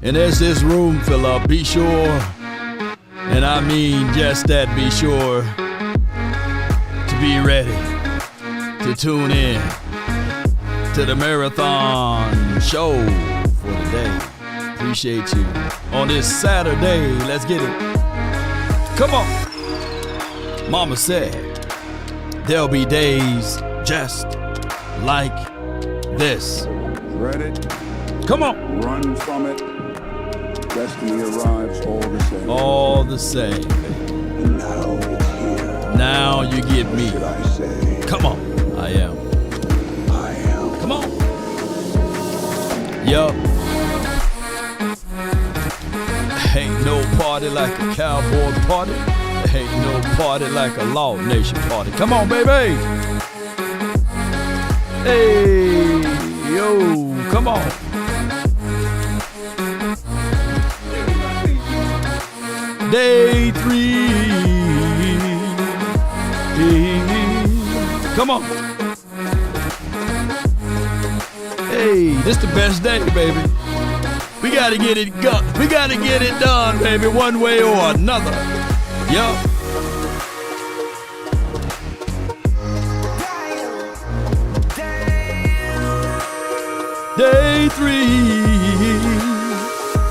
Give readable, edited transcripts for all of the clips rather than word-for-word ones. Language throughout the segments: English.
And as this room fill up, be sure, and I mean just that, be sure to be ready to tune in to the marathon show for today. Appreciate you on this Saturday. Let's get it. Come on. Mama said there'll be days just like this. Ready? Come on. Run from it. Destiny arrives all the same. All the same. And now it's here. Now you get me. Should I say? Come on. I am. I am. Come on. Yup. Ain't no party like a cowboy party. Ain't no party like a Law Nation party. Come on, baby. Hey, yo, come on. Day 3. Come on. Hey, this the best day, baby. We gotta get it we gotta get it done, baby, one way or another. Yup. Day 3.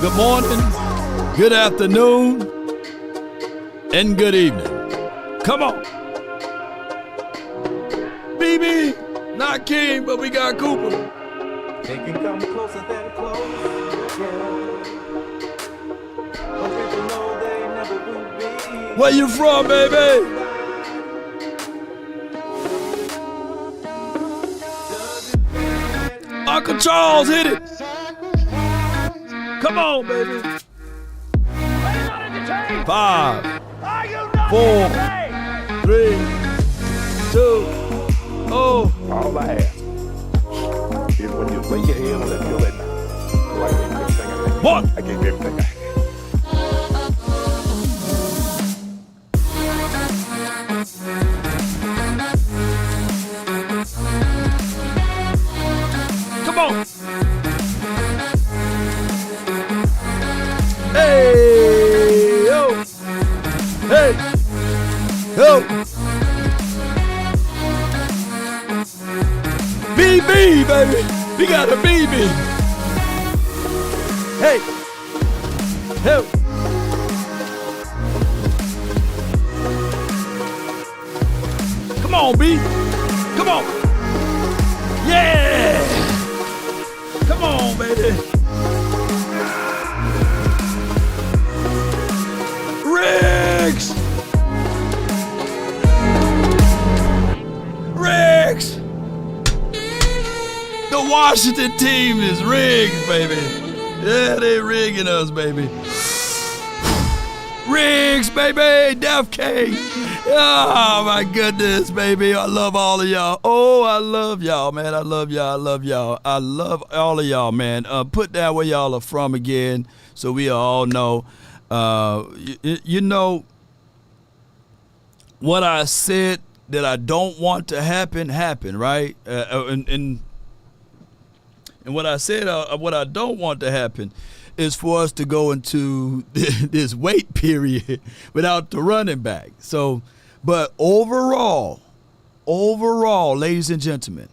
Good morning, good afternoon, and good evening. Come on. Beebe, not King, but we got Cooper. They can come closer than close. But people know they never will be. Where you from, baby? Uncle Charles, hit it. Come on, baby. 5, 4, 3, 2, oh. All I have is when you lay your head on that pillow at night. So I can't do everything I can. What? I can't do everything I can. Come on. Hey, yo. Hey, yo. Beebe, baby. We got a Beebe. Hey. Hey. Come on, B. Come on. Yeah. Come on, baby. Riggs. Riggs. The Washington team is rigged, baby. Yeah, they rigging us, baby. Riggs, baby. Def K. Oh, my goodness, baby. I love all of y'all. Oh, I love y'all, man. I love y'all. I love y'all. I love all of y'all, man. Put down where y'all are from again so we all know. You know, what I said that I don't want to happen, right? And what I said, what I don't want to happen is for us to go into this wait period without the running back. So, but overall, ladies and gentlemen,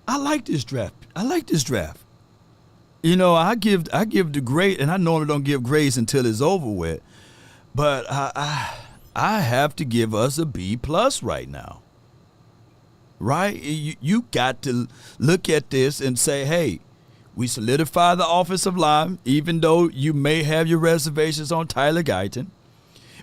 I like this draft. You know, I give the grade, and I normally don't give grades until it's over with, but I have to give us a B+ right now. Right? You got to look at this and say, hey, we solidify the offensive line, even though you may have your reservations on Tyler Guyton.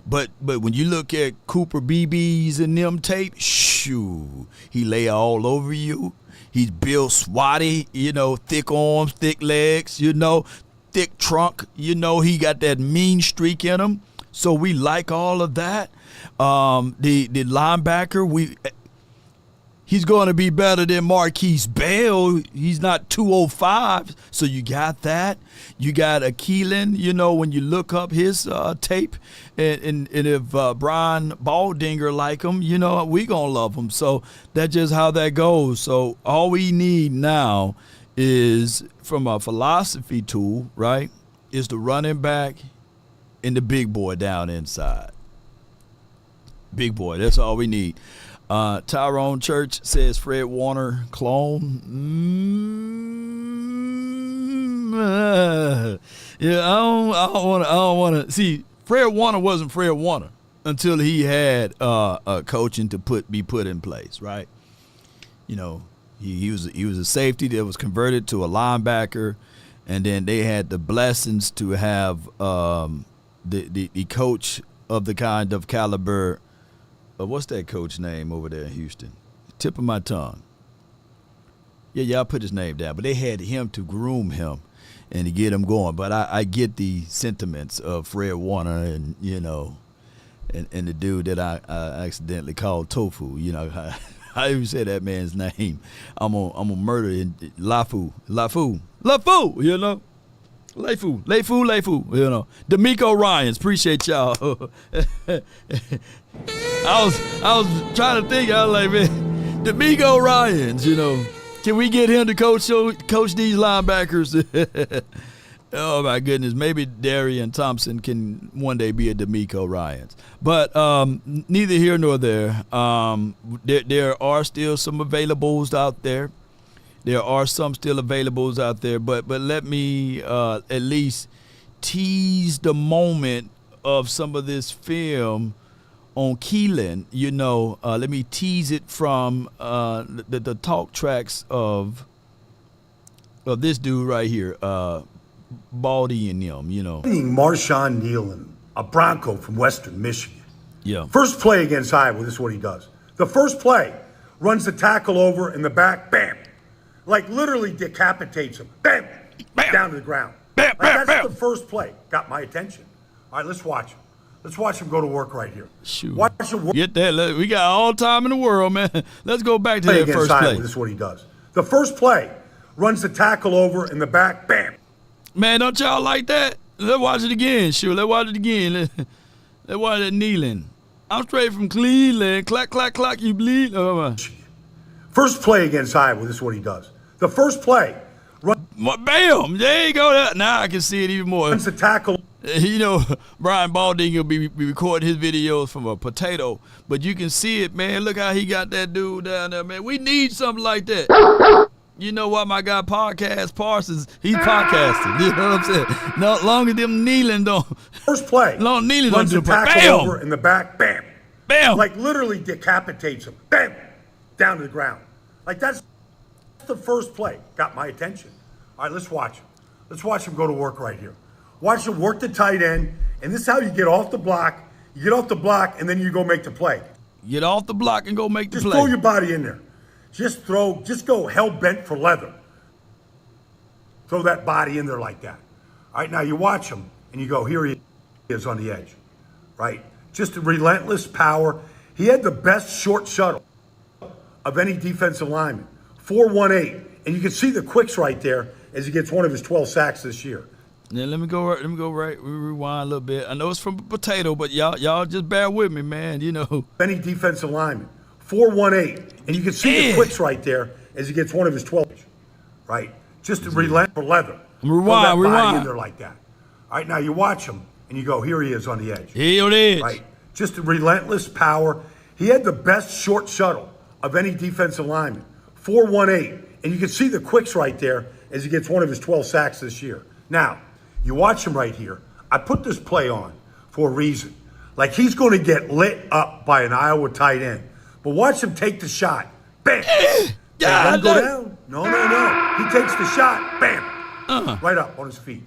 But when you look at Cooper BB's and them tape, shoo, he lay all over you. He's built swatty, you know, thick arms, thick legs, you know, thick trunk. You know, he got that mean streak in him. So we like all of that. The linebacker, he's going to be better than Marquise Bell. He's not 205, so you got that. You got a Keelan, you know, when you look up his tape, and if Brian Baldinger like him, you know, we going to love him. So that's just how that goes. So all we need now is from a philosophy tool, right? is the running back and the big boy down inside. Big boy, that's all we need. Tyrone Church says Fred Warner clone. Yeah, I don't want to see. Fred Warner wasn't Fred Warner until he had coaching to be put in place, right? You know, he was a safety that was converted to a linebacker, and then they had the blessings to have the coach of the kind of caliber. What's that coach name over there in Houston? Tip of my tongue. Yeah, y'all put his name down, but they had him to groom him and to get him going. But I get the sentiments of Fred Warner and, you know, and the dude that I accidentally called Tofu. You know, I even say that man's name. I'm gonna murder him. Lafu, you know. Lefu, you know. D'Amico Ryans, appreciate y'all. I was trying to think. I was like, man, D'Amico Ryans, you know. Can we get him to coach these linebackers? Oh my goodness, maybe Darian Thompson can one day be a D'Amico Ryans. But neither here nor there. There are still some availables out there. There are some still availables out there, but let me at least tease the moment of some of this film on Keelan. You know, let me tease it from the talk tracks of this dude right here, Baldy and them. You know, Marshawn Neeland, a Bronco from Western Michigan. Yeah. First play against Iowa. This is what he does. The first play runs the tackle over in the back. Bam. Like literally decapitates him. Bam! Bam! Down to the ground. Bam! Like, that's Bam! the first play. Got my attention. All right, let's watch him. Let's watch him go to work right here. Shoot. Watch him work. Get that. We got all time in the world, man. Let's go back to that Against first Iowa. play. This is what he does. The first play runs the tackle over in the back. Bam! Man, don't y'all like that? Let's watch it again. Sure, let's watch it again. Let's watch it Neeland. I'm straight from Cleveland. Clack, clack, clack, you bleed. First play against Iowa. This is what he does. The first play Bam! There you go. Now I can see it even more. runs the tackle. You know, Brian Balding will be recording his videos from a potato, but you can see it, man. Look how he got that dude down there, man. We need something like that. You know what, my guy Parsons, he's podcasting. You know what I'm saying? No longer them Neeland don't. First play Long Neeland runs don't the do it. tackle Bam! over in the back. Bam! Bam! Like literally decapitates him. Bam! Down to the ground. Like that's the first play. Got my attention. All right, let's watch him. Let's watch him go to work right here. Watch him work the tight end, and this is how you get off the block. You get off the block, and then you go make the play. Get off the block and go make the Just play. throw your body in there. Just go hell-bent for leather. Throw that body in there like that. All right, now you watch him, and you go, here he is on the edge, right? Just a relentless power. He had the best short shuttle of any defensive lineman, 4.18. And you can see the quicks right there as he gets one of his 12 sacks this year. Yeah, let me go right. We rewind a little bit. I know it's from a potato, but y'all just bear with me, man. You know. Any defensive lineman, 4.18. And you can see the quicks right there as he gets one of his 12, right? Just a relentless for leather. Rewind. Body in there like that. All right, now you watch him, and you go, here he is on the edge. Here it is. Right? Just a relentless power. He had the best short shuttle of any defensive lineman, 4.18. And you can see the quicks right there as he gets one of his 12 sacks this year. Now, you watch him right here. I put this play on for a reason. Like he's going to get lit up by an Iowa tight end. But watch him take the shot. Bam! Yeah, Doesn't go down. No. He takes the shot. Bam! Right up on his feet.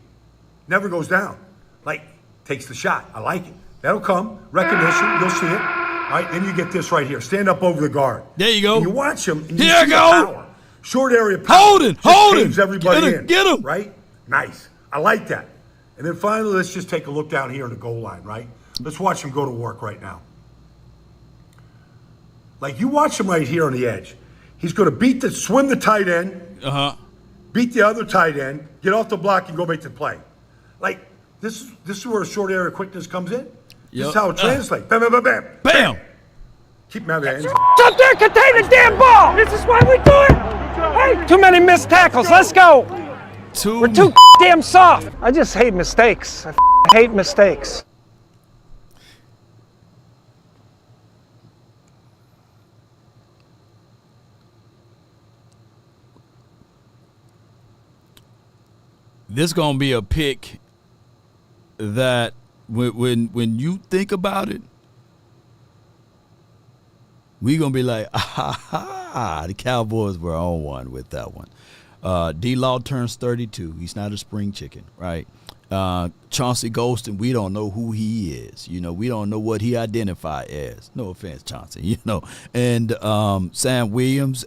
Never goes down. Like, takes the shot. I like it. That'll come. Recognition. You'll see it. All right, then you get this right here. Stand up over the guard. There you go. And you watch him. And you Here see you go. the power. Short area power. Hold it. Caves everybody in. Get him. Right? Nice. I like that. And then finally, let's just take a look down here in the goal line, right? Let's watch him go to work right now. Like you watch him right here on the edge. He's going to swim the tight end. Beat the other tight end. Get off the block and go make the play. Like this is where short area quickness comes in. This is how it translates. Bam, bam, bam, bam. Bam. Keep him out of the hands. Up there, contain the damn ball! This is why we do it! Hey, too many missed tackles, let's go! We're too damn soft. I just hate mistakes. I hate mistakes. This gonna be a pick that when you think about it, we gonna be like, the Cowboys were on one with that one. D-Law turns 32. He's not a spring chicken, right? Chauncey Golston, we don't know who he is. You know, we don't know what he identified as. No offense, Chauncey, you know. And Sam Williams,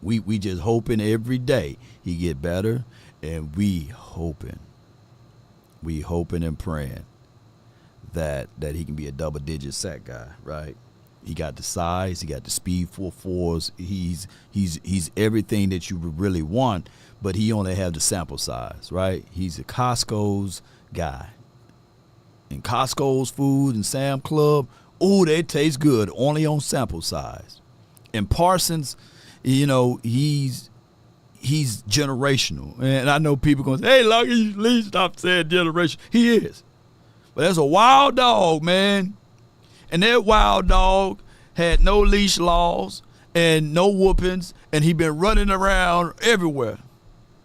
we just hoping every day he get better, and we hoping and praying that he can be a double-digit sack guy, right? He got the size, he got the speed, 4.4s. He's everything that you would really want, but he only have the sample size, right? He's a Costco's guy. And Costco's food and Sam Club, oh, they taste good, only on sample size. And Parsons, you know, he's generational. And I know people going to say, hey, Lucky, please stop saying generation. He is. But that's a wild dog, man. And that wild dog had no leash laws and no whoopings, and he been running around everywhere,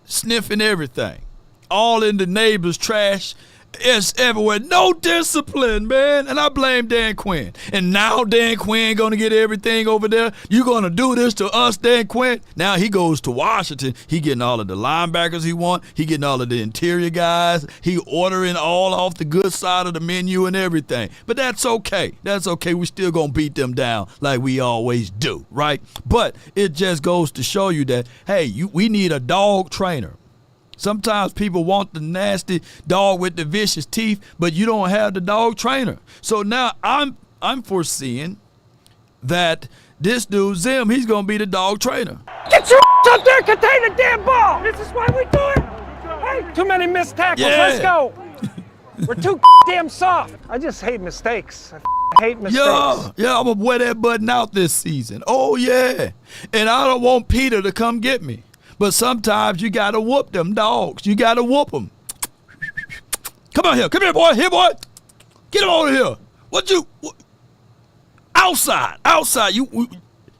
sniffing everything, all in the neighbor's trash. It's everywhere. No discipline, man. And I blame Dan Quinn. And now Dan Quinn going to get everything over there. You going to do this to us, Dan Quinn? Now he goes to Washington. He getting all of the linebackers he want. He getting all of the interior guys. He ordering all off the good side of the menu and everything. But that's okay. That's okay. We still going to beat them down like we always do, right? But it just goes to show you that, hey, we need a dog trainer. Sometimes people want the nasty dog with the vicious teeth, but you don't have the dog trainer. So now I'm foreseeing that this dude, Zim, he's going to be the dog trainer. Get your up there, contain the damn ball. This is why we do it. Hey, too many missed tackles. Yeah. Let's go. We're too damn soft. I just hate mistakes. I hate mistakes. Yeah, I'm going to wear that button out this season. Oh, yeah. And I don't want Peter to come get me. But sometimes you got to whoop them dogs. You got to whoop them. Come on here. Come here, boy. Here, boy. Get him over here. Outside.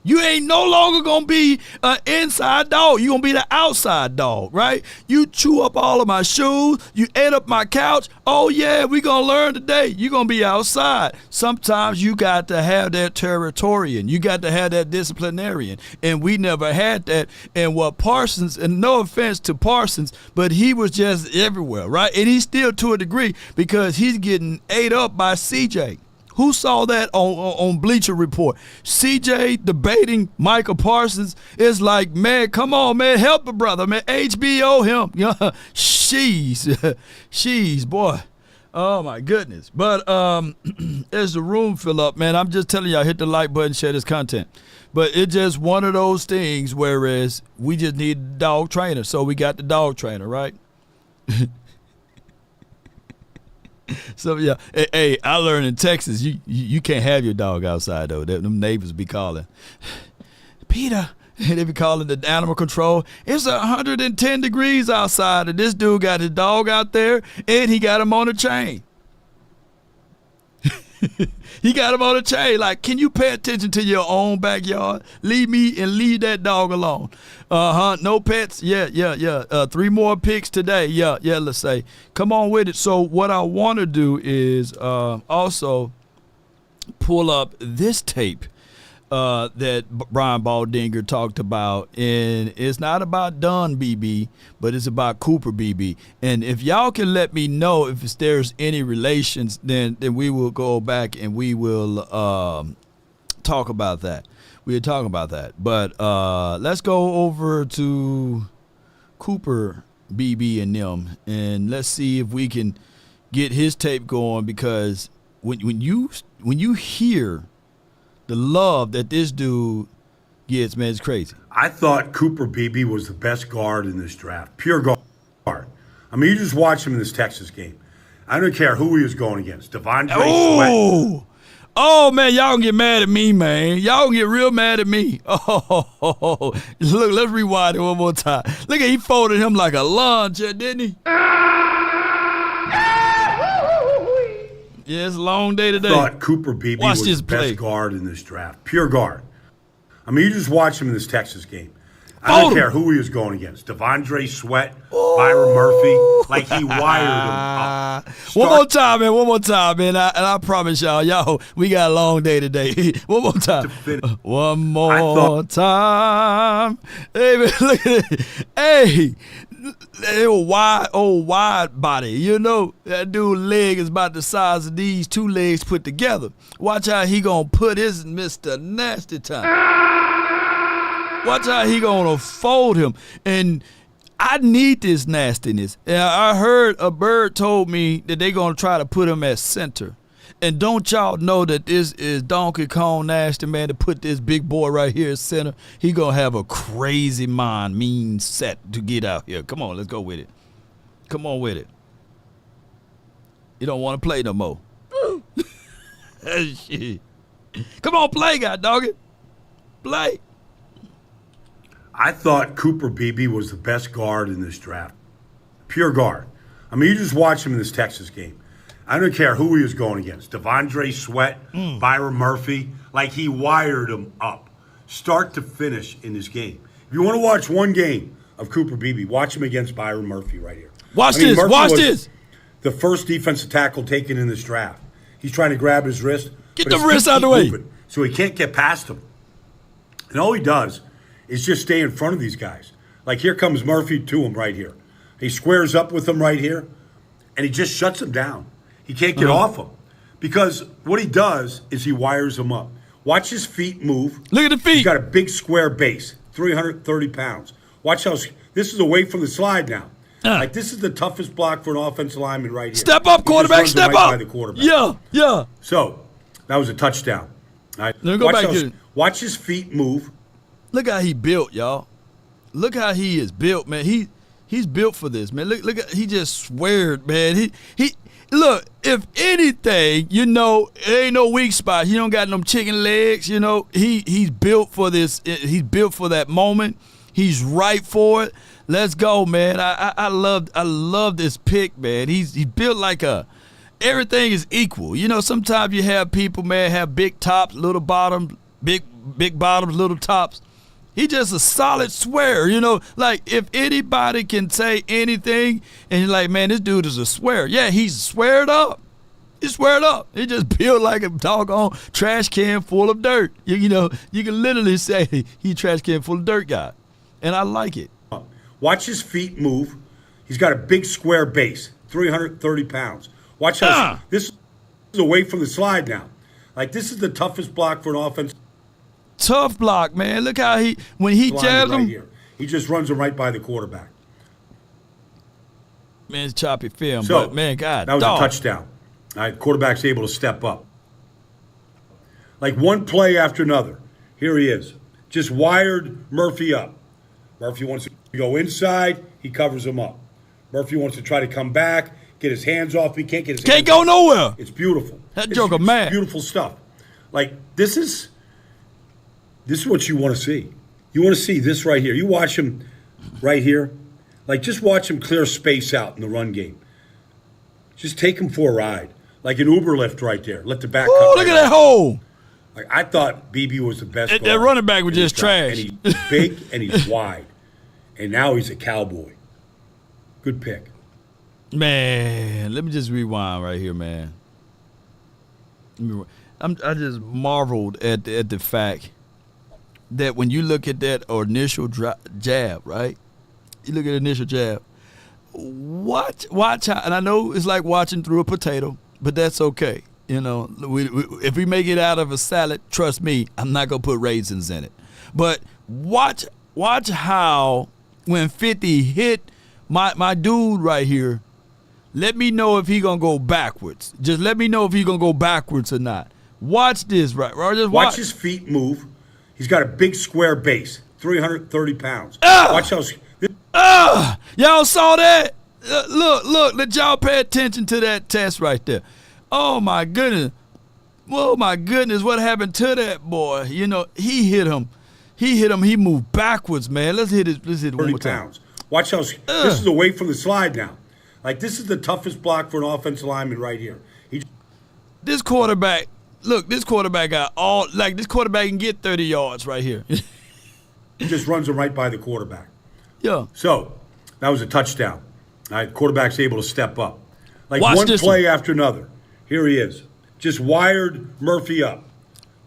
You ain't no longer going to be an inside dog. You going to be the outside dog, right? You chew up all of my shoes. You ate up my couch. Oh, yeah, we going to learn today. You going to be outside. Sometimes you got to have that territorian. You got to have that disciplinarian. And we never had that. And what Parsons, and no offense to Parsons, but he was just everywhere, right? And he's still to a degree because he's getting ate up by CJ. Who saw that on Bleacher Report? CJ debating Michael Parsons is like, man, come on, man, help a brother, man, HBO him. Sheesh, boy. Oh, my goodness. But as the room fill up, man, I'm just telling y'all, hit the like button, share this content. But it's just one of those things, whereas we just need a dog trainer. So we got the dog trainer, right? So, yeah, hey, I learned in Texas, you can't have your dog outside, though. Them neighbors be calling, Peter, they be calling the animal control. It's 110 degrees outside, and this dude got his dog out there, and he got him on a chain. He got him on a chain. Like, can you pay attention to your own backyard? Leave me and leave that dog alone. No pets. Yeah. 3 more picks today. Yeah. Let's say, come on with it. So what I want to do is also pull up this tape that Brian Baldinger talked about, and it's not about Don Beebe, but it's about Cooper Beebe. And if y'all can let me know if there's any relations, then we will go back and we will talk about that. We'll talk about that. But let's go over to Cooper Beebe and them, and let's see if we can get his tape going, because when you hear the love that this dude gets, man, it's crazy. I thought Cooper Beebe was the best guard in this draft. Pure guard. I mean, you just watch him in this Texas game. I don't care who he was going against. Devondre Sweat. Oh, man, y'all gonna get mad at me, man. Y'all gonna get real mad at me. Oh, look, let's rewind it one more time. Look at he folded him like a lawn chair, didn't he? Yeah, it's a long day today. I thought Cooper Beebe was the play. best guard in this draft. Pure guard. I mean, you just watch him in this Texas game. I don't care who he was going against. Devondre Sweat, Byron Murphy. Like, he wired him up. One more time, man. I promise y'all, we got a long day today. One more time. One more time. Hey, man, look at it. Hey, wide body. You know, that dude's leg is about the size of these two legs put together. Watch how he gonna put his Mr. Nasty time. Watch how he gonna fold him. And I need this nastiness. And I heard a bird told me that they gonna try to put him at center. And don't y'all know that this is Donkey Kong nasty, man, to put this big boy right here at center. He gonna have a crazy mind, mean set to get out here. Come on, let's go with it. Come on with it. You don't want to play no more. Shit. Come on, play, God dog it. Play. I thought Cooper Beebe was the best guard in this draft. Pure guard. I mean, you just watch him in this Texas game. I don't care who he was going against. Devondre Sweat, Byron Murphy. Like, he wired him up, start to finish in this game. If you want to watch one game of Cooper Beebe, watch him against Byron Murphy right here. Watch Murphy watch was this. The first defensive tackle taken in this draft. He's trying to grab his wrist. Get the wrist out of the way. So he can't get past him. And all he does is just stay in front of these guys. Like, here comes Murphy to him right here. He squares up with him right here, and he just shuts him down. He can't get off him because what he does is he wires him up. Watch his feet move. Look at the feet. He's got a big square base, 330 pounds. Watch how this is away from the slide now. Like, this is the toughest block for an offensive lineman right here. Step up, quarterback. Step up. By the quarterback. Yeah. So that was a touchdown. All right. Let me go back to it. Watch his feet move. Look how he built, y'all. Look how he is built, man. He's built for this, man. Look at he just sweared, man. He look, if anything, you know, there ain't no weak spot. He don't got no chicken legs, you know. He's built for this. He's built for that moment. He's right for it. Let's go, man. I love this pick, man. He's built like everything is equal. You know, sometimes you have people, man, have big tops, little bottoms, big bottoms, little tops. He just a solid swearer, you know. Like, if anybody can say anything, and you're like, man, this dude is a swearer. Yeah, he's sweared up. He's sweared up. He just built like a doggone trash can full of dirt. You know, you can literally say he trash can full of dirt guy. And I like it. Watch his feet move. He's got a big square base, 330 pounds. Watch how this is away from the slide now. Like, this is the toughest block for an offense. Tough block, man. Look how when he jabs him. Here. He just runs him right by the quarterback. Man, it's choppy film, so, but, man, God, that was a touchdown. All right, quarterback's able to step up. Like, one play after another. Here he is. Just wired Murphy up. Murphy wants to go inside. He covers him up. Murphy wants to try to come back, get his hands off. He can't get his hands Can't go off. nowhere. It's beautiful. That joker mad. Beautiful stuff. Like, this is what you want to see. You want to see this right here. You watch him right here. Like, just watch him clear space out in the run game. Just take him for a ride. Like an Uber lift right there. Let the back cut. Oh, look at that hole. Like, I thought Beebe was the best. That running back was just trash. And he's big and he's wide. And now he's a Cowboy. Good pick. Man, let me just rewind right here, man. I just marveled at the fact that when you look at that initial jab, right? You look at the initial jab. Watch how, and I know it's like watching through a potato, but that's okay. You know, if we make it out of a salad, trust me, I'm not gonna put raisins in it. But watch how when 50 hit my dude right here, let me know if he gonna go backwards. Just let me know if he gonna go backwards or not. Watch this, right? Just watch his feet move. He's got a big square base, 330 pounds. Watch how. Y'all saw that? Look, let y'all pay attention to that test right there. Oh, my goodness. Oh my goodness, what happened to that boy? You know, he hit him. He moved backwards, man. Let's hit it. Let's hit it one 30 more time. pounds. Watch how this is away from the slide now. Like, this is the toughest block for an offensive lineman right here. This quarterback, look, this quarterback got all, like, this quarterback can get 30 yards right here. He just runs him right by the quarterback. Yeah. So, that was a touchdown. All right, quarterback's able to step up. Like, Watch one this play one. after another. Here he is. Just wired Murphy up.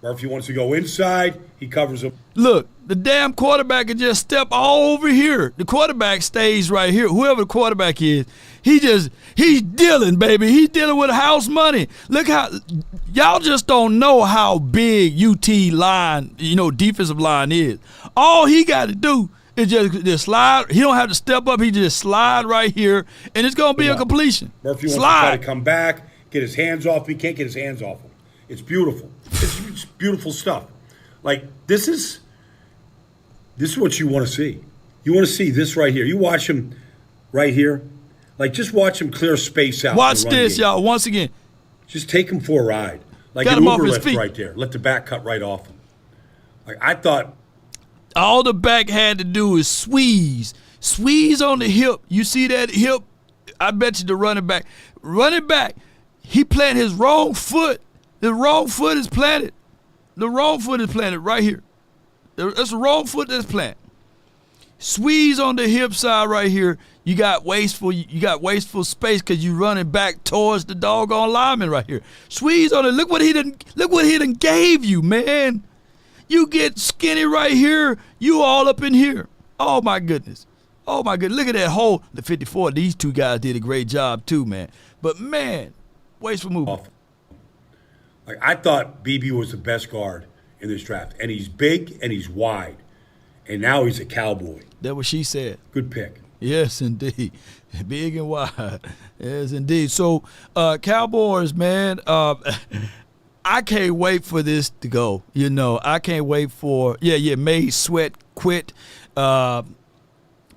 Murphy wants to go inside. He covers him. Look, the damn quarterback can just step all over here. The quarterback stays right here. Whoever the quarterback is, he's dealing, baby. He's dealing with house money. Look how, y'all just don't know how big UT line, defensive line is. All he got to do is just slide. He don't have to step up. He just slide right here, and it's going to be a completion. Murphy wants to try to come back, get his hands off. He can't get his hands off him. It's beautiful. It's beautiful stuff. Like, this is what you want to see. You want to see this right here. You watch him right here. Like, just watch him clear space out. Watch this, y'all. Once again. Just take him for a ride. Like Got an him off Uber his lift feet. right there. Let the back cut right off him. Like, I thought. All the back had to do is squeeze. Squeeze on the hip. You see that hip? I bet you the running back. Running back, he planted his wrong foot. The wrong foot is planted. The wrong foot is planted right here. That's the wrong foot that's planted. Squeeze on the hip side right here. You got wasteful space because you running back towards the doggone lineman right here. Squeeze on it. Look what he done gave you, man. You get skinny right here. You all up in here. Oh my goodness. Oh my goodness. Look at that hole. The 54. These two guys did a great job too, man. But man, wasteful movement. Like, I thought Beebe was the best guard in this draft. And he's big and he's wide. And now he's a Cowboy. That's what she said. Good pick. Yes, indeed. Big and wide. Yes, indeed. So, Cowboys, man, I can't wait for this to go. I can't wait for, made Sweat quit.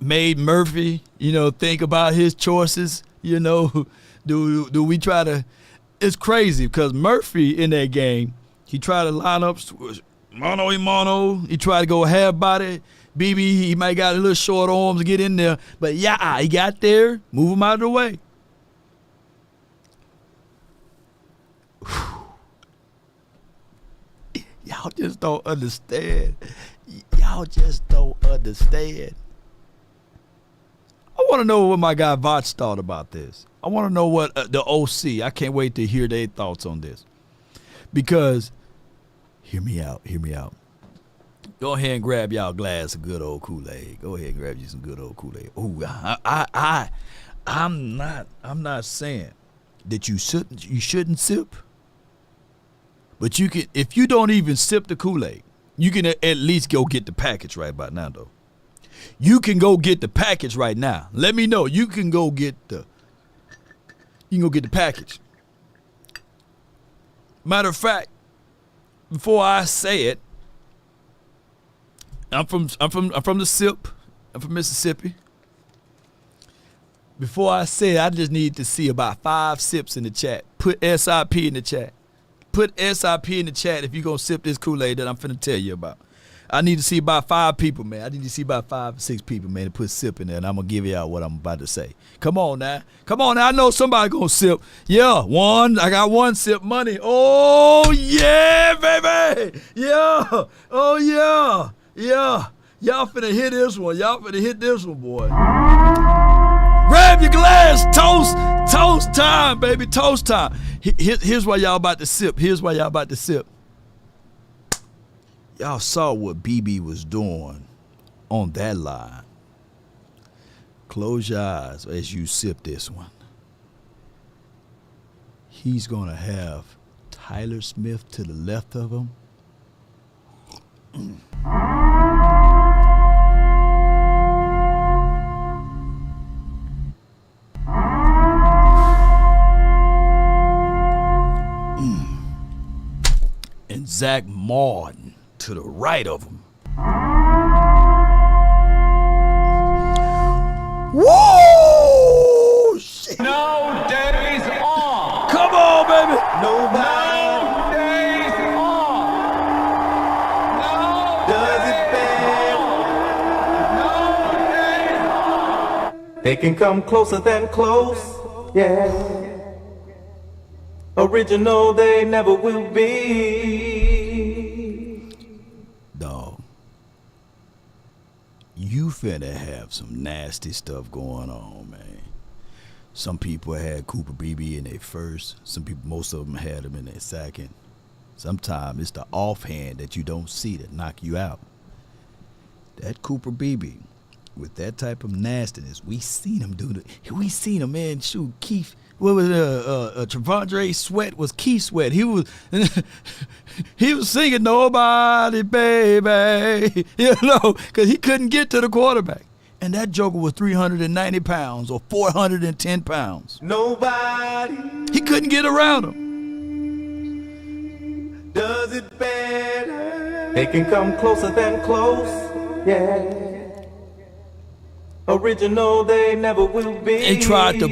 Made Murphy, think about his choices. Do we try to, it's crazy because Murphy in that game, he tried to line up mano. He tried to go half body. Beebe, he might got a little short arms to get in there. But he got there. Move him out of the way. Y'all just don't understand. Y'all just don't understand. I want to know what my guy Vach thought about this. I want to know what the OC. I can't wait to hear their thoughts on this. Because, hear me out. Go ahead and grab y'all a glass of good old Kool-Aid. Go ahead and grab you some good old Kool-Aid. Ooh, I'm not saying that you shouldn't sip. But you can, if you don't even sip the Kool-Aid, you can at least go get the package right about now, though. You can go get the package right now. Let me know. You can go get the package. Matter of fact, before I say it, I'm from the SIP. I'm from Mississippi. Before I say it, I just need to see about 5 sips in the chat. Put SIP in the chat. Put SIP in the chat if you're going to sip this Kool-Aid that I'm finna tell you about. I need to see about 5 people, man. I need to see about 5 or 6 people, man, to put sip in there, and I'm going to give you out what I'm about to say. Come on now. I know somebody going to sip. Yeah, I got 1 sip money. Oh, yeah, baby. Yeah. Oh, yeah. Yeah. Y'all finna hit this one. Boy. Grab your glass. Toast time, baby. Toast time. Here's why y'all about to sip. Y'all saw what Beebe was doing on that line. Close your eyes as you sip this one. He's going to have Tyler Smith to the left of him. And Zach Martin to the right of him. Woo! Shit. No days off. Come on, baby. No days They can come closer than close, yeah. Original they never will be. Dog, you finna have some nasty stuff going on, man. Some people had Cooper Beebe in their first. Some people, most of them had him in their second. Sometimes it's the offhand that you don't see that knock you out. That Cooper Beebe, with that type of nastiness, we seen him do we seen him, man, shoot, Keith, what was Trevondre Sweat was Keith Sweat. He was singing "Nobody, Baby," because he couldn't get to the quarterback. And that joker was 390 pounds or 410 pounds. Nobody He couldn't get around him. does it better. They can come closer than close, yeah. Original they never will be. They tried to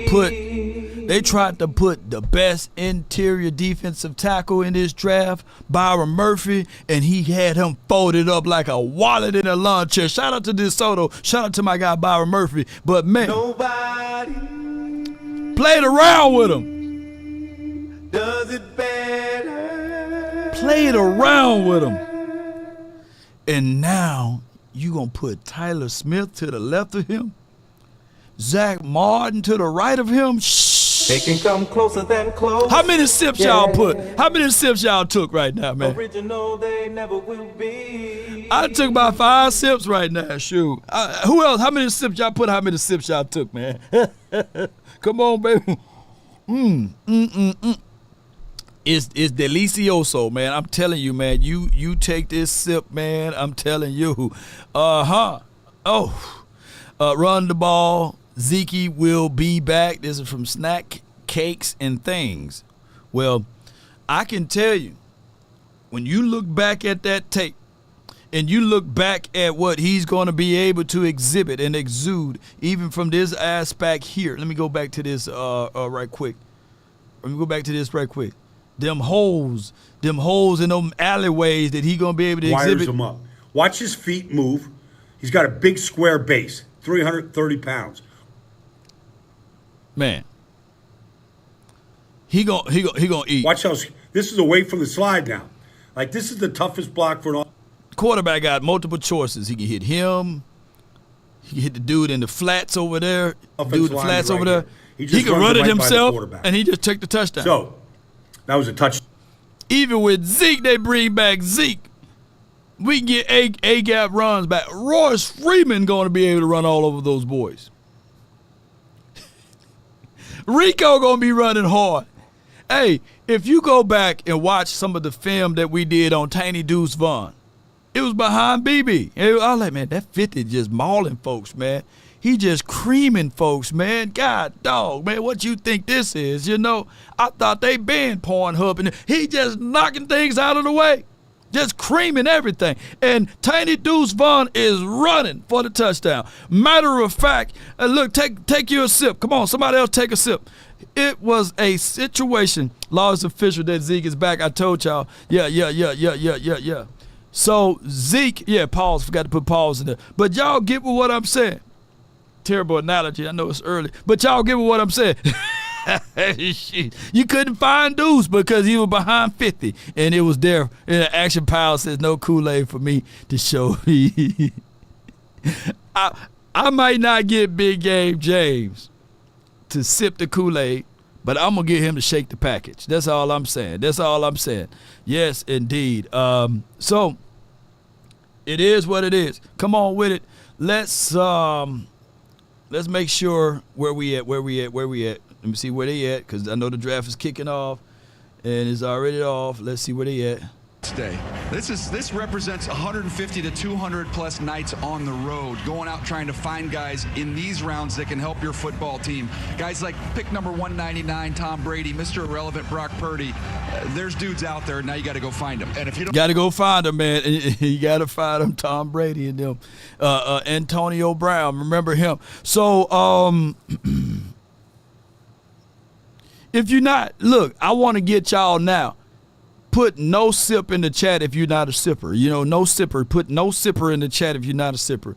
put the best interior defensive tackle in this draft, Byron Murphy, and he had him folded up like a wallet in a lawn chair. Shout out to DeSoto. Shout out to my guy Byron Murphy. But man, Nobody played around with him. does it better. Played around with him. And now you gonna put Tyler Smith to the left of him, Zach Martin to the right of him. They can come closer than close. How many sips y'all put? How many sips y'all took right now, man? Original they never will be. I took about 5 sips right now. Shoot. Who else? How many sips y'all put? How many sips y'all took, man? Come on, baby. It's delicioso, man. I'm telling you, man. You take this sip, man. I'm telling you. Run the ball. Zeke will be back. This is from Snack Cakes and Things. Well, I can tell you, when you look back at that tape and you look back at what he's going to be able to exhibit and exude, even from this aspect here. Let me go back to this right quick. Them holes in them alleyways that he going to be able to exhibit. Wires him up. Watch his feet move. He's got a big square base, 330 pounds. Man, he gonna eat. Watch how this is away from the slide now. Like, this is the toughest block for an Quarterback got multiple choices. He can hit him. He can hit the dude in the flats over there. Offensive Dude, the line flats right over there. here. He He just can runs run it it right by the himself, quarterback. and he just took the touchdown. So, that was a touch. Even with Zeke, they bring back Zeke. We can get A-gap runs back. Royce Freeman going to be able to run all over those boys. Rico going to be running hard. Hey, if you go back and watch some of the film that we did on Tiny Deuce Vaughn, it was behind Beebe. I was like, man, that 50 just mauling folks, man. He just creaming folks, man. God dog, man, what you think this is? You know, I thought they been Pornhub, and he just knocking things out of the way. Just creaming everything. And Tiny Deuce Vaughn is running for the touchdown. Matter of fact, look, take you a sip. Come on, somebody else take a sip. It was a situation, law is official that Zeke is back. I told y'all. Yeah. So Zeke, pause, forgot to put pause in there. But y'all get with what I'm saying. Terrible analogy, I know it's early. But y'all get with what I'm saying. You couldn't find Deuce because he was behind 50, and it was there. And the action pile says no Kool-Aid for me to show me. I might not get Big Game James to sip the Kool-Aid, but I'm going to get him to shake the package. That's all I'm saying. Yes, indeed. So it is what it is. Come on with it. Let's make sure where we at. Let me see where they at, because I know the draft is kicking off and it's already off. Let's see where they at. Day. This represents 150 to 200 plus nights on the road, going out trying to find guys in these rounds that can help your football team. Guys like pick number 199, Tom Brady, Mr. Irrelevant, Brock Purdy. There's dudes out there. Now you got to go find them. And if you don't, got to go find them, man. You got to find them, Tom Brady and them, Antonio Brown. Remember him. So, if you're not, look, I want to get y'all now. Put no sip in the chat if you're not a sipper. You know, no sipper. Put no sipper in the chat if you're not a sipper.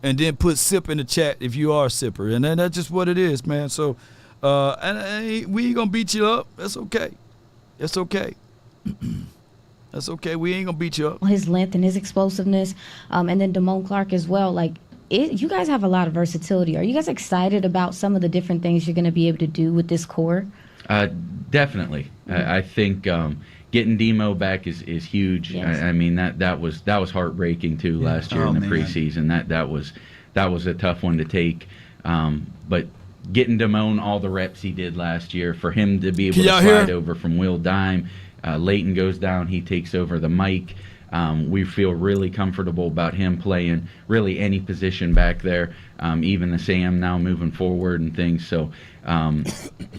and then put sip in the chat if you are a sipper. And then that's just what it is, man. So, and we ain't going to beat you up. That's okay. That's okay. That's okay. We ain't going to beat you up. His length and his explosiveness, and then Damone Clark as well. Like, you guys have a lot of versatility. Are you guys excited about some of the different things you're going to be able to do with this core? Definitely. I think getting Demo back is huge. Yes. I mean that was heartbreaking too last year in the preseason. That was a tough one to take. But getting Damone all the reps he did last year, for him to be able to slide over from Will Dime, Leighton goes down, he takes over the mic. We feel really comfortable about him playing really any position back there, even the Sam now moving forward and things. So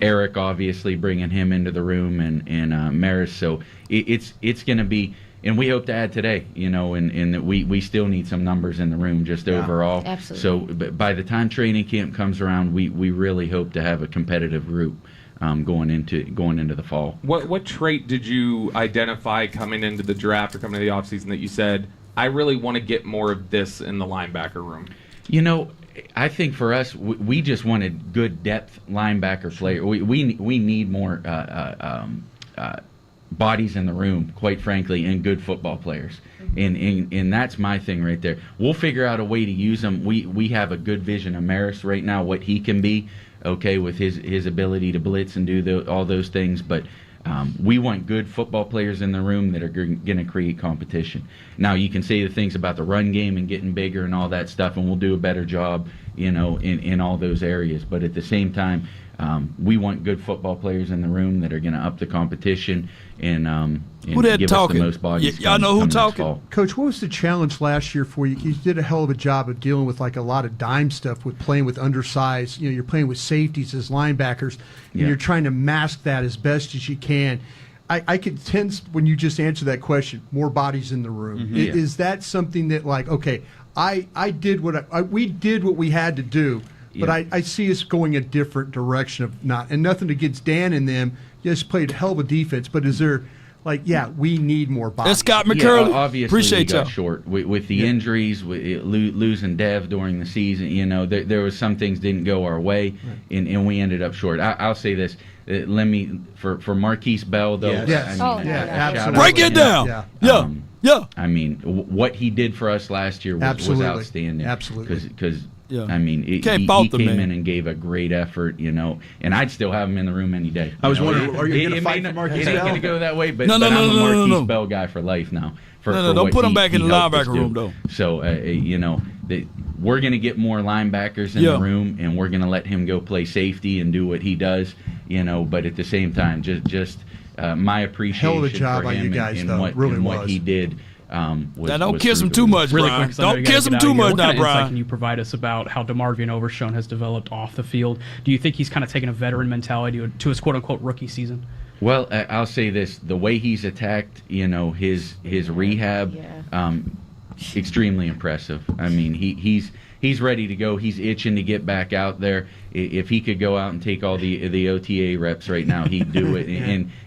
Eric obviously bringing him into the room and Maris. So it's going to be, and we hope to add today, and that we still need some numbers in the room just overall. Absolutely. So by the time training camp comes around, we really hope to have a competitive group. Going into the fall. What trait did you identify coming into the draft or coming into the offseason that you said, I really want to get more of this in the linebacker room? I think for us, we just wanted good depth linebacker player. We need more bodies in the room, quite frankly, and good football players. And that's my thing right there. We'll figure out a way to use them. We have a good vision of Maris right now, what he can be. Okay, with his ability to blitz and do all those things, but we want good football players in the room that are going to create competition. Now, you can say the things about the run game and getting bigger and all that stuff, and we'll do a better job, in all those areas. But at the same time, we want good football players in the room that are going to up the competition and give talking? us the most bodies. Y'all know who talking? Coach, what was the challenge last year for you? You did a hell of a job of dealing with like a lot of dime stuff with playing with undersized. You're playing with safeties as linebackers, and you're trying to mask that as best as you can. I could sense when you just answered that question, more bodies in the room. Mm-hmm. Is that something that okay, I did we did what we had to do, but I see us going a different direction of not, and nothing against Dan and them. Just played a hell of a defense, but is there we need more bodies? That's Scott McCurley. Obviously, appreciate we got y'all. short with the injuries, losing Dev during the season. There was some things didn't go our way, and we ended up short. I'll say this. Let me for Marquise Bell though. Yes. Absolutely. Break it down. Yeah. I mean, what he did for us last year was outstanding. Absolutely. Because Yeah. I mean, he Can't came fault the man. in and gave a great effort, and I'd still have him in the room any day. I was wondering, are you going to fight for Marquise It ain't Bell? going to go that way, but No, I'm a Marquise no. Bell guy for life now. Don't what put him he- back in he the helped us linebacker do. room, though. So, we're going to get more linebackers in the room, and we're going to let him go play safety and do what he does, but at the same time, just my appreciation Hell of a job for by him you guys, and though. what, It really and what was. he did. Now, don't kiss him too much, Really Brian. quick, 'cause I know Don't you gotta kiss him get too out of here. much What now, kind of insight Brian. can you provide us about how DeMarvion Overshown has developed off the field? Do you think he's kind of taken a veteran mentality to his quote-unquote rookie season? Well, I'll say this: the way he's attacked, his rehab, extremely impressive. I mean, he's ready to go. He's itching to get back out there. If he could go out and take all the OTA reps right now, he'd do it.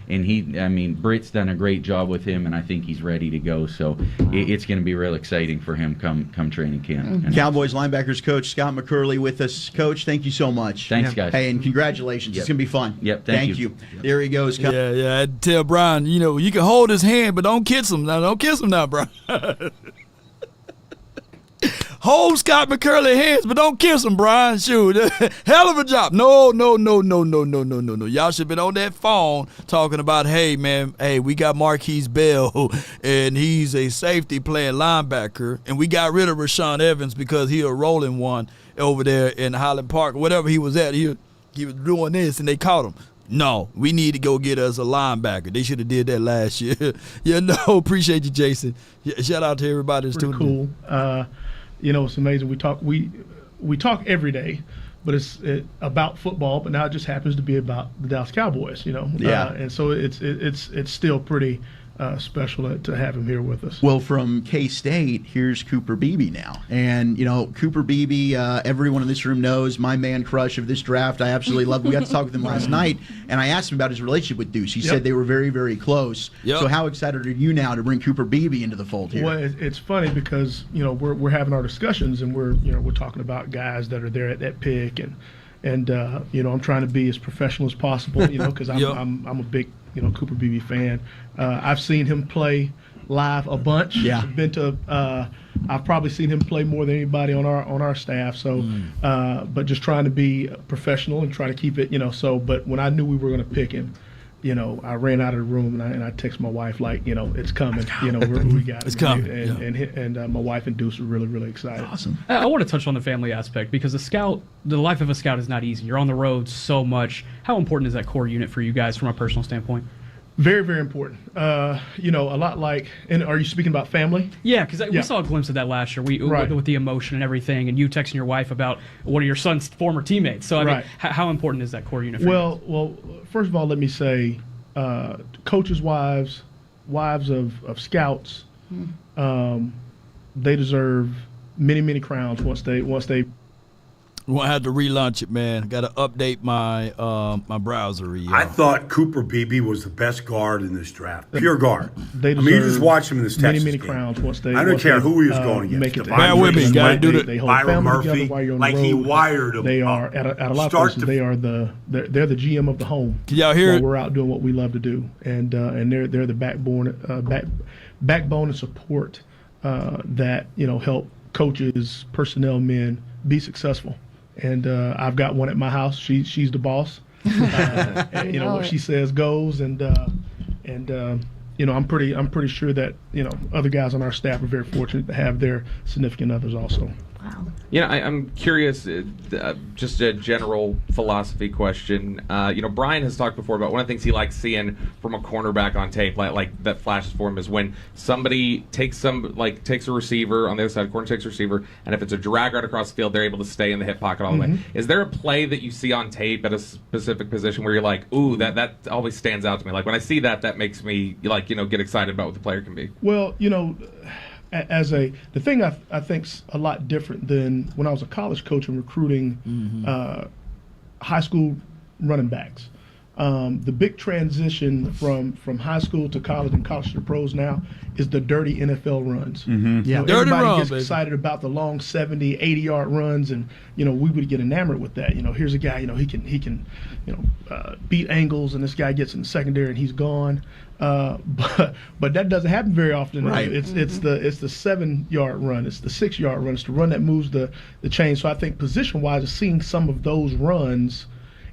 And Britt's done a great job with him, and I think he's ready to go. So it's going to be real exciting for him come training camp. Mm-hmm. And Cowboys linebackers coach Scott McCurley with us. Coach, thank you so much. Thanks, guys. Hey, and congratulations. It's going to be fun. Yep, Thank thank you. There he goes. Yeah. I'd tell Brian, you can hold his hand, but don't kiss him now. Don't kiss him now, Brian. Hold Scott McCurley hands, but don't kiss him, Brian. Shoot, hell of a job. No. Y'all should have been on that phone talking about, hey, man, we got Marquise Bell, and he's a safety playing linebacker, and we got rid of Rashawn Evans because he was rolling one over there in Highland Park, whatever he was at. He was doing this, and they caught him. No, we need to go get us a linebacker. They should have did that last year. Appreciate you, Jason. Shout out to everybody that's tuning in. Cool. It's amazing. We talk every day, but it's about football. But now it just happens to be about the Dallas Cowboys. Yeah. And so it's still pretty special to have him here with us. Well, from K-State, here's Cooper Beebe now. And, Cooper Beebe, everyone in this room knows, my man crush of this draft. I absolutely love him. We got to talk with him last night, and I asked him about his relationship with Deuce. He said they were very, very close. Yep. So how excited are you now to bring Cooper Beebe into the fold here? Well, it's funny because, we're having our discussions, and we're talking about guys that are there at that pick, and I'm trying to be as professional as possible, because I'm a big Cooper Beebe fan. I've seen him play live a bunch. Yeah. I've probably seen him play more than anybody on our staff. So, but just trying to be professional and try to keep it, But when I knew we were going to pick him, I ran out of the room and I texted my wife it's coming. We got it. It's coming. And my wife and Deuce were really, really excited. Awesome. I want to touch on the family aspect because the life of a scout is not easy. You're on the road so much. How important is that core unit for you guys from a personal standpoint? Very, very important. A lot like, and are you speaking about family? Yeah, because we saw a glimpse of that last year. With the emotion and everything, and you texting your wife about one of your son's former teammates. So, I mean, how important is that core unit for you? Well, first of all, let me say, coaches' wives of scouts, they deserve many, many crowns once they. We're gonna have to relaunch it, man. Got to update my my browser. I thought Cooper Beebe was the best guard in this draft. Pure guard. You just watch him in this Texas many game. crowns once they. I don't care who he was going against. Bear with me. Got to do They hold Byron family Murphy, together while you're on like the road. he wired them. They are at a lot of places. They are they're the GM of the home. Can y'all hear while it? We're out doing what we love to do, and they're the backbone and support that help coaches, personnel men be successful. And I've got one at my house. She's the boss. And, what she says goes. And I'm pretty sure that other guys on our staff are very fortunate to have their significant others also. Wow. I'm curious, just a general philosophy question. Brian has talked before about one of the things he likes seeing from a cornerback on tape, like that flashes for him, is when somebody takes a receiver on the other side, corner takes a receiver, and if it's a drag right across the field, they're able to stay in the hip pocket all the way. Is there a play that you see on tape at a specific position where you're like, ooh, that always stands out to me? Like when I see that makes me get excited about what the player can be. Well, the thing I think's a lot different than when I was a college coach and recruiting high school running backs. The big transition from high school to college and college to the pros now is the dirty NFL runs. Yeah, dirty everybody run, gets baby. excited about the long 70, 80-yard runs, and we would get enamored with that. Here's a guy, he can beat angles, and this guy gets in the secondary and he's gone. But that doesn't happen very often. Right. It's the 7-yard run, it's the 6-yard run, it's the run that moves the chain. So I think position-wise, seeing some of those runs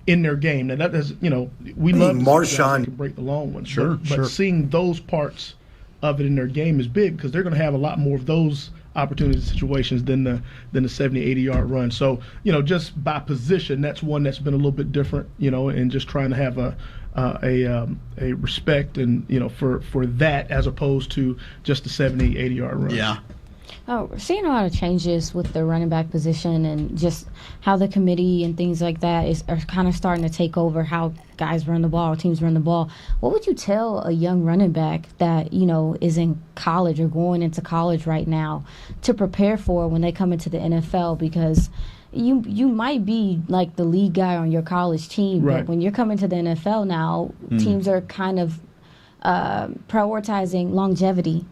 in their game. Now that does, we love to see guys that can break the long ones. But seeing those parts of it in their game is big because they're going to have a lot more of those opportunities and situations than the 70, 80-yard run. So, just by position, that's one that's been a little bit different, and just trying to have a respect and, for that as opposed to just the 70, 80-yard run. Yeah. Oh, we're seeing a lot of changes with the running back position and just how the committee and things like that are kind of starting to take over how guys run the ball, teams run the ball. What would you tell a young running back that, is in college or going into college right now to prepare for when they come into the NFL? Because you might be like the lead guy on your college team, but when you're coming to the NFL now, teams are kind of prioritizing longevity.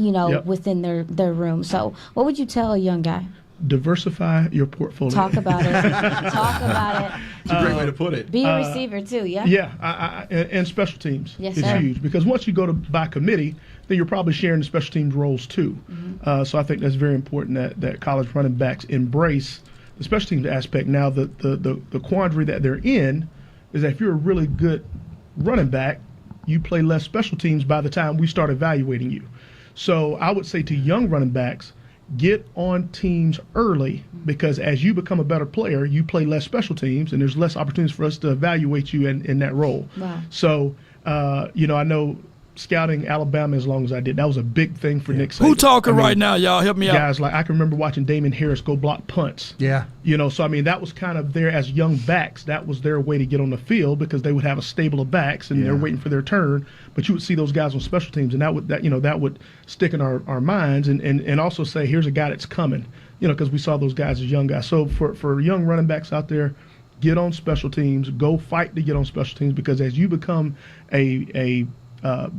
Within their room. So what would you tell a young guy? Diversify your portfolio. Talk about it. Talk about it. It's a great way to put it. Be a receiver too, yeah? Yeah, and special teams is sir. huge because once you go by committee, then you're probably sharing the special teams roles too. So I think that's very important that college running backs embrace the special teams aspect. Now the quandary that they're in is that if you're a really good running back, you play less special teams by the time we start evaluating you. So I would say to young running backs, get on teams early because as you become a better player, you play less special teams and there's less opportunities for us to evaluate you in that role. Wow. So, I know scouting Alabama as long as I did. That was a big thing for Nick Saban. Who talking right now, y'all? Help me out. Guys, like I can remember watching Damon Harris go block punts. Yeah. So I mean that was kind of there as young backs. That was their way to get on the field because they would have a stable of backs and they're waiting for their turn. But you would see those guys on special teams, and that would stick in our minds, and also say, here's a guy that's coming. Because we saw those guys as young guys. So for young running backs out there, get on special teams, go fight to get on special teams, because as you become a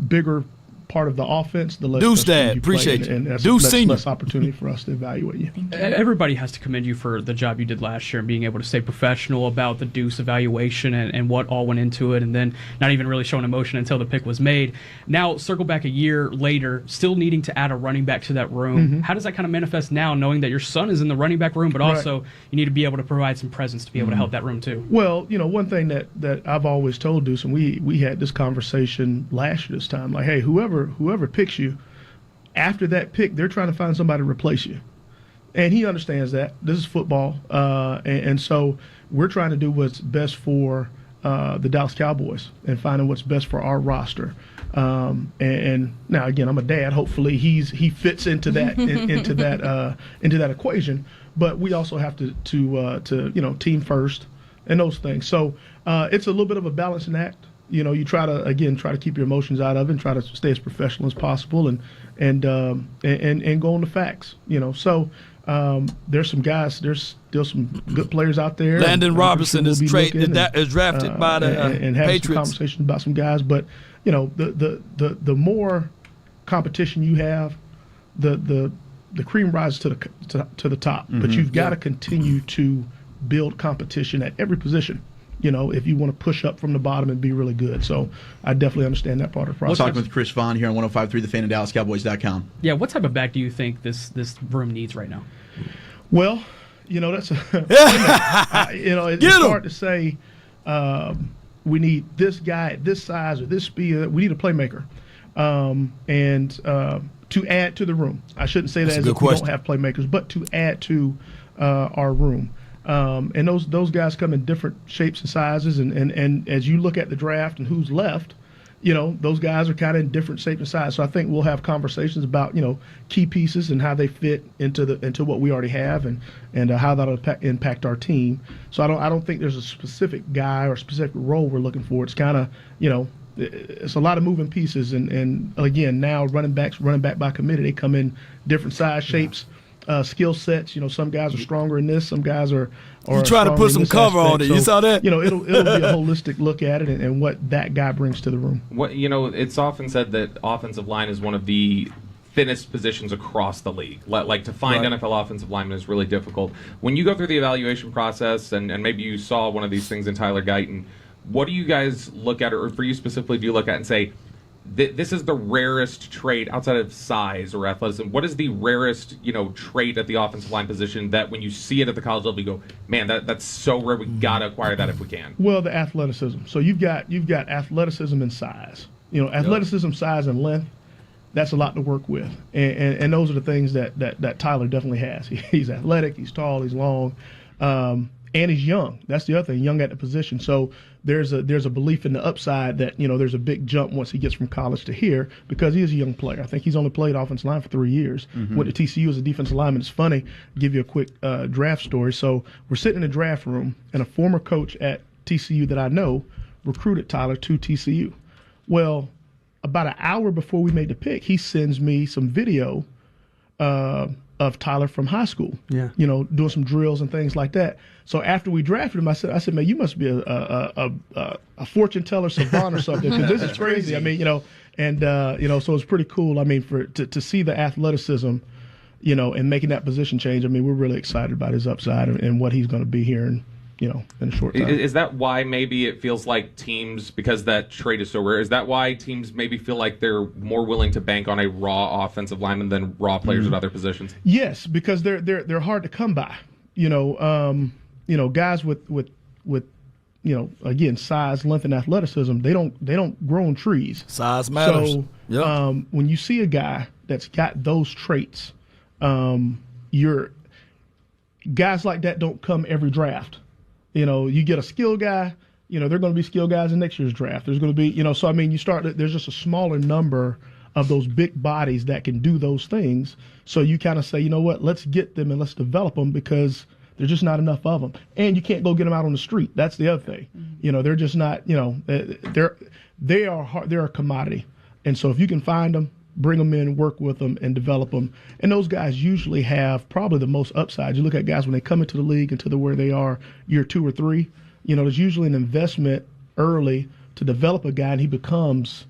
bigger part of the offense, the less Deuce Dad, appreciate you. And that's Deuce Senior. less opportunity for us to evaluate you. Everybody has to commend you for the job you did last year and being able to stay professional about the Deuce evaluation and what all went into it, and then not even really showing emotion until the pick was made. Now, circle back a year later, still needing to add a running back to that room. Mm-hmm. How does that kind of manifest now, knowing that your son is in the running back room, but also you need to be able to provide some presence to be able to help that room too? Well, one thing that I've always told Deuce, and we had this conversation last year this time, like, hey, whoever picks you, after that pick, they're trying to find somebody to replace you. And he understands that. This is football. And so we're trying to do what's best for the Dallas Cowboys and finding what's best for our roster. And now, again, I'm a dad. Hopefully he fits into that into that equation. But we also have to team first and those things. So it's a little bit of a balancing act. You try to keep your emotions out of it and try to stay as professional as possible and go on the facts. So there's some guys, there's still some good players out there. Landon Robinson is drafted by the and having Patriots. some conversations about some guys, but the more competition you have, the cream rises to the top. Mm-hmm. But you've got to continue to build competition at every position. If you want to push up from the bottom and be really good. So I definitely understand that part of the process. We'll talk with Chris Vaughn here on 105.3 The Fan and DallasCowboys.com. Yeah, what type of back do you think this room needs right now? Well, that's it's hard to say we need this guy at this size or this speed. We need a playmaker. And to add to the room. I shouldn't say that as if we don't have playmakers, but to add to our room. And those guys come in different shapes and sizes, and as you look at the draft and who's left, those guys are kind of in different shapes and sizes. So I think we'll have conversations about key pieces and how they fit into what we already have and how that'll impact our team. So I don't think there's a specific guy or specific role we're looking for. It's kind of it's a lot of moving pieces, and again now running back by committee, they come in different size, shapes. Skill sets, some guys are stronger in this, some guys are you try to put some cover on it. So, you saw that? It'll be a holistic look at it and what that guy brings to the room. It's often said that offensive line is one of the thinnest positions across the league. Like to find NFL offensive linemen is really difficult. When you go through the evaluation process, and maybe you saw one of these things in Tyler Guyton, what do you guys look at, or for you specifically, do you look at and say, this is the rarest trait outside of size or athleticism? What is the rarest, trait at the offensive line position that when you see it at the college level, you go, man, that's so rare. We got to acquire that if we can. Well, the athleticism. So you've got athleticism and size. Athleticism, size, and length. That's a lot to work with, and those are the things that Tyler definitely has. He's athletic. He's tall. He's long. And he's young. That's the other thing, young at the position. So there's a belief in the upside that, there's a big jump once he gets from college to here because he is a young player. I think he's only played offensive line for 3 years. Mm-hmm. Went to TCU as a defensive lineman. It's funny, give you a quick draft story. So we're sitting in the draft room, and a former coach at TCU that I know recruited Tyler to TCU. Well, about an hour before we made the pick, he sends me some video of Tyler from high school, doing some drills and things like that. So after we drafted him, I said, man, you must be a fortune teller savant or something, because this is crazy. I mean, so it's pretty cool. I mean, to see the athleticism, and making that position change. I mean, we're really excited about his upside and what he's going to be here in a short time. Is that why maybe it feels like teams, because that trait is so rare, is that why teams maybe feel like they're more willing to bank on a raw offensive lineman than raw players at other positions? Yes, because they're hard to come by. Guys with again, size, length, and athleticism, they don't grow on trees. Size matters. So when you see a guy that's got those traits, guys like that don't come every draft. You get a skill guy, they're going to be skill guys in next year's draft. There's going to be, so I mean, there's just a smaller number of those big bodies that can do those things. So you kind of say, you know what, let's get them and let's develop them because there's just not enough of them. And you can't go get them out on the street. That's the other thing. They're just not, they're a commodity. And so if you can find them, bring them in, work with them, and develop them. And those guys usually have probably the most upside. You look at guys when they come into the league into where they are year 2 or 3, there's usually an investment early to develop a guy, and he becomes,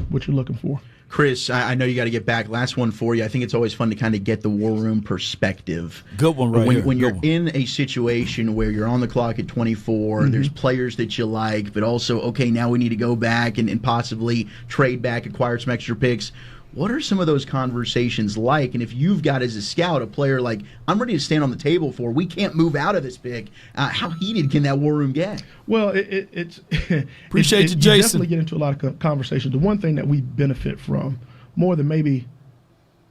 what you're looking for. Chris, I know you got to get back. Last one for you. I think it's always fun to kind of get the war room perspective. Good one right here. When you're in a situation where you're on the clock at 24, there's players that you like, but also, okay, now we need to go back and possibly trade back, acquire some extra picks. What are some of those conversations like? And if you've got as a scout a player like, I'm ready to stand on the table for, we can't move out of this pick, how heated can that war room get? Well, it's appreciate you, Jason. You definitely get into a lot of conversations. The one thing that we benefit from more than maybe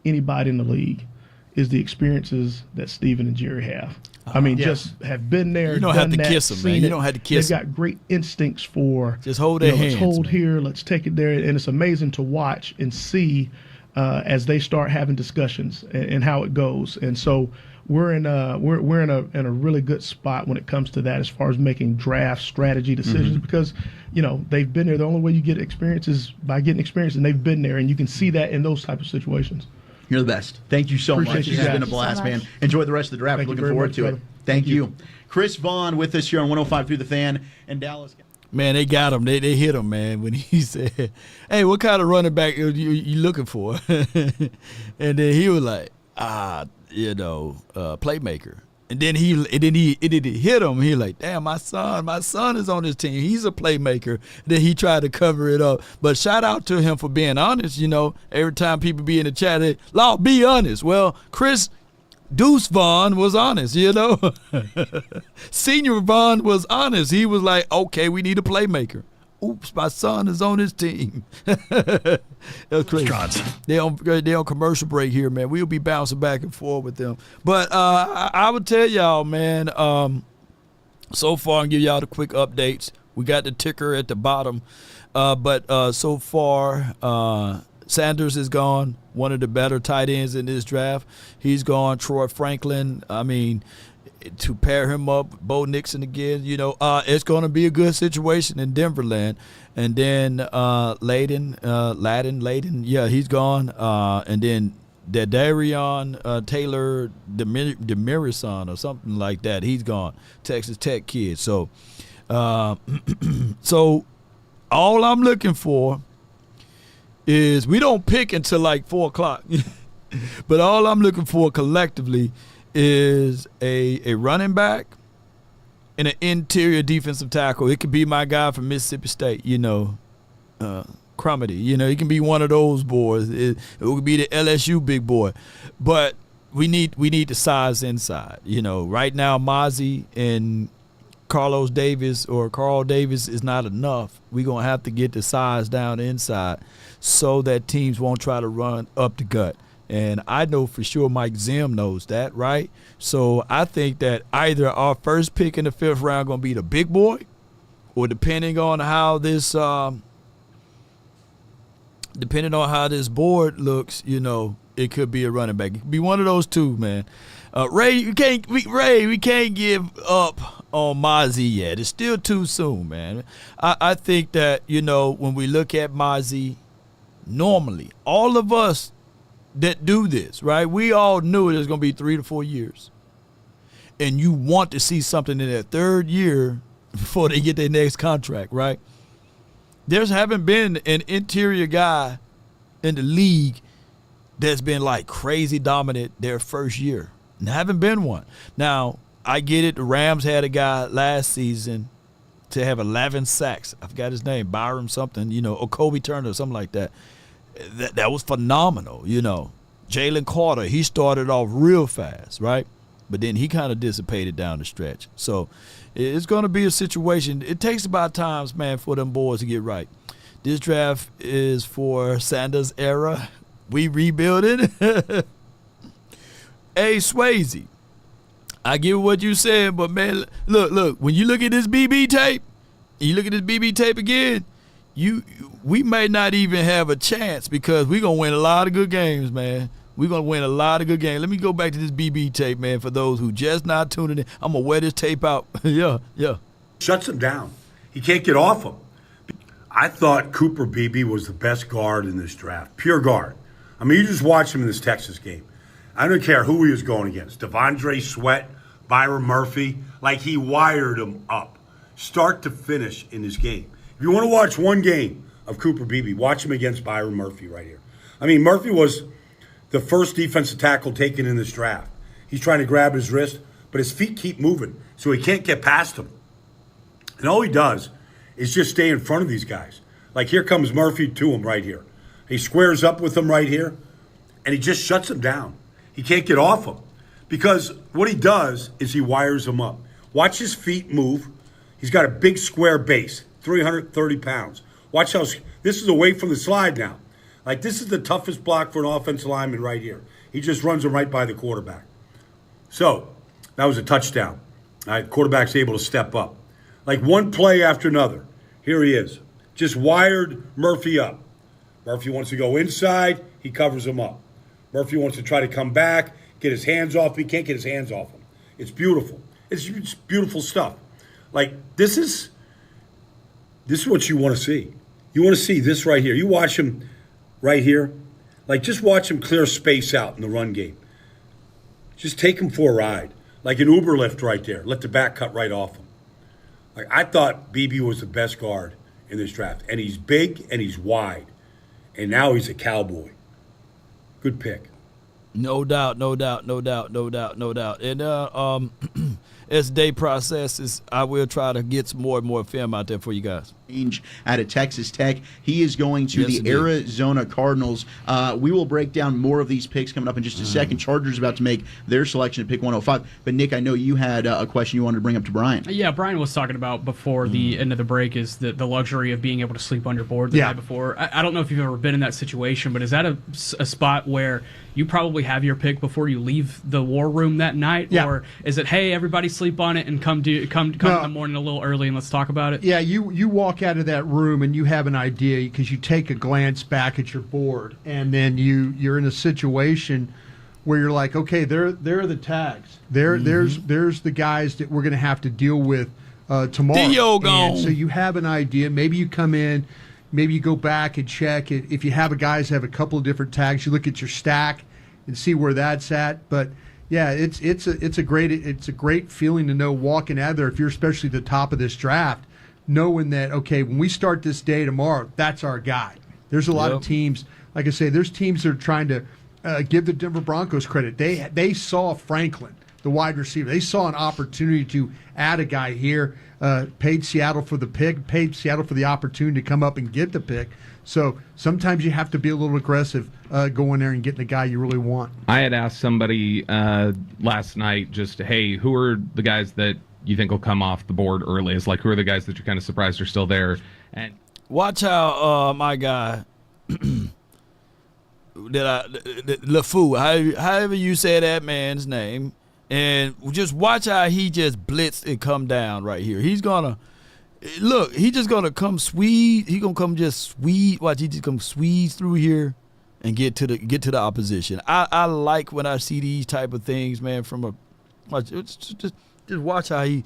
anybody in the league is the experiences that Steven and Jerry have. I mean, just have been there. You don't have to kiss them, man. You don't have to kiss them. They've got great instincts for just hold their hands. Let's hold here. Let's take it there, and it's amazing to watch and see as they start having discussions and how it goes. And so we're in a really good spot when it comes to that as far as making draft strategy decisions because they've been there. The only way you get experience is by getting experience, and they've been there, and you can see that in those type of situations. You're the best. Thank you so much. Appreciate This has been a blast, man. Enjoy the rest of the draft. Looking forward to it. Thank you. Chris Vaughn with us here on 105 Through the Fan and Dallas. Man, they got him. They hit him, man, when he said, "Hey, what kind of running back you looking for?" And then he was like, playmaker. And then he hit him. He like, damn, my son is on this team. He's a playmaker. Then he tried to cover it up. But shout out to him for being honest. Every time people be in the chat, they, "Law, be honest." Well, Chris Deuce Vaughn was honest, Senior Vaughn was honest. He was like, okay, we need a playmaker. Oops, my son is on his team. That was crazy. They on commercial break here, man. We'll be bouncing back and forth with them. But I would tell y'all, man, so far, and give y'all the quick updates. We got the ticker at the bottom. But so far, Sanders is gone, one of the better tight ends in this draft. He's gone. Troy Franklin, I mean, to pair him up, Bo Nixon again, it's going to be a good situation in Denverland. And then Layden, he's gone. And then Darion Taylor Demirison or something like that, he's gone. Texas Tech kid. So, so all I'm looking for is we don't pick until like 4 o'clock. But all I'm looking for collectively is a running back and an interior defensive tackle. It could be my guy from Mississippi State, Crumity. He can be one of those boys. It would be the LSU big boy. But we need the size inside. Right now Mozzie and Carl Davis is not enough. We're going to have to get the size down inside so that teams won't try to run up the gut. And I know for sure Mike Zim knows that, right? So I think that either our first pick in the 5th round going to be the big boy, or depending on how this board looks, it could be a running back. It could be one of those two, man. Ray, we can't give up on Mozzie yet. It's still too soon, man. I think that, when we look at Mozzie, normally, all of us that do this, right, we all knew it was going to be 3 to 4 years. And you want to see something in that 3rd year before they get their next contract, right? There haven't been an interior guy in the league that's been like crazy dominant their first year. And haven't been one. Now, I get it. The Rams had a guy last season to have 11 sacks. I forgot his name, Byram something, or Kobe Turner or something like that. That was phenomenal, Jalen Carter, he started off real fast, right? But then he kind of dissipated down the stretch. So it's going to be a situation. It takes about times, man, for them boys to get right. This draft is for Sanders era. We rebuilding. Hey, Swayze, I get what you said, but man, look. When you look at this BB tape, again, we may not even have a chance because we're gonna win a lot of good games, man. We're gonna win a lot of good games. Let me go back to this BB tape, man. For those who just not tuning in, I'm gonna wear this tape out. yeah. Shuts him down. He can't get off him. I thought Cooper Beebe was the best guard in this draft. Pure guard. I mean, you just watch him in this Texas game. I don't care who he was going against. Devondre Sweat, Byron Murphy. Like, he wired him up, start to finish in this game. If you want to watch one game of Cooper Beebe, watch him against Byron Murphy right here. I mean, Murphy was the first defensive tackle taken in this draft. He's trying to grab his wrist, but his feet keep moving, so he can't get past him. And all he does is just stay in front of these guys. Like, here comes Murphy to him right here. He squares up with him right here, and he just shuts him down. He can't get off him because what he does is he wires him up. Watch his feet move. He's got a big square base, 330 pounds. Watch how this is away from the slide now. Like, this is the toughest block for an offensive lineman right here. He just runs him right by the quarterback. So, that was a touchdown. All right, quarterback's able to step up. Like, one play after another. Here he is. Just wired Murphy up. Murphy wants to go inside. He covers him up. Murphy wants to try to come back, get his hands off. He can't get his hands off him. It's beautiful. It's beautiful stuff. Like, this is what you want to see. You want to see this right here. You watch him right here. Like, just watch him clear space out in the run game. Just take him for a ride. Like an Uber lift right there. Let the back cut right off him. Like, I thought Beebe was the best guard in this draft. And he's big and he's wide. And now he's a Cowboy. Good pick. No doubt. And as the day processes, I will try to get some more and more film out there for you guys. Out of Texas Tech. He is going to the Arizona Cardinals. We will break down more of these picks coming up in just a second. Chargers about to make their selection at pick 105. But, Nick, I know you had a question you wanted to bring up to Brian. Yeah, Brian was talking about before the end of the break is the luxury of being able to sleep on your board the night before. I don't know if you've ever been in that situation, but is that a spot where you probably have your pick before you leave the war room that night? Yeah. Or is it, hey, everybody sleep on it and come in the morning a little early and let's talk about it? Yeah, you walk out of that room and you have an idea because you take a glance back at your board and then you're in a situation where you're like, okay, there are the tags. There's the guys that we're going to have to deal with tomorrow. And so you have an idea. Maybe you come in, maybe you go back and check it. If you have guys have a couple of different tags, you look at your stack and see where that's at. But yeah, it's a great feeling to know walking out of there if you're especially the top of this draft, knowing that, okay, when we start this day tomorrow, that's our guy. There's a lot of teams, like I say, there's teams that are trying to give the Denver Broncos credit. They saw Franklin, the wide receiver. They saw an opportunity to add a guy here, paid Seattle for the pick, paid Seattle for the opportunity to come up and get the pick. So sometimes you have to be a little aggressive going there and getting the guy you really want. I had asked somebody last night just, hey, who are the guys that you think will come off the board earliest? Like, who are the guys that you're kind of surprised are still there? And watch how my guy LeFou, however you say that man's name, and just watch how he just blitzed and come down right here. He's gonna look. He's just gonna come squeeze. He gonna come just squeeze. Watch, he just come squeeze through here and get to the opposition. I like when I see these type of things, man. From a watch, just watch how he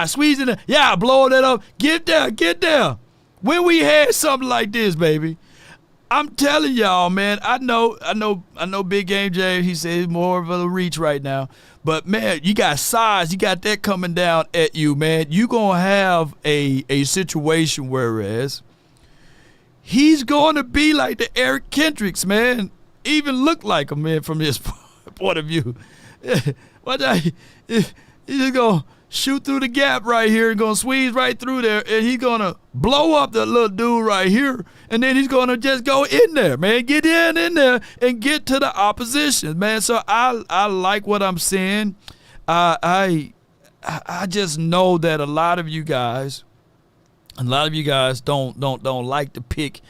squeezing it. Blowing it up. Get there. When we had something like this, baby, I'm telling y'all, man. I know. Big Game James. He said he's more of a reach right now, but man, you got size. You got that coming down at you, man. You gonna have a situation whereas he's gonna be like the Eric Kendricks, man. Even look like him, man, from his point of view. Watch out. He's just gonna shoot through the gap right here and gonna squeeze right through there, and he's gonna blow up the little dude right here, and then he's gonna just go in there, man. Get in there and get to the opposition, man. So I like what I'm seeing. I just know that a lot of you guys don't like to pick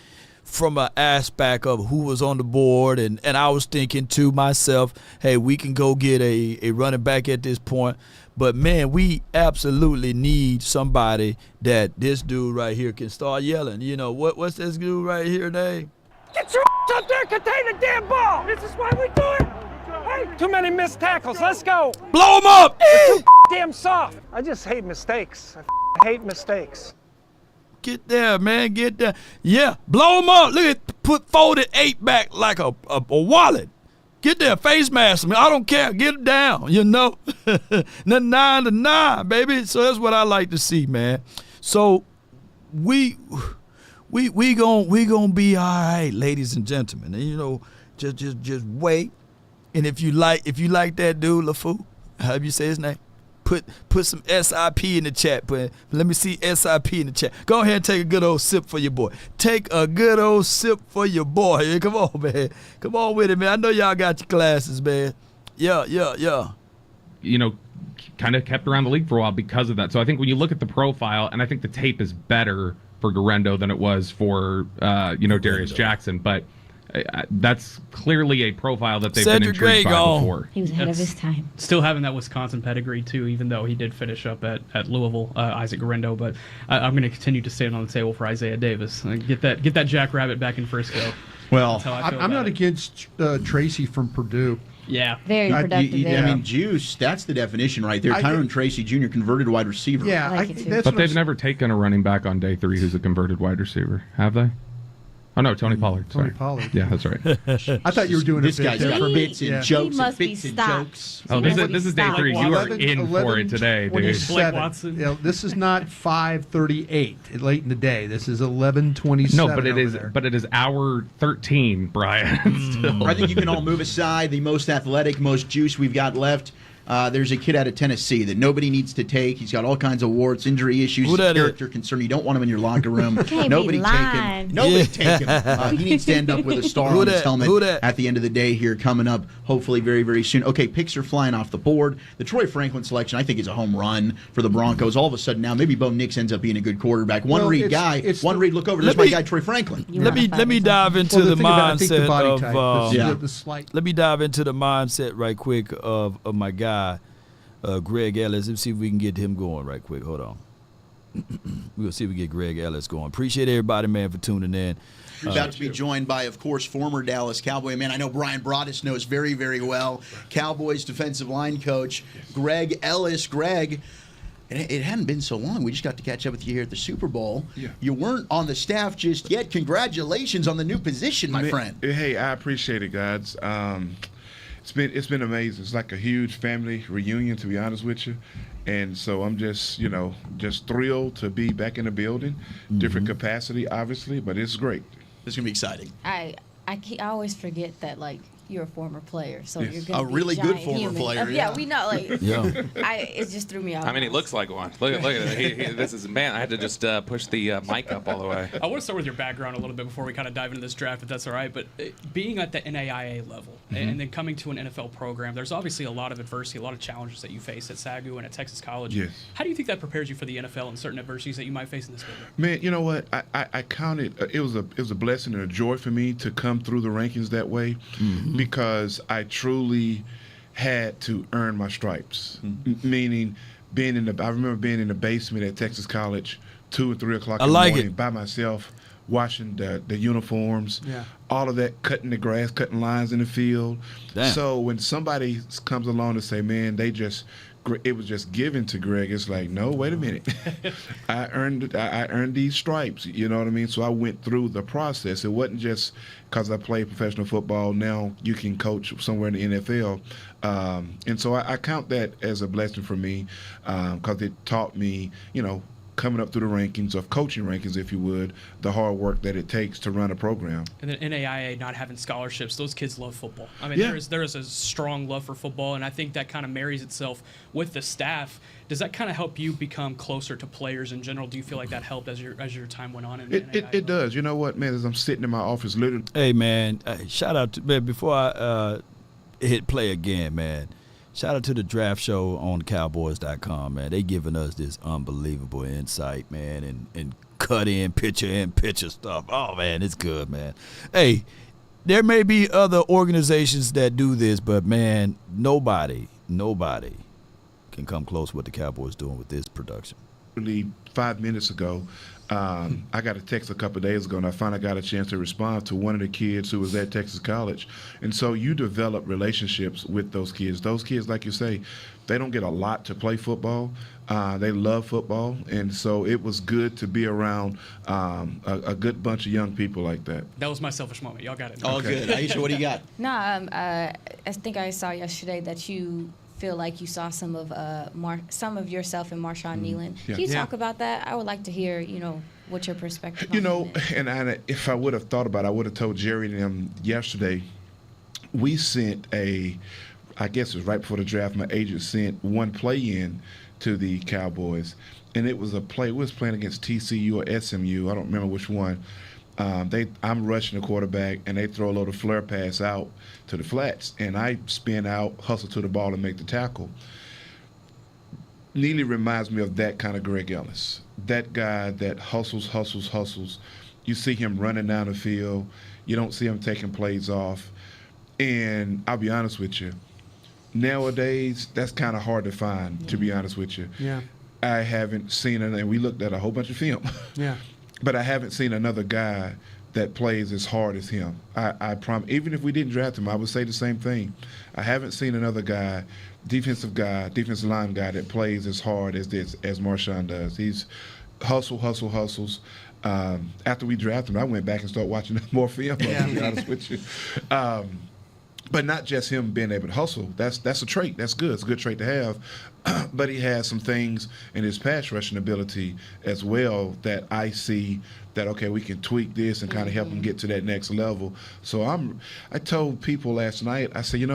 from an aspect of who was on the board, and I was thinking to myself, hey, we can go get a running back at this point. But, man, we absolutely need somebody that this dude right here can start yelling. You know, what's this dude right here name? Get your up there, contain the damn ball. This is why we do it. Hey, too many missed tackles. Let's go. Blow him up. You're too damn soft. I just hate mistakes. I hate mistakes. Get there, man. Get there. Yeah, blow him up. Look at folded 8 back like a wallet. Get there, face mask. I mean, I don't care. Get it down, you know. Nothing 9 to 9, baby. So that's what I like to see, man. So we gonna be all right, ladies and gentlemen. And you know, just wait. And if you like that dude, LaFou, however you say his name, put some SIP in the chat. But let me see SIP in the chat. Go ahead and take a good old sip for your boy. Take a good old sip for your boy. Yeah, come on, man. Come on with it, man. I know y'all got your classes, man. Yeah. You know, kind of kept around the league for a while because of that. So I think when you look at the profile, and I think the tape is better for Guerrero than it was for Darius Jackson, but that's clearly a profile that they've been intrigued by before. He was ahead of his time. Still having that Wisconsin pedigree too, even though he did finish up at Louisville, Isaac Guerrero. But I'm going to continue to stand on the table for Isaiah Davis. Get that Jackrabbit back in Frisco. Well, I'm not against Tracy from Purdue. Yeah. Very productive there. I mean, juice, that's the definition right there. Tyrone Tracy Jr., converted wide receiver. Yeah. But they've never taken a running back on day 3 who's a converted wide receiver, have they? Oh, no, Tony Pollard. Sorry. Pollard. Yeah, that's right. I thought you were doing this guy's got bits and jokes and bits and jokes. Oh, this is day 3. You are in for it today, dude. Blake Watson. You know, this is not 5:38 late in the day. This is 11:27. No, but it is hour 13, Brian. Still. I think you can all move aside. The most athletic, most juice we've got left. There's a kid out of Tennessee that nobody needs to take. He's got all kinds of warts, injury issues, character concern. You don't want him in your locker room. Nobody take him. Nobody take him. He needs to end up with a star on his helmet at the end of the day here coming up, hopefully very, very soon. Okay, picks are flying off the board. The Troy Franklin selection, I think, is a home run for the Broncos. All of a sudden now, maybe Bo Nix ends up being a good quarterback. One read, look over. There's my guy, Troy Franklin. Let me dive into the mindset of let me dive into the mindset right quick of my guy. Greg Ellis. Let's see if we can get him going right quick. Hold on. We're going to see if we get Greg Ellis going. Appreciate everybody, man, for tuning in. We're about to be joined by, of course, former Dallas Cowboy man. I know Brian Broaddus knows very, very well. Cowboys defensive line coach, Greg Ellis. Greg, it hadn't been so long. We just got to catch up with you here at the Super Bowl. Yeah. You weren't on the staff just yet. Congratulations on the new position, my friend. Hey, I appreciate it, guys. It's been amazing. It's like a huge family reunion, to be honest with you. And so I'm just thrilled to be back in the building. Different capacity, obviously, but it's great. It's going to be exciting. I always forget that, like, you're a former player, so yes. you're going to be really good former human. player. Yeah, we know. Like, it just threw me off. I mean, he looks like one. Look at it. This is man. I had to just push the mic up all the way. I want to start with your background a little bit before we kind of dive into this draft, if that's all right. But being at the NAIA level and then coming to an NFL program, there's obviously a lot of adversity, a lot of challenges that you face at SAGU and at Texas College. Yes. How do you think that prepares you for the NFL and certain adversities that you might face in this building? Man, you know what? I counted. It was a blessing and a joy for me to come through the rankings that way because I truly had to earn my stripes. Meaning, I remember being in the basement at Texas College, 2 or 3 o'clock in the morning by myself, washing the uniforms, all of that, cutting the grass, cutting lines in the field. Damn. So when somebody comes along and say, man, it was just given to Greg. It's like, no, wait a minute. I earned these stripes. You know what I mean? So I went through the process. It wasn't just because I played professional football. Now you can coach somewhere in the NFL. And so I count that as a blessing for me because it taught me, coming up through the rankings, of coaching rankings, if you would, the hard work that it takes to run a program. And then NAIA not having scholarships, those kids love football. I mean, there is a strong love for football, and I think that kind of marries itself with the staff. Does that kind of help you become closer to players in general? Do you feel like that helped as your time went on? It does. You know what, man, as I'm sitting in my office literally. Hey, man, shout out to, man, before I hit play again, man, shout out to the draft show on Cowboys.com, man. They giving us this unbelievable insight, man, and cut in picture stuff. Oh man, it's good, man. Hey, there may be other organizations that do this, but man, nobody can come close to what the Cowboys doing with this production. 5 minutes ago, I got a text a couple of days ago, and I finally got a chance to respond to one of the kids who was at Texas College. And so you develop relationships with those kids. Those kids, like you say, they don't get a lot to play football. They love football, and so it was good to be around a good bunch of young people like that. That was my selfish moment. Y'all got it. All good. Aisha, what do you got? No, I think I saw yesterday that you feel like you saw some of yourself in Marshawn Neeland. Yeah. Can you talk about that? I would like to hear, what your perspective You on know, it. and if I would have thought about it, I would have told Jerry and them yesterday. We sent I guess it was right before the draft, my agent sent one play in to the Cowboys, and it was a play. We was playing against TCU or SMU. I don't remember which one. I'm rushing the quarterback, and they throw a little flare pass out to the flats, and I spin out, hustle to the ball, and make the tackle. Neely reminds me of that kind of Greg Ellis, that guy that hustles. You see him running down the field. You don't see him taking plays off. And I'll be honest with you, nowadays, that's kind of hard to find, to be honest with you. Yeah. I haven't seen it, and we looked at a whole bunch of film. Yeah. But I haven't seen another guy that plays as hard as him. I promise. Even if we didn't draft him, I would say the same thing. I haven't seen another guy, defensive line guy that plays as hard as Marshawn does. He's hustles. After we drafted him, I went back and started watching more film, to be honest with you. But not just him being able to hustle. That's a trait. That's good. It's a good trait to have. But he has some things in his pass rushing ability as well that I see that, okay, we can tweak this and kind of help him get to that next level. So I told people last night, I said,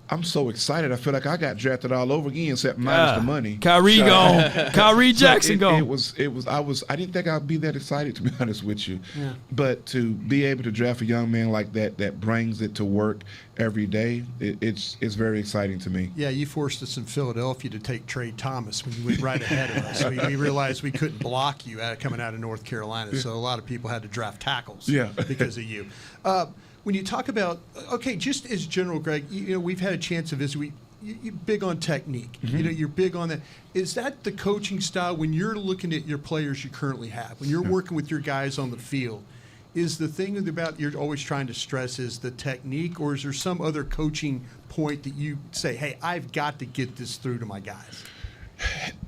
I'm so excited. I feel like I got drafted all over again, except minus the money. Kyrie gone. Kyrie Jackson gone. I didn't think I'd be that excited, to be honest with you. Yeah. But to be able to draft a young man like that brings it to work every day, it's very exciting to me. Yeah, you forced us in Philadelphia to take Trey Thomas when you went right ahead of us. So we realized we couldn't block you coming out of North Carolina. So a lot of people had to draft tackles because of you. When you talk about, just as general, Greg, we've had a chance to visit. You're big on technique. Mm-hmm. You're big on that. Is that the coaching style when you're looking at your players you currently have, when you're working with your guys on the field? Is the thing about you're always trying to stress is the technique, or is there some other coaching point that you say, hey, I've got to get this through to my guys?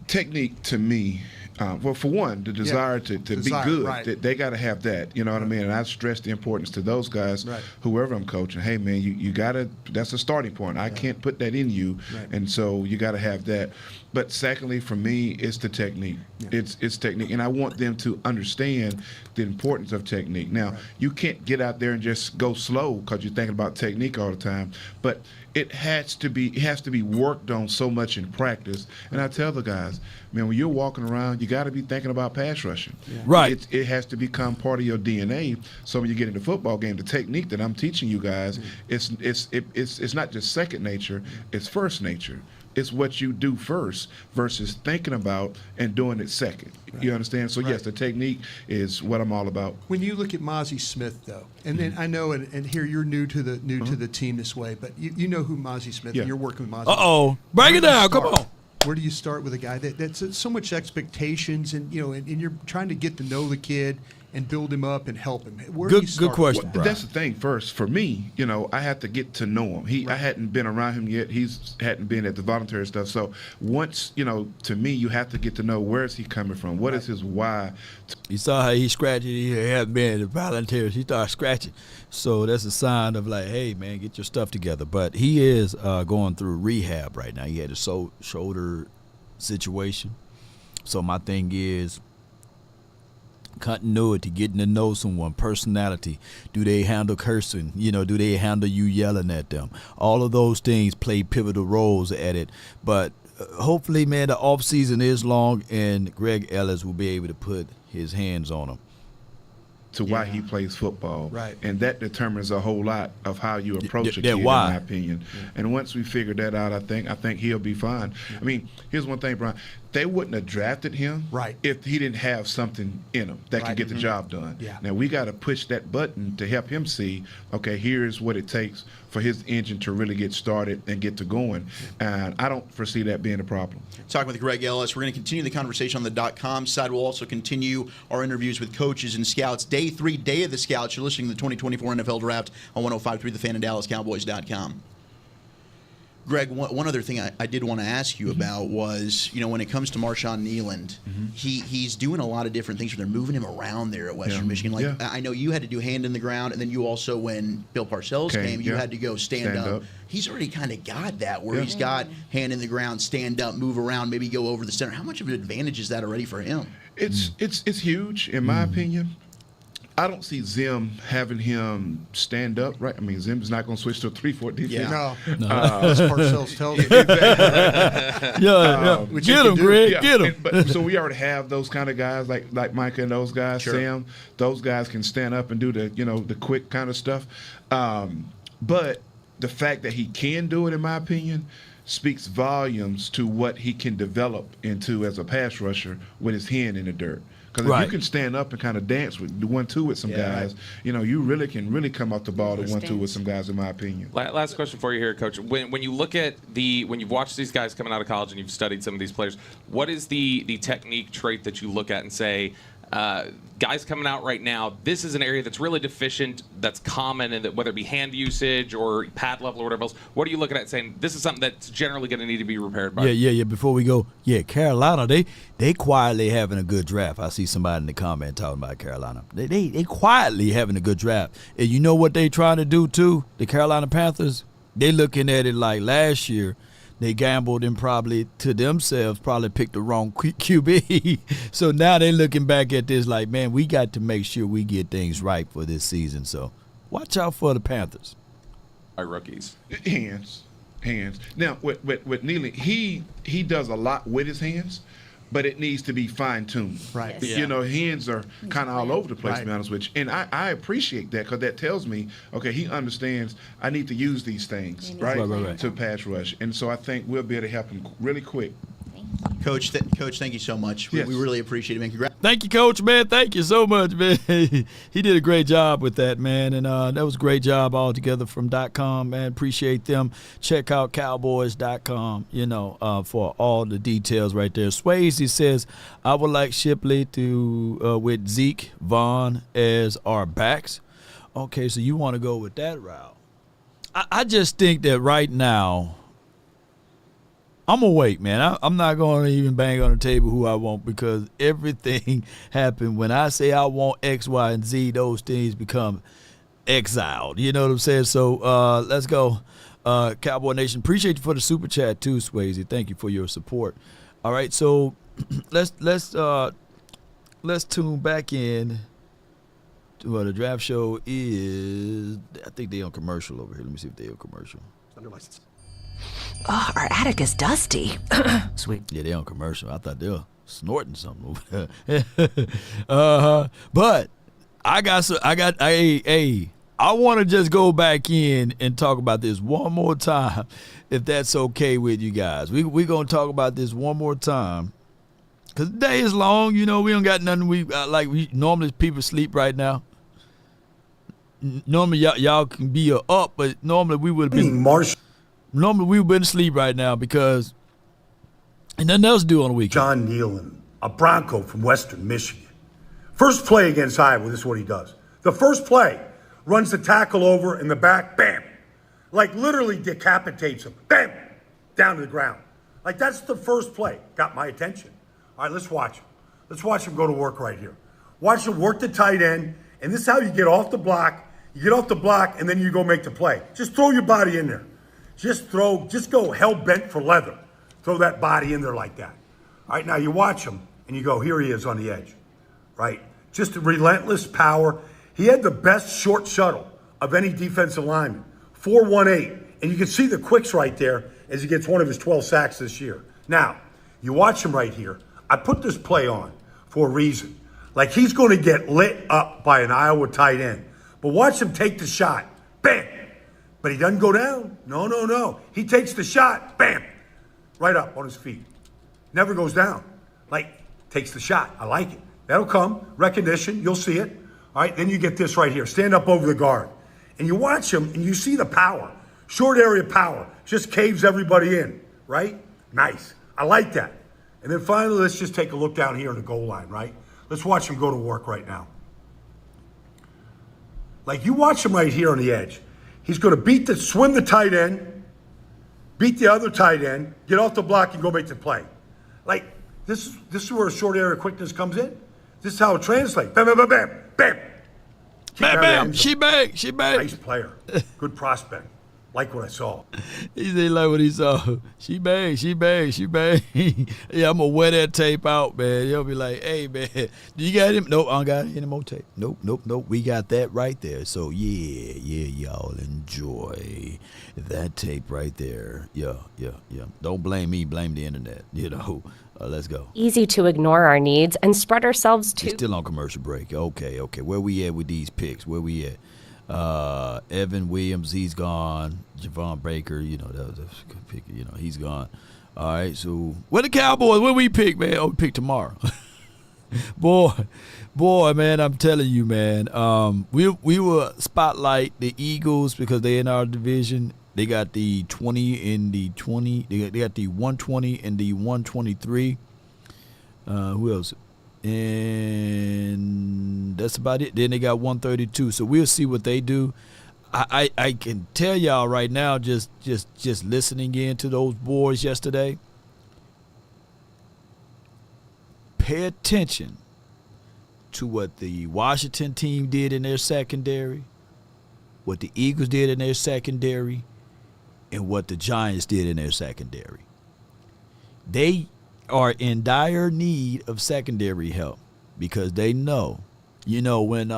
Technique to me, well, for one, the desire to be good, right. they got to have that. You know what I mean? And I stress the importance to those guys, whoever I'm coaching. Hey, man, you got to. That's a starting point. I can't put that in you, and so you got to have that. But secondly, for me, it's the technique. Yeah. It's technique, and I want them to understand the importance of technique. Now, you can't get out there and just go slow because you're thinking about technique all the time, but it has to be worked on so much in practice. And I tell the guys, man, when you're walking around, you got to be thinking about pass rushing. Yeah. Right. It has to become part of your DNA. So when you get in the football game, the technique that I'm teaching you guys, it's not just second nature, it's first nature. It's what you do first versus thinking about and doing it second. Right. You understand? So, yes, the technique is what I'm all about. When you look at Mozzie Smith, though, and then I know, and here you're new to the team this way, but you know who Mozzie Smith is. You're working with Mozzie. Break it down. Come on. Where do you start with a guy that's so much expectations, and and you're trying to get to know the kid and build him up and help him? Where do you start? Good question. Well, that's the thing. First, for me, I had to get to know him. I hadn't been around him yet. Hadn't been at the voluntary stuff. So once, to me, you have to get to know where is he coming from. What is his why? You saw how he scratched. He hadn't been at the volunteers. He started scratching. So that's a sign of like, hey, man, get your stuff together. But he is going through rehab right now. He had a shoulder situation. So my thing is, continuity, getting to know someone, personality. Do they handle cursing? Do they handle you yelling at them? All of those things play pivotal roles at it. But hopefully, man, the offseason is long, and Greg Ellis will be able to put his hands on them. to why he plays football. Right. And that determines a whole lot of how you approach a kid, in why. my opinion. And once we figure that out, I think he'll be fine. I mean, here's one thing, Brian. They wouldn't have drafted him if he didn't have something in him that could get the job done. Yeah. Now, we got to push that button to help him see, okay, here's what it takes for his engine to really get started and get to going. And I don't foresee that being a problem. Talking with Greg Ellis. We're going to continue the conversation on the .com side. We'll also continue our interviews with coaches and scouts. Day 3, Day of the Scouts. You're listening to the 2024 NFL Draft on 105.3 The Fan and DallasCowboys.com. Greg, one other thing I did want to ask you about was, when it comes to Marshawn Neeland, he's doing a lot of different things. They're moving him around there at Western Michigan. I know you had to do hand in the ground, and then you also, when Bill Parcells came, you had to go stand up. He's already kind of got that, where he's got hand in the ground, stand up, move around, maybe go over the center. How much of an advantage is that already for him? It's huge, in my opinion. I don't see Zim having him stand up, right? I mean, Zim's not going to switch to a 3-4 defense. Yeah. No. As Parcells tells you. Exactly. Get him, Greg. Get him. But so we already have those kind of guys like Micah and those guys, Sam. Those guys can stand up and do the quick kind of stuff. But the fact that he can do it, in my opinion, speaks volumes to what he can develop into as a pass rusher with his hand in the dirt. Because if you can stand up and kind of dance with 1-2 with some guys, you really can come off the ball to 1-2 with some guys, in my opinion. Last question for you here, Coach. When you look at when you've watched these guys coming out of college and you've studied some of these players, what is the technique trait that you look at and say, guys coming out right now, this is an area that's really deficient, that's common, and that whether it be hand usage or pad level or whatever else, what are you looking at saying this is something that's generally going to need to be repaired by? Yeah. Before we go, Carolina, they quietly having a good draft. I see somebody in the comment talking about Carolina. They quietly having a good draft. And you know what they trying to do too? The Carolina Panthers, they looking at it like last year. They gambled and probably picked the wrong QB. So now they're looking back at this like, man, we got to make sure we get things right for this season. So watch out for the Panthers. Our rookies. Hands. Now, with Neeland, he does a lot with his hands, but it needs to be fine-tuned. Right. Yes. Hands are kind of all over the place, to be honest with you. And I appreciate that, because that tells me, okay, he understands I need to use these things, right, to pass rush. And so I think we'll be able to help him really quick. Coach, thank you so much. We really appreciate it, man. Congrats. Thank you, Coach, man. Thank you so much, man. He did a great job with that, man. And that was a great job altogether from .com, man. Appreciate them. Check out Cowboys.com, for all the details right there. Swayze says, I would like Shipley to with Zeke, Vaughn as our backs. Okay, so you want to go with that route. I just think that right now, I'm going to wait, man. I'm not going to even bang on the table who I want, because everything happened. When I say I want X, Y, and Z, those things become exiled. You know what I'm saying? So let's go. Cowboy Nation, appreciate you for the super chat too, Swayze. Thank you for your support. All right, so let's tune back in to the draft show is, I think they on commercial over here. Let me see if they on commercial. Under license. Oh, our attic is dusty. Sweet. Yeah, they on commercial. I thought they were snorting something over there. But I want to just go back in and talk about this one more time, if that's okay with you guys. We're going to talk about this one more time, because the day is long. We don't got nothing. We normally people sleep right now. Normally y'all can be up, but normally we would have been Normally we would be asleep right now because ain't nothing else to do on the weekend. John Neeland, a Bronco from Western Michigan. First play against Iowa, this is what he does. The first play, runs the tackle over in the back, bam. Like literally decapitates him, bam, down to the ground. Like that's the first play. Got my attention. All right, let's watch him. Let's watch him go to work right here. Watch him work the tight end, and this is how you get off the block. You get off the block, and then you go make the play. Just throw your body in there. Just go hell-bent for leather. Throw that body in there like that. All right, now you watch him, and you go, here he is on the edge, right? Just a relentless power. He had the best short shuttle of any defensive lineman, 4.18. And you can see the quicks right there as he gets one of his 12 sacks this year. Now, you watch him right here. I put this play on for a reason. Like he's going to get lit up by an Iowa tight end. But watch him take the shot. Bam! But he doesn't go down. No. He takes the shot. Bam! Right up on his feet. Never goes down. Like, takes the shot. I like it. That'll come. Recognition. You'll see it. All right, then you get this right here. Stand up over the guard. And you watch him, and you see the power. Short area power. Just caves everybody in, right? Nice. I like that. And then finally, let's just take a look down here on the goal line, right? Let's watch him go to work right now. Like, you watch him right here on the edge. He's going to swim the tight end, beat the other tight end, get off the block, and go make the play. Like, this is where short area quickness comes in. This is how it translates. Bam, bam, bam, bam, bam. Bam, bam. She bang. Nice player. Good prospect. Like what I saw. He said like what he saw. She bang. Yeah, I'm going to wear that tape out, man. He'll be like, hey, man, do you got him? Nope, I don't got any more tape. Nope. We got that right there. So, yeah, y'all enjoy that tape right there. Yeah. Don't blame me. Blame the internet, let's go. Easy to ignore our needs and spread ourselves too. Still on commercial break. Okay. Where we at with these picks? Where we at? Evan Williams, he's gone. Javon Baker, that was a good pick. He's gone. All right, so where the Cowboys? Where we pick, man? Oh, we pick tomorrow. boy, man, I'm telling you, man. We will spotlight the Eagles because they're in our division. They got the 20 and the 20. They got the 120 and the 123. Who else? And that's about it. Then they got 132. So we'll see what they do. I can tell y'all right now, just listening in to those boys yesterday, pay attention to what the Washington team did in their secondary, what the Eagles did in their secondary, and what the Giants did in their secondary. They are in dire need of secondary help because they know, when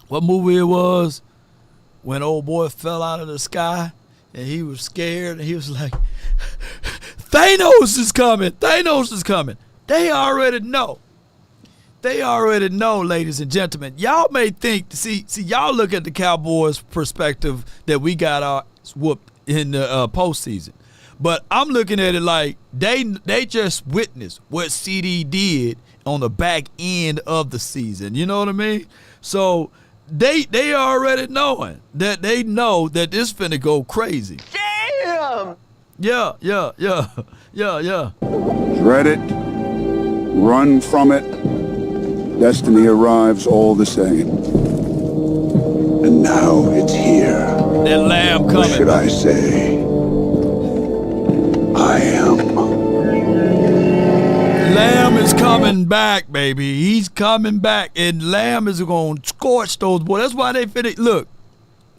what movie it was when old boy fell out of the sky and he was scared and he was like, Thanos is coming. They already know, ladies and gentlemen. Y'all may think, see, y'all look at the Cowboys' perspective that we got our whooped in the postseason. But I'm looking at it like they just witnessed what CD did on the back end of the season. You know what I mean? So they already knowing that they know that this finna go crazy. Damn! Yeah. Dread it, run from it, destiny arrives all the same. And now it's here. That lamb coming. What should I say? I am. Lamb is coming back, baby. He's coming back, and Lamb is going to scorch those boys. That's why they fit. Look,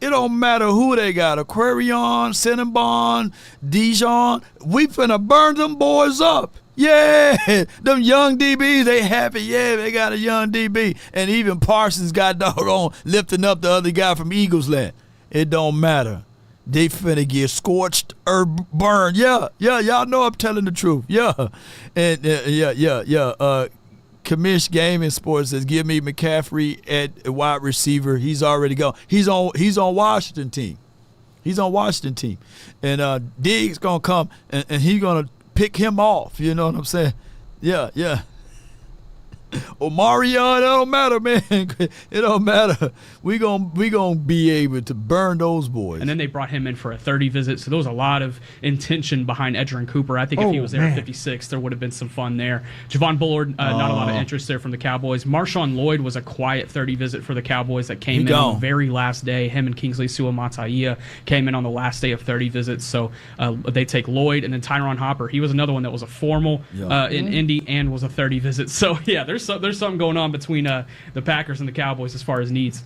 it don't matter who they got. Aquarion, Cinnabon, Dijon. We finna burn them boys up. Yeah, them young DBs, they happy. Yeah, they got a young DB. And even Parsons got doggone lifting up the other guy from Eagles Land. It don't matter. They finna get scorched or burned. Yeah, y'all know I'm telling the truth. Yeah. And Commish Gaming Sports says, give me McCaffrey at wide receiver. He's already gone. He's on Washington team. And Diggs gonna come and he's gonna pick him off. You know what I'm saying? Yeah. Omarion, it don't matter, man. It don't matter. We gonna be able to burn those boys. And then they brought him in for a 30 visit, so there was a lot of intention behind Edgerrin Cooper. I think if he was there at 56, there would have been some fun there. Javon Bullard, not a lot of interest there from the Cowboys. Marshawn Lloyd was a quiet 30 visit for the Cowboys that came in on the very last day. Him and Kingsley Suamataia came in on the last day of 30 visits, so they take Lloyd. And then Tyron Hopper, he was another one that was a formal in Indy and was a 30 visit. So, yeah, there's something going on between the Packers and the Cowboys as far as needs.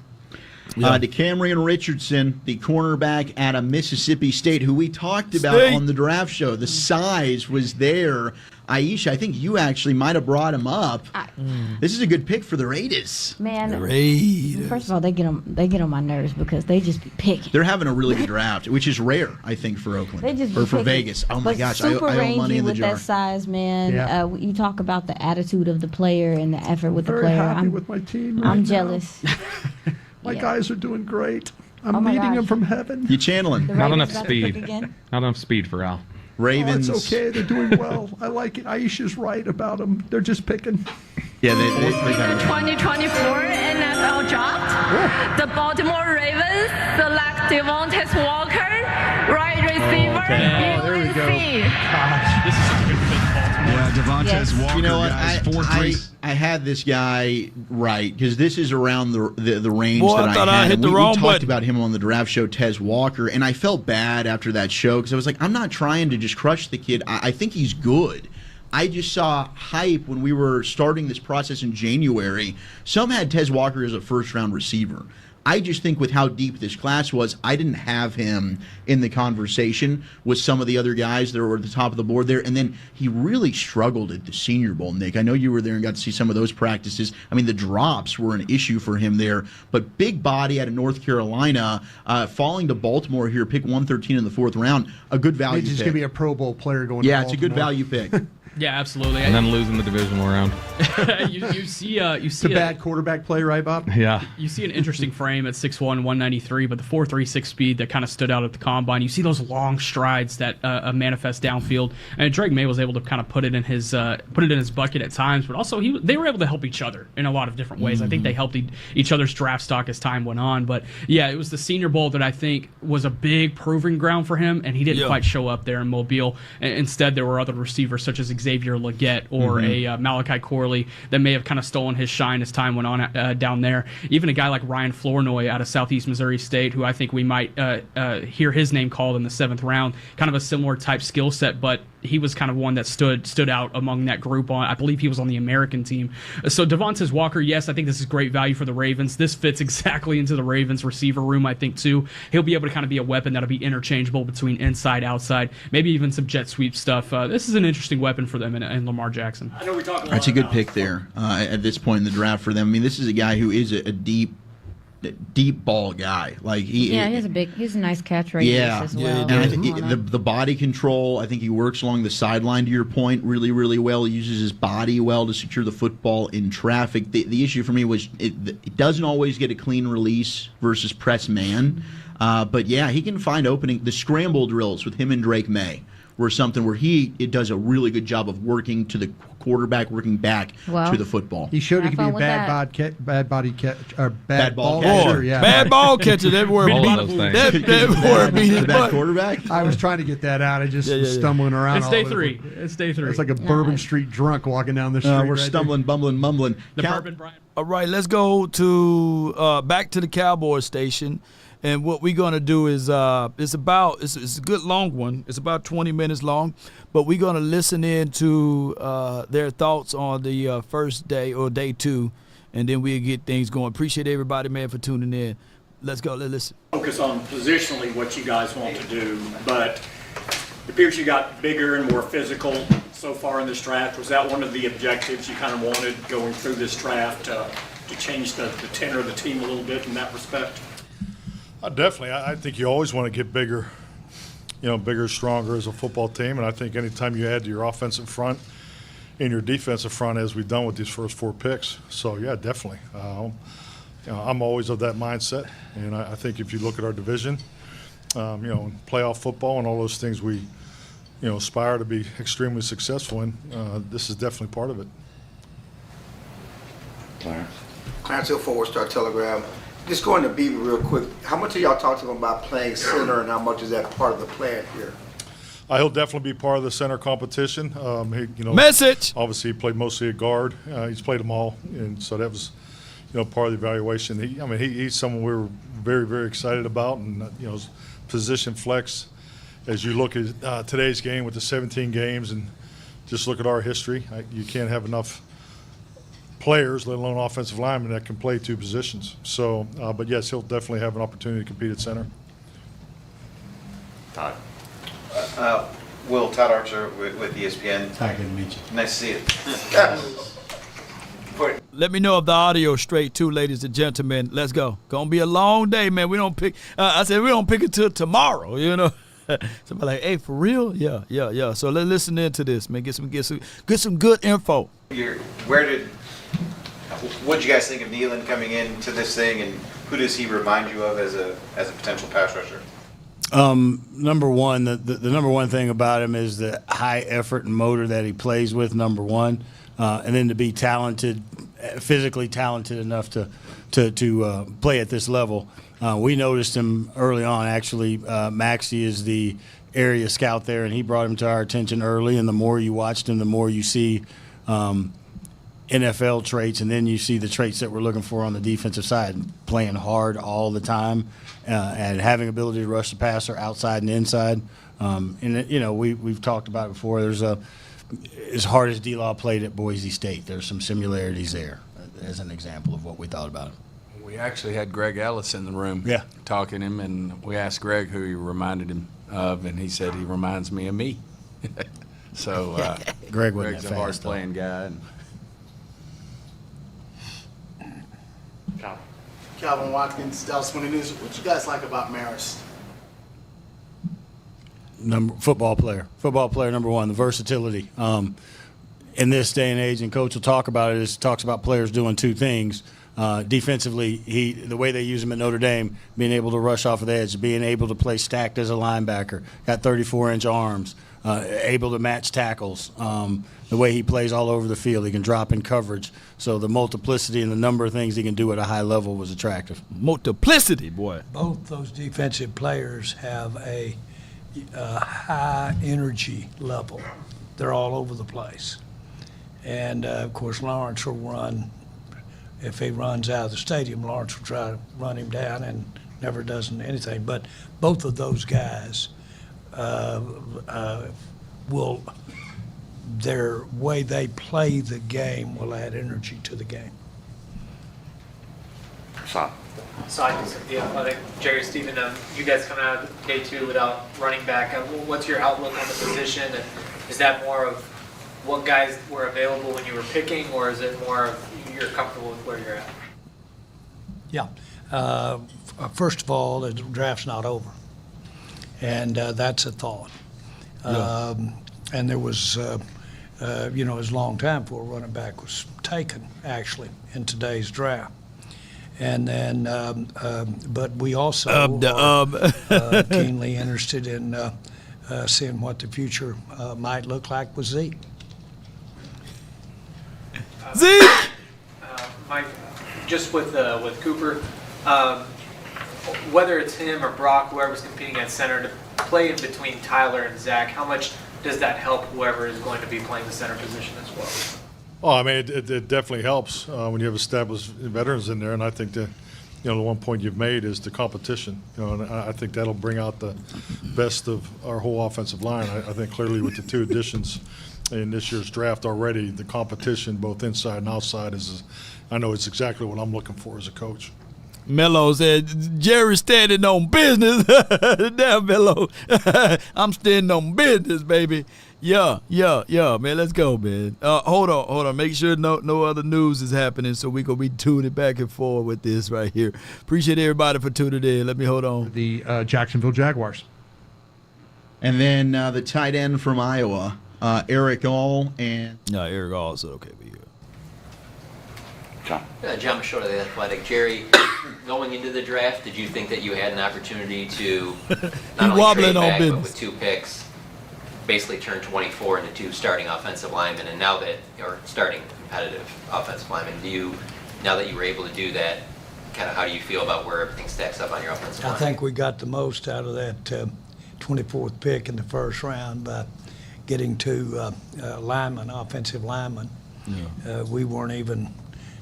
To Cameron Richardson, the cornerback out of Mississippi State, who we talked about on the draft show. The size was there. Aisha, I think you actually might have brought him up. This is a good pick for the Raiders. Man, first of all, they get on my nerves because they just be picking. They're having a really good draft, which is rare, I think, for Oakland They just or be for picking. Vegas. Oh my But gosh, I super owe rangy money in the with jar. that size, man. Yeah. You talk about the attitude of the player and the effort with the Very player. happy with my team right I'm now. jealous. My guys are doing great. I'm Oh my meeting gosh. them from heaven. You channeling. The Not Ravens enough about to pick speed. again? Not enough speed for Al. Ravens. Oh, it's okay. They're doing well. I like it. Aisha's right about them. They're just picking. Yeah, they got it. 2024 NFL Draft, the Baltimore Ravens select Devontae Walker, right receiver, there we go. USC. This is such a good fit. Yeah, Devontae Walker, You know what? guys, 4-3. I had this guy right because this is around the range Boy, that I thought I I had. hit And the we wrong talked button. about him on the draft show, Tez Walker, and I felt bad after that show because I was like, I'm not trying to just crush the kid. I think he's good. I just saw hype when we were starting this process in January. Some had Tez Walker as a first-round receiver. I just think with how deep this class was, I didn't have him in the conversation with some of the other guys that were at the top of the board there. And then he really struggled at the Senior Bowl, Nick. I know you were there and got to see some of those practices. I mean, the drops were an issue for him there. But big body out of North Carolina, falling to Baltimore here, pick 113 in the 4th round, a good value He's just pick. going to be a Pro Bowl player going Yeah, to it's a good Baltimore. value pick. Yeah, absolutely. And then losing the divisional round. you see It's a bad quarterback play, right, Bob? Yeah. You see an interesting frame at 6'1", 193, but the 4.36 speed that kind of stood out at the combine. You see those long strides that manifest downfield, and Drake May was able to kind of put it in his bucket at times, but also they were able to help each other in a lot of different ways. I think they helped each other's draft stock as time went on. But yeah, it was the Senior Bowl that I think was a big proving ground for him, and he didn't quite show up there in Mobile. Instead, there were other receivers such as Xavier Legette or a Malachi Corley that may have kind of stolen his shine as time went on down there. Even a guy like Ryan Flournoy out of Southeast Missouri State, who I think we might hear his name called in the 7th round, kind of a similar type skill set, but he was kind of one that stood out among that group. I believe he was on the American team. So Devontae Walker, yes, I think this is great value for the Ravens. This fits exactly into the Ravens receiver room, I think, too. He'll be able to kind of be a weapon that'll be interchangeable between inside, outside, maybe even some jet sweep stuff. This is an interesting weapon for them and Lamar Jackson. I know we talk a lot That's a good about pick there at this point in the draft for them. I mean, this is a guy who is a deep ball guy. Like He's a nice catch radius as well. And I think the body control, I think he works along the sideline, to your point, really, really well. He uses his body well to secure the football in traffic. The issue for me was it doesn't always get a clean release versus press man. But yeah, he can find opening. The scramble drills with him and Drake May were something where it does a really good job of working to the quarterback, working back to the football. He showed he could be a bad ball catcher. Yeah, bad ball catcher. That word beat his butt. Quarterback. I was trying to get that out. I just was stumbling around. It's day three. It's like a Bourbon Street drunk walking down the street. We're stumbling, bumbling, mumbling. Bourbon, Brian. All right, let's go to back to the Cowboys station. And what we're going to do is it's a good long one. It's about 20 minutes long, but we're going to listen in to their thoughts on the first day or day 2, and then we'll get things going. Appreciate everybody, man, for tuning in. Let's go. Let's listen. focus on positionally what you guys want to do, but it appears you got bigger and more physical so far in this draft. Was that one of the objectives you kind of wanted going through this draft to change the tenor of the team a little bit in that respect? Definitely. I think you always want to get bigger, bigger, stronger as a football team. And I think anytime you add to your offensive front and your defensive front, as we've done with these first 4 picks. So, yeah, definitely. I'm always of that mindset. And I think if you look at our division, playoff football and all those things we, aspire to be extremely successful in, this is definitely part of it. Clarence Hill, Forward Star Telegram. Just going to Beebe real quick. How much of y'all talked to him about playing center, and how much is that part of the plan here? He'll definitely be part of the center competition. Message. Obviously, he played mostly at guard. He's played them all, and so that was, part of the evaluation. He's someone we were very, very excited about, and his position flex. As you look at today's game with the 17 games, and just look at our history, you can't have enough players, let alone offensive linemen, that can play two positions. So, but yes, he'll definitely have an opportunity to compete at center. Todd. Will, Todd Archer with ESPN. Hi, good to meet you. Nice to see you. Let me know if the audio's straight too, ladies and gentlemen. Let's go. Gonna be a long day, man. We don't pick. I said we don't pick it till tomorrow. You know. Somebody like, hey, for real? Yeah. So let's listen into this, man. Get some good info. What did you guys think of Neeland coming into this thing, and who does he remind you of as a potential pass rusher? Number one, the number one thing about him is the high effort and motor that he plays with, number one. And then to be talented, physically talented enough to play at this level. We noticed him early on. Actually, Maxie is the area scout there, and he brought him to our attention early. And the more you watched him, the more you see NFL traits, and then you see the traits that we're looking for on the defensive side, playing hard all the time and having ability to rush the passer outside and inside. And, you know, we've talked about it before. There's as hard as D-Law played at Boise State, there's some similarities there as an example of what we thought about him. We actually had Greg Ellis in the room talking to him, and we asked Greg who he reminded him of, and he said he reminds me of me. So Greg's a hard-playing guy. Calvin Watkins, Dallas Morning News. What you guys like about Marist? Football player, number one, the versatility. In this day and age, and Coach will talk about it, talks about players doing two things. Defensively, the way they use him at Notre Dame, being able to rush off of the edge, being able to play stacked as a linebacker, got 34-inch arms, able to match tackles. The way he plays all over the field, he can drop in coverage. So the multiplicity and the number of things he can do at a high level was attractive. Multiplicity, boy. Both those defensive players have a high energy level. They're all over the place. And, of course, Lawrence will run. If he runs out of the stadium, Lawrence will try to run him down and never does anything. But both of those guys their way they play the game will add energy to the game. So I think Jerry, Stephen, you guys coming out of day two without running back. What's your outlook on the position? And is that more of what guys were available when you were picking, or is it more of you're comfortable with where you're at? Yeah. First of all, the draft's not over, and that's a thought. And there was, it was a long time before a running back was taken, actually, in today's draft. And then, but we also are keenly interested in seeing what the future might look like with Zeke. Zeke! Mike, just with Cooper, whether it's him or Brock, whoever's competing at center, to play in between Tyler and Zach, how much does that help whoever is going to be playing the center position as well? Oh, I mean, it definitely helps when you have established veterans in there, and I think the one point you've made is the competition. And I think that'll bring out the best of our whole offensive line. I think clearly with the two additions in this year's draft already, the competition both inside and outside I know it's exactly what I'm looking for as a coach. Mello said, Jerry's standing on business. Damn, Mello. I'm standing on business, baby. Yeah, man. Let's go, man. Hold on. Make sure no other news is happening, so we going to be tuning back and forth with this right here. Appreciate everybody for tuning in. Let me hold on. The Jacksonville Jaguars. And then the tight end from Iowa, Eric All. No, Eric All is okay with you. John Machota, The Athletic. Jerry, going into the draft, did you think that you had an opportunity to not only trade back, but with 2 picks, basically turn 24 into 2 starting offensive linemen, and now that you're starting competitive offensive linemen, now that you were able to do that, kind of how do you feel about where everything stacks up on your offensive line? I think we got the most out of that 24th pick in the first round by getting 2 linemen, offensive linemen. Yeah. We weren't even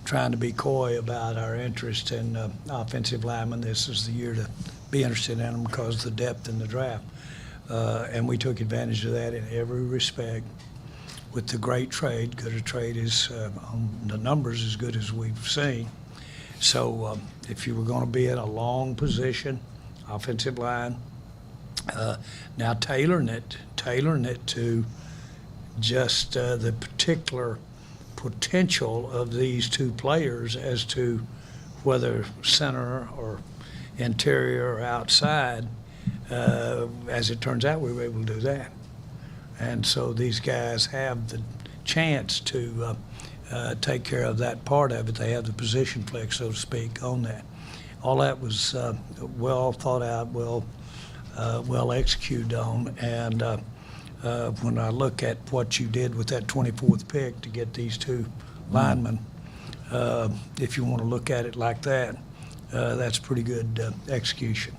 trying to be coy about our interest in offensive linemen. This is the year to be interested in them because of the depth in the draft. And we took advantage of that in every respect. with the great trade. Good a trade is on the numbers as good as we've seen. So if you were going to be in a long position, offensive line, now tailoring it to just the particular potential of these two players as to whether center or interior or outside. As it turns out, we were able to do that. And so these guys have the chance to take care of that part of it. They have the position flex, so to speak, on that. All that was well thought out, well executed on. And when I look at what you did with that 24th pick to get these two linemen, if you want to look at it like that, that's pretty good execution.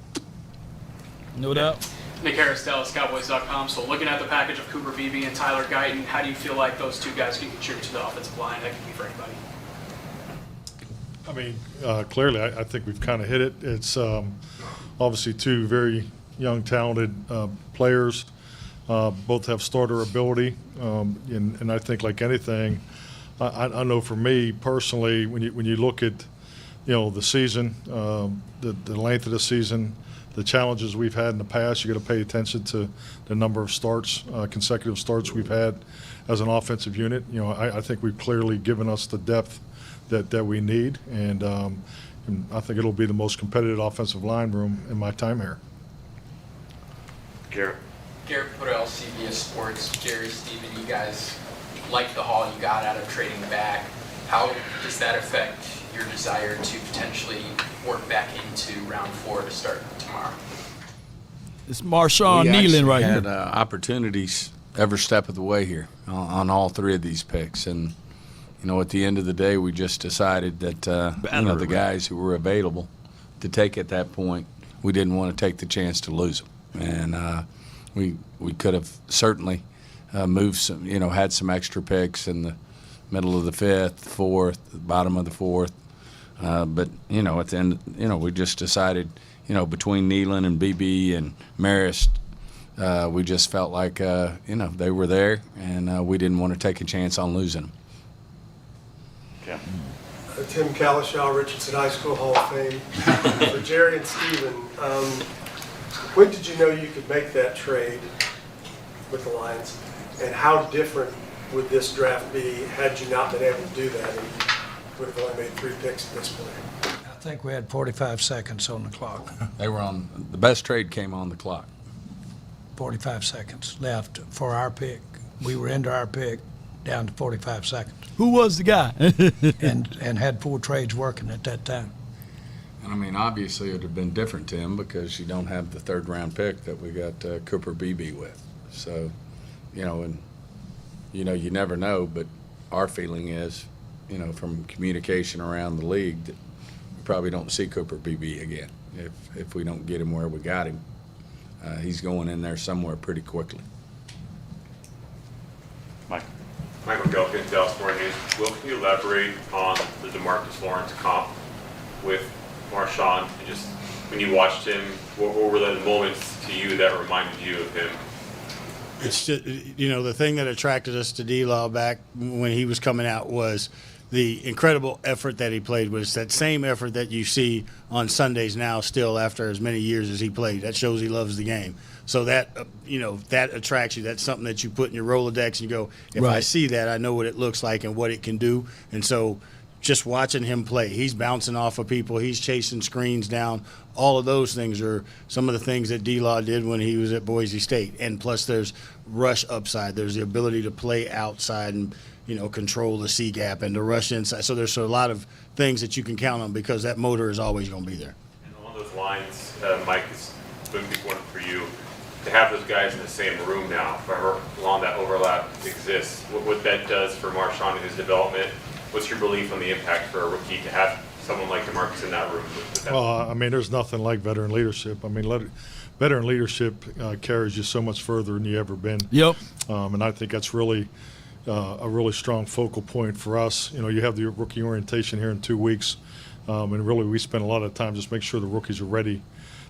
No doubt. Nick Harris, DallasCowboys.com. So looking at the package of Cooper Beebe and Tyler Guyton, how do you feel like those two guys can contribute to the offensive line? That can be for anybody. I mean, clearly, I think we've kind of hit it. It's obviously two very young, talented players. Both have starter ability, and I think like anything, I know for me personally, when you look at the season, the length of the season, the challenges we've had in the past, you got to pay attention to the number of starts, consecutive starts we've had as an offensive unit. I think we've clearly given us the depth that we need, and I think it'll be the most competitive offensive line room in my time here. Garrett Puddell, CBS Sports. Jerry, Stephen, you guys like the haul you got out of trading back. How does that affect your desire to potentially work back into round 4 to start tomorrow? It's Marshawn Neeland right here. We had opportunities every step of the way here on all three of these picks. And, at the end of the day, we just decided that, the guys who were available to take at that point, we didn't want to take the chance to lose them. And we could have certainly moved some, had some extra picks in the middle of the 5th, 4th, the bottom of the 4th. But, at the end, we just decided, between Neeland and Beebe and Marist, we just felt like, they were there, and we didn't want to take a chance on losing them. Okay. Tim Kalishaw, Richardson High School Hall of Fame. For Jerry and Stephen, when did you know you could make that trade with the Lions, and how different would this draft be had you not been able to do that, and you would have only made 3 picks at this point? I think we had 45 seconds on the clock. They were on – the best trade came on the clock. 45 seconds left for our pick. We were into our pick down to 45 seconds. Who was the guy? and had 4 trades working at that time. And, I mean, obviously it would have been different, Tim, because you don't have the 3rd-round pick that we got Cooper Beebe with. So, and you never know, but our feeling is, from communication around the league, that we probably don't see Cooper Beebe again if we don't get him where we got him. He's going in there somewhere pretty quickly. Michael Gelkin, Dallas Morning News. Will, can you elaborate on the DeMarcus Lawrence comp with Marshawn? And just when you watched him, what were the moments to you that reminded you of him? It's just, the thing that attracted us to D-Law back when he was coming out was the incredible effort that he played. Was that same effort that you see on Sundays now still after as many years as he played. That shows he loves the game. So that, that attracts you. That's something that you put in your Rolodex and you go, if I see that, I know what it looks like and what it can do. And so just watching him play, he's bouncing off of people, he's chasing screens down. All of those things are some of the things that D-Law did when he was at Boise State. And plus there's rush upside. There's the ability to play outside and, control the C gap and to rush inside. So there's a lot of things that you can count on because that motor is always going to be there. And along those lines, Mike, it's a big one for you. To have those guys in the same room now, for how long that overlap exists, what that does for Marshawn and his development, what's your belief on the impact for a rookie to have someone like DeMarcus in that room? Well, I mean, there's nothing like veteran leadership. I mean, veteran leadership carries you so much further than you ever been. Yep. And I think that's really a really strong focal point for us. You have the rookie orientation here in 2 weeks, and really we spend a lot of time just making sure the rookies are ready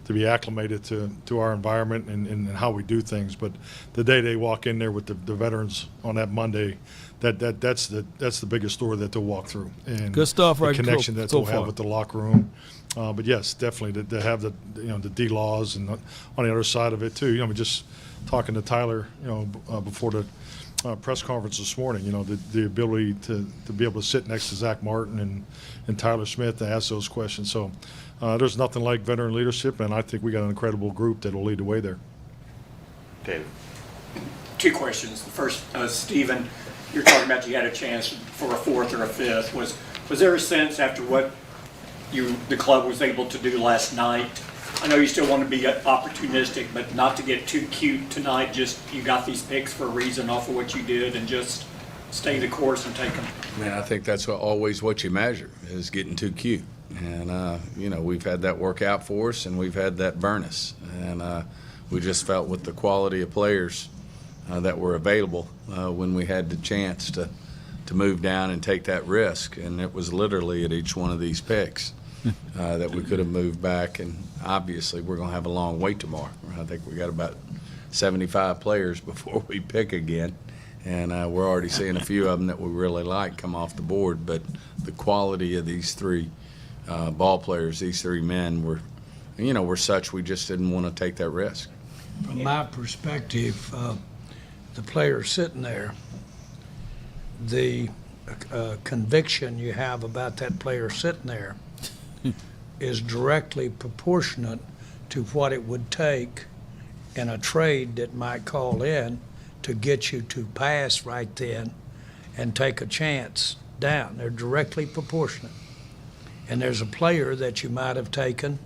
to be acclimated to our environment and how we do things. But the day they walk in there with the veterans on that Monday, that's the biggest story that they'll walk through. And good stuff, right? The connection that they'll so have far with the locker room. But yes, definitely to have the the D laws and on the other side of it too. Just talking to Tyler, before the press conference this morning, the ability to be able to sit next to Zach Martin and Tyler Smith to ask those questions. So there's nothing like veteran leadership, and I think we got an incredible group that will lead the way there. David. Two questions. The first, Stephen, you're talking about you had a chance for a fourth or a fifth. Was there a sense after what the club was able to do last night? I know you still want to be opportunistic, but not to get too cute tonight. Just you got these picks for a reason off of what you did, and just stay the course and take them. Man, I think that's always what you measure is getting too cute. And we've had that work out for us, and we've had that burn us. And we just felt with the quality of players that were available when we had the chance to move down and take that risk. And it was literally at each one of these picks that we could have moved back. And obviously we're going to have a long wait tomorrow. I think we got about 75 players before we pick again. And we're already seeing a few of them that we really like come off the board. But the quality of these three ball players, these three men, were such we just didn't want to take that risk. From my perspective, the player sitting there, the conviction you have about that player sitting there is directly proportionate to what it would take in a trade that might call in to get you to pass right then and take a chance down. They're directly proportionate. And there's a player that you might have taken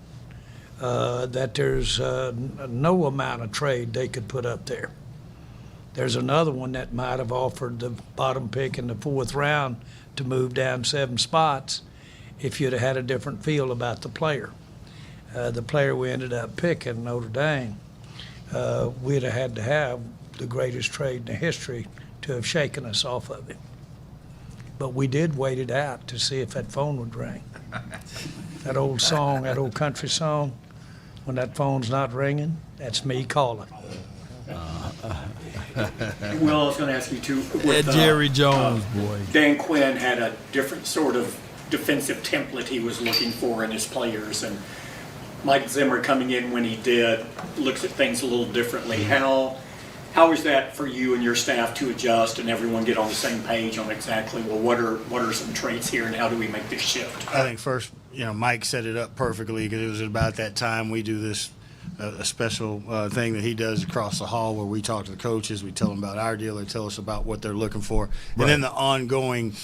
that there's no amount of trade they could put up there. There's another one that might have offered the bottom pick in the fourth round to move down 7 spots if you'd have had a different feel about the player. The player we ended up picking, Notre Dame, we'd have had to have the greatest trade in the history to have shaken us off of it. But we did wait it out to see if that phone would ring. That old song, that old country song, when that phone's not ringing, that's me calling. Will, I was going to ask you too. That Jerry Jones, boy. Dan Quinn had a different sort of defensive template he was looking for in his players, and Mike Zimmer coming in when he did looks at things a little differently. How is that for you and your staff to adjust and everyone get on the same page on exactly, well, what are some traits here and how do we make this shift? I think first, Mike set it up perfectly because it was about that time we do this a special thing that he does across the hall where we talk to the coaches, we tell them about our deal, they tell us about what they're looking for, and then the ongoing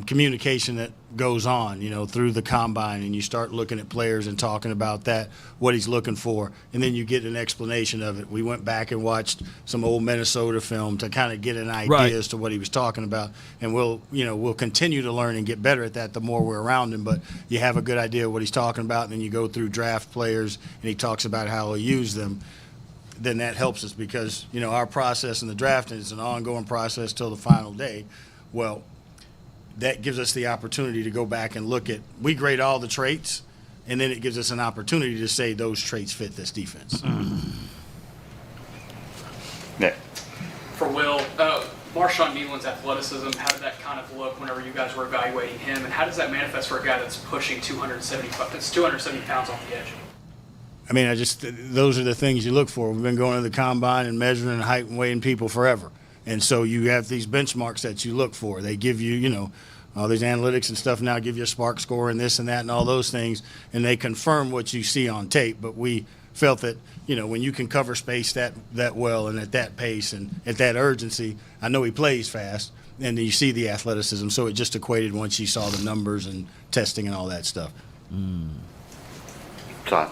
communication that goes on, through the combine, and you start looking at players and talking about that, what he's looking for, and then you get an explanation of it. We went back and watched some old Minnesota film to kind of get an idea as to what he was talking about, and we'll continue to learn and get better at that the more we're around him, but you have a good idea of what he's talking about, and then you go through draft players, and he talks about how he'll use them. Then that helps us because, our process in the draft is an ongoing process till the final day. Well, that gives us the opportunity to go back and look at, we grade all the traits, and then it gives us an opportunity to say those traits fit this defense. Nick. For Will, Marshawn Neeland's athleticism, how did that kind of look whenever you guys were evaluating him, and how does that manifest for a guy that's pushing 270 pounds off the edge? I mean, those are the things you look for. We've been going to the combine and measuring height and weighing people forever. And so you have these benchmarks that you look for. They give you, all these analytics and stuff now give you a spark score and this and that and all those things, and they confirm what you see on tape. But we felt that, when you can cover space that well and at that pace and at that urgency, I know he plays fast, and you see the athleticism. So it just equated once you saw the numbers and testing and all that stuff. Todd.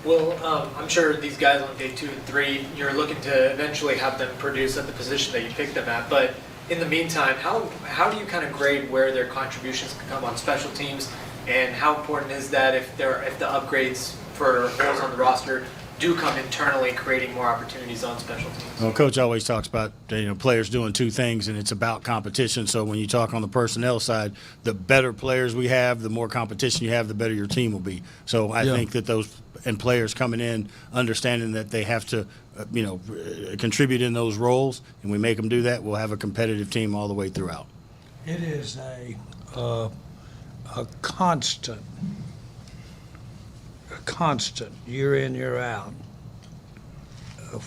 Well, I'm sure these guys on day 2 and 3, you're looking to eventually have them produce at the position that you picked them at. But in the meantime, how do you kind of grade where their contributions can come on special teams, and how important is that if the upgrades for holes on the roster do come internally, creating more opportunities on special teams? Well, Coach always talks about players doing two things, and it's about competition. So when you talk on the personnel side, the better players we have, the more competition you have, the better your team will be. So I think that those players coming in, understanding that they have to, contribute in those roles, and we make them do that, we'll have a competitive team all the way throughout. It is a constant, year in, year out.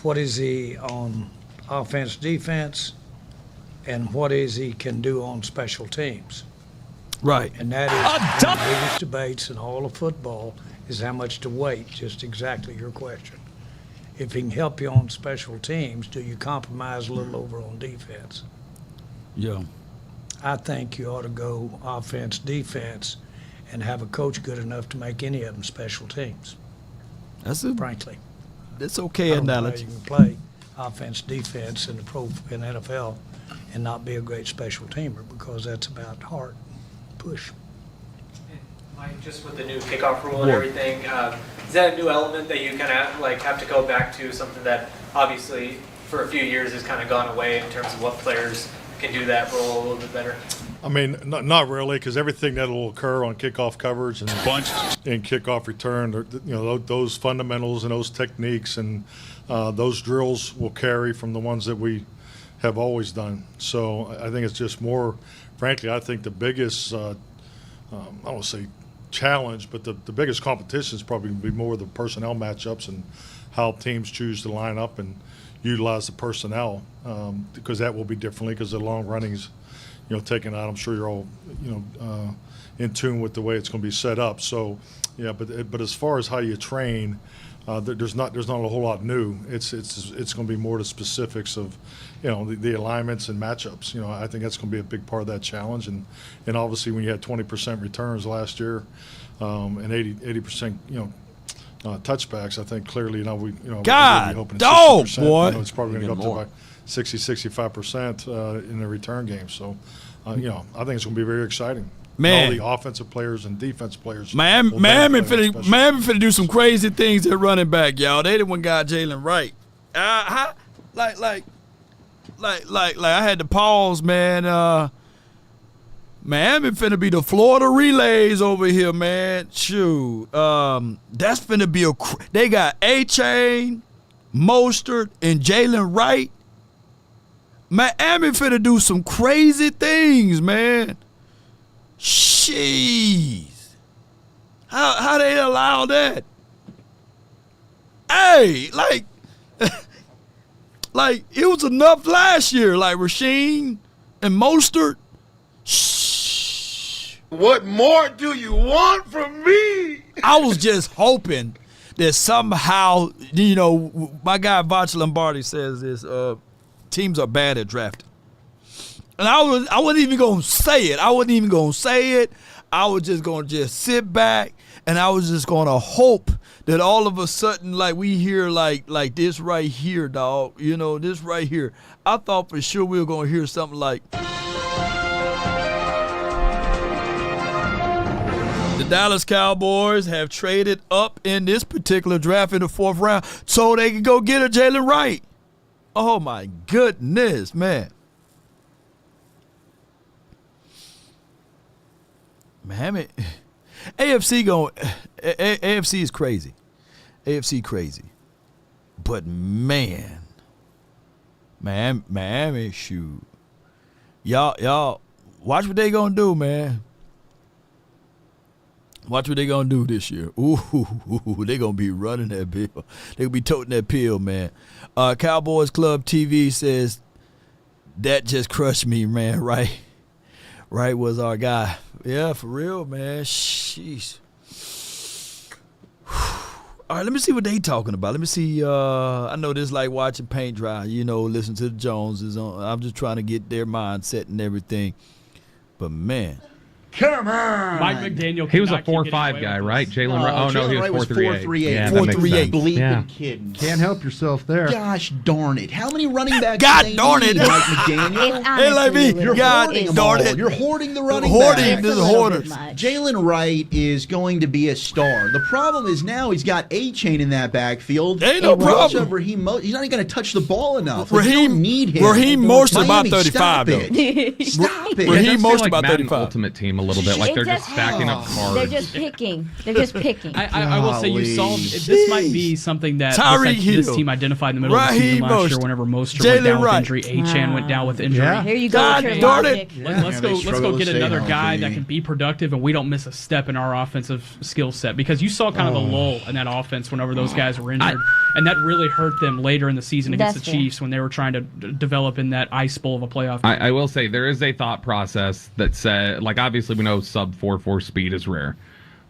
What is he on offense, defense, and what is he can do on special teams. Right. And that is one of the biggest debates in all of football is how much to weight, just exactly your question. If he can help you on special teams, do you compromise a little over on defense? Yeah. I think you ought to go offense, defense, and have a coach good enough to make any of them special teams. Frankly. That's okay analogy. You can play offense, defense in the NFL and not be a great special teamer because that's about heart push. Mike, just with the new kickoff rule and everything, is that a new element that you kind of have to go back to, something that obviously for a few years has kind of gone away in terms of what players can do that role a little bit better? I mean, not really, because everything that will occur on kickoff coverage and kickoff return, those fundamentals and those techniques and those drills will carry from the ones that we have always done. So I think it's just more, frankly, I think the biggest, I don't want to say challenge, but the biggest competition is probably going to be more the personnel matchups and how teams choose to line up and utilize the personnel, because that will be differently because the long runnings, taken out. I'm sure you're all, in tune with the way it's going to be set up. So, yeah, but as far as how you train, there's not a whole lot new. It's going to be more the specifics of, the alignments and matchups. I think that's going to be a big part of that challenge. And obviously when you had 20% returns last year, and 80%, touchbacks, I think clearly, God, hoping dog, 60%, boy. It's probably going to go up to about 60-65% in the return game. So, I think it's going to be very exciting. Man, all the offensive players and defense players. Miami finna do some crazy things at running back, y'all. They the one got Jalen Wright. Like I had to pause, man. Miami finna be the Florida Relays over here, man. Shoot, that's finna be they got A-Chain, Mostert, and Jalen Wright. Miami finna do some crazy things, man. Jeez. How they allow that? Hey, like it was enough last year, like Rasheem and Mostert. Shh. What more do you want from me? I was just hoping that somehow, my guy Vacha Lombardi says this, teams are bad at drafting. And I wasn't even going to say it. I was just going to sit back, and I was just going to hope that all of a sudden, like, we hear like this right here, dog. This right here. I thought for sure we were going to hear something like the Dallas Cowboys have traded up in this particular draft in the 4th round so they can go get a Jalen Wright. Oh, my goodness, man. Miami, AFC is crazy. AFC crazy. But man, Miami, shoot. Y'all, watch what they gonna do, man. Watch what they gonna do this year. Ooh, they gonna be running that pill. They gonna be toting that pill, man. Cowboys Club TV says that just crushed me, man. Right was our guy. Yeah, for real, man. Sheesh. All right, let me see what they talking about. Let me see. I know this like watching paint dry. Listen to the Joneses. I'm just trying to get their mindset and everything. But man, Come on. Mike McDaniel. He was a cannot keep 4-5 getting guy, away with right? this. Jalen Wright. Oh, no, he was 4-3-8. 4-3-8. Yeah, that makes 4-3-8. sense. Bleeping Yeah. kidding. Can't help yourself there. Gosh darn it. How many running backs God do they darn need, it. Mike McDaniel? Hey, like me, You're God hoarding them darn all. it. You're hoarding the running Hoarding backs. is hoarders. Jalen Wright is going to be a star. The problem is now he's got A-Chain in that backfield. Ain't no problem. He's not even going to touch the ball enough. Like, you don't need him. Raheem Morse is about Miami, 35, stop though. it. Stop it. Raheem Morse like about Madden 35. Ultimate Team a little bit. Like they're just stacking up cards. They're just picking. They're just picking. I will say you saw this might be something that Tyreek this Hill. team identified in the middle of the season Raheem last year Mostert. whenever Mostert Jalen went down with Wright. injury, Achane went down with injury. Yeah. Here you go God with your darn logic. it. Let's go struggle get to stay another guy healthy. that can be productive and we don't miss a step in our offensive skill set, because you saw kind of the lull in that offense whenever those guys were injured, and that really hurt them later in the season against That's the fair. Chiefs when they were trying to develop in that ice bowl of a playoff. I will say there is a thought process that says, like, obviously we know sub 4.4 speed is rare,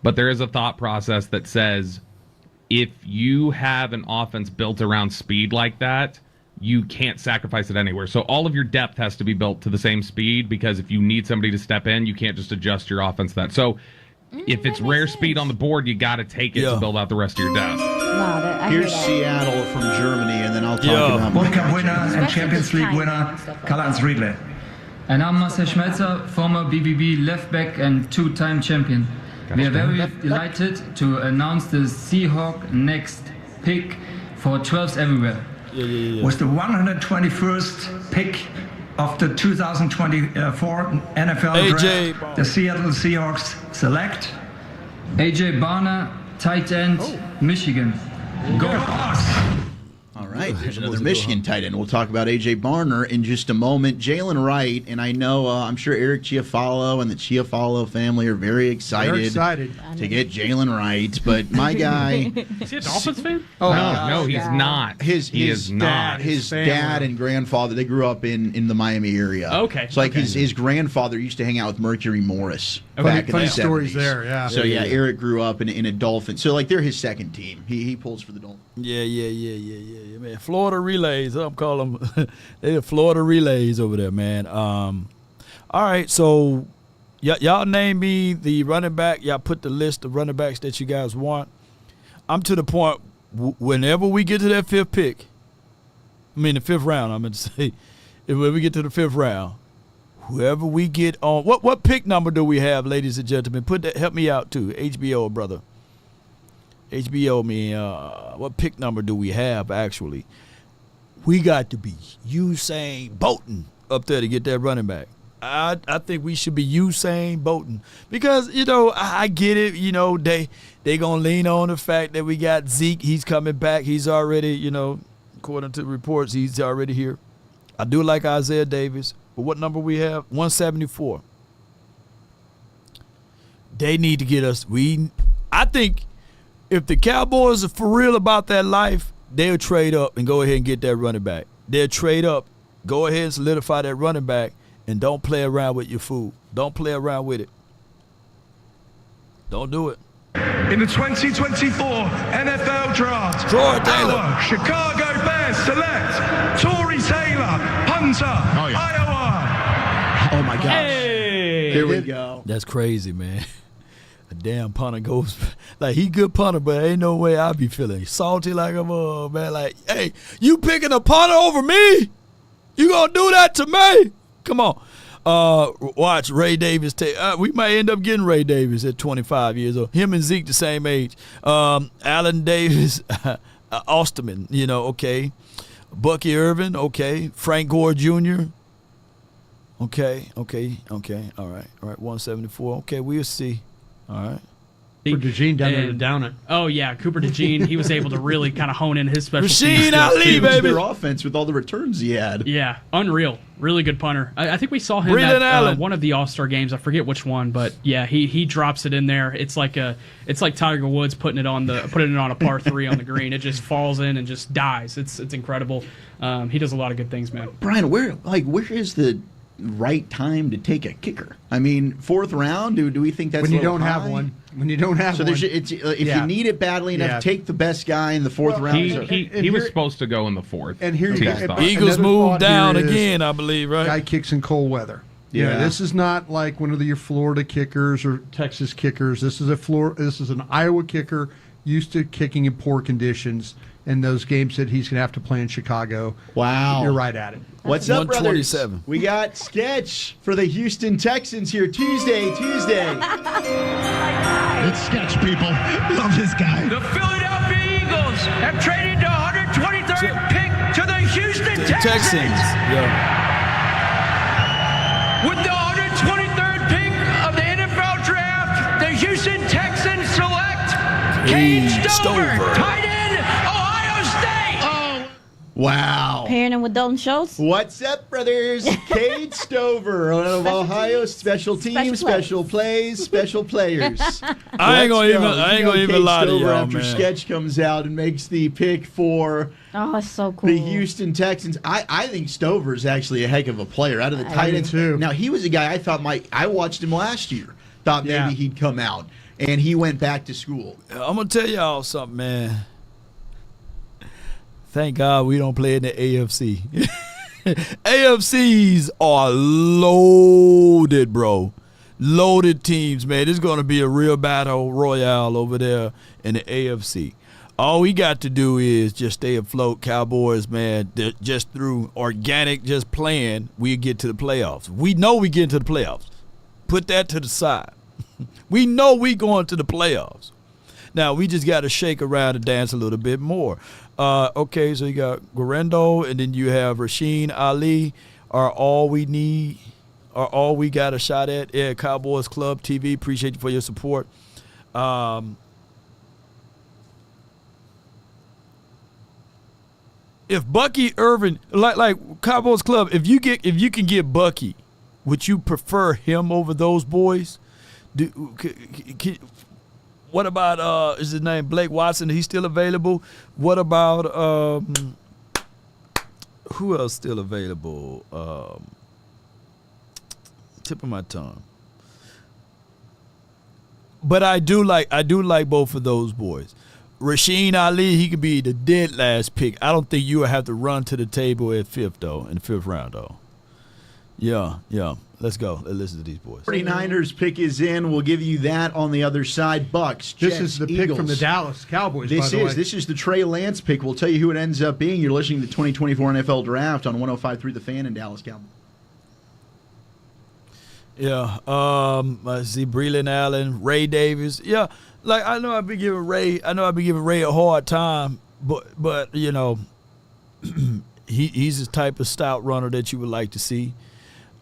but there is a thought process that says if you have an offense built around speed like that, you can't sacrifice it anywhere. So all of your depth has to be built to the same speed, because if you need somebody to step in, you can't just adjust your offense to that. So if it's rare speed on the board, you got to take it to build out the rest of your depth. Here's Seattle from Germany, and then I'll talk about World Cup winner and Champions League winner, Karl-Heinz Riedle. And I'm Marcel Schmelzer, former BBB left back and two-time champion. We are very delighted to announce the Seahawk next pick for 12s everywhere. Was the 121st pick of the 2024 NFL draft. The Seattle Seahawks select AJ Barner, tight end, Michigan. Go Hawks! All right, there's another Michigan tight end. We'll talk about A.J. Barner in just a moment. Jalen Wright, and I know, I'm sure Eric Chiafalo and the Chiafalo family are very excited to get Jalen Wright, but my guy... Is he a Dolphins fan? Oh, no, he's not. He is not. His dad and grandfather, they grew up in the Miami area. Okay. So, like, his grandfather used to hang out with Mercury Morris back in the 70s. Funny stories there, yeah. So, yeah, Eric grew up in a Dolphin. So, like, they're his second team. He pulls for the Dolphins. Yeah, man. Florida Relays, I'm calling them. They're the Florida Relays over there, man. All right, so y'all name me the running back. Y'all put the list of running backs that you guys want. I'm to the point, whenever we get to that the fifth round, I'm going to say, when we get to the fifth round, whoever we get on, what pick number do we have, ladies and gentlemen? Help me out, too, HBO, brother. HBO me, what pick number do we have, actually? We got to be Usain Bolton up there to get that running back. I think we should be Usain Bolton because, I get it. They going to lean on the fact that we got Zeke. He's coming back. He's already, according to reports, he's already here. I do like Isaiah Davis. But what number we have? 174. They need to get us. I think if the Cowboys are for real about that life, they'll trade up and go ahead and get that running back. They'll trade up, go ahead and solidify that running back, and don't play around with your food. Don't play around with it. Don't do it. In the 2024 NFL Draft, Troy Taylor. our Chicago Bears select Torrey Taylor, punter, Iowa. Oh, my gosh. Hey! Here we go. That's crazy, man. A damn punter goes like he good punter, but ain't no way I be feeling salty like a man. Like, hey, you picking a punter over me? You gonna do that to me? Come on. Watch Ray Davis take. We might end up getting Ray Davis at 25 years old. Him and Zeke the same age. Allen Davis, Osterman, okay. Bucky Irvin, okay. Frank Gore Jr. Okay. All right. 174. Okay, we'll see. All right. Cooper DeJean down there to Downer. Oh, yeah. Cooper DeJean, he was able to really kind of hone in his special Rasheen teams. Ali, baby. Their offense with all the returns he had. Yeah, unreal. Really good punter. I think we saw him Breland at Allen. one of the All-Star games. I forget which one, but yeah, he drops it in there. It's like Tiger Woods putting it on a par 3 on the green. It just falls in and just dies. It's incredible. He does a lot of good things, man. Brian, where is the right time to take a kicker? I mean, fourth round. Do we think that's when you a little don't have high? one? When you don't have so one, if you need it badly enough, take the best guy in the fourth round. He was supposed to go in the fourth. And here you go. Eagles moved down again, I believe, right? Guy kicks in cold weather. Yeah, this is not like one of your Florida kickers or Texas kickers. This is an Iowa kicker used to kicking in poor conditions. And those games that he's going to have to play in Chicago. Wow. You're right at it. What's up, brothers? We got Sketch for the Houston Texans here Tuesday. It's Sketch, people. Love this guy. The Philadelphia Eagles have traded the 123rd pick to the Houston Texans. With the 123rd pick of the NFL Draft, the Houston Texans select Cade Stover, tight end, Ohio State. Wow. Pairing him with Dalton Schultz. What's up, brothers? Cade Stover, one of Ohio's special teams, special plays, special players. I ain't gonna even lie to y'all, after man. Sketch comes out and makes the pick for that's so cool. the Houston Texans. I think Stover's actually a heck of a player out of the tight ends. Now, he was a guy I thought I watched him last year. Thought maybe he'd come out, and he went back to school. I'm gonna tell y'all something, man. Thank God we don't play in the AFC. AFCs are loaded, bro. Loaded teams, man. It's going to be a real battle royale over there in the AFC. All we got to do is just stay afloat. Cowboys, man, just through organic, just playing, we get to the playoffs. We know we get into the playoffs. Put that to the side. We know we going to the playoffs. Now, we just got to shake around and dance a little bit more. Okay, so you got Guerrero, and then you have Rasheen Ali are all we need, are all we got a shot at. Yeah, Cowboys Club TV, appreciate you for your support. If Bucky Irvin, like Cowboys Club, if you can get Bucky, would you prefer him over those boys? What about is his name Blake Watson? He's still available. What about who else still available? Tip of my tongue. But I do like both of those boys. Rasheen Ali, he could be the dead last pick. I don't think you would have to run to the table at fifth though, in the fifth round though. Yeah. Let's go. Let's listen to these boys. 49ers pick is in. We'll give you that on the other side. Bucks, Jets, This is the Eagles. pick from the Dallas Cowboys, by This the way. is the Trey Lance pick. We'll tell you who it ends up being. You're listening to the 2024 NFL Draft on 105.3 The Fan in Dallas Cowboys. Yeah. I see Breland Allen, Ray Davis. Yeah. Like I know I've been giving Ray a hard time, but you know, he's the type of stout runner that you would like to see.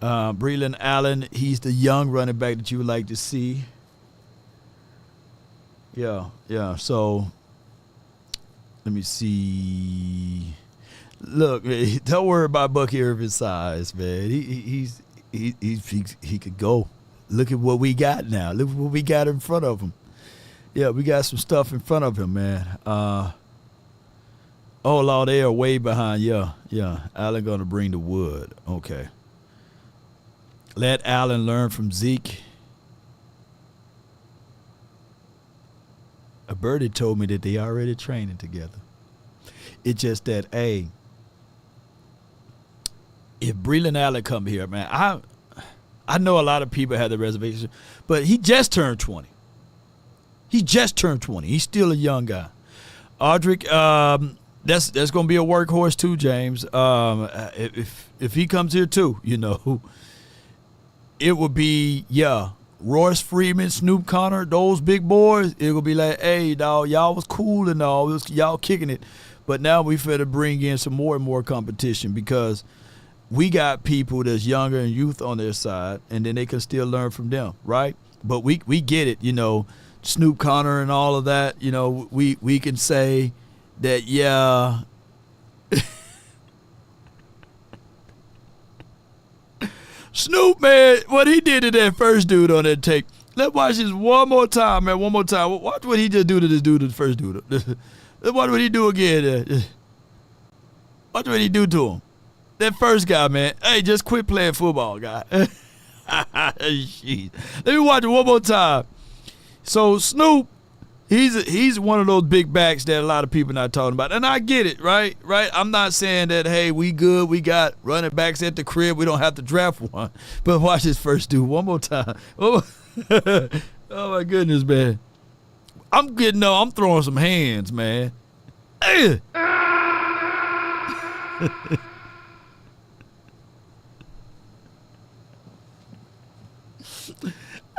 Breland Allen, he's the young running back that you would like to see. Yeah. So let me see. Look, man, don't worry about Bucky Irvin's size, man. He could go. Look at what we got now. Look at what we got in front of him. Yeah, we got some stuff in front of him, man. Oh, Lord, they are way behind. Yeah. Allen gonna bring the wood. Okay. Let Allen learn from Zeke. A birdie told me that they already training together. It's just that, hey, if Breland Allen come here, man, I know a lot of people have the reservation, but he just turned 20. He just turned 20. He's still a young guy. Audric, that's going to be a workhorse too, James. If he comes here too, you know, it would be, Royce Freeman, Snoop Connor, those big boys, it will be like, hey, dog, y'all was cool and all, y'all kicking it. But now we finna bring in some more and more competition because we got people that's younger and youth on their side, and then they can still learn from them, right? But we get it, you know, Snoop Connor and all of that, you know, we can say that, yeah. Snoop, man, what he did to that first dude on that tape. Let's watch this one more time, man. One more time. Watch what he just do to this dude, the first dude. Let's watch what he do again. Watch what he do to him. That first guy, man. Hey, just quit playing football, guy. Let me watch it one more time. So Snoop, He's one of those big backs that a lot of people not talking about. And I get it, right? Right? I'm not saying that, hey, we good. We got running backs at the crib. We don't have to draft one. But watch this first dude one more time. Oh, my goodness, man. I'm throwing some hands, man. Hey.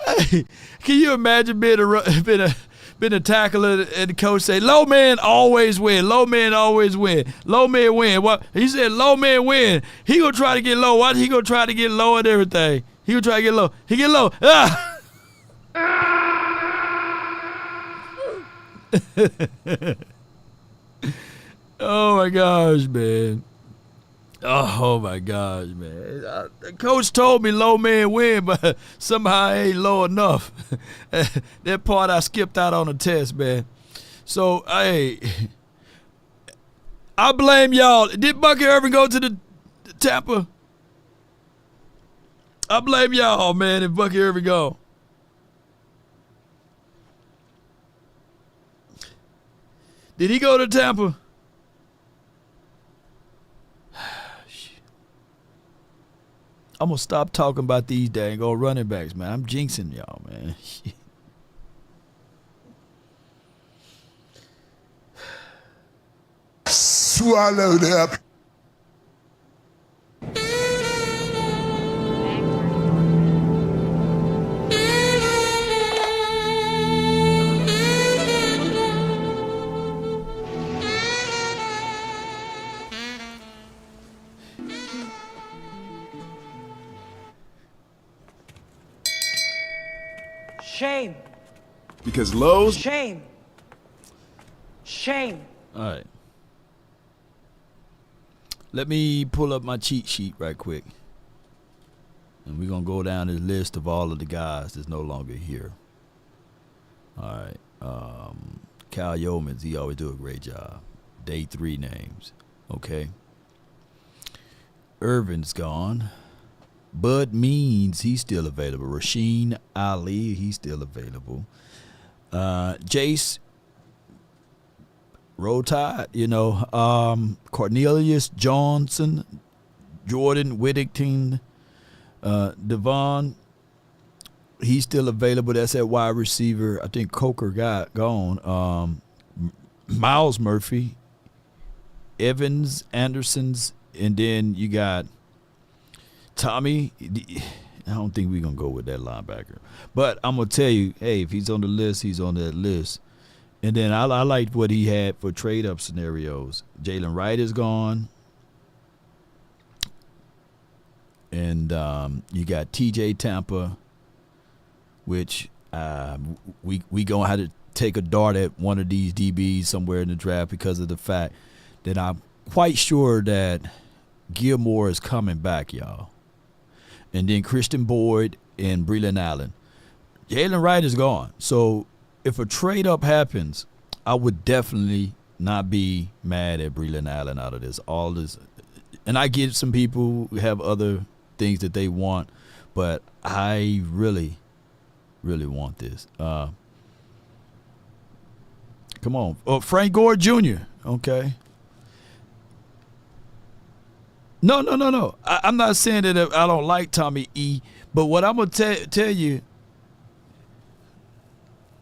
Hey, can you imagine being a tackler and the coach say, low man always win, low man always win, low man win. What he said, low man win. He gonna try to get low. What he gonna try to get low and everything? He gonna try to get low. He get low. Ah! Oh my gosh, man. Oh my gosh, man. The coach told me low man win, but somehow I ain't low enough. That part I skipped out on the test, man. So, hey, I blame y'all. Did Bucky Irvin go to the Tampa? I blame y'all, man, if Bucky Irvin go. Did he go to Tampa? I'm going to stop talking about these dang old running backs, man. I'm jinxing y'all, man. Swallowed up. Shame. Because Lowe's. Shame. Shame. All right. Let me pull up my cheat sheet right quick. And we're going to go down this list of all of the guys that's no longer here. All right. Kyle Yeomans, he always do a great job. Day 3 names. Okay. Irvin's gone. Bud Means, he's still available. Rasheen Ali, he's still available. Jace, Roll Tide, Cornelius Johnson, Jordan Whittington, Devon, he's still available. That's at wide receiver. I think Coker got gone. Miles Murphy, Evans, Andersons, and then you got Tommy. I don't think we're going to go with that linebacker. But I'm going to tell you, hey, if he's on the list, he's on that list. And then I liked what he had for trade-up scenarios. Jalen Wright is gone. And you got TJ Tampa, which we going to have to take a dart at one of these DBs somewhere in the draft because of the fact that I'm quite sure that Gilmore is coming back, y'all. And then Christian Boyd and Breland Allen. Jalen Wright is gone. So if a trade-up happens, I would definitely not be mad at Breland Allen out of this. All this, and I get some people who have other things that they want, but I really, really want this. Come on. Oh, Frank Gore Jr., okay. No. I'm not saying that I don't like Tommy E, but what I'm going to tell you,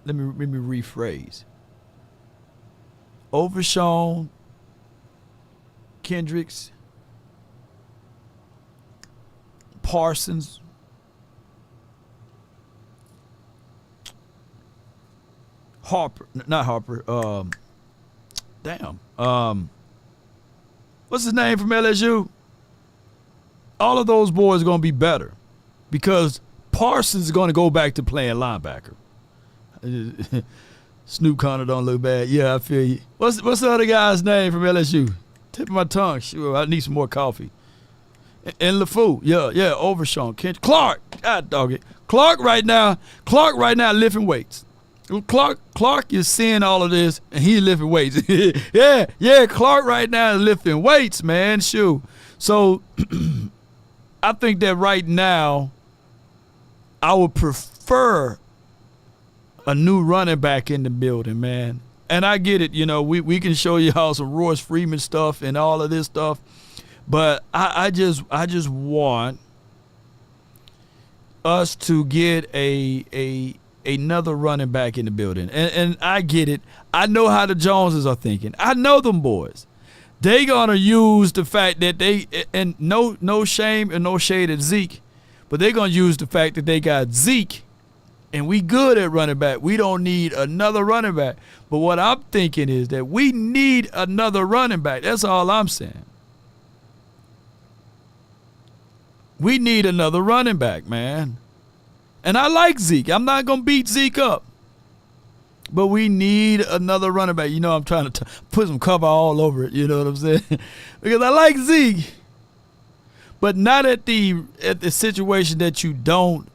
let me rephrase. Overshawn, Kendricks, Parsons, not Harper, what's his name from LSU? All of those boys are going to be better because Parsons is going to go back to playing linebacker. Snoop Conner don't look bad. Yeah, I feel you. What's the other guy's name from LSU? Tip of my tongue. Sure, I need some more coffee. And LeFou. Yeah, Overshawn. Clark. God dog it. Clark right now lifting weights. Clark is seeing all of this, and he's lifting weights. yeah, Clark right now is lifting weights, man. Shoot. So I think that right now I would prefer a new running back in the building, man. And I get it, we can show you all some Royce Freeman stuff and all of this stuff, but I just want us to get another running back in the building. And I get it. I know how the Joneses are thinking. I know them boys. They gonna use the fact that and no shame and no shade at Zeke, but they're gonna use the fact that they got Zeke. And we good at running back. We don't need another running back. But what I'm thinking is that we need another running back. That's all I'm saying. We need another running back, man. And I like Zeke. I'm not going to beat Zeke up. But we need another running back. I'm trying to put some cover all over it. You know what I'm saying? Because I like Zeke. But not at the situation that you don't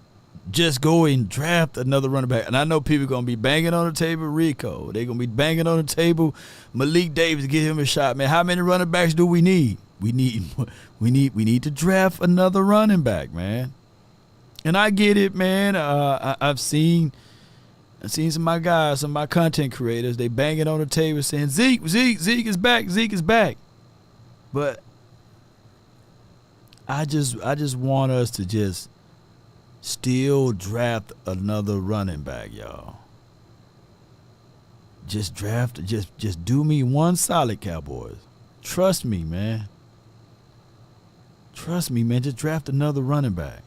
just go and draft another running back. And I know people are going to be banging on the table Rico. They're going to be banging on the table Malik Davis, give him a shot. Man, how many running backs do we need? We need to draft another running back, man. And I get it, man. I've seen some of my guys, some of my content creators, they banging on the table saying, Zeke is back, Zeke is back. But I just want us to just still draft another running back, y'all. Just do me one solid, Cowboys. Trust me, man. Just draft another running back.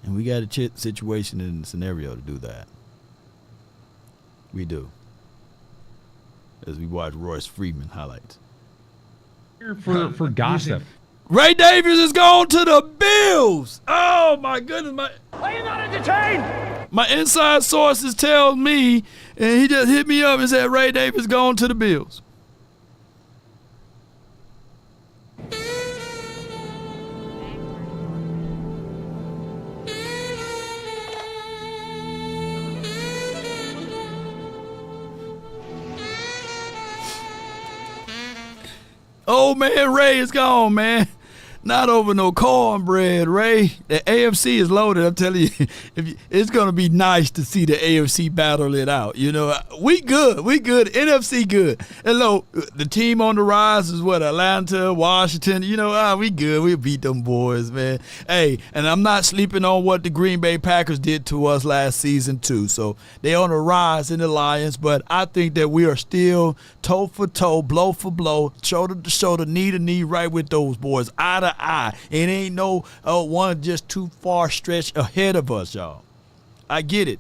And we got a situation and scenario to do that. We do. As we watch Royce Freeman highlights. For gossip. Ray Davis is going to the Bills. Oh, my goodness. Are you not entertained? My inside sources tell me, and he just hit me up and said Ray Davis going to the Bills. Oh, man, Ray is gone, man. Not over no cornbread, Ray. The AFC is loaded. I'm telling you, it's going to be nice to see the AFC battle it out. We good. NFC good. And look, the team on the rise is what, Atlanta, Washington. We good. We beat them boys, man. Hey, and I'm not sleeping on what the Green Bay Packers did to us last season, too. So they on the rise in the Lions, but I think that we are still toe for toe, blow for blow, shoulder to shoulder, knee to knee, right with those boys, eye to eye. It ain't no one just too far stretched ahead of us, y'all. I get it,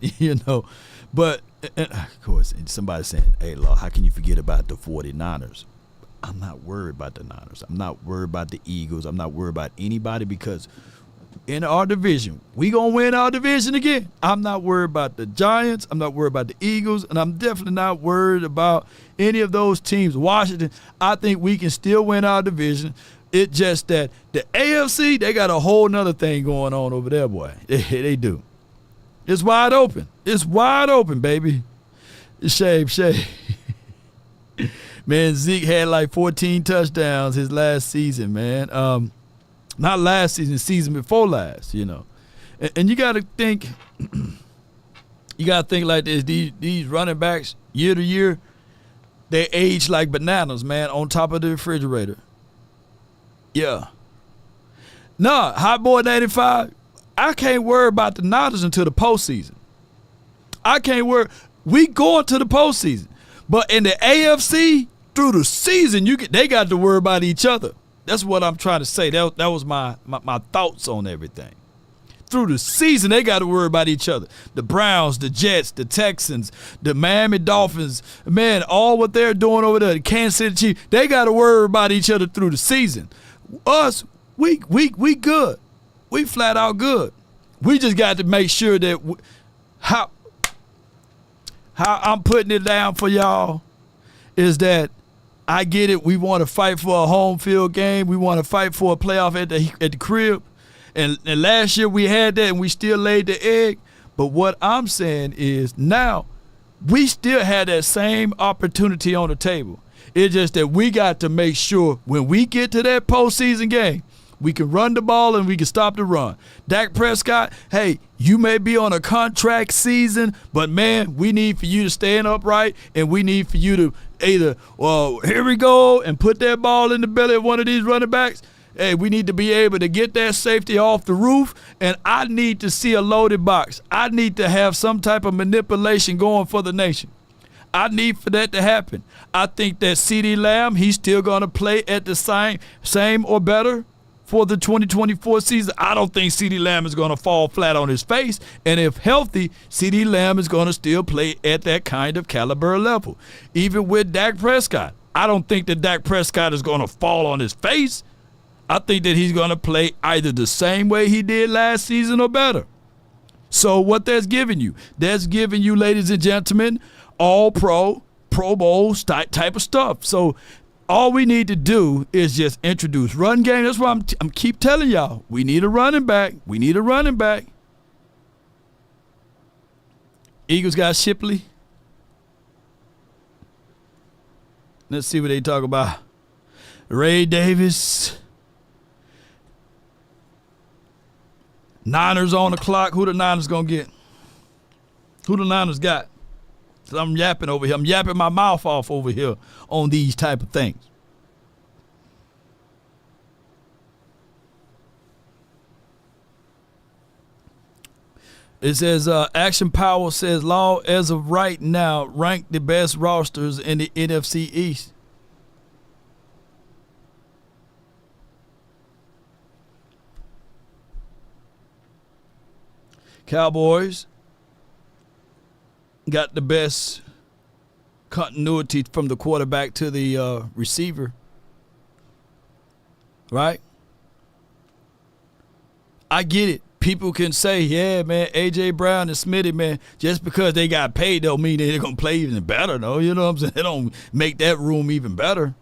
But, of course, somebody's saying, hey, Law, how can you forget about the 49ers? I'm not worried about the Niners. I'm not worried about the Eagles. I'm not worried about anybody because in our division, we going to win our division again. I'm not worried about the Giants. I'm not worried about the Eagles. And I'm definitely not worried about any of those teams. Washington, I think we can still win our division. It's just that the AFC, they got a whole nother thing going on over there, boy. They do. It's wide open. It's wide open, baby. Shave. Man, Zeke had like 14 touchdowns his last season, man. Not last season, season before last, And you got to think like this. These running backs, year to year, they age like bananas, man, on top of the refrigerator. Yeah. No, Hot Boy 85, I can't worry about the Niners until the postseason. I can't worry. We going to the postseason. But in the AFC, through the season, they got to worry about each other. That's what I'm trying to say. That was my thoughts on everything. Through the season, they got to worry about each other. The Browns, the Jets, the Texans, the Miami Dolphins, man, all what they're doing over there, the Kansas City Chiefs, they got to worry about each other through the season. Us, we good. We flat out good. We just got to make sure that how I'm putting it down for y'all is that I get it. We want to fight for a home field game. We want to fight for a playoff at the crib. And last year we had that and we still laid the egg. But what I'm saying is now we still had that same opportunity on the table. It's just that we got to make sure when we get to that postseason game, We can run the ball and we can stop the run. Dak Prescott, hey, you may be on a contract season, but man, we need for you to stand upright and we need for you to either, well, here we go, and put that ball in the belly of one of these running backs. Hey, we need to be able to get that safety off the roof, and I need to see a loaded box. I need to have some type of manipulation going for the nation. I need for that to happen. I think that CeeDee Lamb, he's still going to play at the same or better for the 2024 season. I don't think CeeDee Lamb is going to fall flat on his face, and if healthy, CeeDee Lamb is going to still play at that kind of caliber level. Even with Dak Prescott, I don't think that Dak Prescott is going to fall on his face. I think that he's going to play either the same way he did last season or better. So what that's giving you, ladies and gentlemen, all Pro Bowl type of stuff. So all we need to do is just introduce run game. That's why I'm keep telling y'all, we need a running back. We need a running back. Eagles got Shipley. Let's see what they talk about. Ray Davis. Niners on the clock. Who the Niners going to get? Who the Niners got? So I'm yapping over here. I'm yapping my mouth off over here on these type of things. It says, Action Power says, Law, as of right now, rank the best rosters in the NFC East. Cowboys got the best continuity from the quarterback to the receiver. Right? I get it. People can say, yeah, man, A.J. Brown and Smitty, man, just because they got paid don't mean they're going to play even better, though. You know what I'm saying? They don't make that room even better.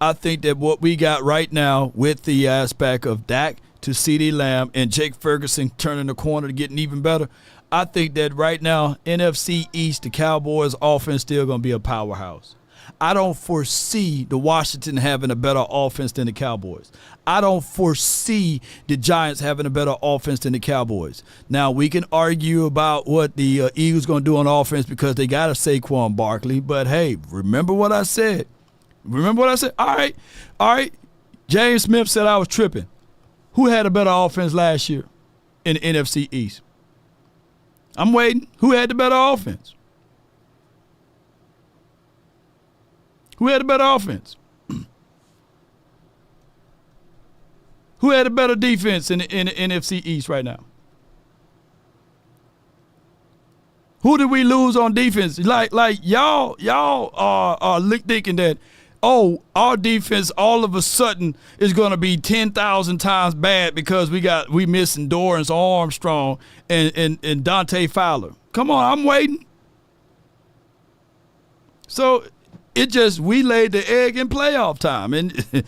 I think that what we got right now with the aspect of Dak to CeeDee Lamb and Jake Ferguson turning the corner to getting even better, I think that right now, NFC East, the Cowboys offense still going to be a powerhouse. I don't foresee the Washington having a better offense than the Cowboys. I don't foresee the Giants having a better offense than the Cowboys. Now, we can argue about what the Eagles going to do on offense because they got a Saquon Barkley, but hey, remember what I said. All right. James Smith said I was tripping. Who had a better offense last year in the NFC East? I'm waiting. Who had the better offense? Who had a better offense? Who had a better defense in the NFC East right now? Who did we lose on defense? Like y'all are thinking that, oh, our defense all of a sudden is going to be 10,000 times bad because we missing Dorrance Armstrong and Dante Fowler. Come on, I'm waiting. So we laid the egg in playoff time, and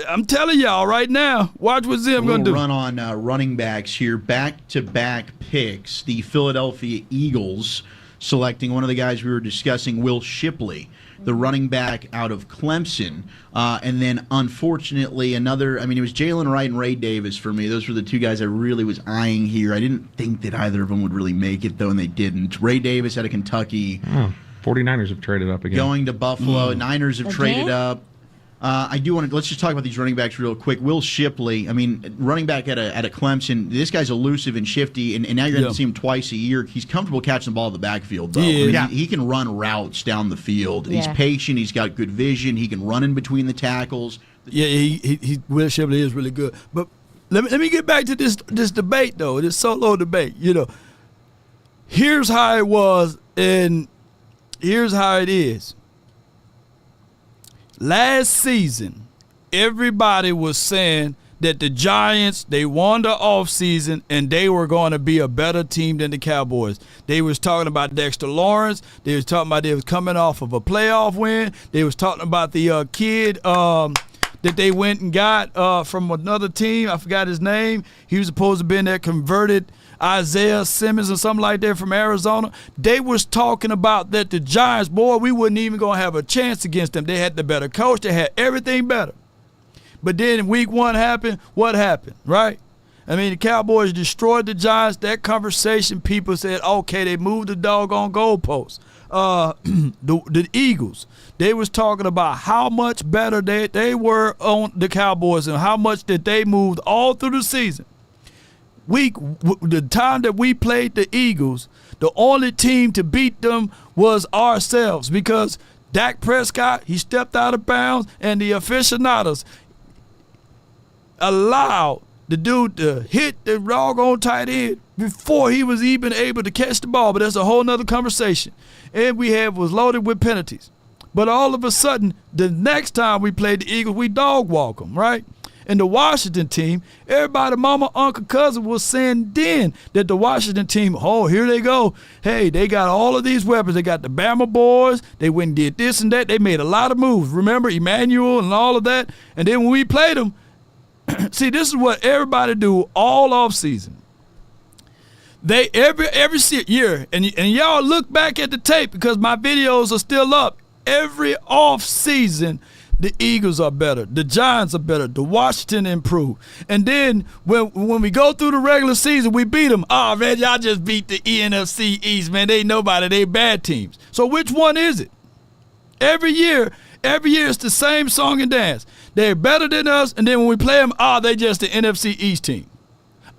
I'm telling y'all right now, watch what Zim going to do. Run on running backs here, back-to-back picks. The Philadelphia Eagles selecting one of the guys we were discussing, Will Shipley, the running back out of Clemson. And then, unfortunately, it was Jalen Wright and Ray Davis for me. Those were the two guys I really was eyeing here. I didn't think that either of them would really make it, though, and they didn't. Ray Davis out of Kentucky. 49ers have traded up again. Going to Buffalo. Niners have traded up. I do want to let's just talk about these running backs real quick. Will Shipley, running back at a Clemson. This guy's elusive and shifty, and now you're going to see him twice a year. He's comfortable catching the ball in the backfield, though. He can run routes down the field. He's patient. He's got good vision. He can run in between the tackles. Yeah, Will Shipley is really good. But let me get back to this debate, though. This solo debate. Here's how it was, and here's how it is. Last season, everybody was saying that the Giants, they won the offseason and they were going to be a better team than the Cowboys. They was talking about Dexter Lawrence. They was talking about they was coming off of a playoff win. They was talking about the kid that they went and got from another team. I forgot his name. He was supposed to be in that converted Isaiah Simmons or something like that from Arizona. They was talking about that the Giants, boy, we wasn't even going to have a chance against them. They had the better coach. They had everything better. But then week 1 happened, what happened, right? I mean, the Cowboys destroyed the Giants. That conversation, people said, okay, they moved the doggone goalposts. The Eagles, they was talking about how much better they were on the Cowboys and how much that they moved all through the season. The time that we played the Eagles, the only team to beat them was ourselves because Dak Prescott, he stepped out of bounds, and the aficionados allowed the dude to hit the doggone tight end before he was even able to catch the ball. But that's a whole nother conversation. And we was loaded with penalties. But all of a sudden, the next time we played the Eagles, we dog walk them, right? And the Washington team, everybody, mama, uncle, cousin was saying then that the Washington team, oh, here they go. Hey, they got all of these weapons. They got the Bama boys. They went and did this and that. They made a lot of moves. Remember Emmanuel and all of that? And then when we played them, see, this is what everybody do all off season. They every year, and y'all look back at the tape because my videos are still up. Every off season, the Eagles are better. The Giants are better. The Washington improved. And then when we go through the regular season, we beat them. Oh, man, y'all just beat the NFC East, man. They ain't nobody. They bad teams. So which one is it? Every year it's the same song and dance. They're better than us, and then when we play them, they just the NFC East team.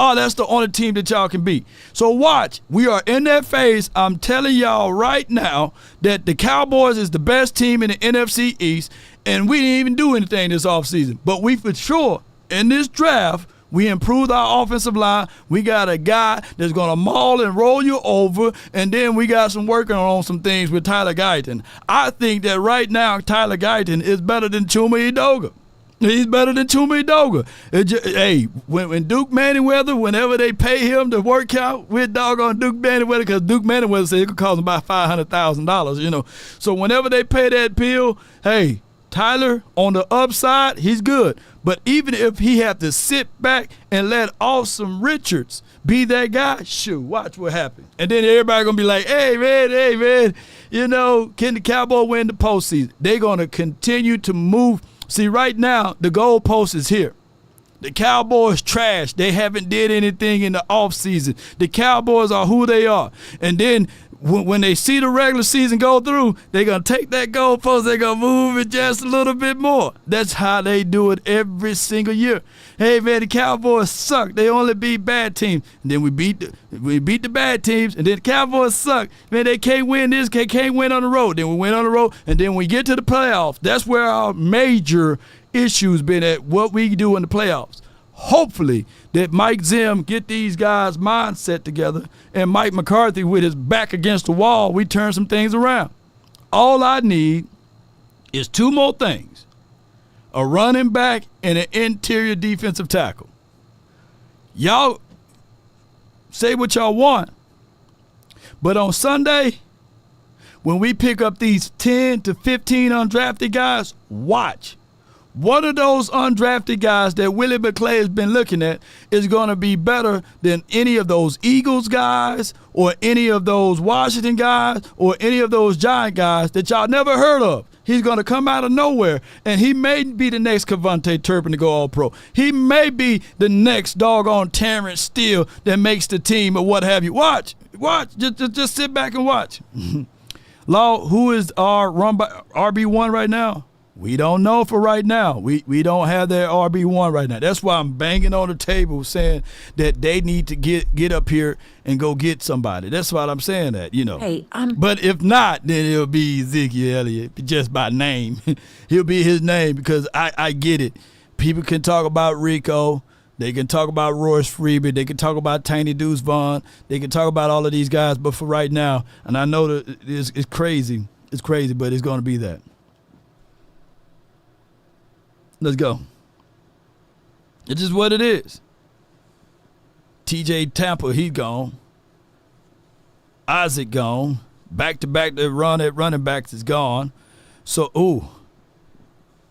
Oh, that's the only team that y'all can beat. So watch. We are in that phase. I'm telling y'all right now that the Cowboys is the best team in the NFC East, and we didn't even do anything this offseason. But we for sure, in this draft, we improved our offensive line. We got a guy that's going to maul and roll you over, and then we got some working on some things with Tyler Guyton. I think that right now Tyler Guyton is better than Chuma Edoga. He's better than Chuma Edoga. Hey, when Duke Manyweather, whenever they pay him to work out with doggone Duke Manyweather, because Duke Manyweather said it could cost him about $500,000, you know. So whenever they pay that bill, hey, Tyler, on the upside, he's good. But even if he have to sit back and let Awesome Richards be that guy, shoot, watch what happens. And then everybody going to be like, hey, man, you know, can the Cowboys win the postseason? They're going to continue to move. See, right now, the goalpost is here. The Cowboys trash. They haven't did anything in the offseason. The Cowboys are who they are. And then when they see the regular season go through, they're going to take that goalpost, they're going to move it just a little bit more. That's how they do it every single year. Hey, man, the Cowboys suck. They only beat bad teams. And then we beat the bad teams, and then the Cowboys suck. Man, they can't win this, they can't win on the road. Then we win on the road, and then when we get to the playoffs, that's where our major issues been at, what we do in the playoffs. Hopefully that Mike Zim get these guys' mindset together, and Mike McCarthy with his back against the wall, we turn some things around. All I need is 2 more things: a running back and an interior defensive tackle. Y'all say what y'all want, but on Sunday, when we pick up these 10 to 15 undrafted guys, watch. One of those undrafted guys that Willie McClay has been looking at is going to be better than any of those Eagles guys or any of those Washington guys or any of those Giant guys that y'all never heard of. He's going to come out of nowhere, and he may be the next Kevontae Turpin to go All-Pro. He may be the next doggone Terrence Steele that makes the team or what have you. Watch. Just sit back and watch. Law, who is our RB1 right now? We don't know for right now. We don't have their RB1 right now. That's why I'm banging on the table saying that they need to get up here and go get somebody. That's why I'm saying that, you know. Hey, but if not, then it'll be Ezekiel Elliott just by name. He'll be his name because I get it. People can talk about Rico. They can talk about Royce Freeman. They can talk about Tiny Deuce Vaughn. They can talk about all of these guys. But for right now, and I know that it's crazy. It's crazy, but it's going to be that. Let's go. It's just what it is. TJ Tampa, he's gone. Isaac gone. Back-to-back, the run at running backs is gone. So,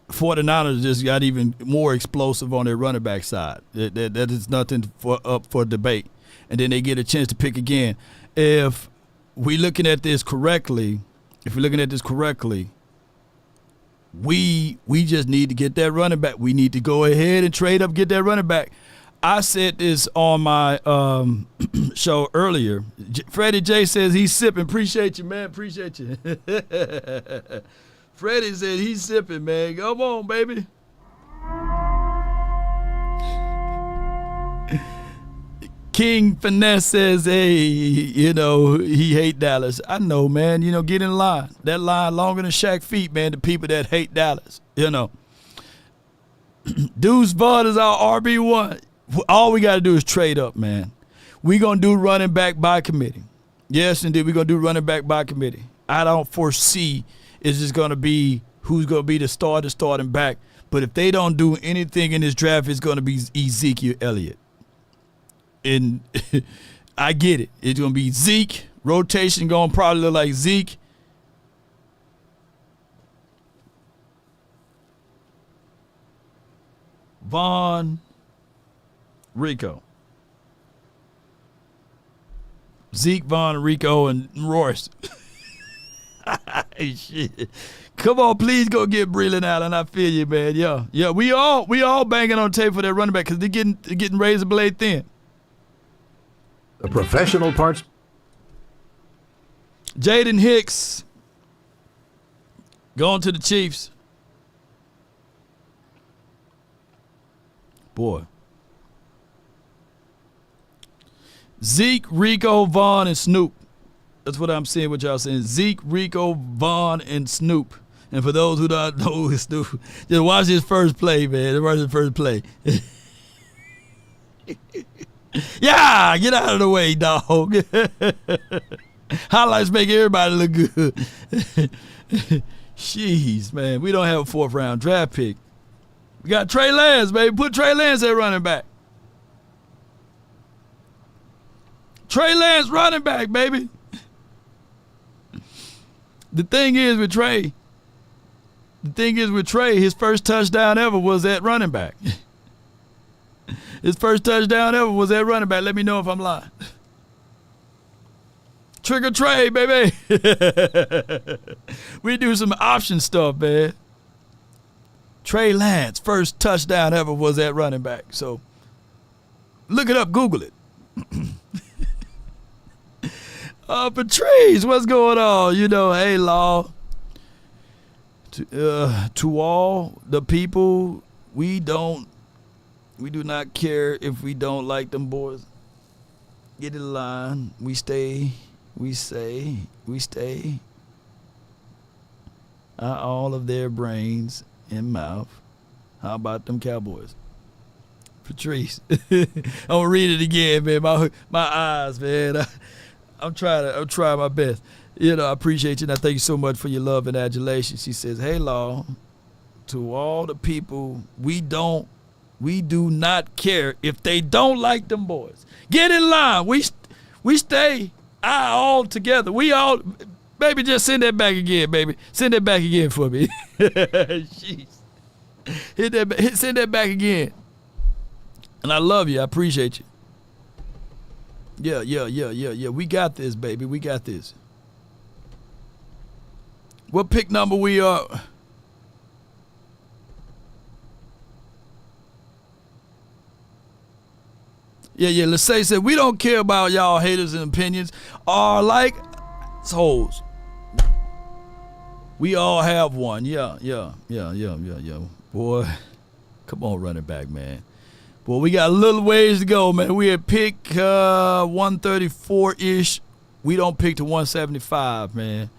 49ers just got even more explosive on their running back side. That is nothing up for debate. And then they get a chance to pick again. If we're looking at this correctly, we just need to get that running back. We need to go ahead and trade up, get that running back. I said this on my show earlier. Freddie J says he's sipping. Appreciate you, man. Appreciate you. Freddie said he's sipping, man. Come on, baby. King Finesse says, hey, he hate Dallas. I know, man. Get in line. That line longer than Shaq feet, man, the people that hate Dallas, Deuce Bud is our RB1. All we got to do is trade up, man. We're going to do running back by committee. Yes, indeed, we're going to do running back by committee. I don't foresee it's just going to be who's going to be the starting back. But if they don't do anything in this draft, it's going to be Ezekiel Elliott. And I get it. It's going to be Zeke. Rotation going to probably look like Zeke. Vaughn. Rico. Zeke, Vaughn, Rico, and Royce. Hey, shit. Come on, please go get Breland Allen. I feel you, man. Yeah. We all banging on tape for that running back because they're getting razor blade thin. The professional parts. Jaden Hicks going to the Chiefs. Boy. Zeke, Rico, Vaughn, and Snoop. That's what I'm seeing, what y'all saying. Zeke, Rico, Vaughn, and Snoop. And for those who don't know who is Snoop, just watch his first play, man. Watch his first play. Yeah, get out of the way, dog. Highlights make everybody look good. Jeez, man. We don't have a 4th-round draft pick. We got Trey Lance, baby. Put Trey Lance at running back. Trey Lance running back, baby. The thing is with Trey, his first touchdown ever was at running back. His first touchdown ever was at running back. Let me know if I'm lying. Trigger Trey, baby. We do some option stuff, man. Trey Lance, first touchdown ever was at running back. So look it up, Google it. Patrice, what's going on? Hey, Law. To all the people, we do not care if we don't like them boys. Get in line. We stay. We stay. All of their brains and mouth. How about them Cowboys? Patrice. I'm gonna read it again, man. My eyes, man. I'm trying my best. I appreciate you, and I thank you so much for your love and adulation. She says, hey, Law, to all the people, we do not care if they don't like them boys. Get in line. We stay all together. We all, baby, just send that back again, baby. Send that back again for me. Jeez. Send that back again. And I love you. I appreciate you. Yeah. We got this, baby. We got this. What pick number we are? Yeah. Let's say we don't care about y'all haters and opinions. Are like hoes. We all have one. Yeah. Boy, come on, running back, man. Boy, we got a little ways to go, man. We at pick 134-ish. We don't pick to 175, man.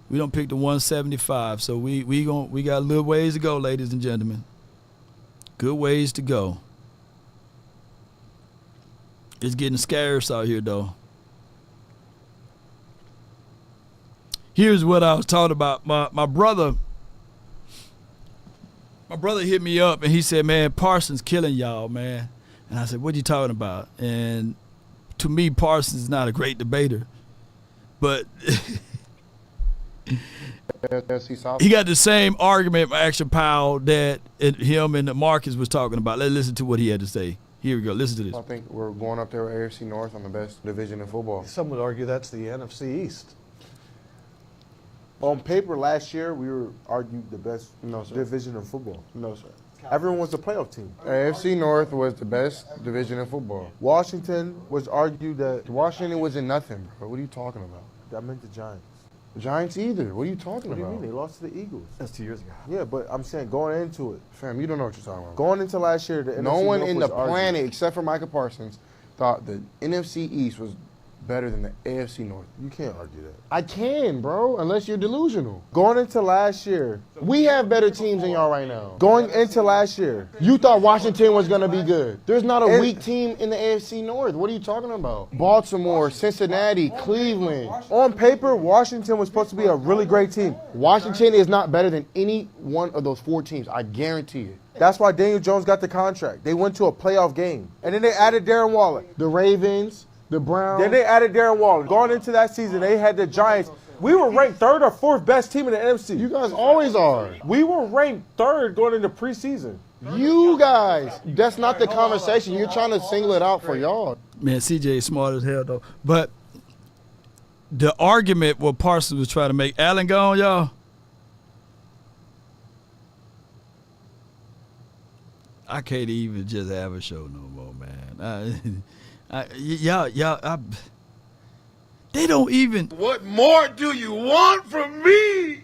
We don't pick to 175. So we got a little ways to go, ladies and gentlemen. Good ways to go. It's getting scarce out here, though. Here's what I was talking about. My brother hit me up and he said, man, Parsons killing y'all, man. And I said, what are you talking about? And to me, Parsons is not a great debater. But he got the same argument, Action Powell, that him and Marcus was talking about. Let's listen to what he had to say. Here we go. Listen to this. I think we're going up there with AFC North on the best division in football. Some would argue that's the NFC East. On paper, last year, we were argued the best division in football. No, sir. Everyone was the playoff team. AFC North was the best division in football. Washington was argued that... Washington wasn't nothing, bro. What are you talking about? I meant the Giants. The Giants either. What are you talking What do about? you mean? They lost to the Eagles. That's 2 years ago. Yeah, but I'm saying going into it. Fam, you don't know what you're talking about. Going into last year, the No NFC one North in the was argued. planet, except for Micah Parsons, thought the NFC East was better than the AFC North. You can't argue that. I can, bro, unless you're delusional. Going into last year. We have better teams than y'all right now. Going into last year. You thought Washington was going to be good. There's not a And- weak team in the AFC North. What are you talking about? Baltimore, Cincinnati, Cleveland. On paper, Washington was supposed to be a really great team. Washington is not better than any one of those 4 teams. I guarantee it. That's why Daniel Jones got the contract. They went to a playoff game. And then they added Darren Waller. The Ravens, the Browns. Then they added Darren Waller. Going into that season, they had the Giants. We were ranked 3rd or 4th best team in the NFC. You guys always are. We were ranked 3rd going into preseason. You guys. That's not the conversation. You're trying to single it out for y'all. Man, CJ is smart as hell, though. But the argument what Parsons was trying to make, Allen gone, y'all? I can't even just have a show no more, man. They don't even. What more do you want from me?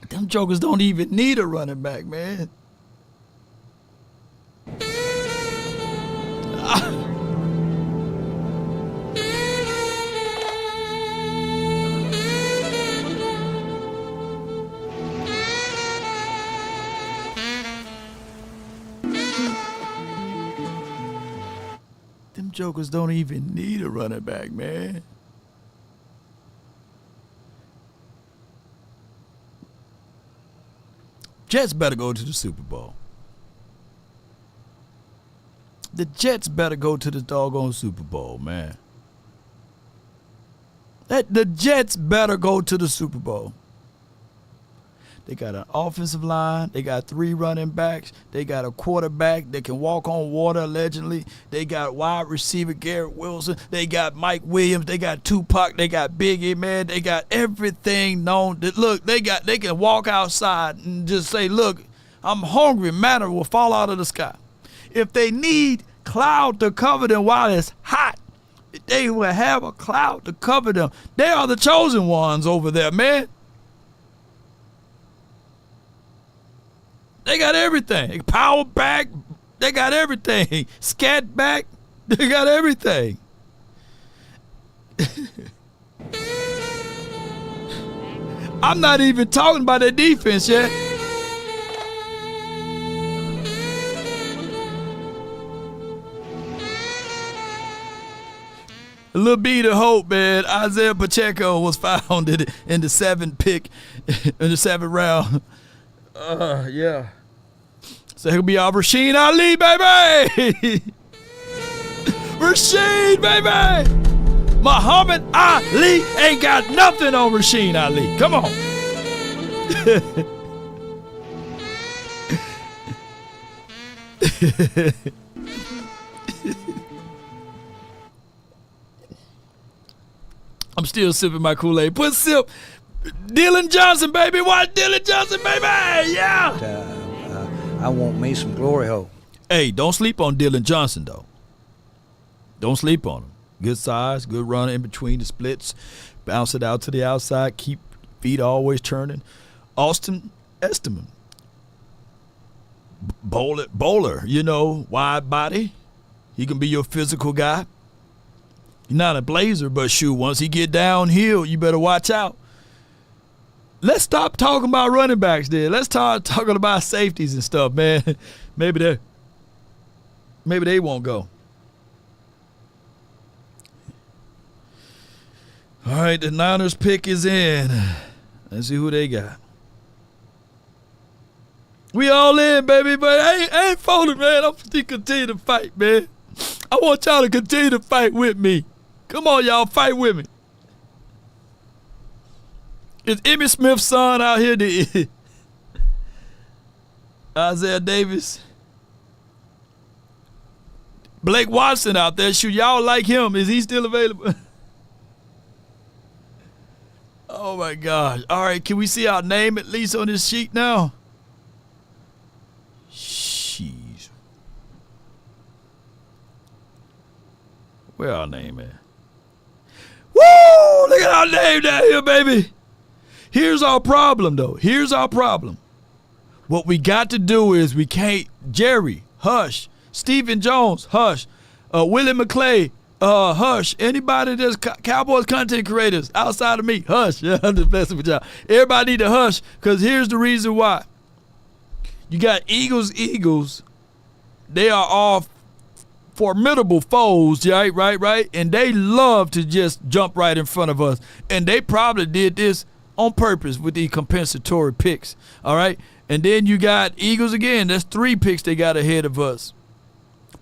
Them jokers don't even need a running back, man. Them jokers don't even need a running back, man. Jets better go to the Super Bowl. The Jets better go to the doggone Super Bowl, man. The Jets better go to the Super Bowl. They got an offensive line. They got 3 running backs. They got a quarterback that can walk on water, allegedly. They got wide receiver Garrett Wilson. They got Mike Williams. They got Tupac. They got Biggie, man. They got everything known. Look, they can walk outside and just say, look, I'm hungry. Manna will fall out of the sky. If they need cloud to cover them while it's hot, they will have a cloud to cover them. They are the chosen ones over there, man. They got everything. Power back. They got everything. Scat back. They got everything. I'm not even talking about their defense yet. A little bit of hope, man. Isaiah Pacheco was found in the 7th pick, in the 7th round. Yeah. So he'll be our Rasheen Ali, baby. Rasheen, baby. Muhammad Ali ain't got nothing on Rasheen Ali. Come on. I'm still sipping my Kool-Aid. Put sip. Dylan Johnson, baby. What? Dylan Johnson, baby. Yeah. I want me some glory hole. Hey, don't sleep on Dylan Johnson, though. Don't sleep on him. Good size, good runner in between the splits. Bounce it out to the outside. Keep feet always turning. Austin Esteman. Bowler, wide body. He can be your physical guy. He's not a blazer, but shoot, once he get downhill, you better watch out. Let's stop talking about running backs there. Let's start talking about safeties and stuff, man. Maybe they won't go. All right, the Niners pick is in. Let's see who they got. We all in, baby, but I ain't folding, man. I'm going to continue to fight, man. I want y'all to continue to fight with me. Come on, y'all, fight with me. Is Emmitt Smith's son out here? Isaiah Davis. Blake Watson out there. Shoot, y'all like him. Is he still available? Oh my gosh. All right, can we see our name at least on this sheet now? Jeez. Where our name at? Woo! Look at our name down here, baby. Here's our problem, though. Here's our problem. What we got to do is we can't. Jerry, hush. Stephen Jones, hush. Willie McClay, hush. Anybody that's Cowboys content creators outside of me, hush. Yeah, I'm just messing with y'all. Everybody need to hush, because here's the reason why. You got Eagles. They are all formidable foes, right? And they love to just jump right in front of us. And they probably did this on purpose with the compensatory picks, all right? And then you got Eagles again. That's 3 picks they got ahead of us.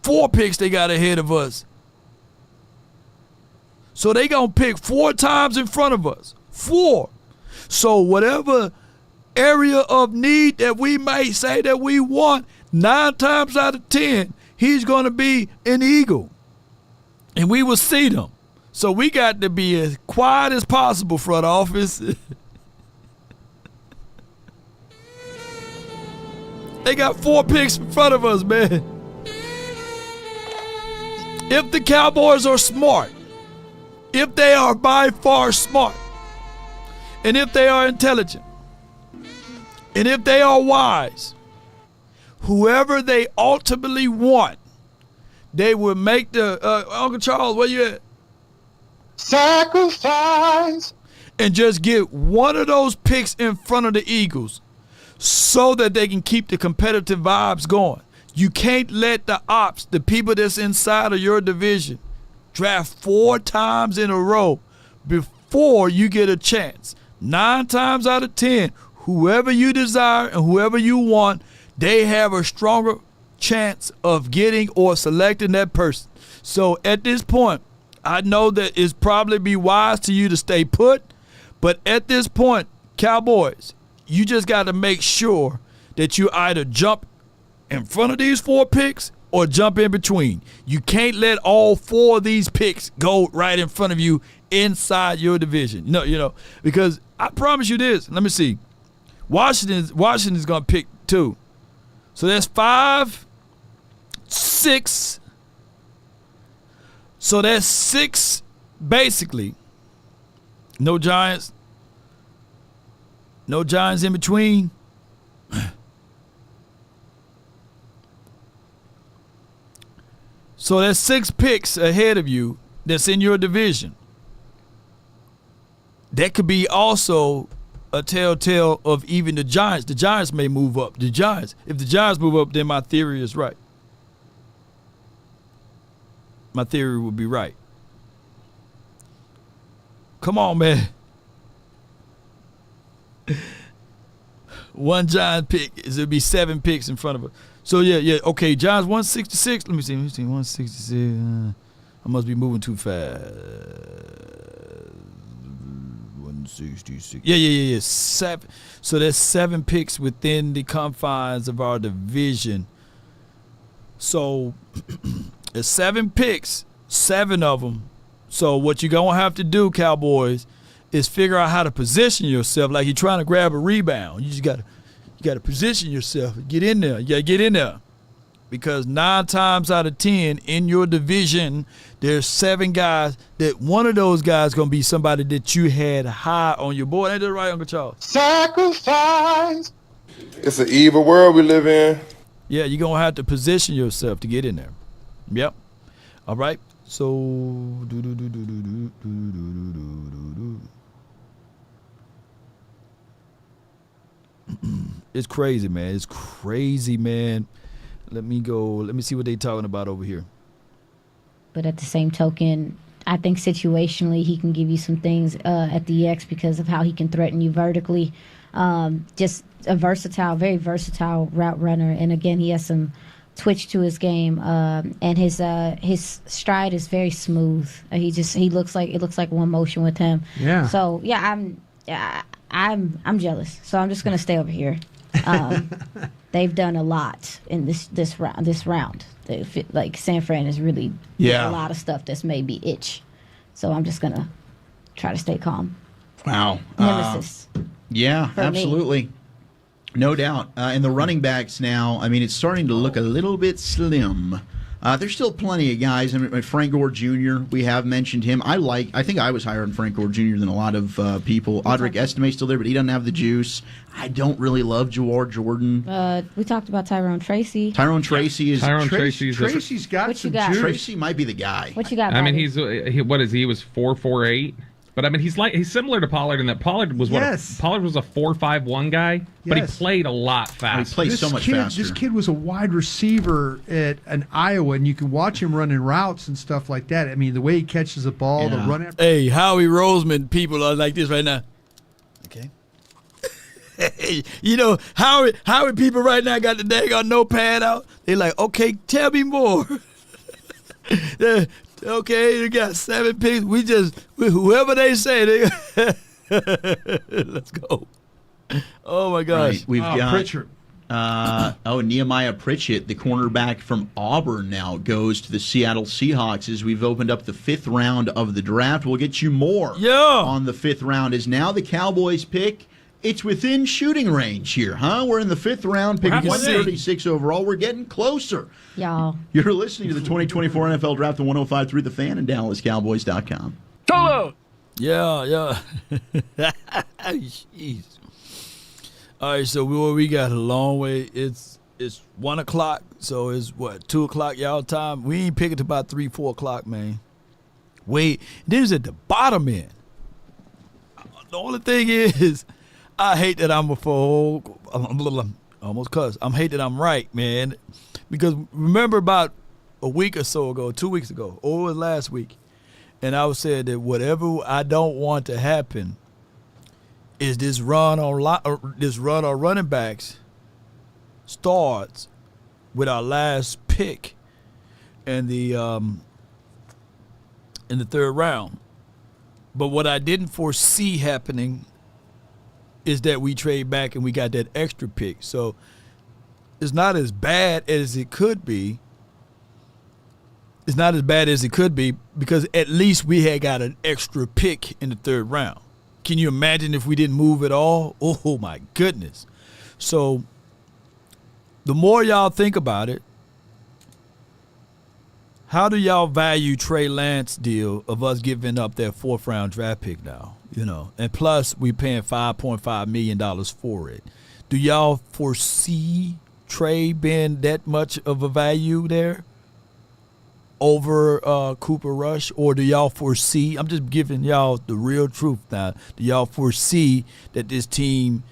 4 picks they got ahead of us. So they going to pick 4 times in front of us. 4. So whatever area of need that we might say that we want, 9 times out of 10, he's going to be an Eagle. And we will see them. So we got to be as quiet as possible, front office. They got 4 picks in front of us, man. If the Cowboys are smart, if they are by far smart, and if they are intelligent, and if they are wise, whoever they ultimately want, they will make the Uncle Charles, where you at? Sacrifice. And just get one of those picks in front of the Eagles so that they can keep the competitive vibes going. You can't let the ops, the people that's inside of your division, draft 4 times in a row before you get a chance. 9 times out of 10, whoever you desire and whoever you want, they have a stronger chance of getting or selecting that person. So at this point, I know that it's probably be wise to you to stay put, but at this point, Cowboys, you just got to make sure that you either jump in front of these 4 picks or jump in between. You can't let all 4 of these picks go right in front of you inside your division. No, because I promise you this. Let me see. Washington's going to pick 2. So that's 5, 6. So that's 6 basically. No Giants. No Giants in between. So there's 6 picks ahead of you that's in your division. That could be also a telltale of even the Giants. The Giants may move up. If the Giants move up, then my theory is right. My theory would be right. Come on, man. 1 Giant pick is it'll be 7 picks in front of us. So yeah. Okay, Giants 166. Let me see. 166. I must be moving too fast. 166. Yeah. 7. So there's 7 picks within the confines of our division. So there's 7 picks, 7 of them. So what you're gonna have to do, Cowboys, is figure out how to position yourself like you're trying to grab a rebound. You gotta position yourself. Get in there. You gotta get in there. Because 9 times out of 10 in your division, there's 7 guys that one of those guys gonna be somebody that you had high on your board. Ain't that right, Uncle Charles? Sacrifice. It's an evil world we live in. Yeah, you're gonna have to position yourself to get in there. Yep. All right. So it's crazy, man. It's crazy, man. Let me see what they talking about over here. But at the same token, I think situationally he can give you some things at the X because of how he can threaten you vertically. Just a very versatile route runner. And again, he has some twitch to his game, and his stride is very smooth. It looks like one motion with him. Yeah. So yeah, I'm jealous. So I'm just gonna stay over here. They've done a lot in this round. Like San Fran has really done a lot of stuff that's made me itch. So I'm just gonna try to stay calm. Wow. Nemesis. Yeah, For me. absolutely. No doubt. And the running backs now, I mean, it's starting to look a little bit slim. There's still plenty of guys. I mean, Frank Gore Jr., we have mentioned him. I think I was higher on Frank Gore Jr. than a lot of people. Audric Estime's still there, but he doesn't have the juice. I don't really love Jawar Jordan. We talked about Tyrone Tracy. Tyrone Tracy is... Tracy's got What some you got? juice. Tracy might be the guy. What you got, I mean, Bobby? what is he? He was 4.48. But I mean, he's similar to Pollard in that Pollard was Pollard was a 4.51 guy, but he played a lot faster. He plays so much faster. This kid was a wide receiver at an Iowa, and you can watch him running routes and stuff like that. I mean, the way he catches the ball, the run after. Hey, Howie Roseman people are like this right now. Okay. Hey, you know, Howie people right now got the daggone notepad out. They like, okay, tell me more. Okay, you got 7 picks. Whoever they say, let's go. Oh my gosh, Right. We've got Pritchard. Nehemiah Pritchett, the cornerback from Auburn, now goes to the Seattle Seahawks as we've opened up the 5th round of the draft. We'll get you more on the 5th round. Is now the Cowboys pick. It's within shooting range here, huh? We're in the 5th round, pick 136 overall. We're getting closer. Y'all. You're listening to the 2024 NFL Draft on 105.3 The Fan and DallasCowboys.com. Solo. Yeah. Jeez. All right, so we got a long way. It's 1 o'clock, so it's what 2 o'clock y'all time. We ain't picking to about 3, 4 o'clock, man. Wait, then it's at the bottom end. The only thing is, I hate that I'm almost cuss. I hate that I'm right, man, because remember about a week or so ago, 2 weeks ago, or it was last week, and I was saying that whatever I don't want to happen is this run on running backs starts with our last pick in the 3rd round. But what I didn't foresee happening is that we trade back and we got that extra pick. So it's not as bad as it could be. It's not as bad as it could be because at least we had got an extra pick in the 3rd round. Can you imagine if we didn't move at all? Oh, my goodness. So the more y'all think about it, how do y'all value Trey Lance deal of us giving up that 4th round draft pick now? You know, and plus we paying $5.5 million for it. Do y'all foresee Trey being that much of a value there over Cooper Rush? Or do y'all foresee, I'm just giving y'all the real truth now, do y'all foresee that this team,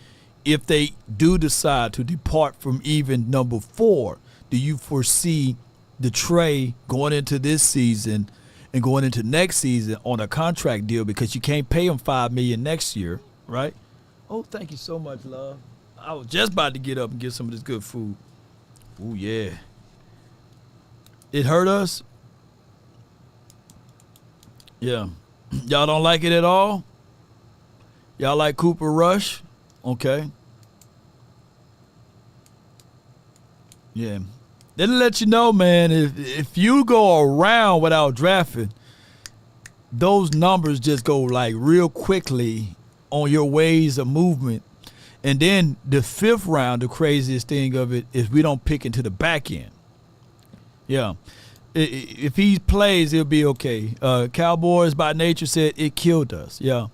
if they do decide to depart from even number 4, do you foresee the Trey going into this season and going into next season on a contract deal because you can't pay him $5 million next year, right? Oh, thank you so much, love. I was just about to get up and get some of this good food. Oh, yeah. It hurt us? Yeah. Y'all don't like it at all? Y'all like Cooper Rush? Okay. Yeah. Then let you know, man, if you go around without drafting, those numbers just go like real quickly on your ways of movement. And then the 5th round, the craziest thing of it is we don't pick into the back end. Yeah. If he plays, it'll be okay. Cowboys by nature said it killed us. Yeah.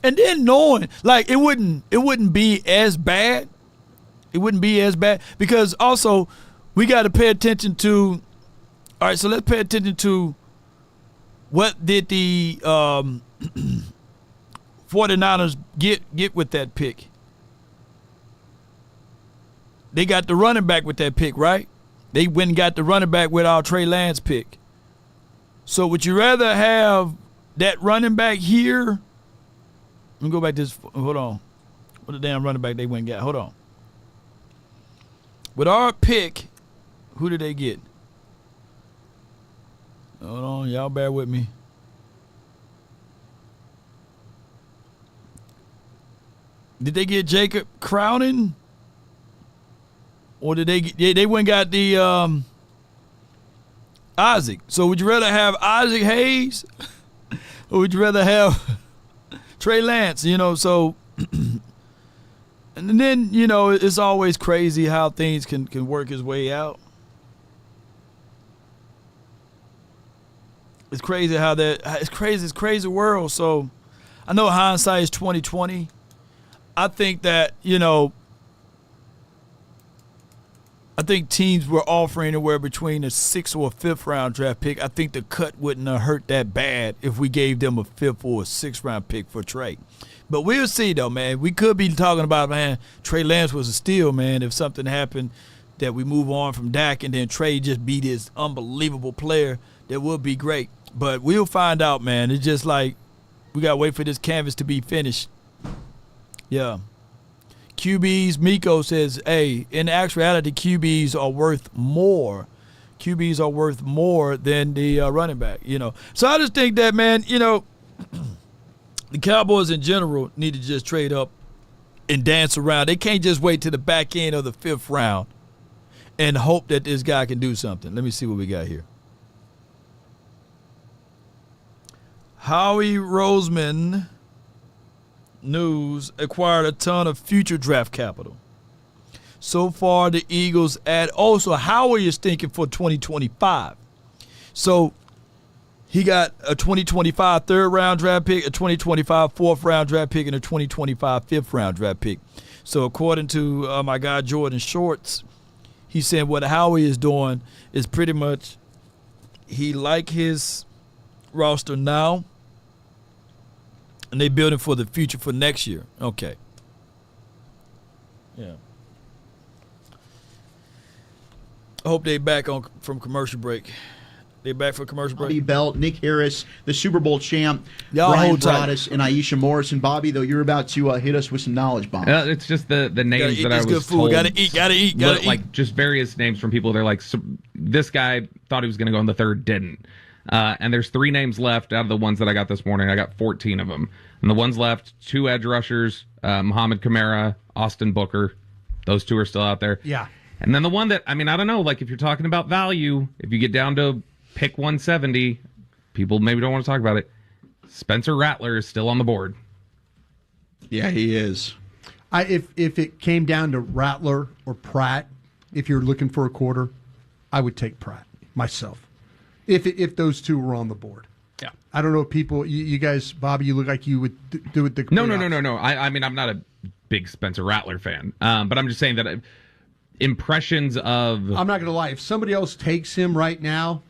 And then knowing like it wouldn't be as bad. It wouldn't be as bad because also we got to pay attention to. All right, so let's pay attention to what did the 49ers get with that pick. They got the running back with that pick, right? They went and got the running back with our Trey Lance pick. So would you rather have that running back here? Let me go back to this. Hold on. What the damn running back they went and got? Hold on. With our pick, who did they get? Hold on. Y'all bear with me. Did they get Jacob Crowden? Or did they went and got the Isaac? So would you rather have Isaac Hayes? Or would you rather have Trey Lance, so and then, it's always crazy how things can work his way out. It's crazy it's crazy world. So I know hindsight is 20/20. I think that, I think teams were offering anywhere between a 6th or a 5th round draft pick. I think the cut wouldn't have hurt that bad if we gave them a 5th or a 6th round pick for Trey. But we'll see, though, man. We could be talking about, man, Trey Lance was a steal, man, if something happened that we move on from Dak and then Trey just be this unbelievable player, that would be great. But we'll find out, man. It's just like we got to wait for this canvas to be finished. Yeah. QBs, Miko says, hey, in actuality, QBs are worth more. QBs are worth more than the running back, So I just think that, man, the Cowboys in general need to just trade up and dance around. They can't just wait to the back end of the 5th round and hope that this guy can do something. Let me see what we got here. Howie Roseman News acquired a ton of future draft capital. So far, the Eagles add also Howie is thinking for 2025. So he got a 2025 3rd round draft pick, a 2025 4th round draft pick, and a 2025 5th round draft pick. So according to my guy Jordan Shorts, he's saying what Howie is doing is pretty much he like his roster now, and they building for the future for next year. Okay. Yeah. I hope they back on from commercial break. They back for commercial break. Bobby Belt, Nick Harris, the Super Bowl champ, Y'all Brian hold tight. Broaddus, and Aisha Morrison. Bobby, though, you're about to hit us with some knowledge bombs. It's just the names that I was good food. told. Gotta eat. Like just various names from people. They're like, so, this guy thought he was going to go in the 3rd, didn't. And there's 3 names left out of the ones that I got this morning. I got 14 of them. And the ones left, 2 edge rushers, Muhammad Kamara, Austin Booker. Those 2 are still out there. Yeah. And then the one that, I don't know, like if you're talking about value, if you get down to pick 170, people maybe don't want to talk about it. Spencer Rattler is still on the board. Yeah, he is. If it came down to Rattler or Pratt, if you're looking for a quarter, I would take Pratt myself. If those 2 were on the board. Yeah. I don't know if people, you guys, Bobby, you look like you would do it the No. I'm not a big Spencer Rattler fan, but I'm just saying that impressions of... I'm not going to lie. If somebody else takes him right now,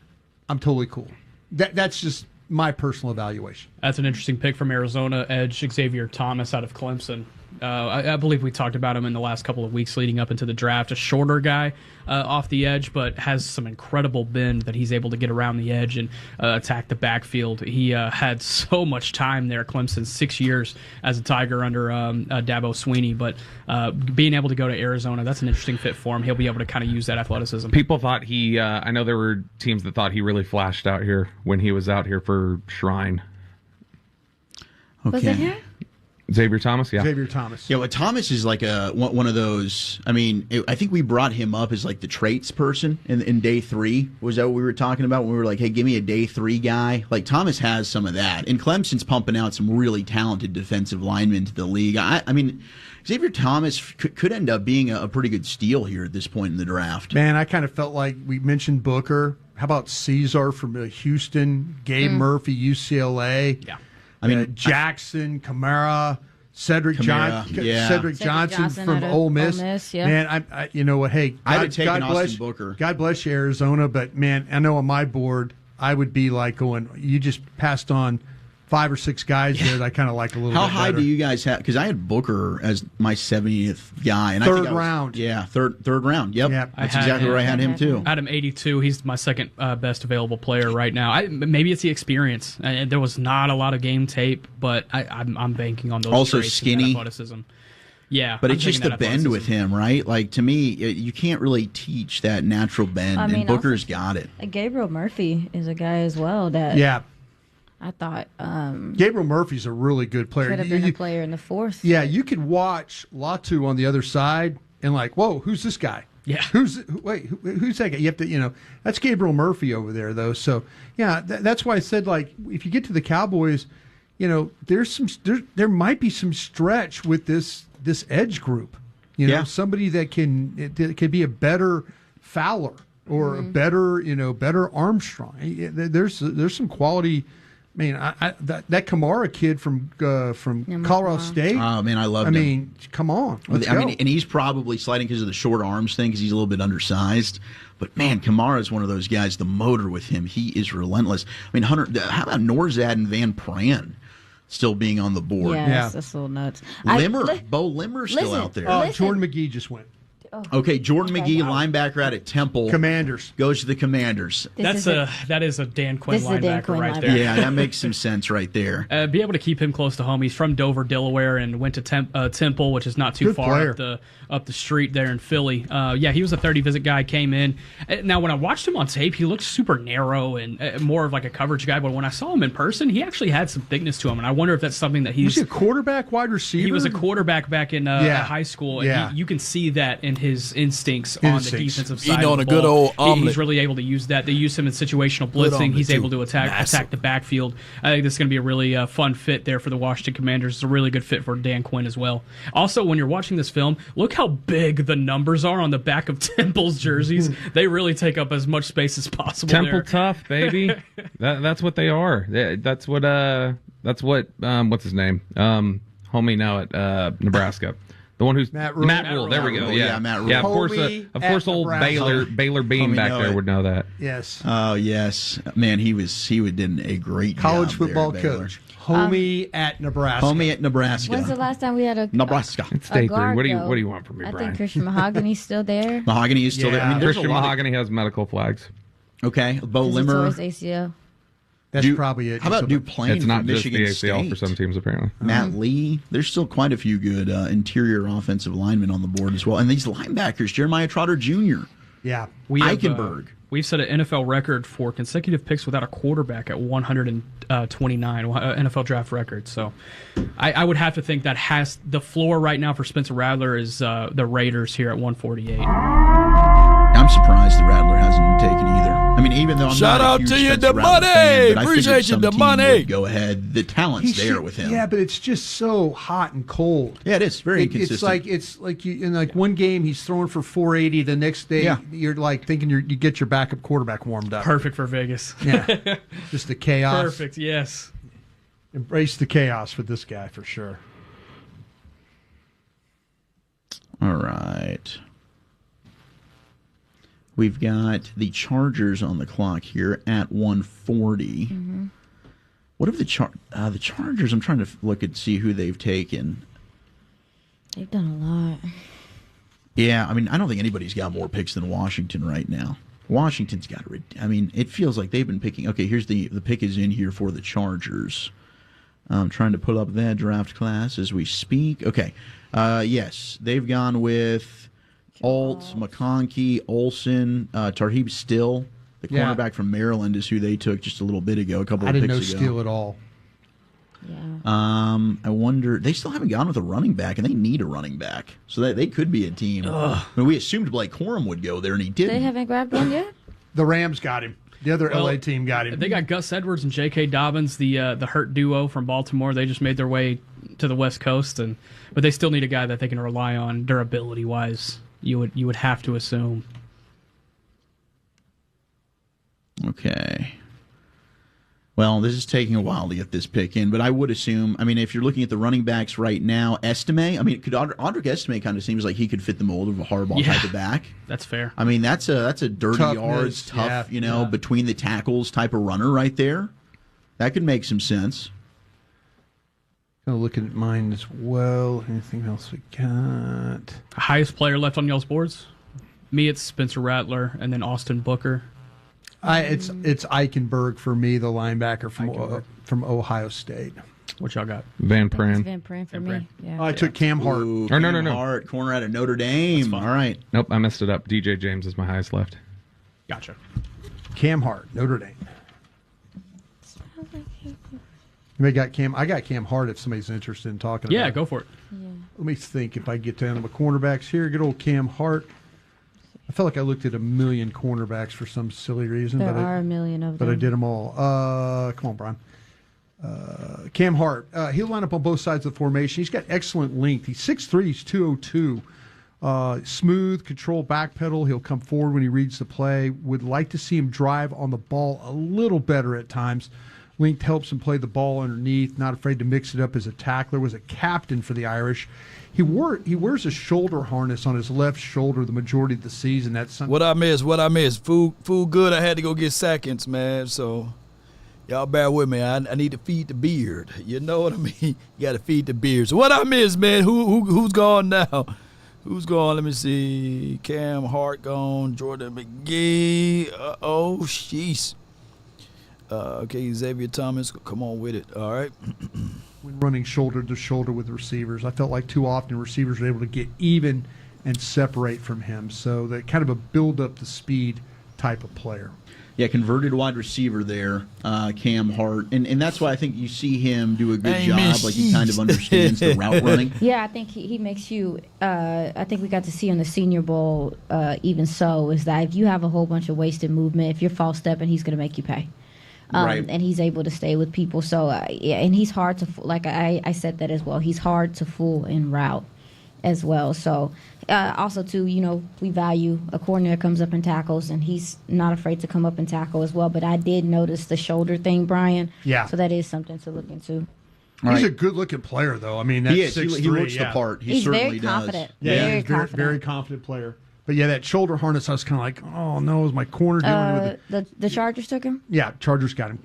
I'm totally cool. That's just my personal evaluation. That's an interesting pick from Arizona edge Xavier Thomas out of Clemson. I believe we talked about him in the last couple of weeks leading up into the draft. A shorter guy off the edge, but has some incredible bend that he's able to get around the edge and attack the backfield. He had so much time there at Clemson, 6 years as a Tiger under Dabo Swinney, but being able to go to Arizona, that's an interesting fit for him. He'll be able to kind of use that athleticism. People thought he, I know there were teams that thought he really flashed out here when he was out here for Shrine. Was it him? Xavier Thomas, yeah. Xavier Thomas. Yeah, well, Thomas is like one of those. I think we brought him up as like the traits person in day 3. Was that what we were talking about when we were like, hey, give me a day 3 guy? Like, Thomas has some of that. And Clemson's pumping out some really talented defensive linemen to the league. Xavier Thomas could end up being a pretty good steal here at this point in the draft. Man, I kind of felt like we mentioned Booker. How about Caesar from Houston, Gabe Murphy, UCLA? Yeah. Jackson, Kamara, Cedric Johnson from Ole Miss. Yeah. Man, you know what? Hey, I'd have taken Austin Booker. God bless you, Arizona. But man, I know on my board, I would be like going. You just passed on 5 or 6 guys there that I kind of like a little. How bit high better. do you guys have? Because I had Booker as my 70th guy, and third round. Third round. Yep, that's exactly where I had him too. I had him 82. He's my second best available player right now. Maybe it's the experience. There was not a lot of game tape, but I'm banking on those. Also traits and skinny. athleticism. Yeah, but I'm it's just taking the that bend athleticism. with him, right? Like, to me, you can't really teach that natural bend, and Booker's got it. Gabriel Murphy is a guy as well that. Yeah. I thought Gabriel Murphy's a really good player. Could have been a player in the 4th. Yeah, you could watch Latu on the other side and like, whoa, who's this guy? Yeah. Who's that guy? You have to, that's Gabriel Murphy over there though. So yeah, that's why I said like if you get to the Cowboys, there might be some stretch with this edge group. Somebody that could be a better Fowler or a better Armstrong. There's some quality. I mean, that Kamara kid from Colorado State. Oh man, I love him. I mean, come on. Let's go. And he's probably sliding because of the short arms thing, because he's a little bit undersized. But man, Kamara is one of those guys. The motor with him, he is relentless. I mean, Hunter. How about Norzad and Van Pran still being on the board? Yeah, that's a little nuts. Bo Limmer's still out there. Jordan McGee just went. Okay, Jordan McGee, linebacker out at Temple. Commanders. Goes to the Commanders. That is a Dan Quinn linebacker right there. Yeah, that makes some sense right there. Be able to keep him close to home. He's from Dover, Delaware, and went to Temple, which is not too far up the street there in Philly. He was a 30 visit guy, came in. Now, when I watched him on tape, he looked super narrow and more of like a coverage guy. But when I saw him in person, he actually had some thickness to him. And I wonder if that's something that Was he a quarterback, wide receiver? He was a quarterback back in high school. And you can see that in his instincts on the defensive side. On of a the good ball. old omelet. He's really able to use that. They use him in situational blitzing. He's able to attack the backfield. I think this is going to be a really fun fit there for the Washington Commanders. It's a really good fit for Dan Quinn as well. Also, when you're watching this film, look how big the numbers are on the back of Temple's jerseys. They really take up as much space as possible. Temple there. tough, baby. That's what they are. That's what what's his name? Homie now at Nebraska. The one who's Matt Rule. There we go. Yeah, Matt Rule. Yeah, of course, old Baylor Bean back there would know that. Yes. Oh yes, man. He did a great college job football there, coach. Homie at Nebraska. Homie at Nebraska. When's the last time we had a Nebraska? It's day 3. guard, What do you want from me, I Brian? think Christian Mahogany's still there. Mahogany is still there. I mean, Christian Mahogany has medical flags. Okay, Bo Because he tore Limmer. his ACL. That's probably it. How about Duplain? It's not from just Michigan the ACL State? for some teams, apparently. Matt Lee. There's still quite a few good interior offensive linemen on the board as well. And these linebackers, Jeremiah Trotter Jr. Yeah. Eichenberg. We've set an NFL record for consecutive picks without a quarterback at 129, NFL draft record. So I would have to think that has the floor right now for Spencer Rattler is the Raiders here at 148. I'm surprised the Rattler hasn't been taken either. I mean, even though I'm Shout not a out huge to you, Spencer the Rattler money. fan, but I Appreciate figured you, some the team money. would go ahead. The talent's there with him. Yeah, but it's just so hot and cold. Yeah, it is very inconsistent. It's like you, in like one game he's throwing for 480. The next day you're like thinking you get your backup quarterback warmed up. Perfect for Vegas. Yeah, just the chaos. Perfect. Yes. Embrace the chaos with this guy for sure. All right. We've got the Chargers on the clock here at 140. Mm-hmm. What have the Chargers? I'm trying to look and see who they've taken. They've done a lot. Yeah, I mean, I don't think anybody's got more picks than Washington right now. Washington's got it feels like they've been picking. Okay, here's the pick is in here for the Chargers. I'm trying to pull up that draft class as we speak. Okay, yes, they've gone with Alt, McConkey, Olsen, Tarheeb Still, the cornerback from Maryland, is who they took just a little bit ago, a couple of picks ago. I didn't know Still at all. Yeah. I wonder, they still haven't gone with a running back, and they need a running back, so they could be a team. I mean, we assumed Blake Corum would go there, and he didn't. They haven't grabbed one yet? The Rams got him. The other LA team got him. They got Gus Edwards and J.K. Dobbins, the hurt duo from Baltimore. They just made their way to the West Coast, but they still need a guy that they can rely on durability-wise. You would have to assume. Okay. Well, this is taking a while to get this pick in, but I would assume, I mean, if you're looking at the running backs right now, Estime, I mean, Audric Estime kind of seems like he could fit the mold of a Harbaugh type of back. That's fair. I mean, that's a dirty Toughness, yards, tough, between the tackles type of runner right there. That could make some sense. Kind of looking at mine as well. Anything else we got? Highest player left on y'all's boards? Me, it's Spencer Rattler, and then Austin Booker. It's Eichenberg for me, the linebacker from Ohio State. What y'all got? Van Pran. Van Pran for me. Yeah. I took Cam Hart. Ooh, no. Hart, corner out of Notre Dame. All right. Nope, I messed it up. DJ James is my highest left. Gotcha. Cam Hart, Notre Dame. I got Cam Hart if somebody's interested in talking about it. Yeah, go for it. Yeah. Let me think if I get down to my cornerbacks here. Good old Cam Hart. I felt like I looked at a million cornerbacks for some silly reason. There are a million of them. But I did them all. Come on, Brian. Cam Hart. He'll line up on both sides of the formation. He's got excellent length. He's 6'3", he's 202. Smooth, controlled back pedal. He'll come forward when he reads the play. Would like to see him drive on the ball a little better at times. Length helps him play the ball underneath. Not afraid to mix it up as a tackler. Was a captain for the Irish. He wears a shoulder harness on his left shoulder the majority of the season. That's something. What I miss. Food good. I had to go get seconds, man. So y'all bear with me. I need to feed the beard. You know what I mean? You got to feed the beard. So what I miss, man? Who's gone now? Who's gone? Let me see. Cam Hart gone. Jordan McGee. Oh, jeez. Okay, Xavier Thomas. Come on with it. All right. When running shoulder to shoulder with receivers, I felt like too often receivers were able to get even and separate from him. So that kind of a build up the speed type of player. Yeah, converted wide receiver there, Cam Hart. And that's why I think you see him do a good job. Like, he kind of understands the route running. Yeah, I think he makes you I think we got to see on the Senior Bowl, even so, is that if you have a whole bunch of wasted movement, if you're false stepping, he's going to make you pay. Right. And he's able to stay with people. So, yeah, and he's hard to, like I said that as well, he's hard to fool in route as well. So, also, too, we value a coordinator comes up and tackles, and he's not afraid to come up and tackle as well. But I did notice the shoulder thing, Brian. Yeah. So that is something to look into. He's a good-looking player, though. I mean, that's he is. 6'3", he looks the part. He he's certainly very confident. does. Yeah, very he's confident. very confident player. But yeah, that shoulder harness, I was kind of like, oh no, is my corner dealing with it? The Chargers took him? Yeah, Chargers got him.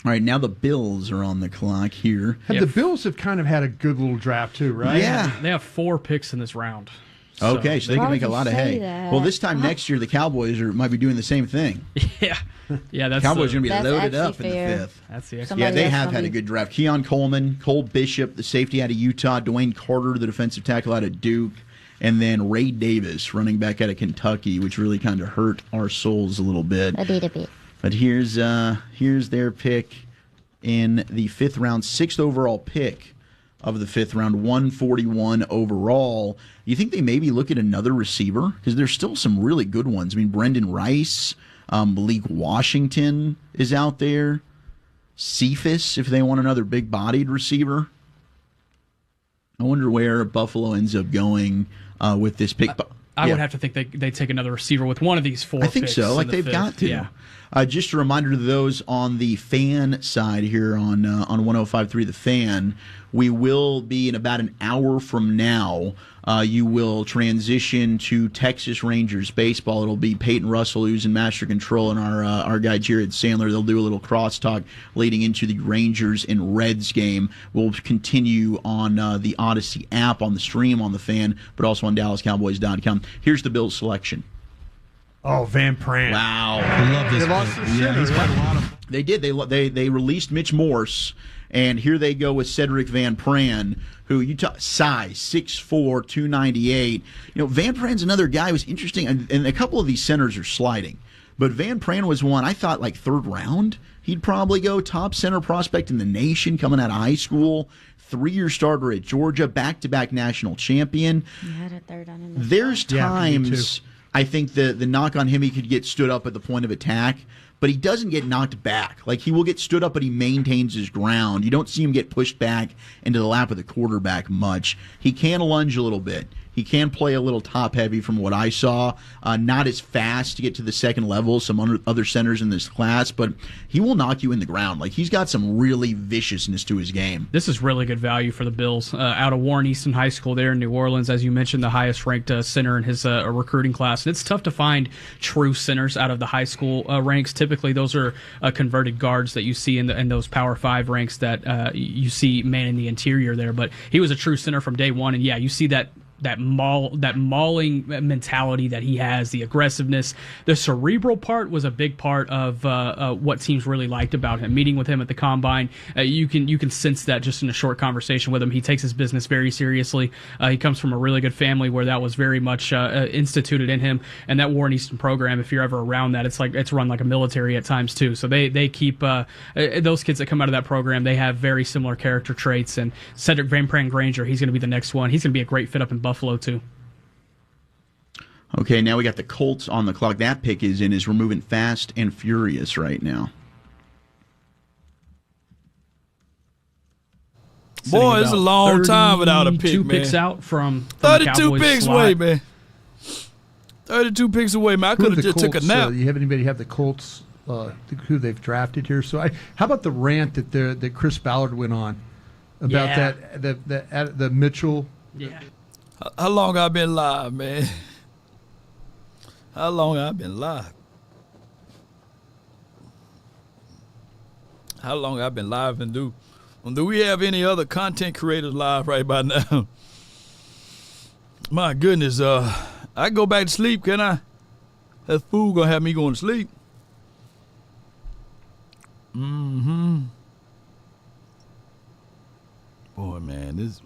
All right, now the Bills are on the clock here. The Bills have kind of had a good little draft too, right? Yeah. They have 4 picks in this round. Okay, so they can make a would lot of you say hay. that? Well, this time next year, the Cowboys might be doing the same thing. Yeah, that's Cowboys are going to be That's loaded up actually in the fair. 5th. That's the Yeah, Somebody they else have gonna had a be- good draft. Keon Coleman, Cole Bishop, the safety out of Utah, Dwayne Carter, the defensive tackle out of Duke, and then Ray Davis, running back out of Kentucky, which really kind of hurt our souls a little bit. A bit. But here's their pick in the 5th round, 6th overall pick of the 5th round, 141 overall. You think they maybe look at another receiver? Because there's still some really good ones. I mean, Brendan Rice, Malik Washington is out there. Cephas, if they want another big-bodied receiver. I wonder where Buffalo ends up going with this pick. I would have to think they take another receiver with one of these 4 I think picks so. in Like, the they've 5th. got to. Yeah. Just a reminder to those on the fan side here on 105.3 The Fan, we will be in about an hour from now. You will transition to Texas Rangers baseball. It'll be Peyton Russell who's in master control, and our guy Jared Sandler. They'll do a little crosstalk leading into the Rangers and Reds game. We'll continue on the Odyssey app, on the stream, on the Fan, but also on DallasCowboys.com. Here's the Bills selection. Oh, Van Pran. Wow. I love this. They lost their center. He's got a lot of. They did. They released Mitch Morse, and here they go with Cedric Van Pran, who size 6'4", 298. Van Pran's another guy who's interesting, and a couple of these centers are sliding. But Van Pran was one I thought like 3rd round. He'd probably go top center prospect in the nation coming out of high school. 3-year starter at Georgia, back-to-back national champion. You had a 3rd on him. There's times I think the knock on him, he could get stood up at the point of attack, but he doesn't get knocked back. Like, he will get stood up, but he maintains his ground. You don't see him get pushed back into the lap of the quarterback much. He can lunge a little bit. He can play a little top-heavy from what I saw. Not as fast to get to the second level, some other centers in this class, but he will knock you in the ground. Like, he's got some really viciousness to his game. This is really good value for the Bills. Out of Warren Easton High School there in New Orleans, as you mentioned, the highest-ranked center in his recruiting class. And it's tough to find true centers out of the high school ranks. Typically, those are converted guards that you see in those Power 5 ranks that you see man in the interior there. But he was a true center from day one, and yeah, you see that mauling mentality that he has, the aggressiveness. The cerebral part was a big part of what teams really liked about him. Meeting with him at the Combine, you can sense that just in a short conversation with him. He takes his business very seriously. He comes from a really good family where that was very much instituted in him. And that Warren Easton program, if you're ever around that, it's run like a military at times too. So they keep those kids that come out of that program, they have very similar character traits. And Cedric Van Pran Granger, he's going to be the next one. He's going to be a great fit up in Buffalo too. Okay, now we got the Colts on the clock. That pick is we're moving fast and furious right now. Boy, it's a long time without a pick, 32 man. picks out from 32 Cowboys picks slot. away, man. 32 picks away, man. I Who could are have the just took a Colts, nap. You have anybody have the Colts who they've drafted here? So how about the rant that Chris Ballard went on about the Mitchell? Yeah. How long I been live, man? How long I been live? How long I been live and do we have any other content creators live right by now? My goodness, I can go back to sleep, can I? That fool gonna have me going to sleep. Mm-hmm. Boy, man, this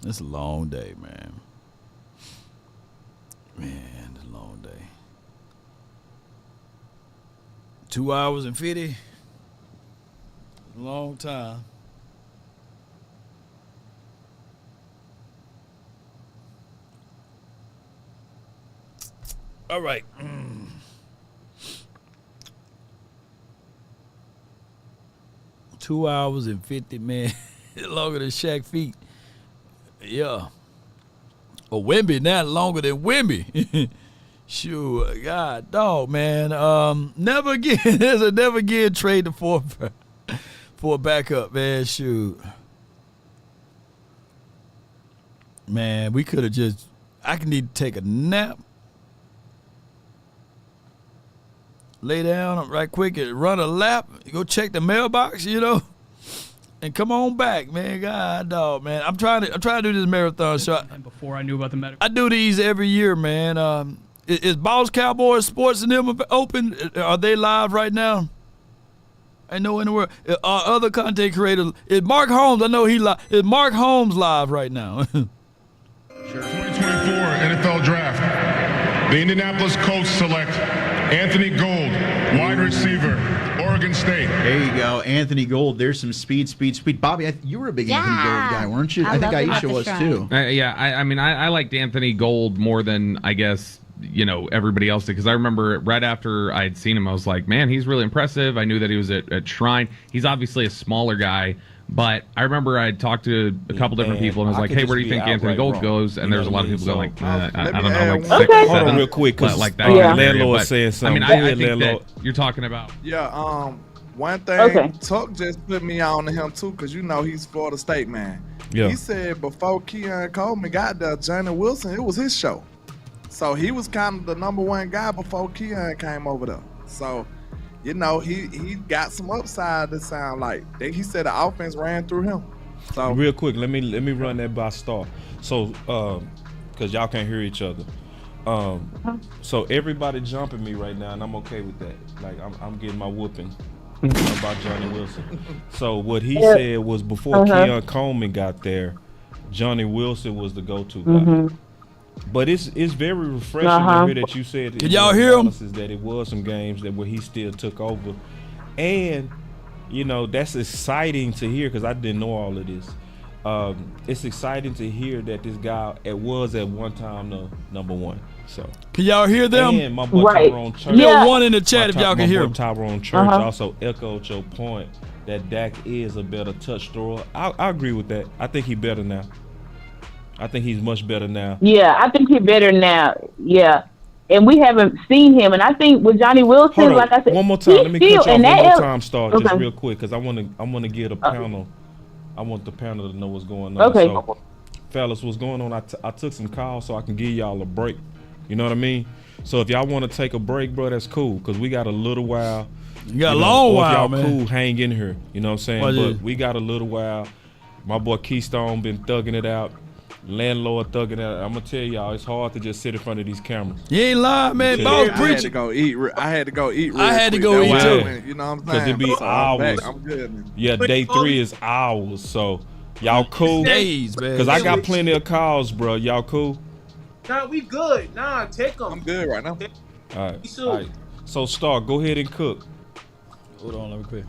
is a long day, man. Man, it's a long day. 2 hours and 50. Long time. All right. 2 hours and 50, man. Longer than Shaq feet. Yeah. Oh, Wemby, not longer than Wemby. Sure. God, dog, man. Never again. There's a never again trade the for a backup, man. Shoot. Man, we could have just. I could need to take a nap. Lay down right quick and run a lap. Go check the mailbox, and come on back, man. God, dog, man. I'm trying to do this marathon shot. And before I knew about the medical. I do these every year, man. Is Boss Cowboys Sports and them open? Are they live right now? I know in the world. Are other content creators? Is Mark Holmes? I know he live. Is Mark Holmes live right now? 2024 NFL Draft. The Indianapolis Colts select Anthony Gold, wide receiver, Oregon State. There you go, Anthony Gold. There's some speed. Bobby, you were a big Anthony Gold guy, weren't you? I think Aisha was too. I mean, I liked Anthony Gold more than, I guess, everybody else did, because I remember right after I had seen him, I was like, man, he's really impressive. I knew that he was at Shrine. He's obviously a smaller guy, but I remember I talked to a couple different people, and I was like, hey, where do you think Anthony Gold goes? And there's a lot of people going like, I don't know, like 6 or 7. Hold on real quick, because like that landlord saying something. I mean, I think that you're talking about. Yeah, one thing, Tuck just put me on to him too, because he's Florida State, man. Yeah. He said before Keon Coleman got there, Johnny Wilson, it was his show. So he was kind of the number one guy before Keon came over there. So, he got some upside, it sound like. He said the offense ran through him. So real quick, let me run that by Star. So, because y'all can't hear each other. So everybody jumping me right now, and I'm okay with that. Like I'm getting my whooping about Johnny Wilson. So what he said was before Keon Coleman got there, Johnny Wilson was the go-to guy. But it's very refreshing to hear that you said. Can y'all hear him? That it was some games where he still took over, and that's exciting to hear because I didn't know all of this. It's exciting to hear that this guy was at one time the number one. So can y'all hear them? And my boy Tyrone Church. Yeah, one in the chat if y'all can hear him. Tyrone Church also echoed your point that Dak is a better touch thrower. I agree with that. I think he's better now. I think he's much better now. Yeah, I think he's better now. Yeah. And we haven't seen him. And I think with Johnny Wilson, like I said, one more time. Let me cut you off one more time, Star, just okay. real quick, because I want to get a panel. I want the panel to know what's going on. Okay. So, fellas, what's going on? I took some calls so I can give y'all a break. You know what I mean? So if y'all want to take a break, bro, that's cool, because we got a little while. You got a long while, y'all man. Cool, hang in here. You know what I'm saying? But we got a little while. My boy Keystone been thugging it out. Landlord thugging it out. I'm gonna tell y'all, it's hard to just sit in front of these cameras. You ain't lying, man. Boss preaching. I had to go eat. I had to go eat too. You know what I'm saying? Because it be hours. I'm good, man. Yeah, day 3 is hours. So y'all cool? Days, man. Because I got plenty of calls, bro. Y'all cool? Nah, we good. Nah, take them. I'm good right now. All right. So Star, go ahead and cook. Hold on, let me quit.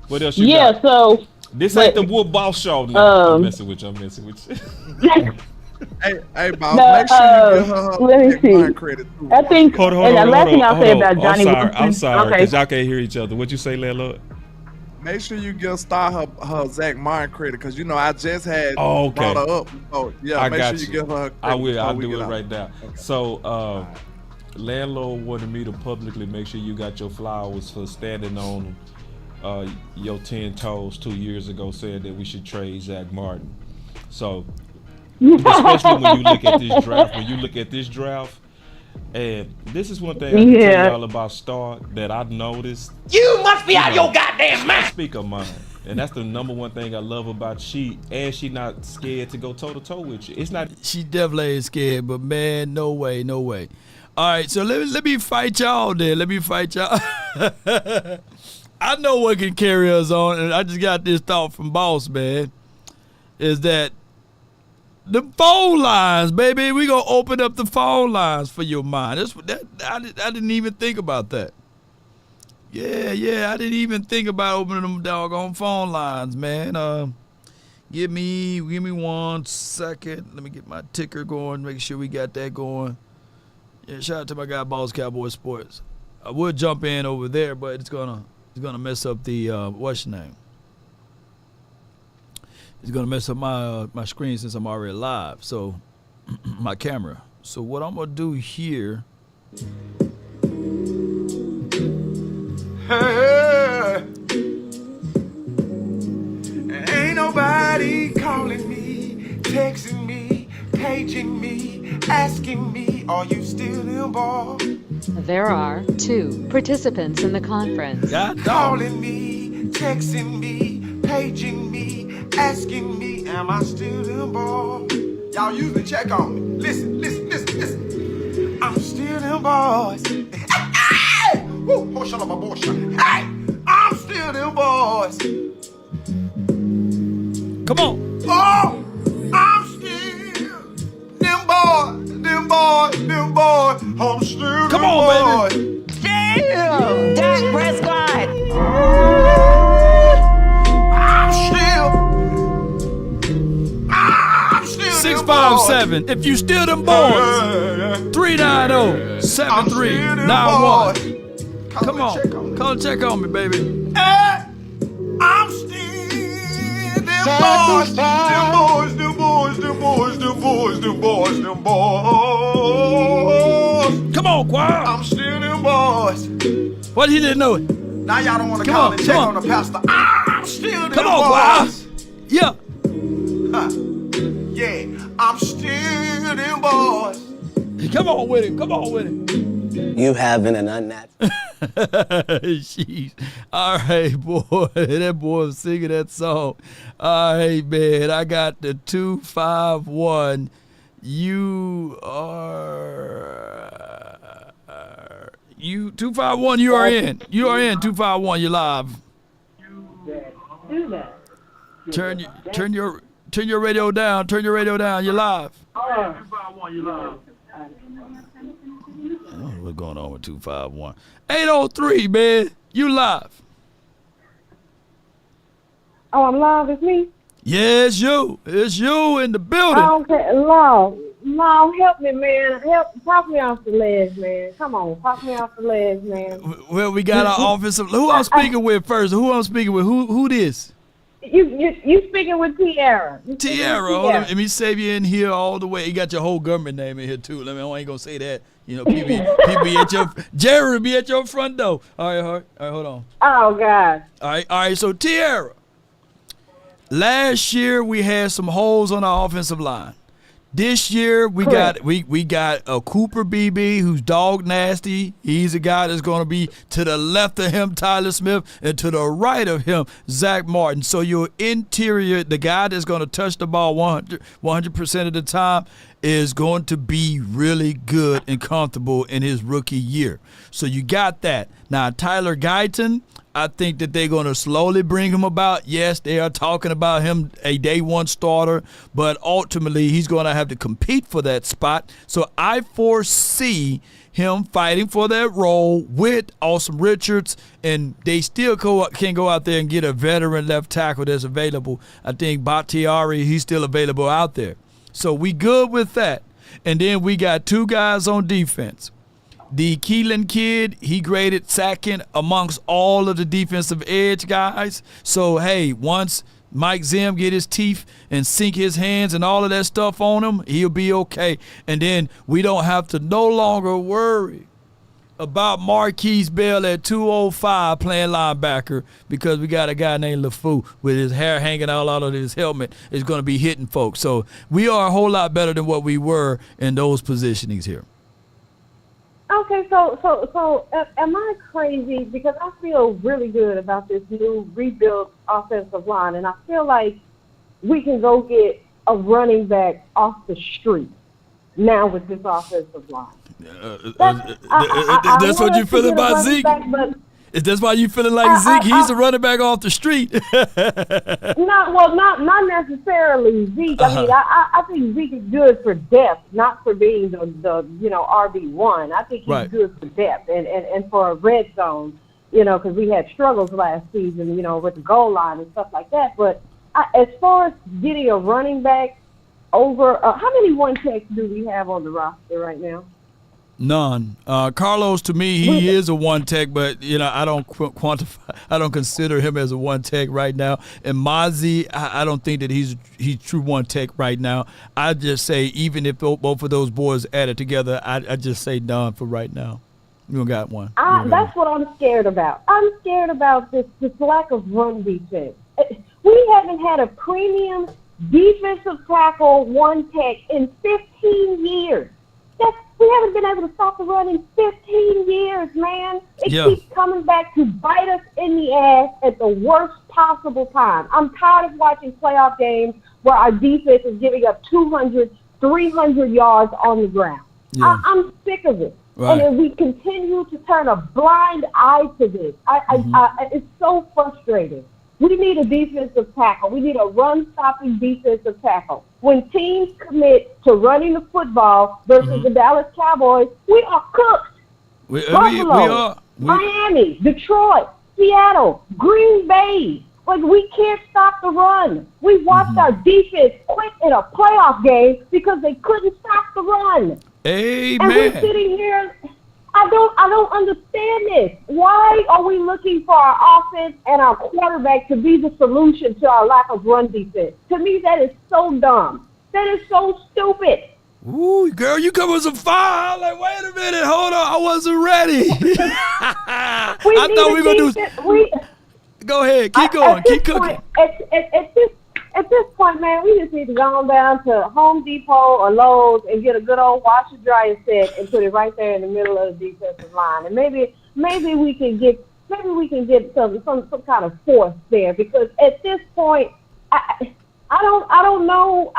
What else you got? So this ain't the Wood Boss show now. I'm messing with you. Hey, Bob, make sure you give her let me see. credit too. I think, hold and the last thing I'll say about Johnny I'm sorry, Wilson. because y'all can't hear each other. What'd you say, landlord? Make sure you give Star her Zach Martin credit because I just had okay. brought her up. Oh yeah, I make got sure you give her credit. I will. I'll do it out. right now. Okay. So, landlord wanted me to publicly make sure you got your flowers for standing on your 10 toes 2 years ago, saying that we should trade Zach Martin. So, especially when you look at this draft. And this is one thing I can tell y'all about Star that I've noticed. You must be out of your goddamn mind. Speak her mind. And that's the number one thing I love about she not scared to go toe to toe with you. It's not. She definitely ain't scared, but man, no way. All right, so let me fight y'all then. Let me fight y'all. I know what can carry us on, and I just got this thought from Boss, man, is that the phone lines, baby. We gonna open up the phone lines for your mind. I didn't even think about that. Yeah, I didn't even think about opening them doggone phone lines, man. Give me 1 second. Let me get my ticker going. Make sure we got that going. Yeah, shout out to my guy, Boss Cowboys Sports. I would jump in over there, but it's gonna mess up the what's your name? It's gonna mess up my screen since I'm already live. So my camera. So what I'm gonna do here. Ain't nobody calling me, texting me, paging me, asking me, are you still in ball? There are 2 participants in the conference. Calling me, texting me, paging me, asking me, am I still in ball? Y'all usually check on me. Listen. I'm still in balls. Woo, hey, I'm still in boys. Come on. Oh, I'm still them boys. I'm still Come them on, boys. baby. Still, Dak Prescott. I'm still 657. If you still them boys. 390-7391. Come on. Come check on me, baby. I'm still them boys. Come on, choir. I'm still them boys. What, he didn't know it? Now y'all don't want to call and check on the pastor. I'm still them Come on, choir. boys. Yeah. Yeah, I'm still them boys. Come on with it. You having an unnatural. Jeez. All right, boy. That boy was singing that song. All right, man. I got the 251. You are 251. You are in. 251. You're live. Do that. Turn your radio down. Turn your radio down. You're live. Oh, what's going on with 251? 803, man. You live. Oh, I'm live. It's me. Yeah, it's you. It's you in the building. Okay, Law, help me, man. Talk me off the ledge, man. Come on, talk me off the ledge, man. Well, we got our offensive. Who I'm speaking with first? Who this? You speaking with Tiara. Tiara. Hold on. Let me save you in here all the way. You got your whole government name in here too. I ain't gonna say that. You know, people be at your Jerry be at your front door. All right, hold on. Oh God. All right. So Tiara, last year we had some holes on our offensive line. This year we got a Cooper Beebe who's dog nasty. He's a guy that's going to be to the left of him, Tyler Smith, and to the right of him, Zach Martin. So your interior, the guy that's going to touch the ball 100% of the time, is going to be really good and comfortable in his rookie year. So you got that. Now Tyler Guyton, I think that they're going to slowly bring him about. Yes, they are talking about him a day one starter, but ultimately he's going to have to compete for that spot. So I foresee him fighting for that role with Awesome Richards, and they still can go out there and get a veteran left tackle that's available. I think Bakhtiari, he's still available out there. So we good with that. And then we got 2 guys on defense. The Keelan kid, he graded second amongst all of the defensive edge guys. So, hey, once Mike Zim get his teeth and sink his hands and all of that stuff on him, he'll be okay. And then we don't have to no longer worry about Marquise Bell at 205 playing linebacker because we got a guy named LeFou with his hair hanging out of his helmet is going to be hitting folks. So we are a whole lot better than what we were in those positionings here. Okay, so am I crazy? Because I feel really good about this new rebuilt offensive line, and I feel like we can go get a running back off the street now with this offensive line. That's what you feeling about Zeke? Is that why you feeling like Zeke? He's a running back off the street. Not necessarily Zeke. I mean, I think Zeke is good for depth, not for being the RB1. I think he's good for depth and for a red zone, because we had struggles last season, with the goal line and stuff like that. But as far as getting a running back over, how many one-techs do we have on the roster right now? None. Carlos, to me, he is a one-tech, but I don't quantify. I don't consider him as a one-tech right now. And Mozzie, I don't think that he's true one-tech right now. I just say even if both of those boys added together, I just say none for right now. You don't got one. That's what I'm scared about. I'm scared about this lack of run defense. We haven't had a premium defensive tackle one-tech in 15 years. We haven't been able to stop the run in 15 years, man. It keeps coming back to bite us in the ass at the worst possible time. I'm tired of watching playoff games where our defense is giving up 200, 300 yards on the ground. Yeah. I'm sick of it. Right. And if we continue to turn a blind eye to this, it's so frustrating. We need a defensive tackle. We need a run-stopping defensive tackle. When teams commit to running the football versus the Dallas Cowboys, we are cooked. Buffalo, Miami, Detroit, Seattle, Green Bay. We can't stop the run. We watched our defense quit in a playoff game because they couldn't stop the run. Amen. And we're sitting here. I don't understand this. Why are we looking for our offense and our quarterback to be the solution to our lack of run defense? To me, that is so dumb. That is so stupid. Ooh, girl, you come with some fire. I'm like, wait a minute, hold on, I wasn't ready. I thought we were going to do. Go ahead, keep going, keep cooking. At this point, man, we just need to go on down to Home Depot or Lowe's and get a good old washer dryer set and put it right there in the middle of the defensive line. And maybe we can get some kind of force there, because at this point, I don't know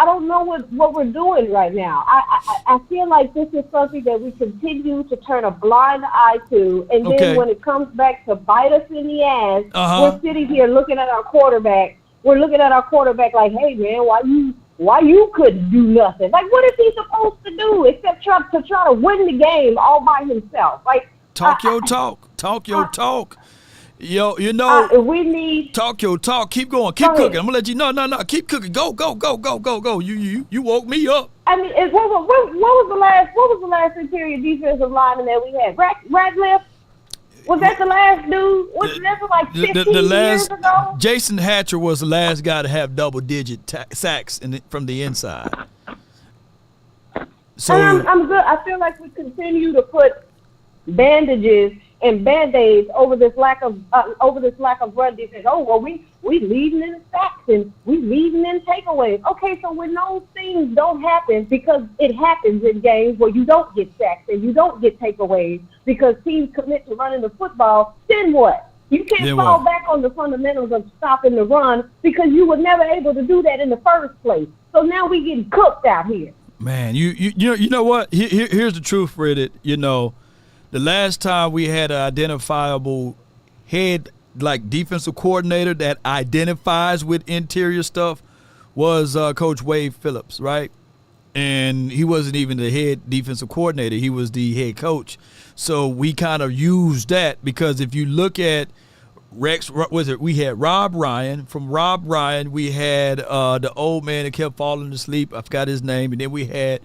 what we're doing right now. I feel like this is something that we continue to turn a blind eye to, and then when it comes back to bite us in the ass, we're sitting here looking at our quarterback. We're looking at our quarterback like, hey, man, why you couldn't do nothing? Like, what is he supposed to do except try to win the game all by himself? Like, talk your talk. Yo, we need talk your talk. Keep going. Keep cooking. I'm gonna let you. No. Keep cooking. Go. You woke me up. I mean, what was the last interior defensive lineman that we had? Radcliffe? Was that the last dude? Was that for like 15 years ago? Jason Hatcher was the last guy to have double-digit sacks from the inside. So and I'm good. I feel like we continue to put bandages and Band-Aids over this lack of run defense. Oh, well, we leading in sacks and we leading in takeaways. Okay, so when those things don't happen, because it happens in games where you don't get sacks and you don't get takeaways because teams commit to running the football, then what? You can't fall back on the fundamentals of stopping the run because you were never able to do that in the first place. So now we getting cooked out here. Man, you know what? Here's the truth, Reddit. The last time we had an identifiable head like defensive coordinator that identifies with interior stuff was Coach Wade Phillips, right? And he wasn't even the head defensive coordinator. He was the head coach. So we kind of used that because if you look at we had Rob Ryan. From Rob Ryan, we had the old man that kept falling asleep. I forgot his name. And then we had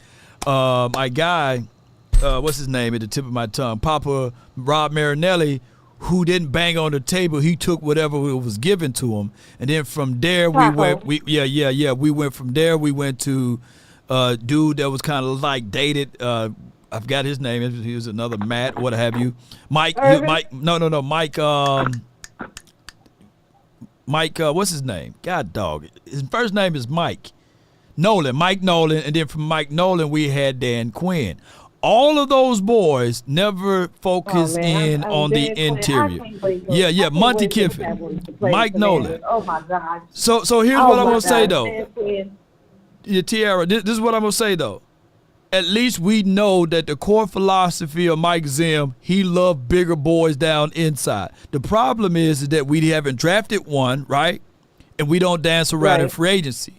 my guy, what's his name at the tip of my tongue? Papa Rob Marinelli, who didn't bang on the table. He took whatever was given to him, and then from there we went. We went from there. We went to dude that was kind of like dated. I forgot his name. He was another Matt, what have you. Mike. No. Mike. What's his name? God dog. His first name is Mike Nolan. Mike Nolan, and then from Mike Nolan we had Dan Quinn. All of those boys never focused in on the interior. Monty Kiffin, Mike Nolan. Oh my God. So here's what I'm gonna say though. Tiara, this is what I'm gonna say though. At least we know that the core philosophy of Mike Zim, he loved bigger boys down inside. The problem is that we haven't drafted one, right? And we don't dance around in free agency.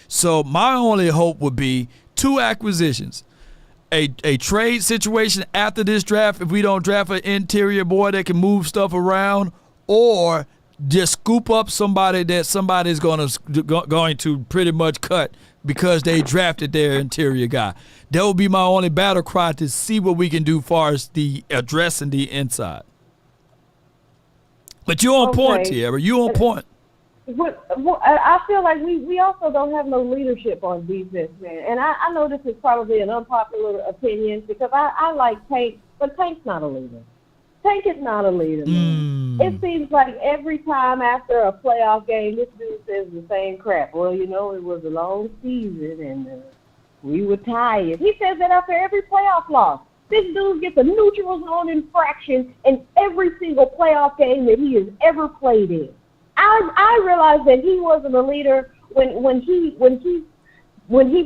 So my only hope would be 2 acquisitions. A trade situation after this draft if we don't draft an interior boy that can move stuff around, or just scoop up somebody that somebody's going to pretty much cut because they drafted their interior guy. That would be my only battle cry to see what we can do as far as the addressing the inside. But you're on point, Tiara. You're on point. I feel like we also don't have no leadership on defense, man. And I know this is probably an unpopular opinion because I like Tank, but Tank's not a leader. Tank is not a leader, man. It seems like every time after a playoff game, this dude says the same crap. Well, it was a long season and we were tired. He says that after every playoff loss. This dude gets a neutral zone infraction in every single playoff game that he has ever played in. I realized that he wasn't a leader when he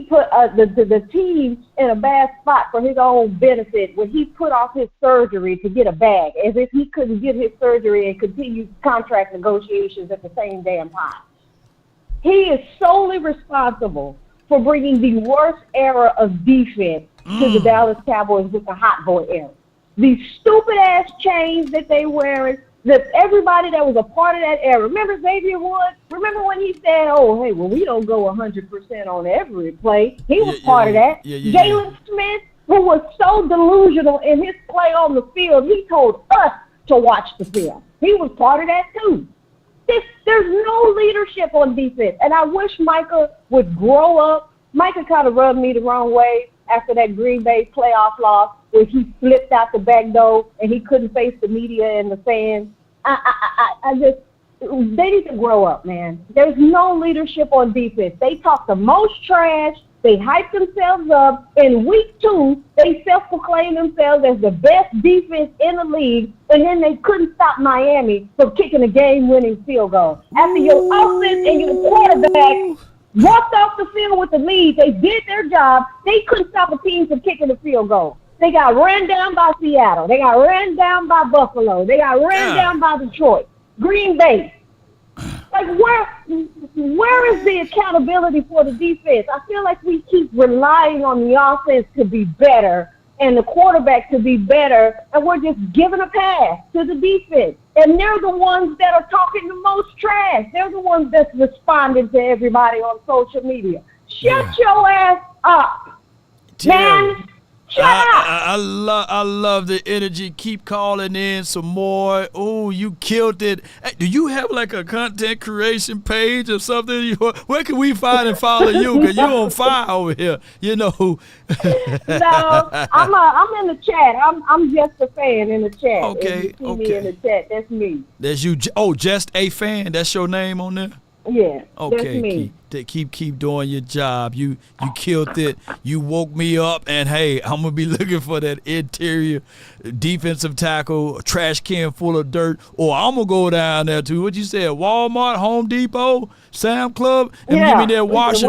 put the team in a bad spot for his own benefit, when he put off his surgery to get a bag, as if he couldn't get his surgery and continue contract negotiations at the same damn time. He is solely responsible for bringing the worst era of defense to the Dallas Cowboys with the hot boy era. These stupid-ass chains that they wearing, everybody that was a part of that era. Remember Xavier Woods? Remember when he said, we don't go 100% on every play? He was part of that. Jalen Smith, who was so delusional in his play on the field, he told us to watch the film. He was part of that too. There's no leadership on defense. And I wish Micah would grow up. Micah kind of rubbed me the wrong way after that Green Bay playoff loss where he flipped out the back door and he couldn't face the media and the fans. They need to grow up, man. There's no leadership on defense. They talk the most trash. They hype themselves up. In week 2, they self-proclaim themselves as the best defense in the league, and then they couldn't stop Miami from kicking a game-winning field goal. After your offense and your quarterback walked off the field with the lead, they did their job. They couldn't stop a team from kicking a field goal. They got ran down by Seattle. They got ran down by Buffalo. They got ran down by Detroit. Green Bay. Like, where is the accountability for the defense? I feel like we keep relying on the offense to be better and the quarterback to be better, and we're just giving a pass to the defense. And they're the ones that are talking the most trash. They're the ones that's responding to everybody on social media. Shut your ass up, man. I love the energy. Keep calling in some more. Oh, you killed it. Hey, do you have like a content creation page or something? Where can we find and follow you? Because you're on fire over here. No, I'm in the chat. I'm just a fan in the chat. Okay, if you see me in the chat, that's me. That's you. Oh, just a fan. That's your name on there? Yeah, okay, that's me. Keep doing your job. You killed it. You woke me up, and hey, I'm gonna be looking for that interior defensive tackle, a trash can full of dirt, or I'm gonna go down there to what you said, Walmart, Home Depot, Sam Club, and give me that washer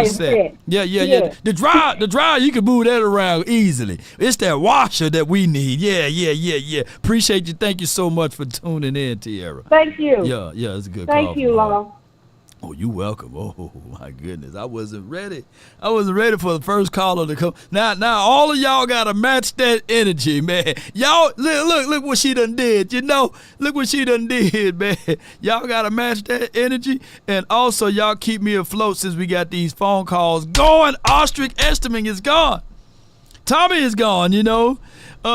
set. Yeah. The dryer, you can move that around easily. It's that washer that we need. Yeah. Appreciate you. Thank you so much for tuning in, Tiara. Thank you. Yeah, it's a good call. Thank you, Law. Oh, you welcome. Oh, my goodness. I wasn't ready. I wasn't ready for the first caller to come. Now, all of y'all got to match that energy, man. Y'all, look what she done did. Look what she done did, man. Y'all got to match that energy. And also, y'all keep me afloat since we got these phone calls going. Ostrich Estiming is gone. Tommy is gone, you know.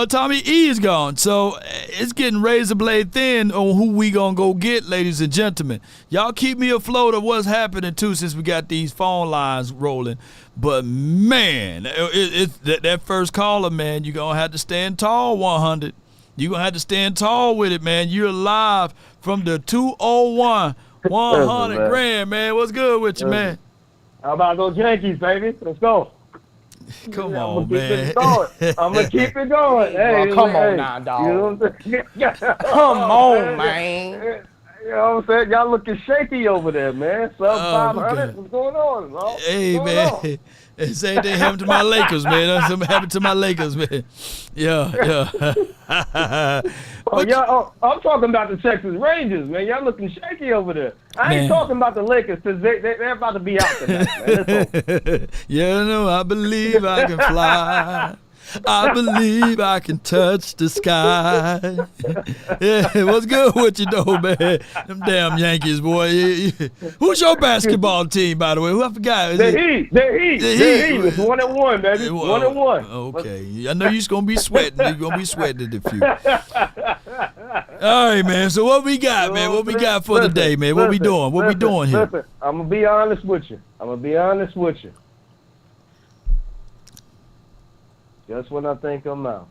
Tommy E is gone. So it's getting razor blade thin on who we going to go get, ladies and gentlemen. Y'all keep me afloat of what's happening, too, since we got these phone lines rolling. But, man, it's that first caller, man, you're going to have to stand tall, 100. You're going to have to stand tall with it, man. You're live from the 201, 100 grand, man. What's good with you, man? How about those Yankees, baby? Let's go. Come on, man. I'm going to keep it going. Hey, come on now, dog. You know what I'm saying? Come on, man. You know what I'm saying? Y'all looking shaky over there, man. Sub 500. What's going on, bro? Hey, man. Same thing happened to my Lakers, man. Something happened to my Lakers, man. Yeah. I'm talking about the Texas Rangers, man. Y'all looking shaky over there. I ain't talking about the Lakers because they're about to be out tonight, man. Yeah, no, I believe I can fly. I believe I can touch the sky. Yeah, what's good with you, though, man? Them damn Yankees, boy. Who's your basketball team, by the way? Who I forgot? The Heat. It's 1-1, baby. 1-1. Okay. I know you're going to be sweating. You're going to be sweating at the few. All right, man. So what we got, man? What we got for the day, man? What we doing? What we doing here? Listen, I'm going to be honest with you. Just when I think I'm out,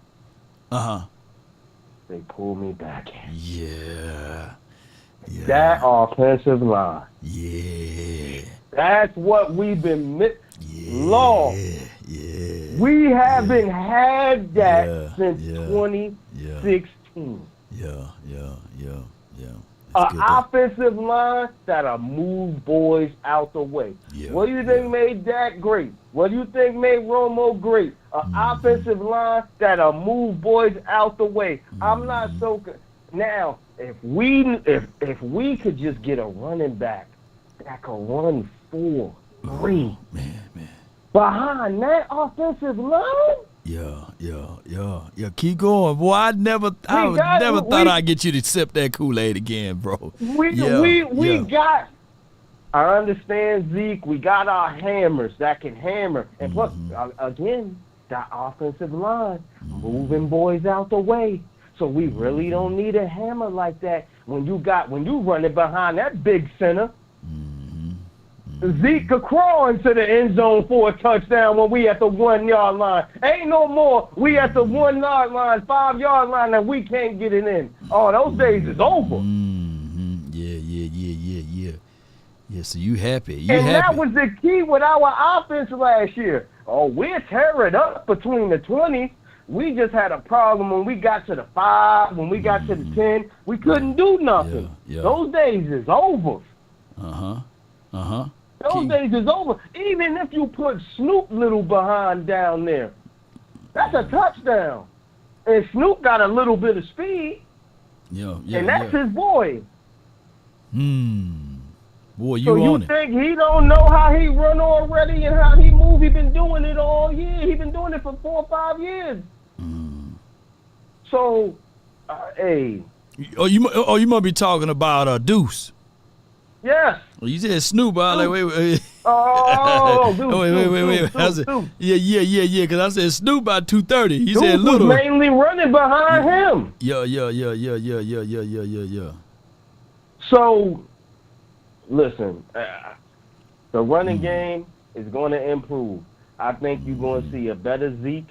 they pull me back in. Yeah. That offensive line. Yeah. That's what we've been long. Yeah. We haven't had that since 2016. Yeah. An offensive line that'll move boys out the way. Yeah. What do you think made Dak great? What do you think made Romo great? An offensive line that'll move boys out the way. I'm not so good. Now, if we could just get a running back that can run 4-3 behind that offensive line. Yeah. Keep going, boy. I never thought I'd get you to sip that Kool-Aid again, bro. We got. I understand, Zeke. We got our hammers that can hammer, and plus, again, that offensive line moving boys out the way. So we really don't need a hammer like that when you running behind that big center. Zeke could crawl into the end zone for a touchdown when we at the 1 yard line. Ain't no more. We at the 1 yard line, 5 yard line, and we can't get it in. Oh, those days is over. Yeah, so you happy. That was the key with our offense last year. Oh, we're tearing up between the 20s. We just had a problem when we got to the 5, when we got to the 10. We couldn't do nothing. Those days is over. Those days is over. Even if you put Snoop Little behind down there, that's a touchdown. And Snoop got a little bit of speed. And that's his boy. Boy, you so on you think he don't know how he run already and how he move? He been doing it all year. He been doing it for 4 or 5 years. So, hey. You must be talking about Deuce. Yes. Well, you said Snoop. Like, wait. Oh, Deuce. Wait. Yeah. Because I said Snoop by 230. You said Deuce Little. was mainly running behind him. Yeah. So, listen, the running game is going to improve. I think you're going to see a better Zeke.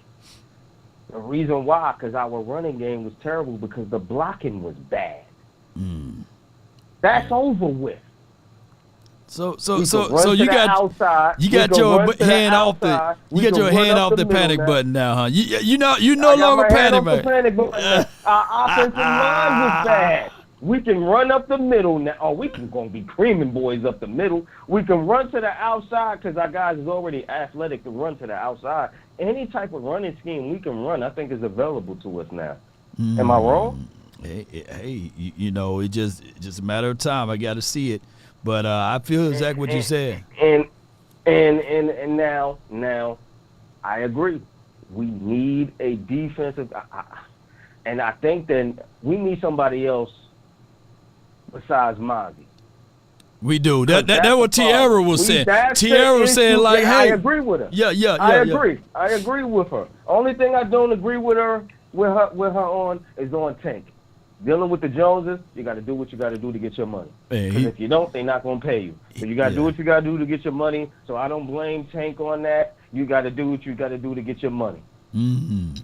The reason why, because our running game was terrible because the blocking was bad. That's over with. So you got your hand off the panic button now, huh? You no longer panic button. Our offensive line was bad. We can run up the middle now. Oh, we can gonna be creaming boys up the middle. We can run to the outside because our guys is already athletic to run to the outside. Any type of running scheme we can run, I think, is available to us now. Am I wrong? Hey, it's just a matter of time. I got to see it, but I feel exactly what you said. And now, I agree. We need a defensive, and I think then we need somebody else besides Mozzie. We do. That's what Tierra was saying. Tierra was saying like, I hey. agree with her. Yeah. I agree. I agree with her. Only thing I don't agree with her on is on Tank. Dealing with the Joneses, you got to do what you got to do to get your money. Because if you don't, they're not going to pay you. So you got to do what you got to do to get your money. So I don't blame Tank on that. You got to do what you got to do to get your money.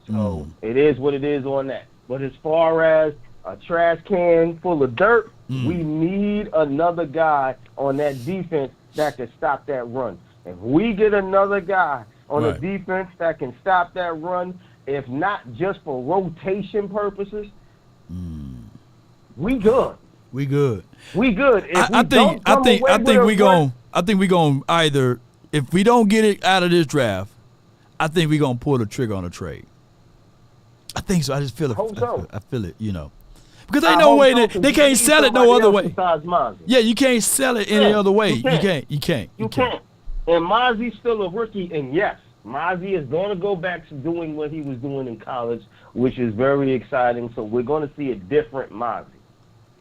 So it is what it is on that. But as far as a trash can full of dirt, we need another guy on that defense that can stop that run. If we get another guy on the defense that can stop that run, if not just for rotation purposes, we good. We good. We good. If I think we going either, if we don't get it out of this draft, I think we gonna pull the trigger on a trade. I think so. I just feel it. I feel it. Because ain't no way they can't sell it no other way. Yeah, you can't sell it any other way. You can't. And Mozzie's still a rookie, and yes, Mozzie is going to go back to doing what he was doing in college, which is very exciting. So we're going to see a different Mozzie.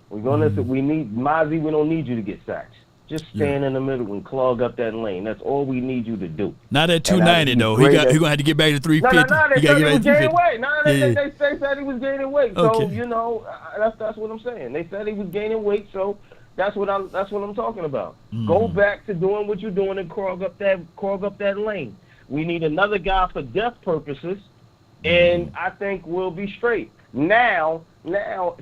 We're going to. We need Mozzie. We don't need you to get sacked. Just stand in the middle and clog up that lane. That's all we need you to do. Not at 290 though. He gonna have to get back to 350. No, they said he was gaining weight. They said he was gaining weight. So that's what I'm saying. They said he was gaining weight. So that's what I'm talking about. Go back to doing what you're doing and clog up that lane. We need another guy for depth purposes, and I think we'll be straight. Now,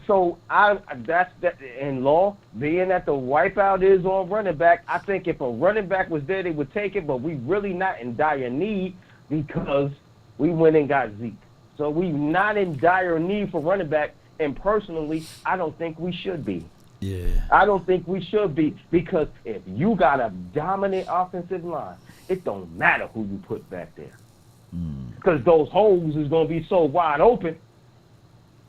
so that's in law, being that the wipeout is on running back, I think if a running back was there, they would take it, but we really not in dire need because we went and got Zeke. So we not in dire need for running back, and personally, I don't think we should be. Yeah. I don't think we should be, because if you got a dominant offensive line, it don't matter who you put back there. Because those holes is going to be so wide open.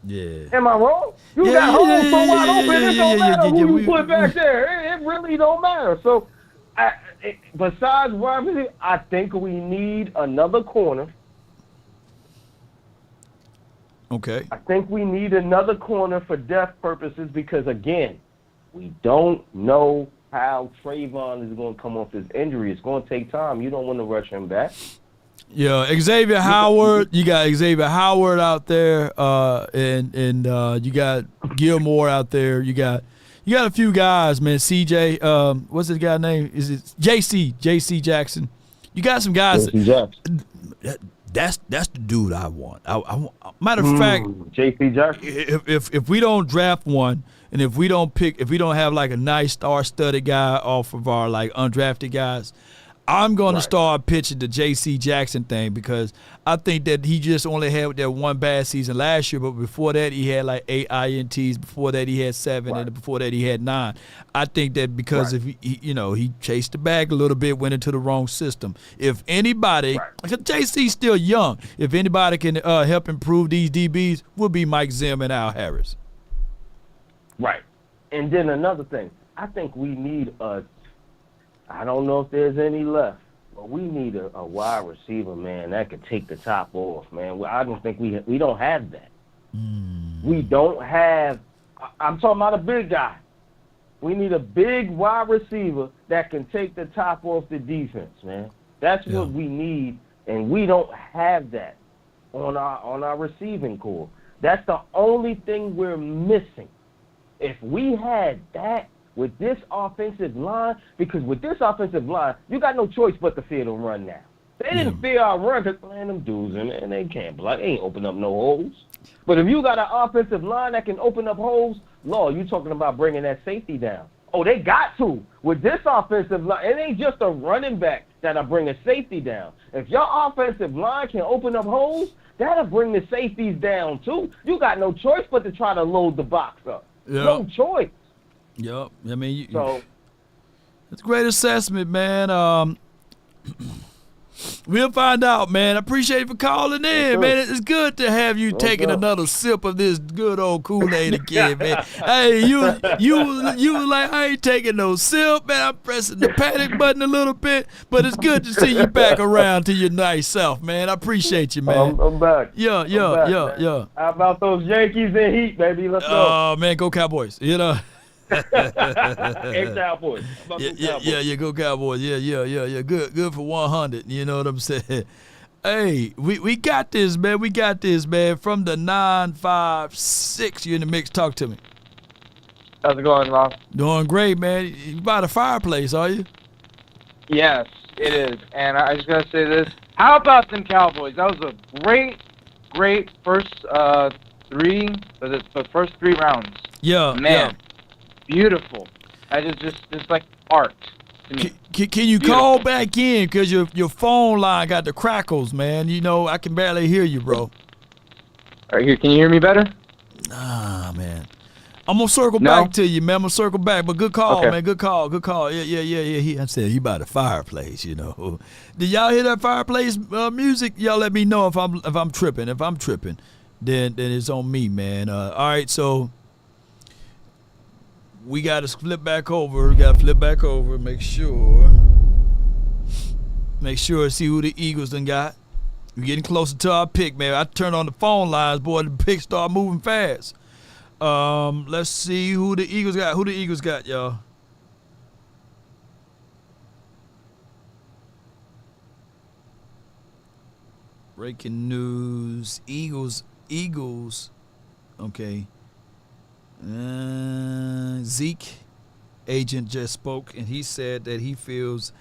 Yeah. Am I wrong? You got holes so wide open, it don't matter who you put back there. It really don't matter. So, besides Robinson, I think we need another corner. Okay. I think we need another corner for depth purposes because, again, we don't know how Trayvon is going to come off his injury. It's going to take time. You don't want to rush him back. Yeah, Xavier Howard. You got Xavier Howard out there, and you got Gilmore out there. You got a few guys, man. CJ, what's his guy name? Is it JC Jackson? You got some guys. That's the dude I want. Matter of fact, JC Jackson. If we don't draft one, and if we don't have like a nice star-studded guy off of our like undrafted guys, I'm going to start pitching the J.C. Jackson thing because I think that he just only had that one bad season last year, but before that he had like 8 INTs, before that he had 7, and before that he had 9. I think that because if he chased the bag a little bit, went into the wrong system. If anybody, because J.C.'s still young, if anybody can help improve these DBs, will be Mike Zim and Al Harris. Right. And then another thing, I think we need I don't know if there's any left, but we need a wide receiver, man, that could take the top off, man. I don't think we don't have that. We don't have. I'm talking about a big guy. We need a big wide receiver that can take the top off the defense, man. That's what we need, and we don't have that on our receiving core. That's the only thing we're missing. If we had that with this offensive line, because with this offensive line, you got no choice but to fear the run now. They didn't fear our run because, man, them dudes, and they can't block. They ain't open up no holes. But if you got an offensive line that can open up holes, Lord, you talking about bringing that safety down. Oh, they got to. With this offensive line, it ain't just a running back that'll bring a safety down. If your offensive line can open up holes, that'll bring the safeties down, too. You got no choice but to try to load the box up. Yep. No choice. Yep. I mean, it's a great assessment, man. We'll find out, man. I appreciate you for calling in, man. It's good to have you taking another sip of this good old Kool-Aid again, man. Hey, you was like, I ain't taking no sip, man. I'm pressing the panic button a little bit, but it's good to see you back around to your nice self, man. I appreciate you, man. I'm back. Yeah. How about those Yankees and Heat, baby? Let's go. Oh, man, go Cowboys. And Cowboys. Yeah, go Cowboys. Yeah. Good for 100. You know what I'm saying? Hey, we got this, man. We got this, man. From the 956, you in the mix. Talk to me. How's it going, Ross? Doing great, man. You by the fireplace, are you? Yes, it is. And I just gotta say this. How about them Cowboys? That was a great first first 3 rounds. Yeah, man, beautiful. That is just like art to me. Can you call back in? Because your phone line got the crackles, man. You know, I can barely hear you, bro. All right, here. Can you hear me better? Ah, man. I'm going to circle back to you, man. I'm going to circle back. But good call, man. Good call. Yeah. I said he by the fireplace, you know. Did y'all hear that fireplace music? Y'all let me know if I'm tripping. If I'm tripping, then it's on me, man. All right, so we got to flip back over. Make sure, see who the Eagles done got. We're getting closer to our pick, man. I turned on the phone lines, boy. The pick start moving fast. Let's see who the Eagles got. Who the Eagles got, y'all? Breaking news. Eagles. Okay. Zeke agent just spoke, and he said that he feels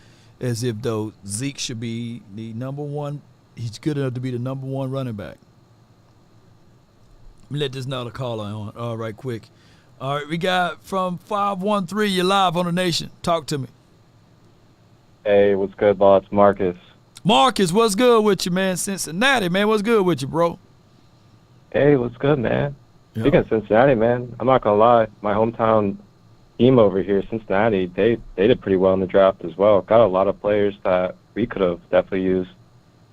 as if though Zeke should be the number one. He's good enough to be the number 1 running back. Let me let this another caller on. All right, quick. All right, we got from 513. You're live on the Nation. Talk to me. Hey, what's good, boss? Marcus. Marcus, what's good with you, man? Cincinnati, man, what's good with you, bro? Hey, what's good, man? Speaking of Cincinnati, man, I'm not gonna lie. My hometown team over here, Cincinnati, they did pretty well in the draft as well. Got a lot of players that we could have definitely used.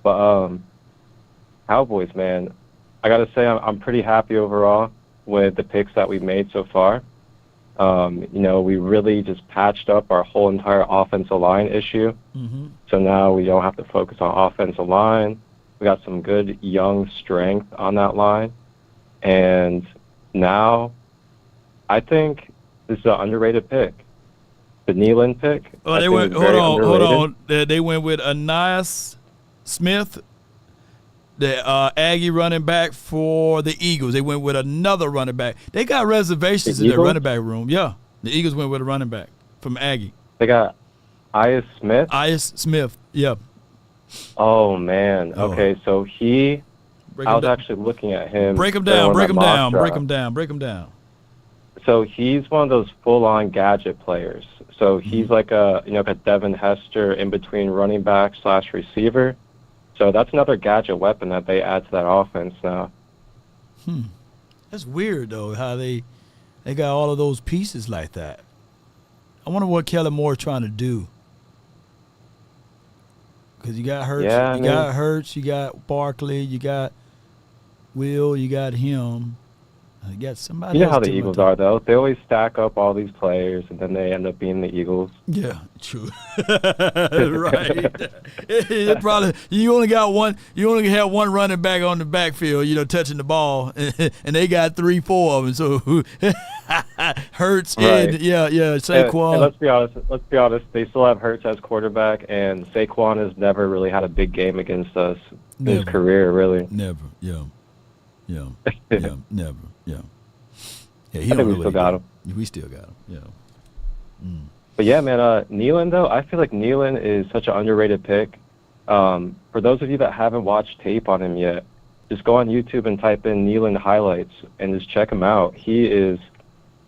But Cowboys, man, I got to say I'm pretty happy overall with the picks that we've made so far. You know, we really just patched up our whole entire offensive line issue. Mm-hmm. So now we don't have to focus on offensive line. We got some good young strength on that line. And now I think this is an underrated pick. The Neeland pick. Oh, they went. Hold on. They went with Anais Smith, the Aggie running back for the Eagles. They went with another running back. They got reservations in their running back room. Yeah, the Eagles went with a running back from Aggie. They got Ias Smith. Yeah. Oh man. Okay, so I was actually looking at him. Break him down. So he's one of those full-on gadget players. So he's like a Devin Hester in between running back / receiver. So that's another gadget weapon that they add to that offense now. That's weird though, how they got all of those pieces like that. I wonder what Kellen Moore is trying to do. Because you got Hurts, you got Barkley, you got Will, you got him. You got somebody You know else how the Eagles are, though. They always stack up all these players, and then they end up being the Eagles. Yeah, true. Right. Probably you only have one running back on the backfield, touching the ball, and they got 3-4 of them. So Hurts and Saquon. And let's be honest. They still have Hurts as quarterback, and Saquon has never really had a big game against us in his career, really. Never. Yeah. Never. Yeah. Yeah, I think we still got him. We still got him. Yeah. But yeah, man, Neeland though, I feel like Neeland is such an underrated pick. For those of you that haven't watched tape on him yet, just go on YouTube and type in Neeland highlights and just check him out. He is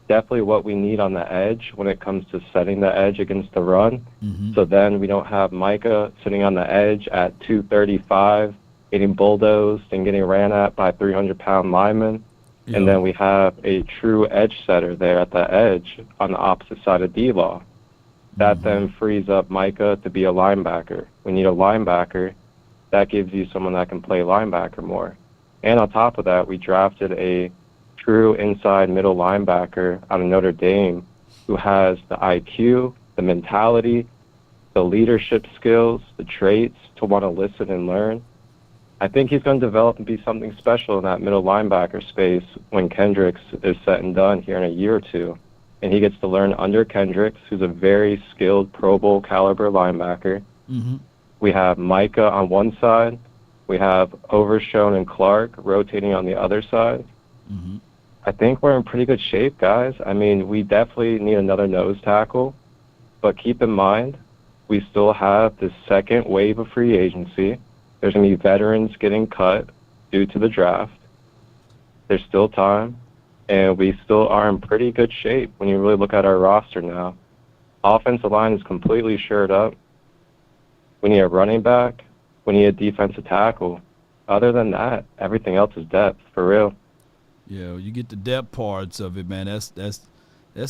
definitely what we need on the edge when it comes to setting the edge against the run. Mm-hmm. So then we don't have Micah sitting on the edge at 235, getting bulldozed and getting ran at by 300-pound linemen. Yeah. And then we have a true edge setter there at the edge on the opposite side of D-Law. That then frees up Micah to be a linebacker. We need a linebacker. That gives you someone that can play linebacker more. And on top of that, we drafted a true inside middle linebacker out of Notre Dame who has the IQ, the mentality, the leadership skills, the traits to want to listen and learn. I think he's going to develop and be something special in that middle linebacker space when Kendricks is set and done here in a year or two. and he gets to learn under Kendricks, who's a very skilled Pro Bowl caliber linebacker. Mm-hmm. We have Micah on one side. We have Overshone and Clark rotating on the other side. Mm-hmm. I think we're in pretty good shape, guys. I mean, we definitely need another nose tackle, but keep in mind, we still have the second wave of free agency. There's going to be veterans getting cut due to the draft. There's still time, and we still are in pretty good shape when you really look at our roster now. Offensive line is completely shored up. We need a running back. We need a defensive tackle. Other than that, everything else is depth, for real. Yeah, you get the depth parts of it, man. That's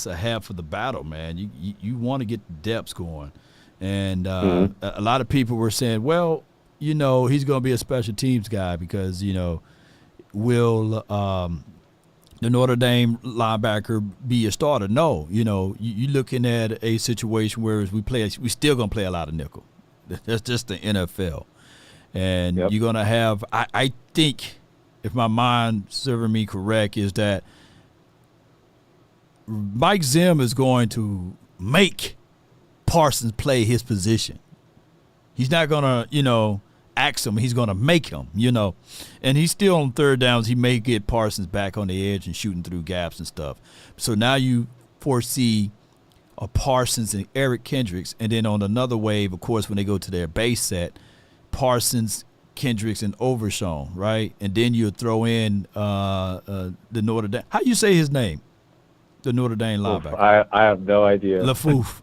a half of the battle, man. You want to get the depths going. And a lot of people were saying, well, you know, he's going to be a special teams guy because, you know, will the Notre Dame linebacker be a starter? No. You know, you're looking at a situation where we still going to play a lot of nickel. That's just the NFL. And you're going to have, I think, if my mind serving me correct, is that Mike Zim is going to make Parsons play his position. He's not going to, you know, ask him. He's going to make him, you know. And he's still on third downs. He may get Parsons back on the edge and shooting through gaps and stuff. So now you foresee a Parsons and Eric Kendricks. And then on another wave, of course, when they go to their base set, Parsons, Kendricks, and Overshone, right? And then you throw in the Notre Dame. How you say his name? The Notre Dame linebacker. I have no idea. LaFouf.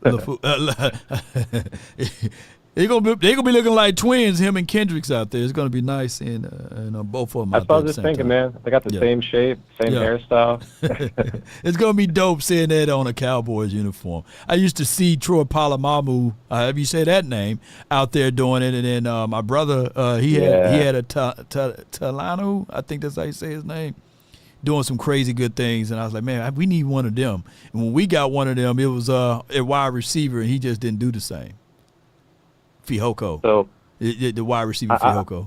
They're gonna be looking like twins, him and Kendricks out there. It's gonna be nice seeing both of them. That's what I was just thinking, man. They got the same shape, same hairstyle. It's gonna be dope seeing that on a Cowboys uniform. I used to see Troy Polamalu, however you say that name, out there doing it, and then my brother, he had a Talano, I think that's how you say his name, doing some crazy good things, and I was like, man, we need one of them. And when we got one of them, it was a wide receiver, and he just didn't do the same. Fihoko. So the wide receiver Fihoko.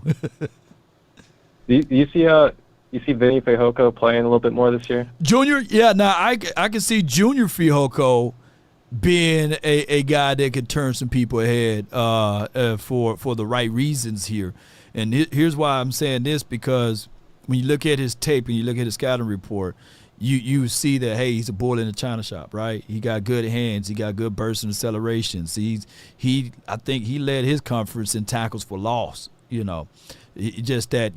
You see Vinny Fihoko playing a little bit more this year? Junior, yeah. Now I can see Junior Fihoko being a guy that could turn some people ahead for the right reasons here. And here's why I'm saying this, because when you look at his tape and you look at his scouting report, you see that, hey, he's a bull in the china shop, right? He got good hands. He got good bursts and accelerations. I think he led his conference in tackles for loss, you know. Just that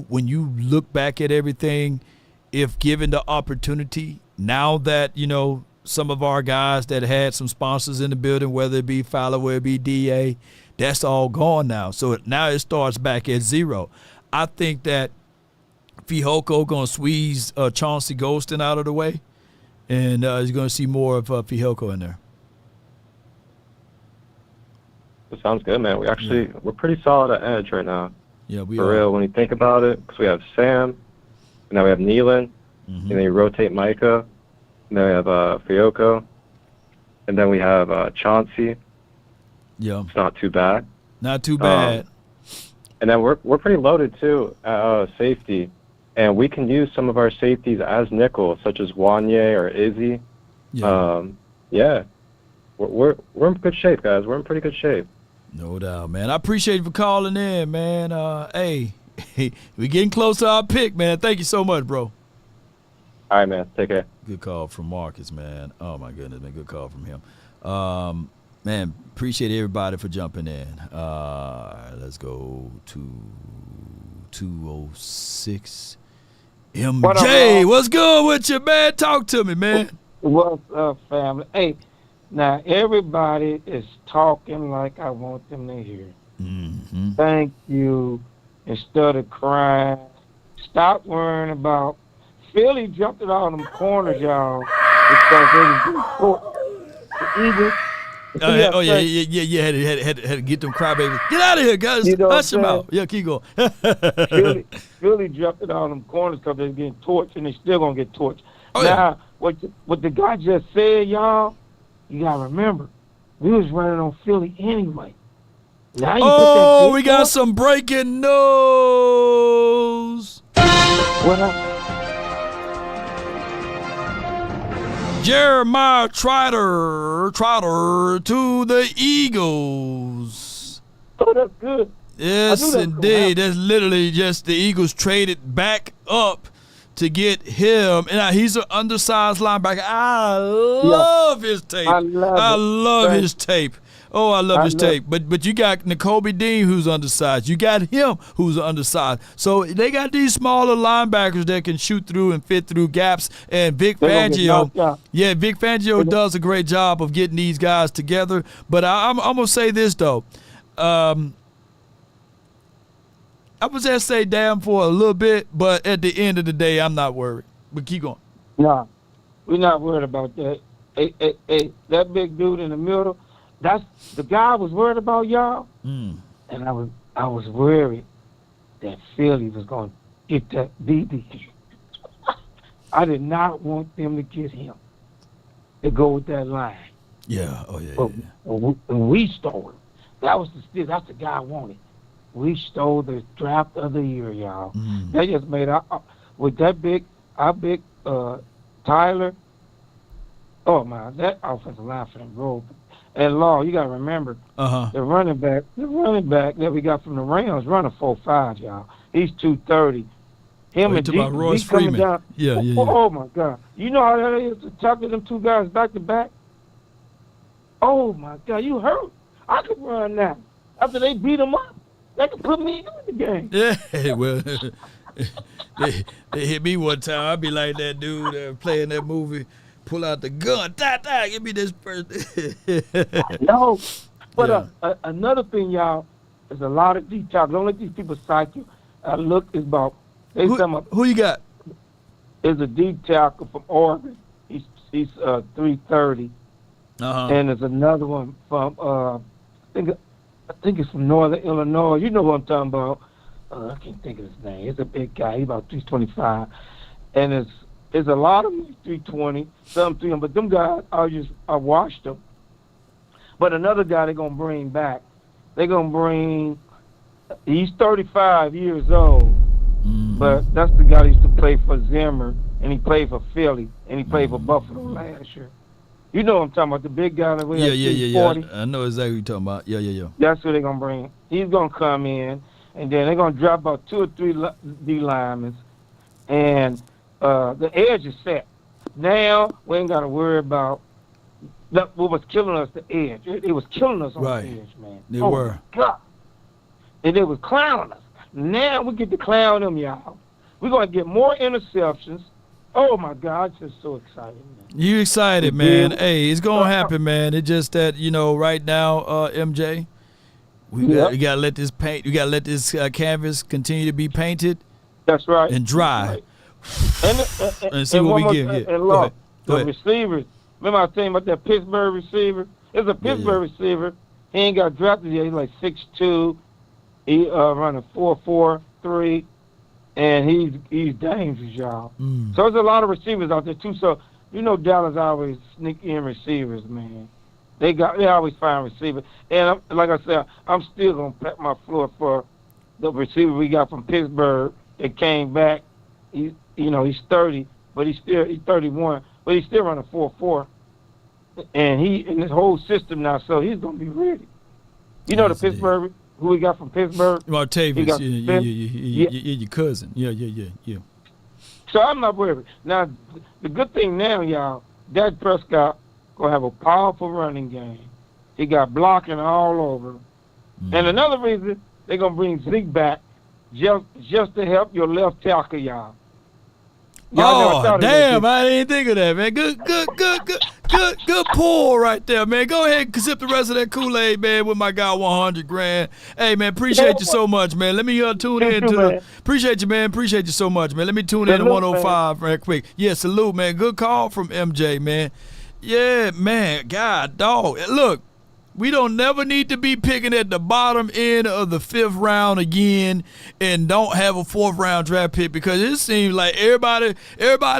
when you look back at everything, if given the opportunity, now that, you know, some of our guys that had some sponsors in the building, whether it be Fowler, whether it be DA, that's all gone now. So now it starts back at zero. I think that Fihoko going to squeeze Chauncey Golston out of the way, and he's going to see more of Fihoko in there. That sounds good, man. We're pretty solid at edge right now. Yeah, we For are. real, when you think about it, because we have Sam, and now we have Neeland, and then you rotate Micah, and then we have Fihoko, and then we have Chauncey. Yeah. It's not too bad. Not too bad. And then we're pretty loaded, too, at safety. And we can use some of our safeties as nickel, such as Wanye or Izzy. Yeah. We're in good shape, guys. We're in pretty good shape. No doubt, man. I appreciate you for calling in, man. Hey, we're getting close to our pick, man. Thank you so much, bro. All right, man. Take care. Good call from Marcus, man. Oh, my goodness, man. Good call from him. Man, appreciate everybody for jumping in. Let's go to 206. MJ, what's good with you, man? Talk to me, man. What's up, family? Hey, now everybody is talking like I want them to hear. Mm-hmm. Thank you. Instead of crying, stop worrying about. Philly jumped at all them corners, y'all, because they was getting caught. The Eagles. You had to get them crybabies. Get out of here, guys. You know Hush them out. Yeah, keep going. Philly jumped at all them corners because they're getting torched, and they still going to get torched. Now, what the guy just said, y'all, you got to remember, we was running on Philly anyway. Now you put that we got some breaking news. What Jeremiah Trotter to the Eagles. Oh, that's good. Yes, indeed. That's literally just the Eagles traded back up to get him. And he's an undersized linebacker. I love his tape. I love his tape. Oh, I love his tape. But you got N'Kobe Dean, who's undersized. You got him, who's undersized. So they got these smaller linebackers that can shoot through and fit through gaps. And Vic Fangio, Vic Fangio does a great job of getting these guys together. But I'm going to say this, though. I was just say damn for a little bit, but at the end of the day, I'm not worried. But keep going. No, we're not worried about that. Hey, that big dude in the middle, that's the guy I was worried about, y'all. And I was worried that Philly was going to get that Beebe. I did not want them to get him to go with that line. Yeah. Oh yeah. But we stole him. That's the guy I wanted. We stole the draft of the year, y'all. They just made with that our big Tyler. Oh man, that offensive line for them rolled. And Law, you gotta remember the running back that we got from the Rams running 4.5, y'all. He's 230. Him and Deep, Royce coming Freeman. down. Yeah. Oh my God! You know how that is to tackle them two guys back to back. Oh my God! You hurt. I could run now. After they beat him up, they could put me in the game. Yeah, well, they hit me one time. I'd be like that dude playing that movie, pull out the gun, give me this person. No, but another thing, y'all, is a lot of deep tackles. Don't let these people psych you. Look, is about who you got? Is a deep tackle from Oregon. He's 330, and there's another one from I think it's from Northern Illinois. You know what I'm talking about. I can't think of his name. He's a big guy. He's about 325. And there's a lot of them 320, some 300. But them guys, I watched them. But another guy they're going to bring back, he's 35 years old. But that's the guy that used to play for Zimmer, and he played for Philly, and he played for Buffalo last year. You know what I'm talking about, the big guy that weighs 40. I know exactly what you're talking about. Yeah. That's who they're going to bring. He's going to come in, and then they're going to drop about 2 or 3 D linemen, and the edge is set. Now, we ain't got to worry about what was killing us, the edge. It was killing us on the edge, man. They were. God. And they was clowning us. Now we get to clown them, y'all. We're going to get more interceptions. Oh, my God, I'm just so excited, man. You excited, man. Hey, it's going to happen, man. It's just that, right now, MJ, we got to let this paint, we got to let this canvas continue to be painted. That's right. And dry. Right. And see what we get here. And look, the receivers. Remember I was saying about that Pittsburgh receiver? It's a Pittsburgh receiver. He ain't got drafted yet. He's like 6'2". He running 4.43. And he's dangerous, y'all. So there's a lot of receivers out there too. So Dallas always sneak in receivers, man. They always find receivers. And like I said, I'm still gonna pat my floor for the receiver we got from Pittsburgh that came back. He's 30, but he's 31, but he's still running 4.4. And he in this whole system now, so he's gonna be ready. The Pittsburgh. Who we got from Pittsburgh? Martavis, your cousin. Yeah. So I'm not worried. Now, the good thing now, y'all, Dak Prescott going to have a powerful running game. He got blocking all over. And another reason, they're going to bring Zeke back just to help your left tackle, y'all. Damn, I didn't think of that, man. Good pull right there, man. Go ahead and sip the rest of that Kool-Aid, man, with my guy $100,000. Hey, man, appreciate you so much, man. Let me tune in to appreciate you, man. Appreciate you so much, man. Let me tune in to 105 right quick. Yeah, salute, man. Good call from MJ, man. Yeah, man. God, dog. Look, we don't never need to be picking at the bottom end of the 5th round again and don't have a 4th round draft pick because it seems like everybody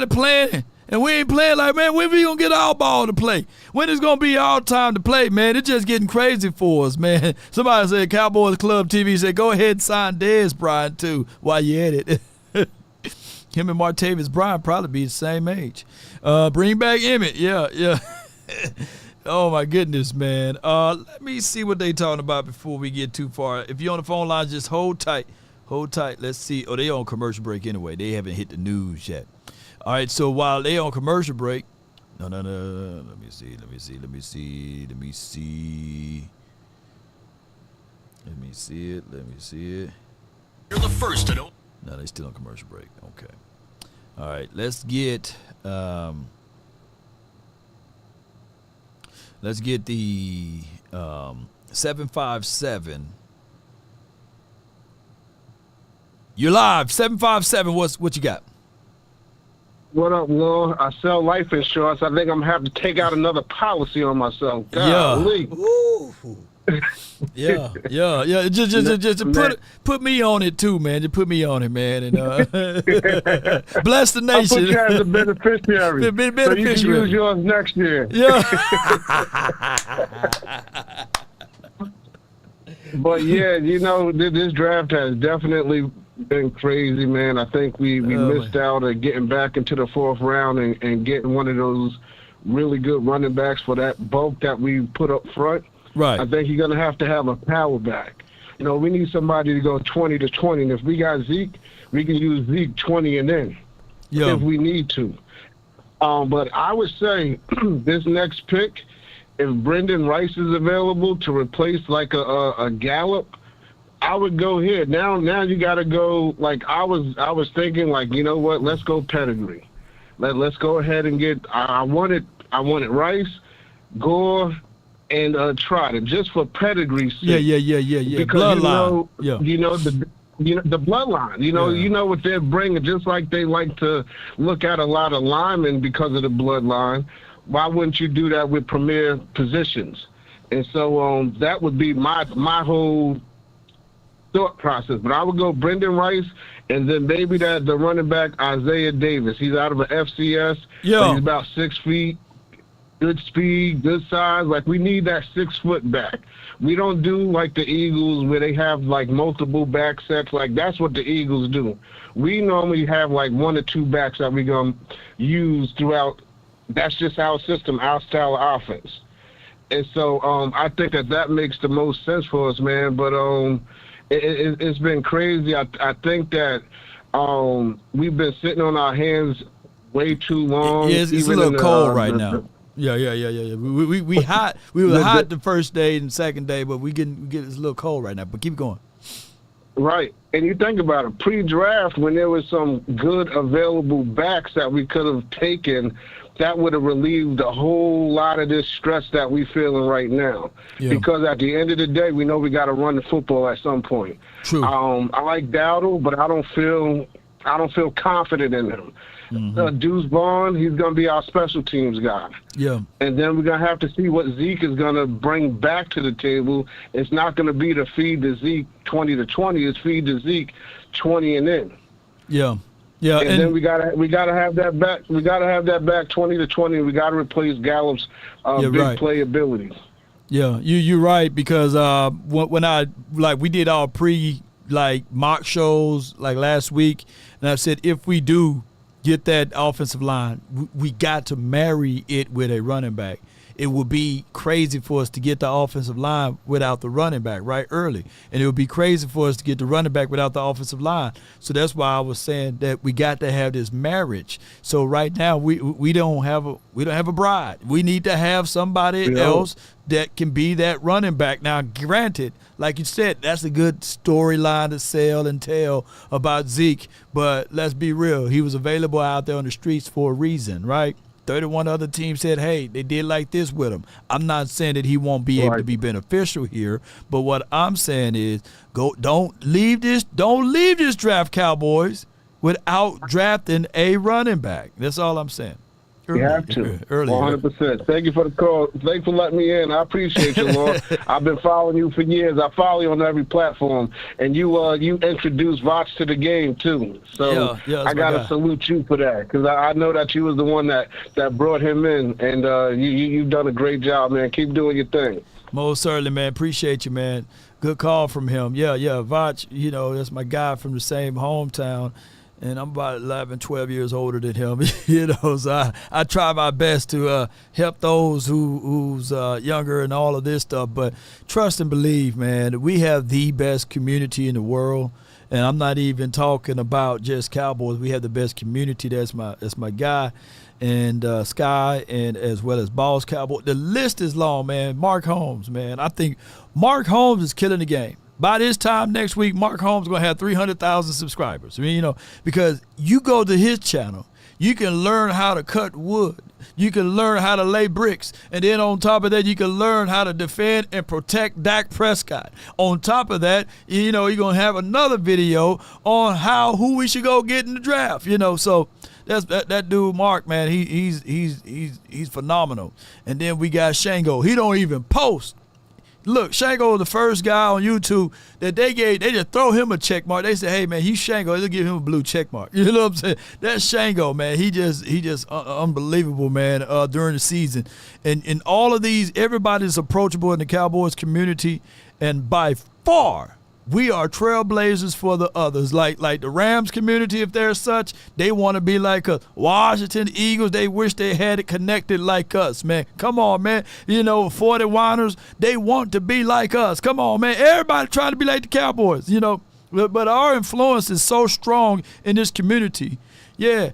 playing and we ain't playing like, man, when we gonna get our ball to play? When it's gonna be our time to play, man? It's just getting crazy for us, man. Somebody said Cowboys Club TV said go ahead and sign Dez Bryant too while you at it. Him and Martavis Bryant probably be the same age. Bring back Emmett. Yeah. Oh, my goodness, man. Let me see what they talking about before we get too far. If you're on the phone line, just hold tight. Hold tight. Let's see. Oh, they on commercial break anyway. They haven't hit the news yet. All right, so while they on commercial break, no. Let me see. You're the first to know. No, they still on commercial break. Okay. All right, let's get the 757. You're live. 757. What you got? What up, Lord? I sell life insurance. I think I'm gonna have to take out another policy on myself. Golly. Yeah. Just put me on it too, man. Just put me on it, man, and bless the nation. I'll put you as a beneficiary. So you can use yours next year. Yeah. But yeah, this draft has definitely been crazy, man. I think we missed out at getting back into the fourth round and getting one of those really good running backs for that bulk that we put up front. Right. I think you're going to have a power back. We need somebody to go 20 to 20. And if we got Zeke, we can use Zeke 20 and in if we need to. But I would say this next pick, if Brendan Rice is available to replace like a Gallup, I would go here. Now you got to go. Like I was thinking, like, you know what? Let's go pedigree. Let's go ahead and get. I wanted Rice, Gore, and Trotter just for pedigree sake. Yeah. Because bloodline. The bloodline. You know what they're bringing. Just like they like to look at a lot of linemen because of the bloodline. Why wouldn't you do that with premier positions? And so that would be my whole thought process. But I would go Brendan Rice, and then maybe the running back Isaiah Davis. He's out of an FCS. Yeah. He's about 6 feet. Good speed, good size. Like, we need that 6 foot back. We don't do like the Eagles where they have like multiple back sets. Like, that's what the Eagles do. We normally have like 1 or 2 backs that we're going to use throughout. That's just our system, our style of offense. And so I think that makes the most sense for us, man. But it's been crazy. I think that we've been sitting on our hands way too long. It's a little cold right now. Yeah. We hot. We were hot the first day and second day, but we get it's a little cold right now. But keep going. Right, and you think about it, pre-draft when there was some good available backs that we could have taken, that would have relieved a whole lot of this stress that we feeling right now. Yeah. Because at the end of the day, we know we got to run the football at some point. True. I like Dowdle, but I don't feel confident in him. Mm-hmm. Deuce Vaughn, he's going to be our special teams guy. Yeah. And then we're going to have to see what Zeke is going to bring back to the table. It's not going to be to feed the Zeke 20 to 20. It's feed the Zeke 20 and in. Yeah. And then we gotta have that back. We gotta have that back 20 to 20. We gotta replace Gallup's big playability. Yeah, you're right, because when we did our mock shows like last week, and I said if we do get that offensive line, we got to marry it with a running back. It would be crazy for us to get the offensive line without the running back right early. And it would be crazy for us to get the running back without the offensive line. So that's why I was saying that we got to have this marriage. So right now we don't have a bride. We need to have somebody else that can be that running back. Now, granted, like you said, that's a good storyline to sell and tell about Zeke. But let's be real. He was available out there on the streets for a reason, right? 31 other teams said, hey, they did like this with him. I'm not saying that he won't be able to be beneficial here, but what I'm saying is don't leave this draft, Cowboys, without drafting a running back. That's all I'm saying. You have to. 100%. Thank you for the call. Thanks for letting me in. I appreciate you, Lord. I've been following you for years. I follow you on every platform. And you introduced Vox to the game, too. So I got to salute you for that, because I know that you was the one that brought him in. And you've done a great job, man. Keep doing your thing. Most certainly, man. Appreciate you, man. Good call from him. Yeah. Vox, that's my guy from the same hometown. and I'm about 11, 12 years older than him. You know, so I try my best to help those who's younger and all of this stuff. But trust and believe, man, we have the best community in the world. And I'm not even talking about just Cowboys. We have the best community. That's my guy, and Sky, and as well as Boss Cowboy. The list is long, man. Mark Holmes, man. I think Mark Holmes is killing the game. By this time next week, Mark Holmes is going to have 300,000 subscribers. I mean, you know, because you go to his channel, you can learn how to cut wood. You can learn how to lay bricks. And then on top of that, you can learn how to defend and protect Dak Prescott. On top of that, you know, you're going to have another video on who we should go get in the draft. You know, so that dude Mark, man, he's phenomenal. And then we got Shango. He don't even post. Look, Shango was the first guy on YouTube that they just throw him a check mark. They say, hey, man, he's Shango. They'll give him a blue check mark. You know what I'm saying? That's Shango, man. He just unbelievable, man, during the season. And all of these, everybody's approachable in the Cowboys community. And by far, we are trailblazers for the others. Like the Rams community, if they're such, they want to be like us. Washington Eagles, they wish they had it connected like us, man. Come on, man. You know, 40 Winers, they want to be like us. Come on, man. Everybody trying to be like the Cowboys, you know. But our influence is so strong in this community. Yeah,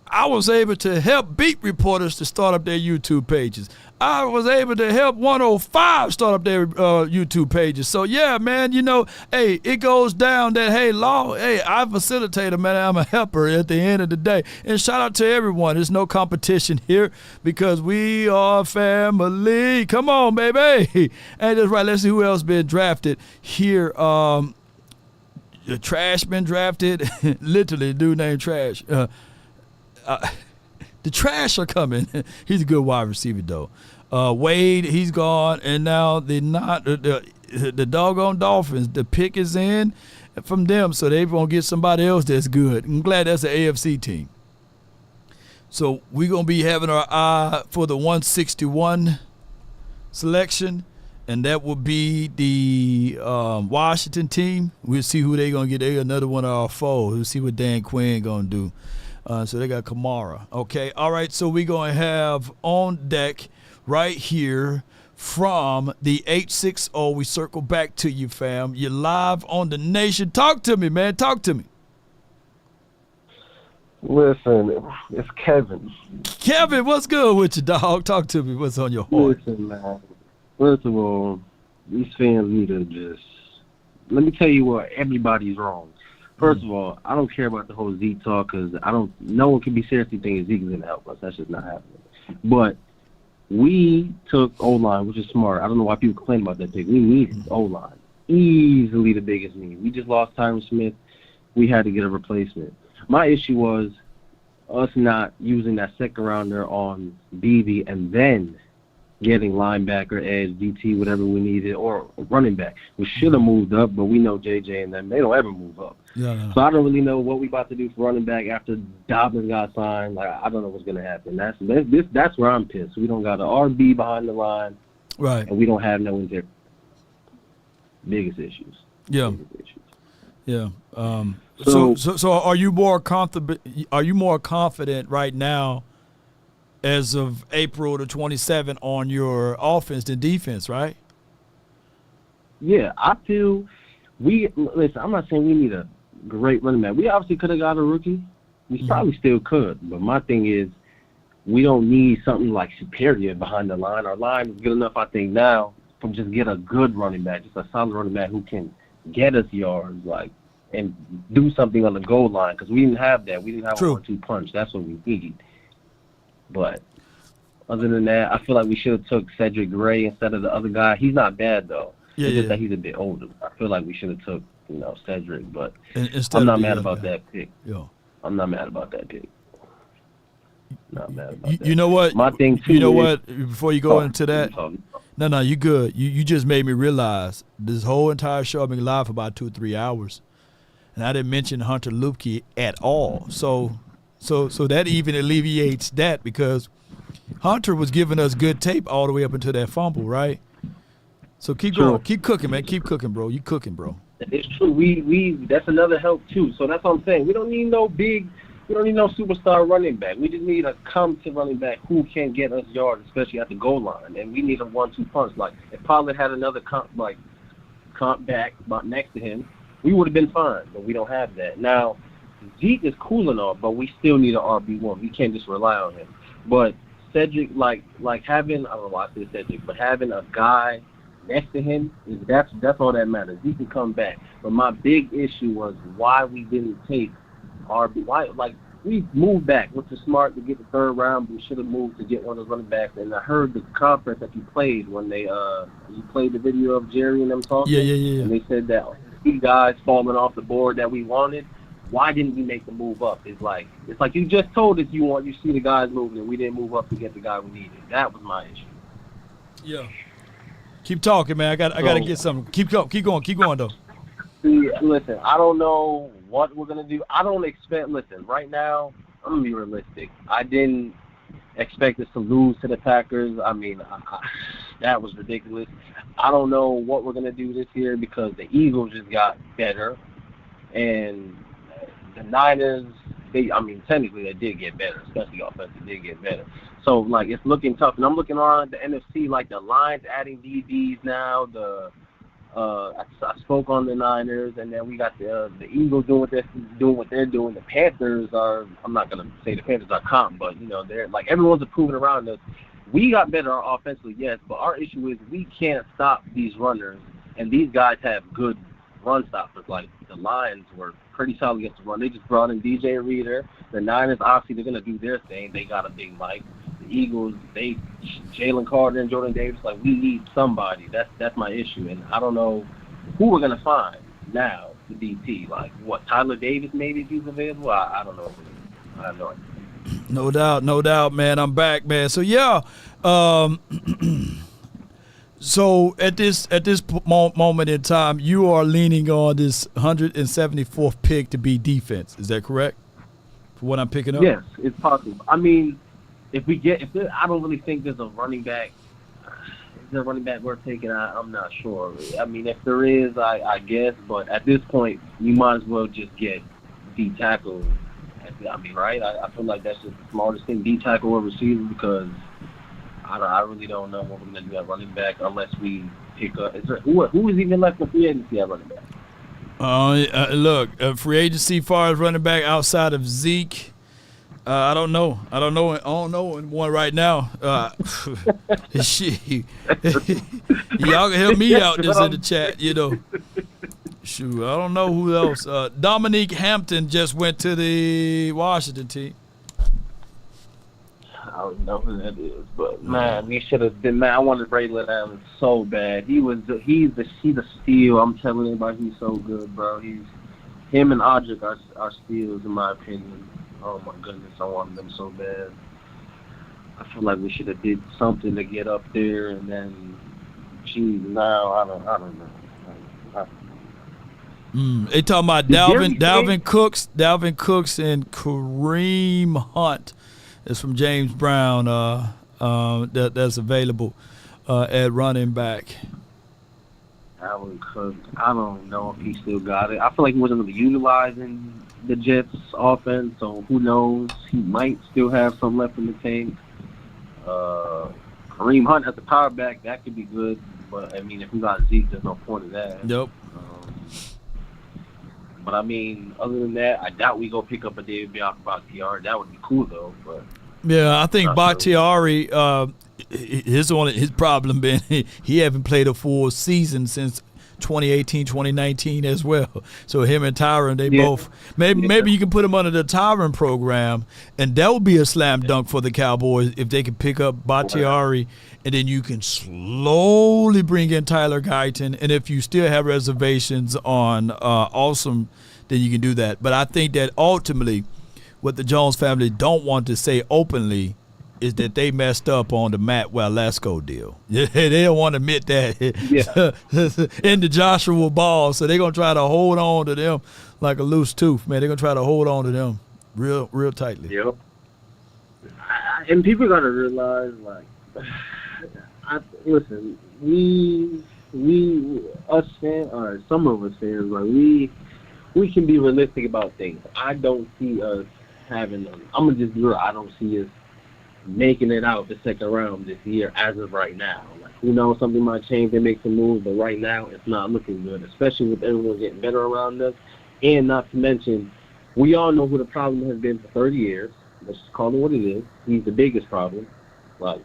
I was able to help beat reporters to start up their YouTube pages. I was able to help 105 start up their YouTube pages. So, yeah, man, you know, hey, it goes down that, hey, I'm a facilitator, man. I'm a helper at the end of the day. And shout out to everyone. There's no competition here because we are family. Come on, baby. And that's right. Let's see who else been drafted here. The Trash been drafted. Literally, dude named Trash. The Trash are coming. He's a good wide receiver, though. Wade, he's gone, and now the doggone Dolphins. The pick is in from them, so they're going to get somebody else that's good. I'm glad that's an AFC team. So we're going to be having our eye for the 161 selection, and that will be the Washington team. We'll see who they're going to get. They're another one of our foes. We'll see what Dan Quinn going to do. So they got Kamara. Okay, all right, so we're going to have on deck right here from the 860. We circle back to you, fam. You're live on the Nation. Talk to me, man. Talk to me. Listen, it's Kevin. Kevin, what's good with you, dog? Talk to me. What's on your heart? Listen, man. First of all, these fans need to just – let me tell you what, everybody's wrong. First of all, I don't care about the whole Zeke talk because no one can be seriously thinking Zeke is going to help us. That's just not happening. But we took O-line, which is smart. I don't know why people complain about that pick. We needed O-line. Easily the biggest need. We just lost Tyron Smith. We had to get a replacement. My issue was us not using that second rounder on Beebe and then getting linebacker, edge, DT, whatever we needed, or running back. We should have moved up, but we know JJ and them, they don't ever move up. Yeah. So I don't really know what we about to do for running back after Dobbins got signed. Like, I don't know what's going to happen. That's where I'm pissed. We don't got an RB behind the line. Right. And we don't have no interior. Biggest issues. Yeah. Biggest issues. Yeah. So are you more confident? Are you more confident right now, as of April the 27th, on your offense than defense? Right. Yeah, I feel listen. I'm not saying we need a great running back. We obviously could have got a rookie. We probably still could. But my thing is, we don't need something like superior behind the line. Our line is good enough, I think, now from just get a good running back, just a solid running back who can get us yards, like, and do something on the goal line, because we didn't have that. We didn't have a 1-2 punch. That's what we need. But other than that, I feel like we should have took Cedric Gray instead of the other guy. He's not bad, though. Yeah, it's just that he's a bit older. I feel like we should have took, Cedric, but instead I'm not of mad about that pick. Yeah. I'm not mad about that pick. Not mad about that. You know what? My thing, too, you know is, what? Before you go into that, no, you good. You just made me realize this whole entire show I've been live for about 2 or 3 hours, and I didn't mention Hunter Luepke at all. So that even alleviates that, because Hunter was giving us good tape all the way up until that fumble, right? So keep going, keep cooking, man. Keep cooking, bro. You cooking, bro. It's true. We that's another help too. So that's what I'm saying. We don't need no superstar running back. We just need a competent running back who can get us yards, especially at the goal line. And we need a 1-2 punch. Like if Pollard had another comp back about next to him, we would have been fine. But we don't have that now. Zeke is cool and all, but we still need an RB1. We can't just rely on him. But Cedric, like having, I don't know why I said Cedric, but having a guy next to him, that's all that matters. He can come back. But my big issue was why we didn't take RB. Why, like, we moved back, which is smart to get the third round, but we should have moved to get one of those running backs. And I heard the conference that you played when they you played the video of Jerry and them talking. Yeah. And they said that 3 guys falling off the board that we wanted. Why didn't we make the move up? It's like you just told us you see the guys moving, and we didn't move up to get the guy we needed. That was my issue. Yeah. Keep talking, man. I got to get something. Keep going though. See, listen, I don't know what we're gonna do. I don't expect. Listen, right now, I'm gonna be realistic. I didn't expect us to lose to the Packers. I mean, that was ridiculous. I don't know what we're gonna do this year because the Eagles just got better, and the Niners, technically they did get better, especially offensive, did get better. So, like, it's looking tough. And I'm looking around the NFC, like the Lions adding DBs now. I spoke on the Niners, and then we got the Eagles doing what they're doing. The Panthers are, I'm not going to say the Panthers are comp, but, they're like everyone's improving around us. We got better offensively, yes, but our issue is we can't stop these runners, and these guys have good run stoppers. Like the Lions were pretty solid against the run. They just brought in DJ Reader. The Niners, obviously, they're going to do their thing. They got a big Mike. The Eagles, Jalen Carter and Jordan Davis, like, we need somebody. That's my issue. And I don't know who we're going to find now, the DT. Like, what, Tyler Davis maybe if he's available? I don't know. I have no idea. No doubt, man. I'm back, man. So, yeah. So at this moment in time, you are leaning on this 174th pick to be defense. Is that correct? For what I'm picking up? Yes, it's possible. I mean, I don't really think there's a running back. Is there a running back worth taking? I'm not sure. I mean, if there is, I guess. But at this point, you might as well just get D tackle. I mean, right? I feel like that's just the smartest thing. D tackle or receiver because I really don't know what we're going to do at running back unless we pick up. Who is even left in free agency at running back? Look, free agency far as running back outside of Zeke, I don't know. I don't know one right now. Y'all can help me out this in the chat, Shoot, I don't know who else. Dominique Hampton just went to the Washington team. I don't know who that is, but man, we should have been. Man, I wanted Braylon Allen so bad. He's the steal. I'm telling anybody, he's so good, bro. Him and Audric are steals in my opinion. Oh my goodness, I wanted them so bad. I feel like we should have did something to get up there, and then, now I don't know. They talking about Dalvin Cooks, and Kareem Hunt. It's from James Brown. That's available at running back. Dalvin Cook, I don't know if he still got it. I feel like he wasn't really utilizing the Jets' offense, so who knows? He might still have some left in the tank. Kareem Hunt as the power back, that could be good, but I mean, if we got Zeke, there's no point in that. Yep. But I mean, other than that, I doubt we go pick up a David Bakhtiari. That would be cool though. But yeah, I think Bakhtiari, his problem been he haven't played a full season since 2018, 2019 as well. So him and Tyron, they both maybe you can put him under the Tyron program, and that would be a slam dunk for the Cowboys if they could pick up Bakhtiari, and then you can slowly bring in Tyler Guyton. And if you still have reservations on Awesome, then you can do that. But I think that ultimately, what the Jones family don't want to say openly is that they messed up on the Matt Waletzko deal. They don't want to admit that in the Joshua Ball, so they're going to try to hold on to them like a loose tooth, man. They're going to try to hold on to them real tightly. Yep. And people got to realize, like, listen, we us fans, or some of us fans, like we can be realistic about things. I don't see us having. I'm gonna just be real. I don't see us making it out the second round this year as of right now. Like, who knows, something might change. They make some moves, but right now it's not looking good, especially with everyone getting better around us. And not to mention, we all know who the problem has been for 30 years. Let's just call it what it is. He's the biggest problem. Like,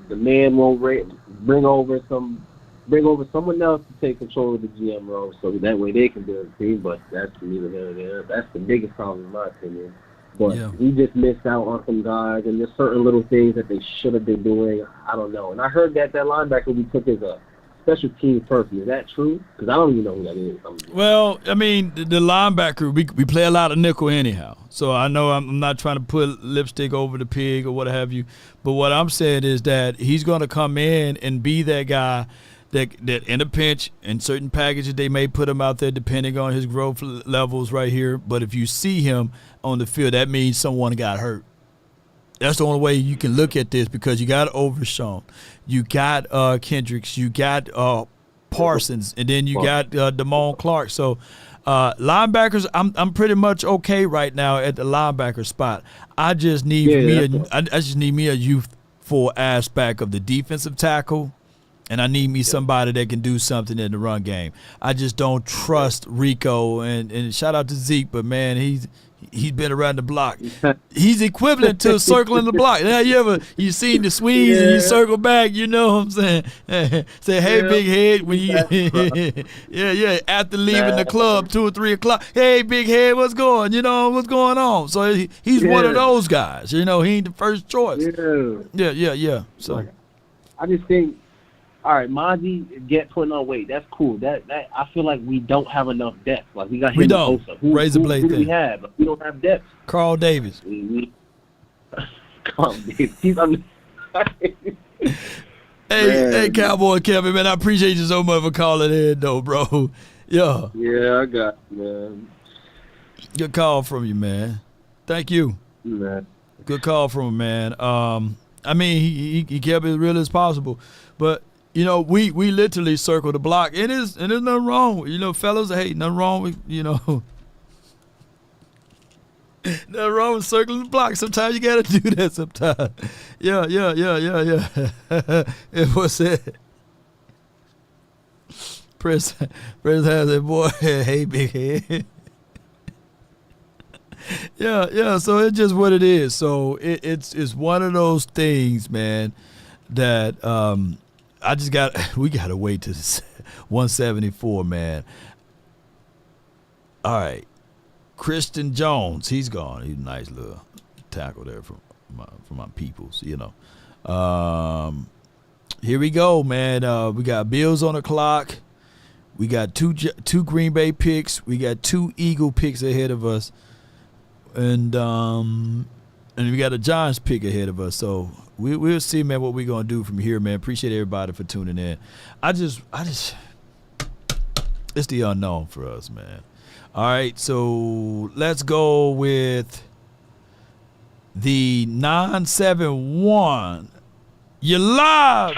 the man won't bring over someone else to take control of the GM role, so that way they can build a team. But that's neither here nor there. That's the biggest problem in my opinion. But we just missed out on some guys, and there's certain little things that they should have been doing. I don't know. And I heard that linebacker we took is a special team person. Is that true? Because I don't even know who that is. Well, I mean, the linebacker, we play a lot of nickel anyhow. So I know I'm not trying to put lipstick over the pig or what have you. But what I'm saying is that he's going to come in and be that guy that in a pinch, in certain packages, they may put him out there depending on his growth levels right here. But if you see him on the field, that means someone got hurt. That's the only way you can look at this, because you got Overshown, you got Kendricks, you got Parsons, and then you got Damone Clark. So linebackers, I'm pretty much okay right now at the linebacker spot. I just need I just need me a youthful aspect of the defensive tackle. And I need me somebody that can do something in the run game. I just don't trust Rico. And shout out to Zeke, but man, he's been around the block. He's equivalent to circling the block. Now you seen the swings and you circle back, you know what I'm saying? Say, hey, big head, when you after leaving the club 2 or 3 o'clock. Hey, big head, what's going on? So he's one of those guys. You know, he ain't the first choice. Yeah. So I just think, all right, Mozzie putting on weight. That's cool. That I feel like we don't have enough depth. Like, we got him. We don't. Razor blade who thing. Do we have? Like, we don't have depth. Carl Davis. Carl Davis. Hey, Cowboy Kevin, man, I appreciate you so much for calling in, though, bro. Yeah. Yeah, I got you, man. Good call from you, man. Thank you. Man. Good call from him, man. I mean, he kept it as real as possible, but. You know, we literally circle the block. And there's nothing wrong. You know, fellas, hey, nothing wrong with, nothing wrong with circling the block. Sometimes you got to do that sometimes. Yeah. It was it. Press has it, boy. Hey, big head. Yeah. So it's just what it is. So it's one of those things, man, that we got to wait to 174, man. All right. Christian Jones, he's gone. He's a nice little tackle there from my peoples, Here we go, man. We got Bills on the clock. We got two Green Bay picks. We got 2 Eagle picks ahead of us. And we got a Giants pick ahead of us. So we'll see, man, what we're going to do from here, man. Appreciate everybody for tuning in. I just it's the unknown for us, man. All right, so let's go with the 971. You're live.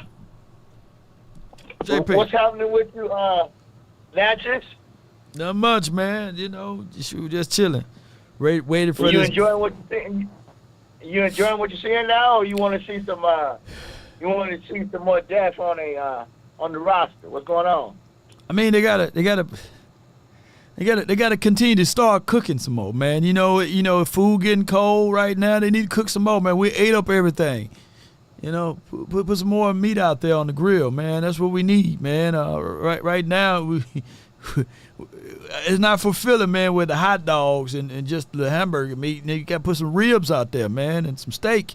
JP. What's happening with you, Natchez? Not much, man. Just chilling. Waiting for you this. Enjoying what you're seeing? You enjoying what you're seeing now, or you want to see some? You want to see some more depth on the roster? What's going on? I mean, they gotta continue to start cooking some more, man. If food getting cold right now, they need to cook some more, man. We ate up everything. Put some more meat out there on the grill, man. That's what we need, man. Right now, it's not fulfilling, man, with the hot dogs and just the hamburger meat. And you got to put some ribs out there, man, and some steak,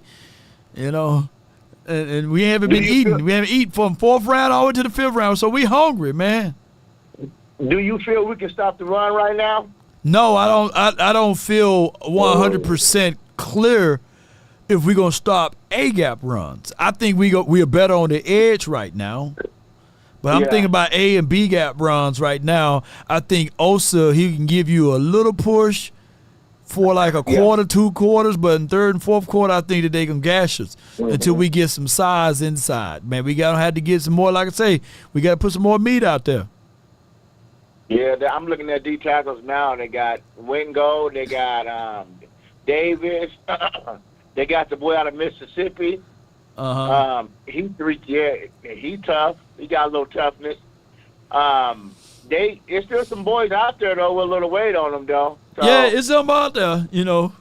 And we haven't been eating. We haven't eaten from 4th round all the way to the 5th round, so we hungry, man. Do you feel we can stop the run right now? No, I don't. I don't feel 100% clear if we're gonna stop A-gap runs. I think we are better on the edge right now. But I'm thinking about A and B gap runs right now. I think Osa, he can give you a little push for like a quarter, 2 quarters, but in third and fourth quarter, I think that they can gash us until we get some size inside. Man, we gotta have to get some more. Like I say, we gotta put some more meat out there. Yeah, I'm looking at D tackles now. They got Wingo, they got Davis, they got the boy out of Mississippi. He tough. He got a little toughness. There's still some boys out there though with a little weight on them though. So, yeah, it's something out there, you know.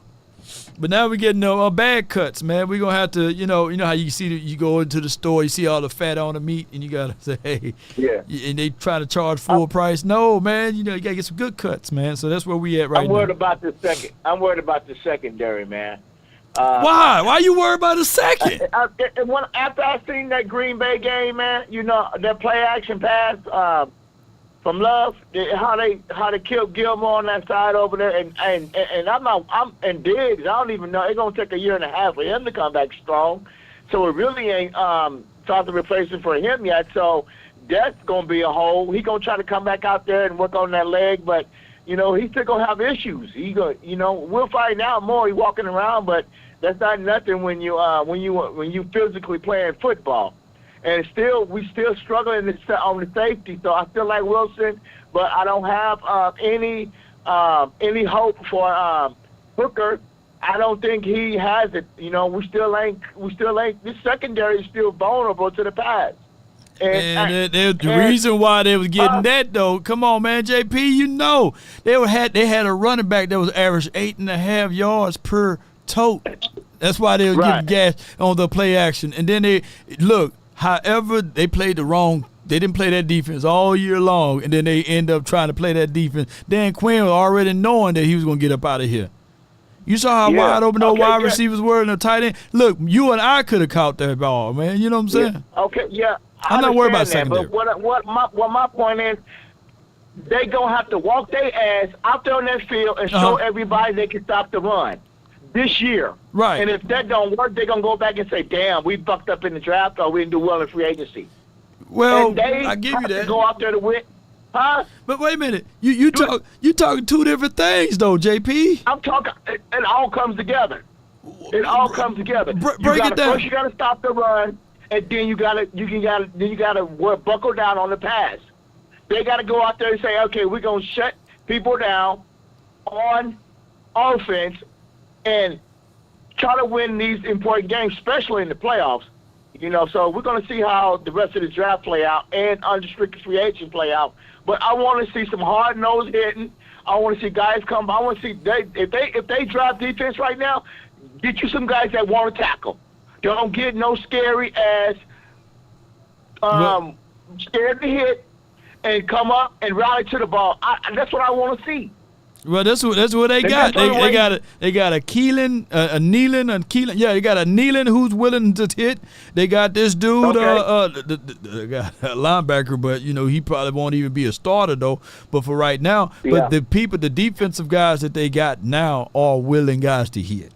But now we're getting bad cuts, man. We're gonna have to, you know how you see you go into the store, you see all the fat on the meat, and you gotta say, hey, and they try to charge full price. No, man, you gotta get some good cuts, man. So that's where we at right now. I'm worried about the secondary, man. Why? Why you worried about the second? After I seen that Green Bay game, man, that play action pass from Love, how they killed Gilmore on that side over there, and Diggs. I don't even know. It's gonna take a year and a half for him to come back strong. So it really ain't something replacement for him yet. So that's gonna be a hole. He gonna try to come back out there and work on that leg, but he's still gonna have issues. We'll find out more. He's walking around, but that's not nothing when you physically playing football. And we still struggling on the safety. So I feel like Wilson, but I don't have any hope for Hooker. I don't think he has it. We still ain't. This secondary is still vulnerable to the pass. The reason why they was getting that though, come on, man, JP, they had a running back that was average 8.5 yards per tote. That's why they was getting gas on the play action. And then however, they played they didn't play that defense all year long, and then they end up trying to play that defense. Dan Quinn was already knowing that he was going to get up out of here. You saw how wide open those wide receivers were in the tight end? Look, you and I could have caught that ball, man. You know what I'm saying? Okay, yeah. I'm not worried about secondary. But what my point is, they going to have to walk their ass out there on that field and show everybody they can stop the run this year. Right. And if that don't work, they're going to go back and say, damn, we fucked up in the draft or we didn't do well in free agency. Well, I give you that. To go out there to win. Huh? But wait a minute. You talking two different things, though, JP. I'm talking, it all comes together. It all comes together. Break it down. First you got to stop the run, and then you got to buckle down on the pass. They got to go out there and say, okay, we're going to shut people down on offense and try to win these important games, especially in the playoffs. So we're going to see how the rest of the draft play out and unrestricted free agent play out. But I want to see some hard-nosed hitting. I want to see guys come. I want to see if they draft defense right now, get you some guys that want to tackle. Don't get no scary ass, scared to hit, and come up and rally to the ball. That's what I want to see. Well, that's what they got. They got a Keelan, a Neeland, and Keelan. Yeah, they got a Neeland who's willing to hit. They got this dude, they got a linebacker, but he probably won't even be a starter though. But for right now, but the defensive guys that they got now are willing guys to hit.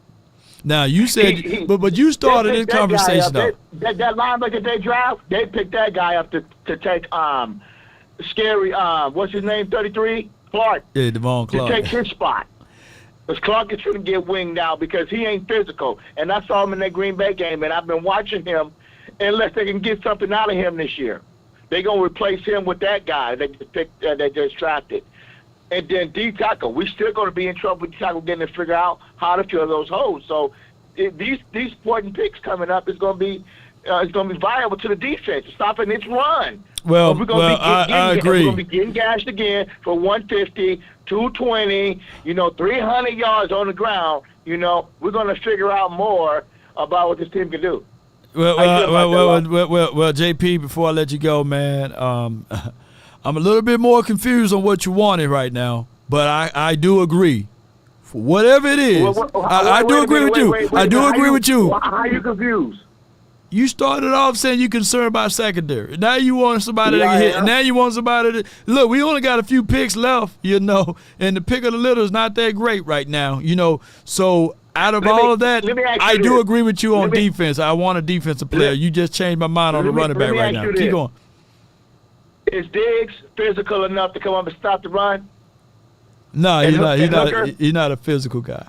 Now you said, but you started this conversation though. That linebacker they draft, they picked that guy up to take scary. What's his name? 33. Clark. Yeah, Devon Clark. To take his spot. Because Clark is going to get winged out because he ain't physical. And I saw him in that Green Bay game, and I've been watching him unless they can get something out of him this year. They're going to replace him with that guy that just drafted. And then D-tackle. We're still going to be in trouble with D-tackle getting to figure out how to fill those holes. So these important picks coming up is going to be viable to the defense, stopping its run. Well, I agree. We're going to be getting gashed again for 150, 220, 300 yards on the ground. We're going to figure out more about what this team can do. Well, JP, before I let you go, man, I'm a little bit more confused on what you wanted right now, but I do agree. For whatever it is, I do agree with you. I do agree with you. How are you confused? You started off saying you're concerned about secondary. Now you want somebody that can hit. And now you want somebody that – look, we only got a few picks left, and the pick of the litter is not that great right now, So out of all of that, I do agree with you on defense. I want a defensive player. You just changed my mind on the running back right now. Keep going. Is Diggs physical enough to come up and stop the run? No, And he's Hooker? not a physical guy.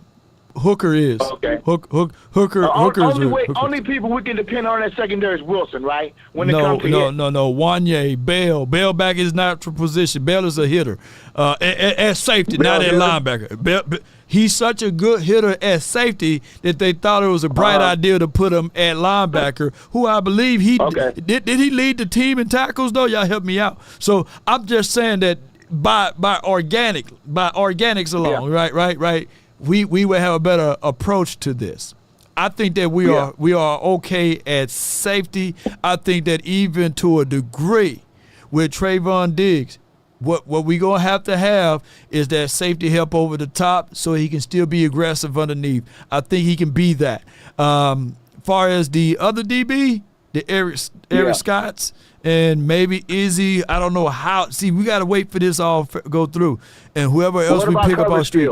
Hooker is. Okay. Hooker is. Only people we can depend on in that secondary is Wilson, right? When it No, comes to hit. Wanye, Bell back his natural position. Bell is a hitter. At safety, Bell not at hitter? linebacker. Bell, he's such a good hitter at safety that they thought it was a bright idea to put him at linebacker, who I believe did he lead the team in tackles though? Y'all help me out. So I'm just saying that by organics alone, right. We would have a better approach to this. I think that we are okay at safety. I think that even to a degree with Trayvon Diggs, what we gonna have is that safety help over the top so he can still be aggressive underneath. I think he can be that. Far as the other DB, the Eric Scotts and maybe Izzy, I don't know how. See, we got to wait for this all go through, and whoever else we pick up our street.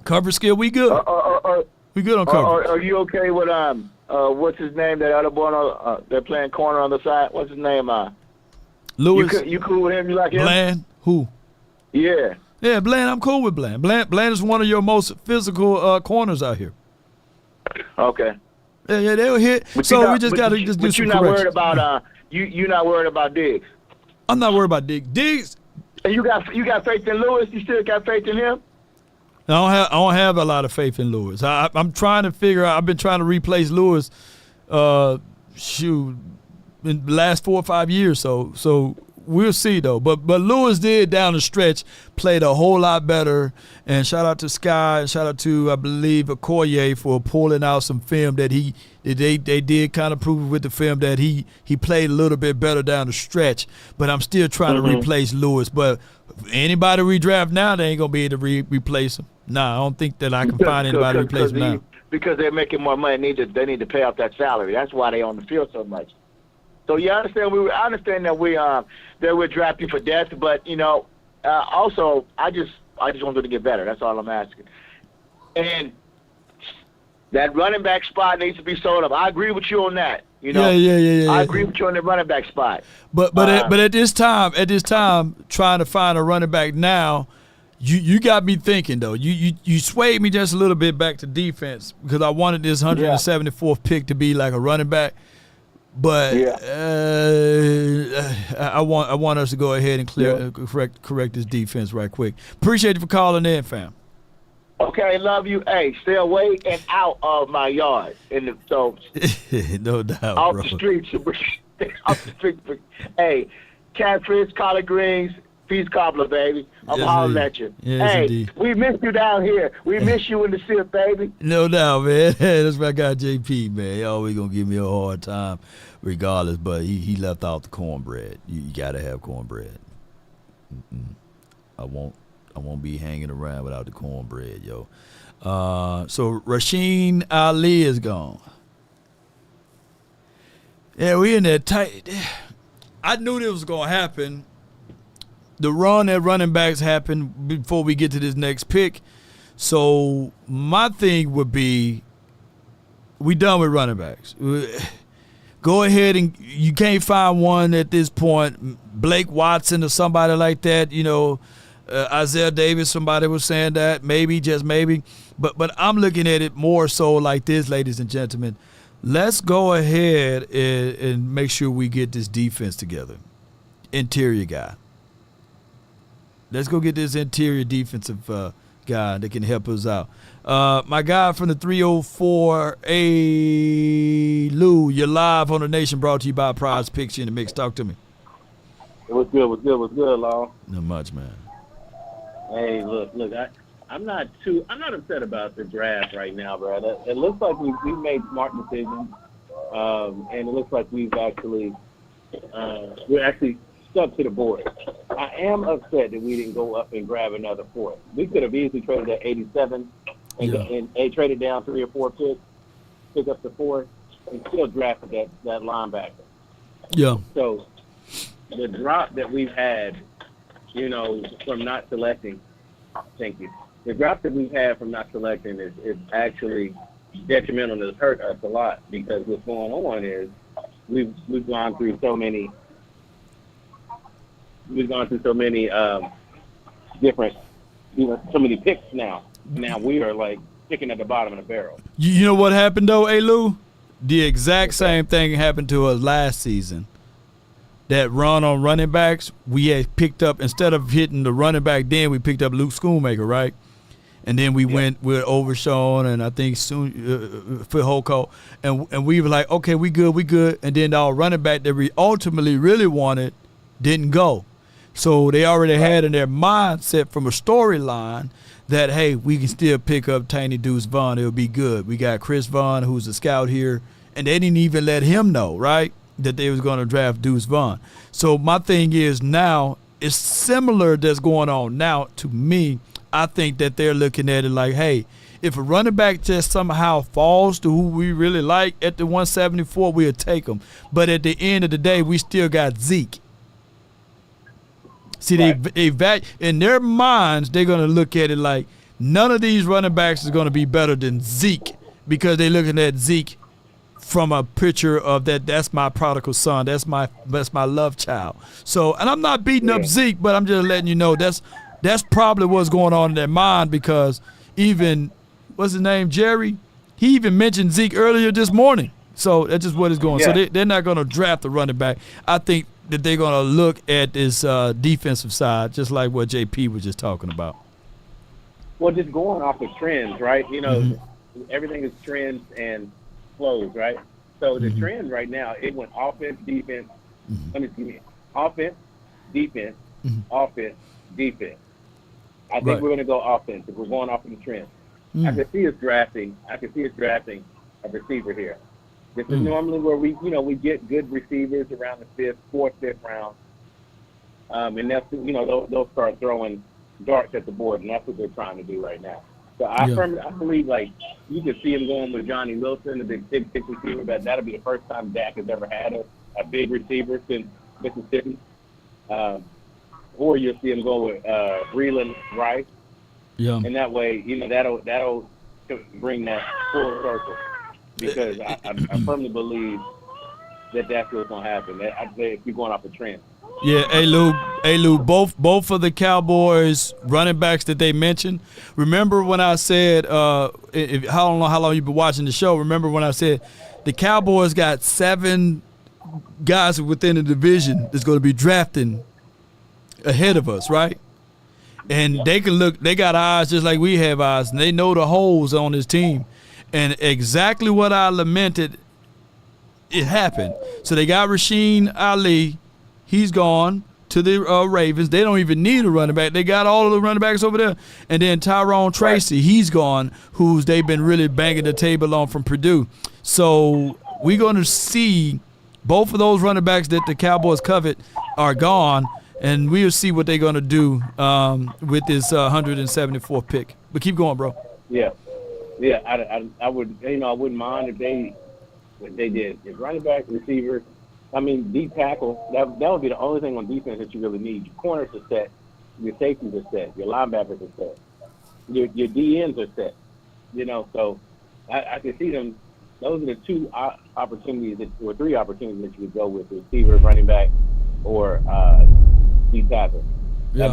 Coverage skill, we good. We good on coverage. Are you okay with what's his name? That other boy, they're playing corner on the side. What's his name? Lewis. You cool with him? You like him? Bland. Who? Yeah. Yeah, Bland. I'm cool with Bland. Bland is one of your most physical corners out here. Okay. Yeah, they'll hit. So we just got to just do some corrections. You're not worried about you're not worried about Diggs. I'm not worried about Diggs. Diggs. And you got faith in Lewis. You still got faith in him? I don't have a lot of faith in Lewis. I'm trying to figure out. I've been trying to replace Lewis, in the last 4 or 5 years. So we'll see though. But Lewis did down the stretch played a whole lot better. And shout out to Sky and shout out to I believe Okoye for pulling out some film that they did kind of prove with the film that he played a little bit better down the stretch. But I'm still trying to replace Lewis. But anybody we draft now, they ain't gonna be able to replace him. Nah, I don't think that I can find anybody to replace him now. Because they're making more money, they need to pay off that salary. That's why they on the field so much. So I understand that we're drafting for depth, but also I just want them to get better. That's all I'm asking. And that running back spot needs to be sold up. I agree with you on that. Yeah. I agree with you on the running back spot. But at this time, trying to find a running back now, you got me thinking though. You swayed me just a little bit back to defense because I wanted this 174th pick to be like a running back. But I want us to go ahead and correct this defense right quick. Appreciate you for calling in, fam. Okay, love you. Hey, stay away and out of my yard. No doubt, off bro. the streets. Off the streets. Hey, catfish, collard greens, peas cobbler, baby. I'm hollering at you. Yes, hey, indeed. we miss you down here. We miss you in the ship, baby. No doubt, man. That's my guy JP, man. He always gonna give me a hard time regardless, but he left out the cornbread. You gotta have cornbread. I won't be hanging around without the cornbread, yo. So Rasheen Ali is gone. Yeah, we in there tight. I knew this was gonna happen. The run at running backs happened before we get to this next pick. So my thing would be, we done with running backs. Go ahead and you can't find one at this point. Blake Watson or somebody like that, Isaiah Davis, somebody was saying that, maybe, just maybe. But I'm looking at it more so like this, ladies and gentlemen. Let's go ahead and make sure we get this defense together. Interior guy. Let's go get this interior defensive guy that can help us out. My guy from the 304, Lou, you're live on the Nation, brought to you by Prize Picks. You in the mix. Talk to me. What's good, Law? Not much, man. Hey, look, I'm not upset about the draft right now, bro. It looks like we've made smart decisions, and it looks like we're actually stuck to the board. I am upset that we didn't go up and grab another fourth. We could have easily traded at 87 and traded down 3 or 4 picks, pick up the fourth, and still drafted that linebacker. Yeah. So the drop that we've had, from not selecting, thank you. The drop that we've had from not selecting is actually detrimental and has hurt us a lot, because what's going on is we've gone through so many different so many picks now. Now we are like picking at the bottom of the barrel. You know what happened though, Lou? The exact same thing happened to us last season. That run on running backs, we had picked up, instead of hitting the running back then, we picked up Luke Schoonmaker, right? And then we went with Overshawn and I think soon Holco, and we were like, okay, we good. And then our running back that we ultimately really wanted didn't go. So they already had in their mindset from a storyline that, hey, we can still pick up Tiny Deuce Vaughn. It'll be good. We got Chris Vaughn, who's a scout here, and they didn't even let him know, right, that they was going to draft Deuce Vaughn. So my thing is now, it's similar that's going on now to me. I think that they're looking at it like, hey, if a running back just somehow falls to who we really like at the 174, we'll take him. But at the end of the day, we still got Zeke. See, they in their minds, they're going to look at it like none of these running backs is going to be better than Zeke, because they're looking at Zeke from a picture of that's my prodigal son. That's my love child. So, and I'm not beating up Zeke, but I'm just letting you know that's probably what's going on in their mind, because even, what's his name, Jerry, he even mentioned Zeke earlier this morning. So that's just what is going on. So they're not going to draft the running back. I think that they're going to look at this defensive side, just like what JP was just talking about. Well, just going off of trends, right? Everything is trends and flows, right? So the trend right now, it went offense, defense, offense, defense, offense, defense. I think we're going to go offense if we're going off of the trend. I can see us drafting a receiver here. This is normally where we get good receivers around the fourth, fifth round, and that's they'll start throwing darts at the board, and that's what they're trying to do right now. So I believe like you could see him going with Johnny Wilson, the big receiver, but that'll be the first time Dak has ever had a big receiver since Mississippi. Or you'll see him go with Breland Rice, and that way that'll bring that full circle. Because I firmly believe that that's what's going to happen. I'd say if you're going off a trend. Yeah, hey Lou, both of the Cowboys running backs that they mentioned. Remember when I said, I don't know how long you've been watching the show. Remember when I said the Cowboys got 7 guys within the division that's going to be drafting ahead of us, right? And they can look. They got eyes just like we have eyes, and they know the holes on this team. And exactly what I lamented, it happened. So they got Rasheen Ali. He's gone to the Ravens. They don't even need a running back. They got all of the running backs over there. And then Tyrone Tracy, he's gone, who's they've been really banging the table on from Purdue. So we're going to see both of those running backs that the Cowboys covet are gone, and we'll see what they're going to do with this 174th pick. But keep going, bro. Yeah. Yeah, I would, I wouldn't mind if they did. If running back, receiver, deep tackle, that would be the only thing on defense that you really need. Your corners are set, your safeties are set, your linebackers are set, your DNs are set. So I can see them. Those are the 2 opportunities or 3 opportunities that you would go with: receiver, running back, or deep tackle. Yeah.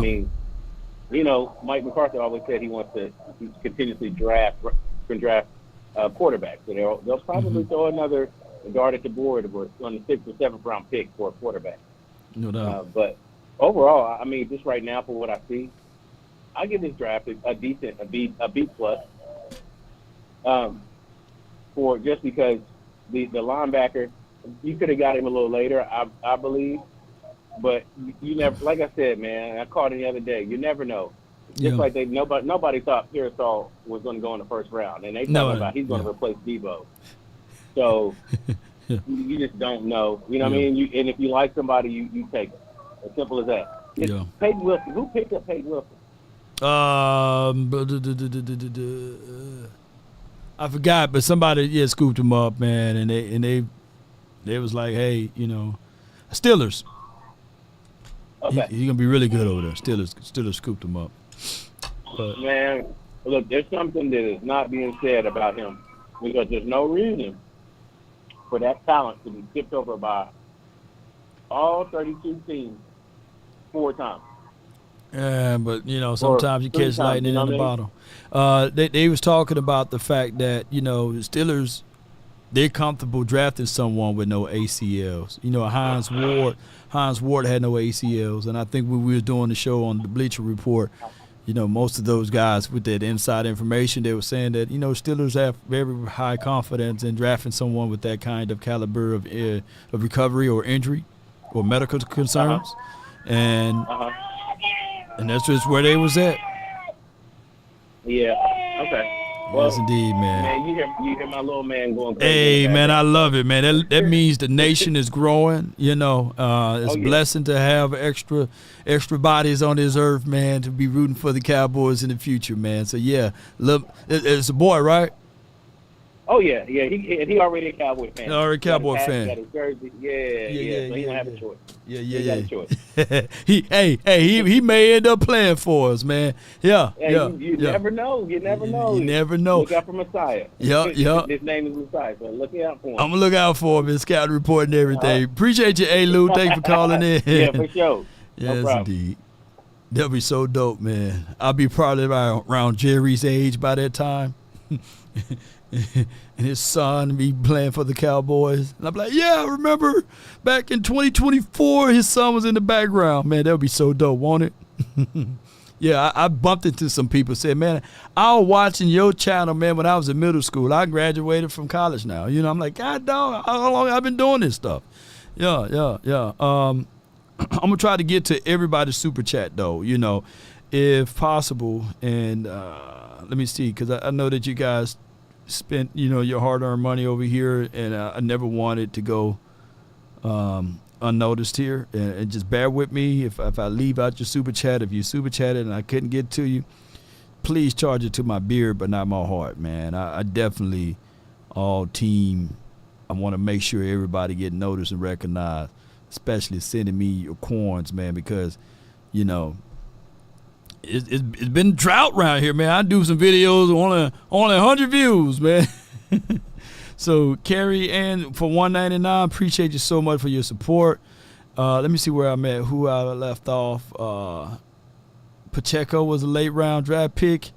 Mike McCarthy always said he wants to continuously draft quarterbacks. So they'll probably throw another dart at the board on the 6th or 7th round pick for a quarterback. No doubt. But overall, just right now for what I see, I give this draft a B plus. For just because the linebacker, you could have got him a little later, I believe. But you never, like I said, man, I called it the other day. You never know. Just like nobody thought Pearsall was going to go in the first round, and they talking about he's going to replace Debo. So you just don't know. You know what I mean? And if you like somebody, you take it. As simple as that. Peyton Wilson. Who picked up Peyton Wilson? I forgot, but somebody scooped him up, man, and they was like, hey, Steelers. Okay. He's gonna be really good over there. Steelers scooped him up. But, man, look, there's something that is not being said about him because there's no reason for that talent to be skipped over by all 32 teams 4 times. Yeah, but sometimes you catch lightning in the bottle. They was talking about the fact that the Steelers, they're comfortable drafting someone with no ACLs. Hines Ward had no ACLs, and I think when we was doing the show on the Bleacher Report, most of those guys with that inside information, they were saying that Steelers have very high confidence in drafting someone with that kind of caliber of recovery or injury or medical concerns, and that's just where they was at. Yeah. Okay. Well, yes, indeed, man. Man, you hear my little man going crazy. Hey, man, I love it, man. That means the nation is growing. It's a blessing to have extra bodies on this earth, man, to be rooting for the Cowboys in the future, man. So, yeah, look, it's a boy, right? Oh, yeah. He already a Cowboy fan. Already a Cowboy fan. Got his jersey. Yeah. So he don't have a choice. Yeah. He got a choice. he may end up playing for us, man. Yeah. You never know. You never know. You never know. Look out for Messiah. Yeah. His name is Messiah, so look out for him. I'm going to look out for him in scout report and everything. Appreciate you, Lou. Thanks for calling in. Yeah, for sure. Yes, indeed. That'll be so dope, man. I'll be probably around Jerry's age by that time. And his son be playing for the Cowboys. And I'm like, yeah, I remember back in 2024, his son was in the background. Man, that would be so dope, won't it? Yeah, I bumped into some people said, man, I was watching your channel, man, when I was in middle school. I graduated from college now. I'm like, God, dog, how long have I been doing this stuff? Yeah. I'm going to try to get to everybody's super chat, though, if possible. And let me see, because I know that you guys spent your hard-earned money over here, and I never wanted to go unnoticed here, and just bear with me if I leave out your super chat. If you super chatted and I couldn't get to you, please charge it to my beard but not my heart, man. I definitely all team. I want to make sure everybody get noticed and recognized, especially sending me your coins, man, because it's been drought around here, man. I do some videos only 100 views, man. So Carrie Ann for $1.99, appreciate you so much for your support. Let me see where I'm at, who I left off. Pacheco was a late round draft pick.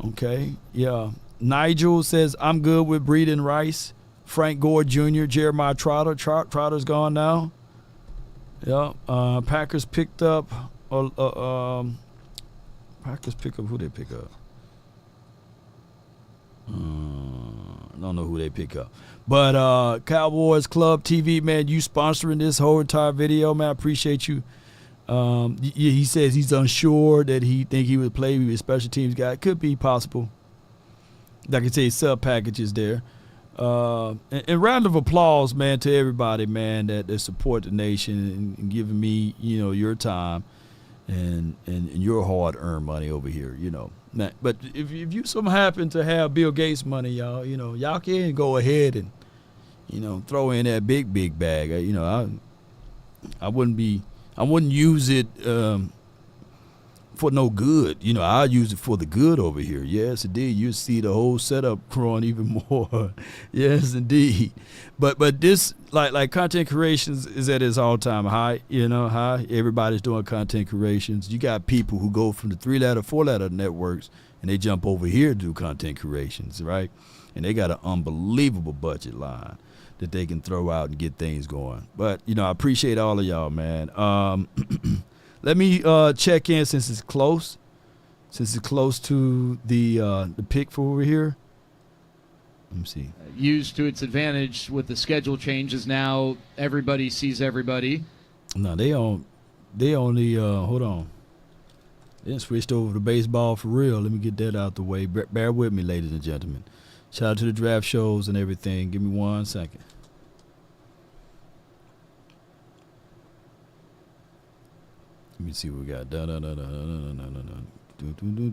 Okay, yeah. Nigel says I'm good with Breeden Rice, Frank Gore Jr., Jeremiah Trotter. Trotter's gone now. Yeah. Packers picked up. Packers pick up who they pick up. I don't know who they pick up. But Cowboys Club TV, man, you sponsoring this whole entire video, man. I appreciate you. He says he's unsure that he think he would play with a special teams guy. It could be possible. Like I say, sub packages there. And round of applause, man, to everybody, man, that support the nation and giving me, your time and your hard-earned money over here, Now, but if you somehow happen to have Bill Gates money, y'all, y'all can go ahead and, throw in that big bag. I wouldn't use it for no good. I use it for the good over here. Yes, indeed. You see the whole setup growing even more. Yes, indeed. But this like content creations is at its all-time high. High. Everybody's doing content creations. You got people who go from the 3-letter, 4-letter networks and they jump over here to do content creations, right? And they got an unbelievable budget line that they can throw out and get things going. But I appreciate all of y'all, man. Let me check in since it's close. Since it's close to the pick for over here. Let me see. Used to its advantage with the schedule changes. Now everybody sees everybody. No, they only hold on. They switched over to baseball for real. Let me get that out the way. Bear with me, ladies and gentlemen. Shout out to the draft shows and everything. Give me 1 second. Let me see what we got.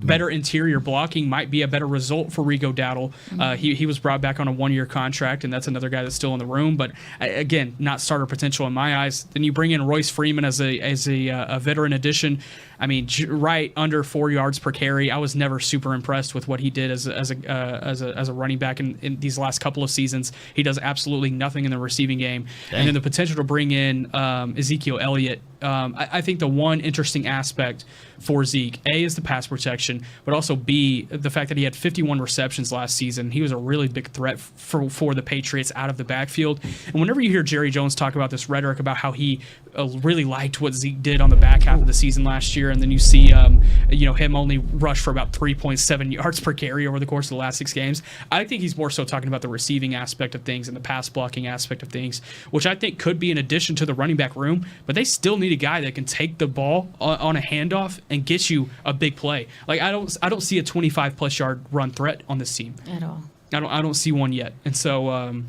Better interior blocking might be a better result for Rico Dowdle. He was brought back on a 1-year contract, and that's another guy that's still in the room. But again, not starter potential in my eyes. Then you bring in Royce Freeman as a veteran addition. I mean, right under 4 yards per carry. I was never super impressed with what he did as a running back in these last couple of seasons. He does absolutely nothing in the receiving game. Dang. And then the potential to bring in Ezekiel Elliott I think the one interesting aspect for Zeke, A, is the pass protection, but also B, the fact that he had 51 receptions last season. He was a really big threat for the Patriots out of the backfield. And whenever you hear Jerry Jones talk about this rhetoric about how he really liked what Zeke did on the back half of the season last year, and then you see him only rush for about 3.7 yards per carry over the course of the last 6 games, I think he's more so talking about the receiving aspect of things and the pass blocking aspect of things, which I think could be an addition to the running back room, but they still need a guy that can take the ball on a handoff and get you a big play. Like I don't see a 25+ yard run threat on this team at all. I don't see one yet, and so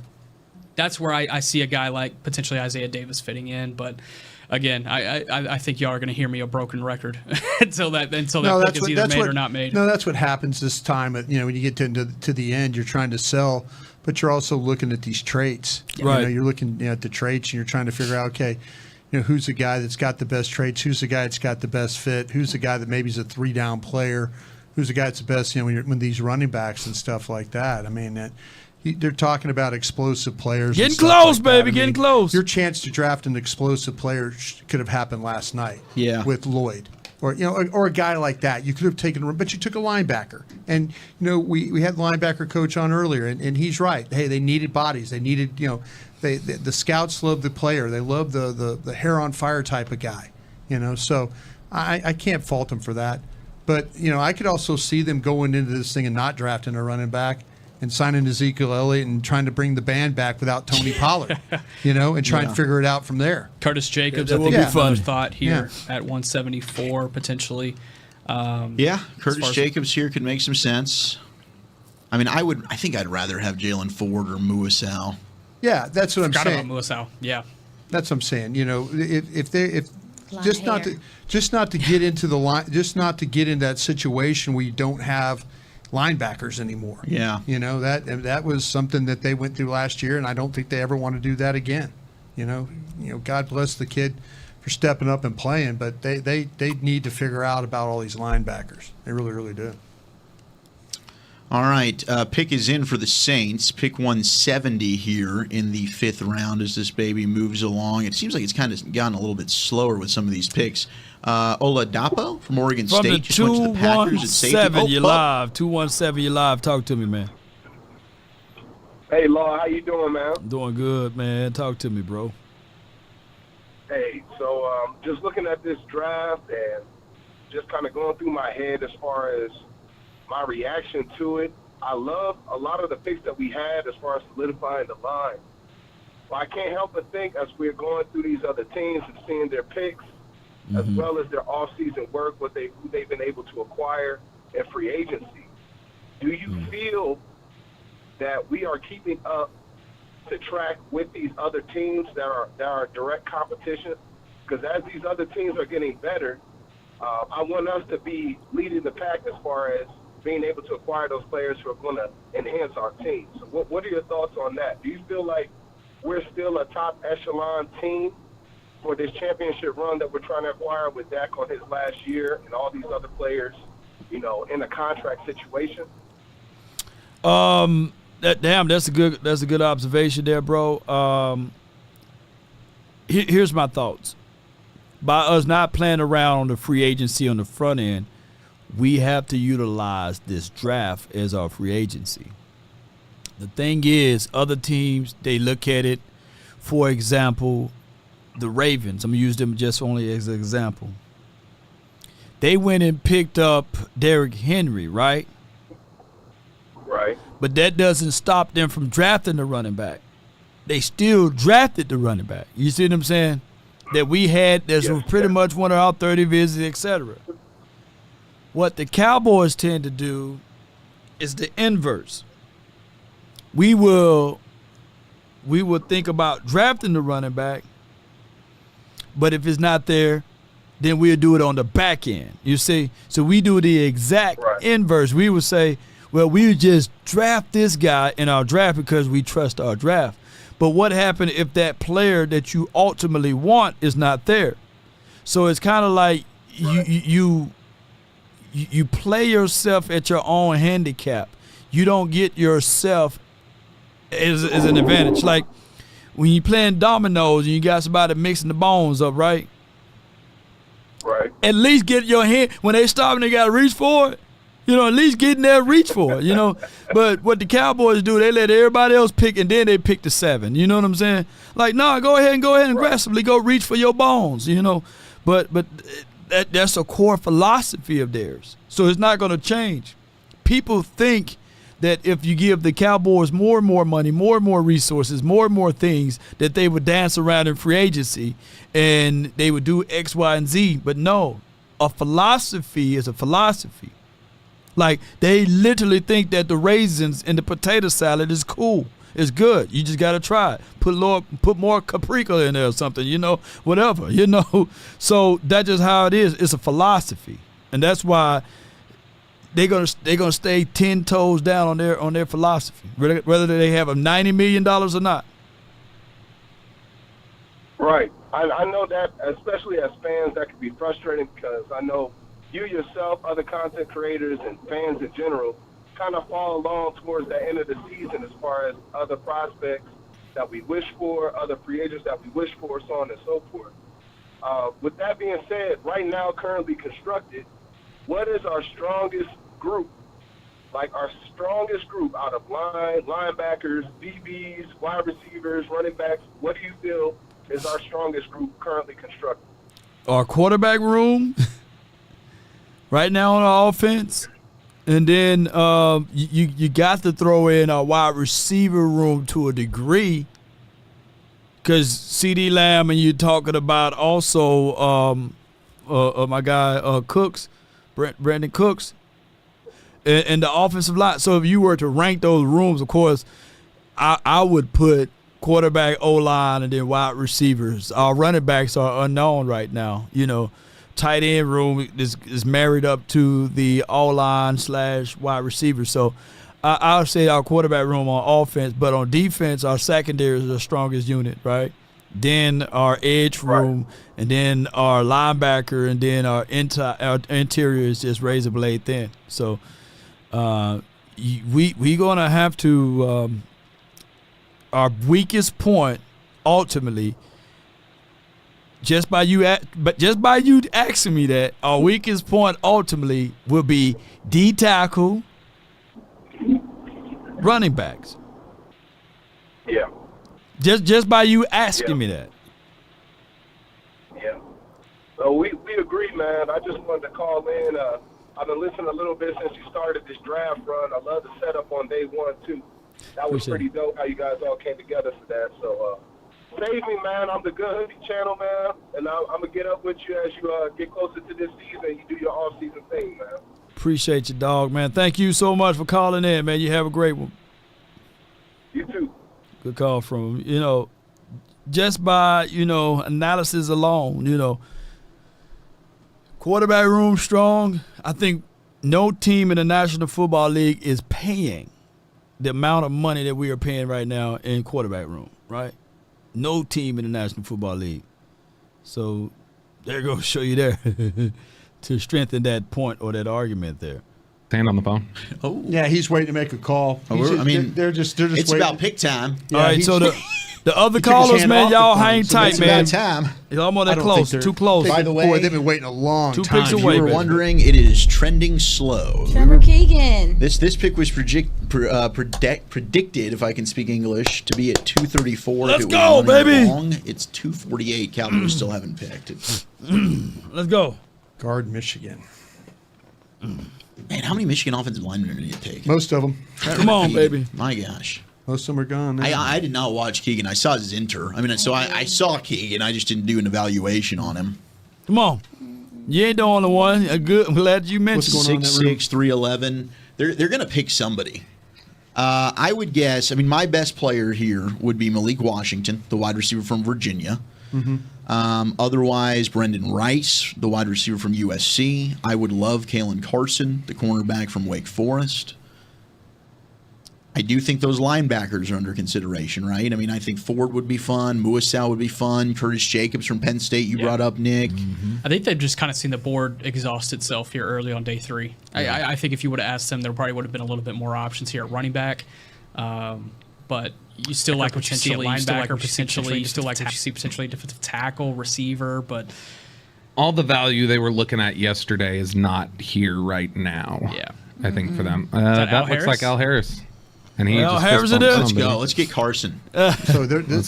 that's where I see a guy like potentially Isaiah Davis fitting in. But again, I think y'all are going to hear me a broken record until that pick is either made or not made. No, that's what happens this time. When you get to the end, you're trying to sell, but you're also looking at these traits. Right. You're looking at the traits, and you're trying to figure out, okay, who's the guy that's got the best traits? Who's the guy that's got the best fit? Who's the guy that maybe is a 3-down player? Who's the guy that's the best? When these running backs and stuff like that. I mean, they're talking about explosive players. Getting close, baby. Getting close. Your chance to draft an explosive player could have happened last night. Yeah. With Lloyd, or or a guy like that. You could have taken, but you took a linebacker. And we had the linebacker coach on earlier, and he's right. Hey, they needed bodies. They needed the scouts love the player. They love the hair on fire type of guy. So I can't fault them for that. But I could also see them going into this thing and not drafting a running back and signing Ezekiel Elliott and trying to bring the band back without Tony Pollard, and trying to figure it out from there. Curtis Jacobs, That I will think be is fun. another thought here at 174 potentially. Curtis Jacobs here could make some sense. I mean, I think I'd rather have Jalen Ford or Muasau. Yeah, that's what I'm Forgot saying. about Muasau. Yeah, that's what I'm saying. If just not to get into the line, just not to get in that situation where you don't have linebackers anymore. Yeah, that was something that they went through last year, and I don't think they ever want to do that again. God bless the kid for stepping up and playing, but they need to figure out about all these linebackers. They really, really do. All right, pick is in for the Saints. Pick 170 here in the 5th round as this baby moves along. It seems like it's kind of gotten a little bit slower with some of these picks. Oladapo from Oregon From State the just went to the Packers at safety. 217, you're live. 217, you're live. Talk to me, man. Hey, Law, how you doing, man? Doing good, man. Talk to me, bro. Hey, so just looking at this draft and just kind of going through my head as far as my reaction to it, I love a lot of the picks that we had as far as solidifying the line. But I can't help but think as we're going through these other teams and seeing their picks, as well as their off-season work, who they've been able to acquire in free agency. Do you feel that we are keeping up to track with these other teams that are direct competition? Because as these other teams are getting better, I want us to be leading the pack as far as being able to acquire those players who are going to enhance our team. So what are your thoughts on that? Do you feel like we're still a top echelon team for this championship run that we're trying to acquire with Dak on his last year and all these other players, in a contract situation? That's a good observation there, bro. Here's my thoughts. By us not playing around on the free agency on the front end, we have to utilize this draft as our free agency. The thing is, other teams, they look at it, for example, the Ravens. I'm going to use them just only as an example. They went and picked up Derrick Henry, right? Right. But that doesn't stop them from drafting the running back. They still drafted the running back. You see what I'm saying? That we had, that's pretty much one of our 30 visits, etc. What the Cowboys tend to do is the inverse. We will think about drafting the running back, but if it's not there, then we'll do it on the back end. You see? So we do the exact inverse. We would say, well, we just draft this guy in our draft because we trust our draft. But what happened if that player that you ultimately want is not there? So it's kind of like you play yourself at your own handicap. You don't get yourself as an advantage. Like when you're playing dominoes and you got somebody mixing the bones up, right? at least get your hand when they stop and they got to reach for it. You know, at least get in there, reach for it. You know, but what the Cowboys do, they let everybody else pick, and then they pick the 7. You know what I'm saying? Like, no, go ahead and aggressively go reach for your bones. You know, but that's a core philosophy of theirs. So it's not going to change. People think that if you give the Cowboys more and more money, more and more resources, more and more things, that they would dance around in free agency and they would do X, Y, and Z. But no, a philosophy is a philosophy. Like, they literally think that the raisins in the potato salad is cool. It's good. You just got to try it. Put more paprika in there or something, you know, whatever, you know. So that's just how it is. It's a philosophy. And that's why they're gonna stay 10 toes down on their philosophy, whether they have a $90 million or not. Right. I know that, especially as fans, that can be frustrating because I know you yourself, other content creators, and fans in general kind of fall along towards the end of the season as far as other prospects that we wish for, other free agents that we wish for, so on and so forth. With that being said, right now, currently constructed, what is our strongest group? Like our strongest group out of linebackers, DBs, wide receivers, running backs, what do you feel is our strongest group currently constructed? Our quarterback room right now on our offense. And then you got to throw in our wide receiver room to a degree because CeeDee Lamb, and you're talking about also my guy Cooks, Brandon Cooks, and the offensive line. So if you were to rank those rooms, of course, I would put quarterback, O-line, and then wide receivers. Our running backs are unknown right now, you know. Tight end room is married up to the O-line / wide receiver. So I'll say our quarterback room on offense, but on defense, our secondary is the strongest unit, right? Then our edge room, and then our linebacker, and then our interior is just razor blade thin. So we gonna have to our weakest point ultimately. Just by you asking me that, our weakest point ultimately will be D tackle, running backs. Yeah. Just by you asking me that. Yeah. So we agree, man. I just wanted to call in. I've been listening a little bit since you started this draft run. I love the setup on day 1 too. That was pretty dope how you guys all came together for that. So. Save me, man. I'm the Good Hoodie channel, man, and I'm going to get up with you as you get closer to this season and you do your off-season thing, man. Appreciate you, dog, man. Thank you so much for calling in, man. You have a great one. You too. Good call from him. You know, just by, you know, analysis alone, you know, quarterback room strong. I think no team in the National Football League is paying the amount of money that we are paying right now in quarterback room, right? No team in the National Football League. So there goes to show you there to strengthen that point or that argument there. Stand on the phone. Oh, yeah, he's waiting to make a call. They're just it's waiting. about pick time. Yeah, all right, so the other callers, man, y'all hang tight, man. It's about time. It's almost that close. Too close. By the way, boy, they've been waiting a long time. 2 picks away. If you were wondering, it is trending slow. Trevor Keegan. This pick was predicted, if I can speak English, to be at 234. Let's if it go, was running baby. Long. It's 248. Cowboys still haven't picked. Let's go. Guard Michigan. Man, how many Michigan offensive linemen are going to take? Most of them. Come on, baby. My gosh. Most of them are gone now. I did not watch Keegan. I saw Zinter. I mean, so I saw Keegan. I just didn't do an evaluation on him. Come on. You ain't the only one. I'm glad you mentioned. 6'6", 311. They're going to pick somebody. I would guess, I mean, my best player here would be Malik Washington, the wide receiver from Virginia. Mm-hmm. Otherwise, Brendan Rice, the wide receiver from USC. I would love Kalen Carson, the cornerback from Wake Forest. I do think those linebackers are under consideration, right? I mean, I think Ford would be fun. Muasau would be fun. Curtis Jacobs from Penn State, you brought up, Nick. Mm-hmm. I think they've just kind of seen the board exhaust itself here early on day 3. Yeah. I think if you would have asked them, there probably would have been a little bit more options here at running back. But you still like what you see at linebacker, potentially. You still like what you see potentially defensive tackle, receiver. But all the value they were looking at yesterday is not here right now. Yeah. I think for them. that That Al looks Harris? like Al Harris. And he Well, just Harris fist it bumped is. Let's somebody. go. Let's get Carson. So Let's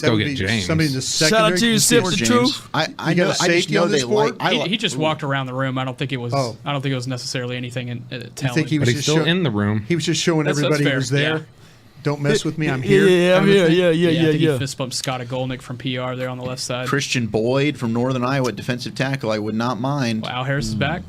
that go would get be James. somebody in the Shout secondary. out to you, Sips the James. Truth. I You got know. a I just safety know on they this board? like. He just walked around the room. I don't think it was. Oh. I don't think it was necessarily anything in I telling. think he was But he's just still in the room. He was just showing That's everybody he fair, was there. yeah. Don't mess with me. I'm here. Yeah, I'm kind of here. thing. Yeah, I think yeah. he fist bumped Scott Golnick from PR there on the left side. Christian Boyd from Northern Iowa, defensive tackle. I would not mind. Wow, Harris is back.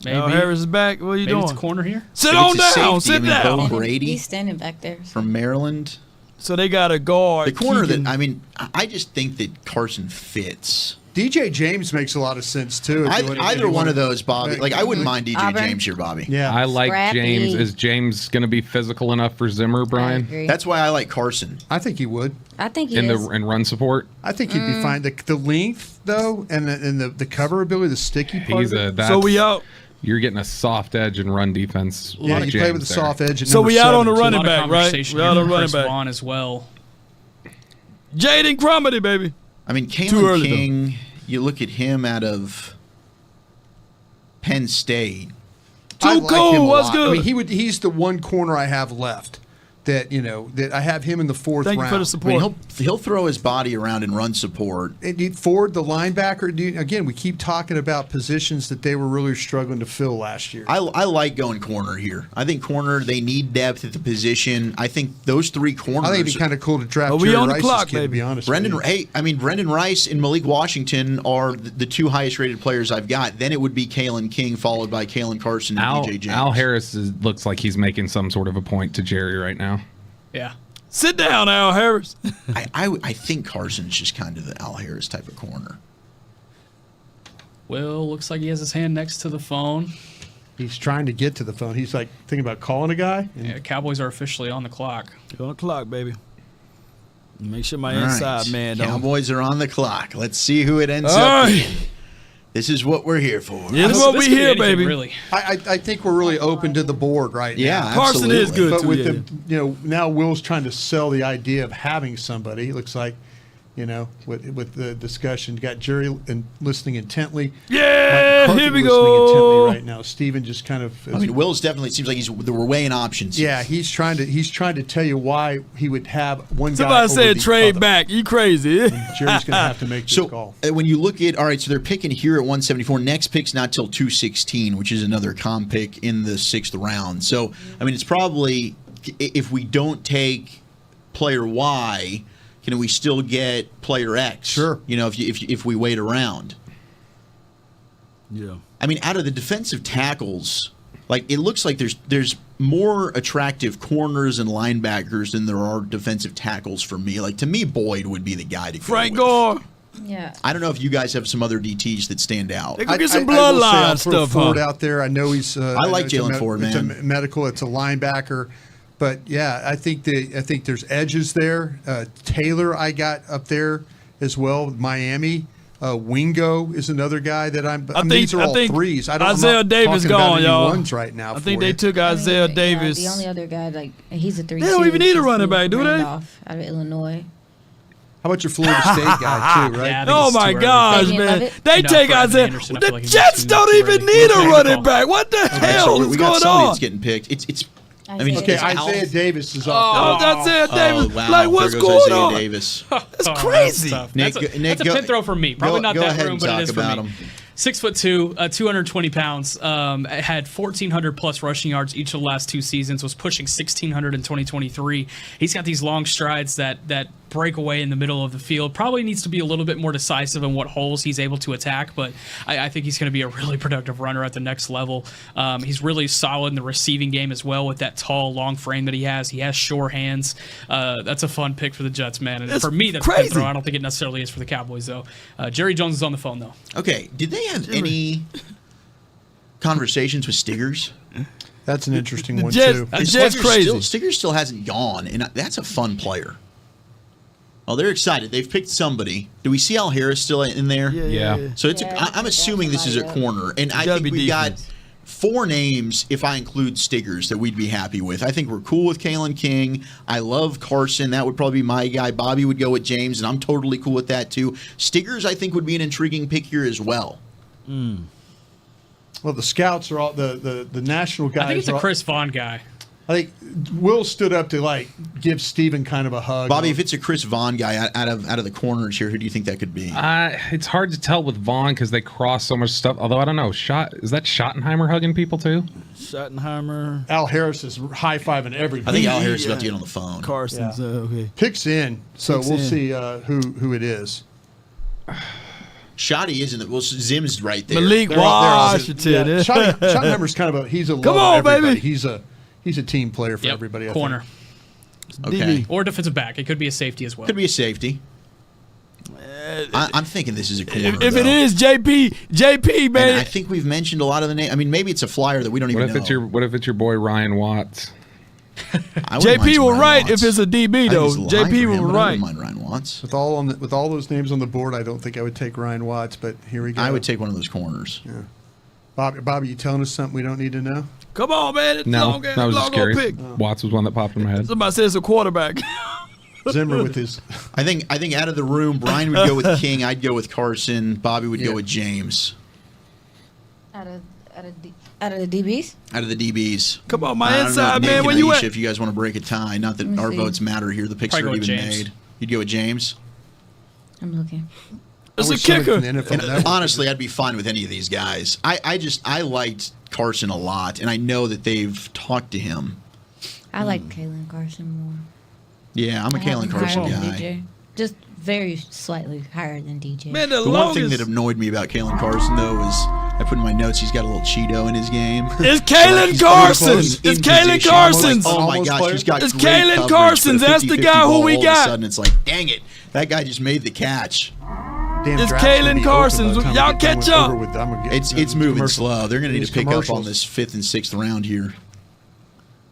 Maybe Al Harris is back. What are you maybe doing? it's a corner here. Sit If on it's a down. safety, Sit down. Bo Brady He's standing back there. from Maryland. So they got a guard. The corner Keegan. that I just think that Carson fits. DJ James makes a lot of sense too. Either one of those, Bobby. Like I wouldn't mind DJ Auburn. James here, Bobby. Yeah, I like Scrappy. James. Is James going to be physical enough for Zimmer, I Brian? agree. That's why I like Carson. I think he would. I think he In is. in run support? I think he'd be fine. The length though, and the cover ability, the sticky part. He's of it. a that's, So we out. You're getting a soft edge in run defense. Yeah, with you play with James the there. soft edge. At So number we out on the 7, too. running A lot of back, right? conversation We out here on with running Chris back. Vaughn as well. Jaden Crumity, baby. I mean, Too Kalen early, King. You look at him out of Penn State. I Too like cool. him a What's lot. good? I mean, he's the one corner I have left that that I have him in the fourth Thank you round. for the I support. mean, he'll throw his body around and run support. Ford, the linebacker. Again, we keep talking about positions that they were really struggling to fill last year. I like going corner here. I think corner, they need depth at the position. I think those three corners. I think it'd be kind of cool to draft. Are we Jerry on the Rice's clock, kid, to baby? be honest. Brendan, with you. Brendan Rice and Malik Washington are the two highest rated players I've got. Then it would be Kalen King, followed by Kalen Carson and DJ James. Al Harris looks like he's making some sort of a point to Jerry right now. Yeah. Sit down, Al Harris. I think Carson's just kind of the Al Harris type of corner. Will looks like he has his hand next to the phone. He's trying to get to the phone. He's like thinking about calling a guy. Yeah, Cowboys are officially on the clock. You're on the clock, baby. Make sure my All inside right. man don't. Cowboys are on the clock. Let's see who it ends All up right. being. This is what we're here for. Yeah, this is what we could be hear, anything, baby. Really. I think we're really open to the board right Yeah, now. Carson is absolutely. good But too. with Yeah. the now Will's trying to sell the idea of having somebody. It looks like, with the discussion, got Jerry and listening intently. Yeah, Mike McCarthy here we listening go. intently right now. Steven just kind of. I mean, Will's definitely seems like we're weighing options. Yeah, he's trying to tell you why he would have one guy. Somebody over said the trade other. back. You crazy? Jerry's going to have to make this So call. when you look at, all right, so they're picking here at 174. Next pick's not till 216, which is another comp pick in the 6th round. So, I mean, it's probably, if we don't take player Y, can we still get player X? Sure. If we wait around. Yeah. I mean, out of the defensive tackles, like it looks like there's more attractive corners and linebackers than there are defensive tackles for me. Like to me, Boyd would be the guy to go Frank with. Gore. Yeah. I don't know if you guys have some other DTs that stand out. They could get some I will say, I'll bloodline throw stuff. Ford Huh? out there. I know he's. I like it's a Jalen Ford, It's man. a medical. It's a linebacker. But yeah, I think there's edges there. Taylor, I got up there as well. Miami. Wingo is another guy that I'm. These are all threes. I don't. Isaiah I'm not Davis talking about gone, any y'all. ones right now. I think for they you. took Isaiah Davis. The only other guy, he's a 3. They don't even need a running back, do they? Randolph out of Illinois. How about your Florida State guy too, right? Yeah, I think Oh it's my too early. gosh, Fabian man! Levitt? They No, take Brandon Isaiah. Anderson, I The feel like he's Jets too don't even early. need a Good running call. back. What the Okay, hell so is we got going somebody on? that's getting picked. It's. I mean, Isaiah Okay, Davis. Isaiah Davis is Oh, off. Isaiah Davis. Oh, wow. Like, what's there goes going Isaiah on? Davis. That's Oh, crazy. That's, tough. Nick, that's a Nick, pin throw for me. Probably not go that ahead room, and but it talk is for about me. him. 6'2", 220 pounds. Had 1,400 plus rushing yards each of the last 2 seasons. Was pushing 1,600 in 2023. He's got these long strides that break away in the middle of the field. Probably needs to be a little bit more decisive in what holes he's able to attack, but I think he's going to be a really productive runner at the next level. He's really solid in the receiving game as well with that tall, long frame that he has. He has sure hands. That's a fun pick for the Jets, man. And That's for me, that's crazy. a throw. I don't think it necessarily is for the Cowboys, though. Jerry Jones is on the phone, though. Okay, did they have any conversations with Stiggers? That's an interesting one Jets- too. That's Jets crazy. Stiggers still hasn't gone, and that's a fun player. Oh, they're excited. They've picked somebody. Do we see Al Harris still in there? Yeah. So it's. Yeah, I'm assuming this is a corner, and I gotta think be we've got defense. 4 names, if I include Stiggers, that we'd be happy with. I think we're cool with Kalen King. I love Carson. That would probably be my guy. Bobby would go with James, and I'm totally cool with that too. Stiggers, I think, would be an intriguing pick here as well. Well, the scouts are all the national guys. I think it's a Chris Vaughn guy. I think Will stood up to give Steven kind of a hug. Bobby, if it's a Chris Vaughn guy out of the corners here, who do you think that could be? It's hard to tell with Vaughn because they cross so much stuff. Although I don't know, is that Schottenheimer hugging people too? Schottenheimer. Al Harris is high-fiving everybody. I think Al Harris is about to get on the phone. Carson's okay. Picks in, so Picks we'll in. see who it is. Shotty isn't it? Well, Zim's right there. Malik Washington. Yeah, Schottenheimer's kind of he's a Come on, everybody. baby. He's a team player for everybody. I Corner. think. Okay. Or defensive back. It could be a safety as well. Could be a safety. I'm thinking this is a corner. If it is JP, man. And I think we've mentioned a lot of the names. I mean, maybe it's a flyer that we don't even know. What if it's your boy Ryan Watts? JP will right if it's a DB though. JP will right. I right. wouldn't mind Ryan Watts. With all those names on the board, I don't think I would take Ryan Watts, but here we go. I would take one of those corners. Yeah. Bobby, you telling us something we don't need to know? Come on, man. It's No, long, I was just long curious. pick. Watts was one that popped in my head. Somebody says a quarterback. Zimmer with his. I think out of the room, Brian would go with King. I'd go with Carson. Bobby would go with James. Out of the DBs? Out of the DBs. Come on, my I don't know, inside Nick man. and Where you Aisha, at? If you guys want to break a tie, not that Let me our see. votes matter here. The picks Probably are go with already been James. made. You'd go with James. I'm looking. It's a wish somebody kicker. from the NFL And Network honestly, I'd be fine with any of these guys. I liked Carson a lot, and I know that they've talked to him. I like Kalen Carson more. Yeah, I'm a I have Kalen him Carson higher than guy. DJ. Just very slightly higher than DJ. Man, The one thing that annoyed me about Kalen Carson, though, was I put in my notes he's got a little Cheeto in his game. It's So, like, Kalen he's Carson. he's in It's Kalen position. Carson's. Oh my gosh, he's got It's great Kalen coverage, Carson's. but a That's the 50-50 guy who ball, we all of a got. sudden, it's like, dang it, that guy just made the catch. Damn, It's draft's gonna Kalen be over Carson. by the time we Y'all get done catch with- up. over with. I'm gonna get- It's moving commercial. slow. They're going to need These to pick up on commercials. this 5th and 6th round here.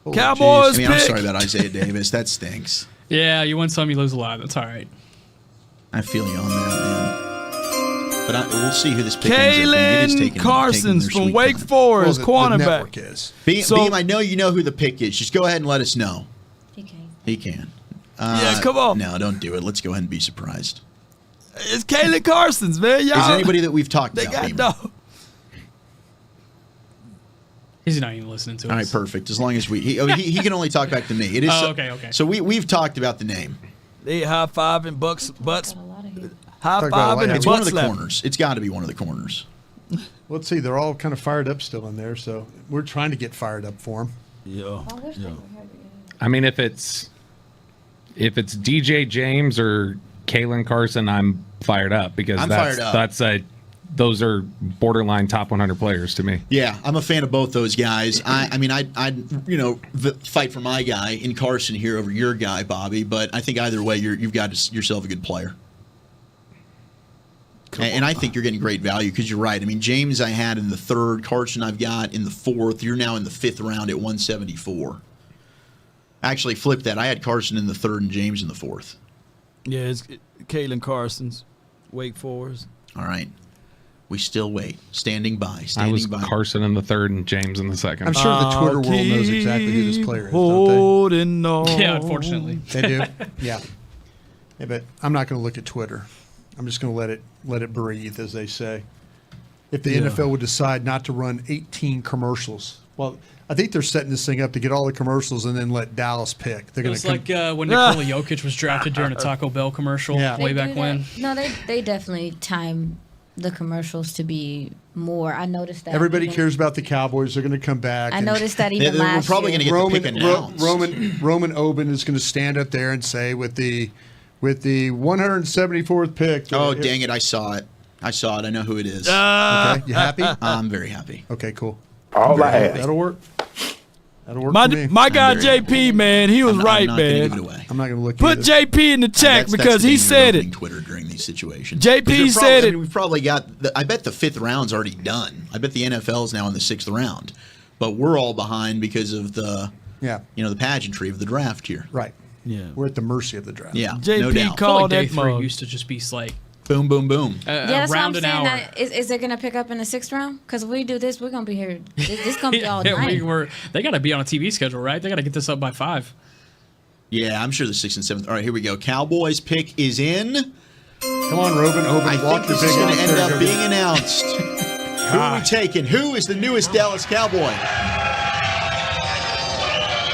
Oh, Cowboys I mean, I'm pick. sorry about Isaiah Davis. That stinks. Yeah, you win some, you lose a lot. That's all right. I feel you on that, man. But we'll see who this pick ends up being. It is Kalen taking Carson's their from sweet Wake time. Forest, The cornerback. network is. Beam, So- Beam, I know you know who the pick is. Just go ahead and let us know. He can. Yeah, come on. No, don't do it. Let's go ahead and be surprised. It's Kalen Carson's, man. Y'all. Is it anybody that we've talked They about? got Beamer? dog. He's not even listening to us. All right, perfect. As long as he can only talk back to me. It is. Oh, okay. So we've talked about the name. They high fiving butts. High Talk about fiving and It's one butt of the slapping. corners. It's got to be one of the corners. Let's see. They're all kind of fired up still in there, so we're trying to get fired up for them. Yeah. I mean, if it's DJ James or Kalen Carson, I'm fired up because I'm fired up. those are borderline top 100 players to me. Yeah, I'm a fan of both those guys. I mean, I'd fight for my guy in Carson here over your guy, Bobby. But I think either way, you've got yourself a good player. And I think you're getting great value because you're right. I mean, James I had in the 3rd, Carson I've got in the 4th. You're now in the 5th round at 174. Actually, flip that. I had Carson in the 3rd and James in the 4th. Yeah, it's Kalen Carson's Wake Forest. All right. We still wait. Standing by. I was Standing by. Carson in the 3rd and James in the 2nd. I'm sure the Twitter world knows exactly who this player is, don't Holding on. Yeah, unfortunately. they? They do. Yeah. But I'm not going to look at Twitter. I'm just going to let it breathe, as they say. If the NFL would decide not to run 18 commercials, well, I think they're setting this thing up to get all the commercials and then let Dallas pick. They're It going was to like when Nikola Jokic was drafted during a Taco Bell commercial way They back do when. that. No, they definitely time the commercials to be more. I noticed that. Everybody even- cares about the Cowboys. They're going to come back. I and- noticed that even last year. going to get the pick announced. Roman Oben is going to stand up there and say with the 174th pick. Oh, dang it. I saw it. I know who it is. Okay, you happy? I'm very happy. Okay, cool. All I ask. That'll work. That'll work My for me. my guy JP, man, he was right, not gonna man. give it away. I'm not going to look Put either. JP in the check That's because the he danger of said opening it. Twitter during these situations. JP Because said it. I mean, we've probably got. I bet the 5th round's already done. I bet the NFL is now in the 6th round, but we're all behind because of the the pageantry of the draft here. Right. Yeah. We're at the mercy of the draft. Yeah. JP no doubt. I feel like called day that 3 mug. used to just be like Boom, boom, boom. Yeah, that's what I'm around an saying. hour. Is it going to pick up in the 6th round? Because if we do this, we're going to be here. This going to be all night. They got to be on a TV schedule, right? They got to get this up by 5. Yeah, I'm sure the 6th and 7th. All right, here we go. Cowboys pick is in. Come on, Robin. I think walk your this big is going to ass end there, up go being get it. announced. Who are we taking? Who is the newest Dallas Cowboy?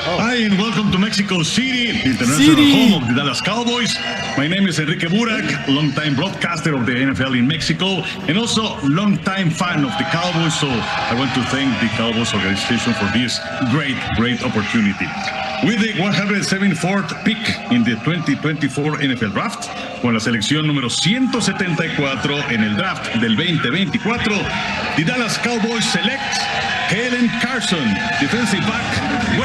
Hi, and welcome to Mexico City, the international home of the Dallas Cowboys. My name is Enrique Burak, longtime broadcaster of the NFL in Mexico, and also longtime fan of the Cowboys. So I want to thank the Cowboys organization for this great opportunity. With the 174th pick in the 2024 NFL Draft, con la selección número 174 en el draft del 2024, the Dallas Cowboys select Kalen Carson, defensive back.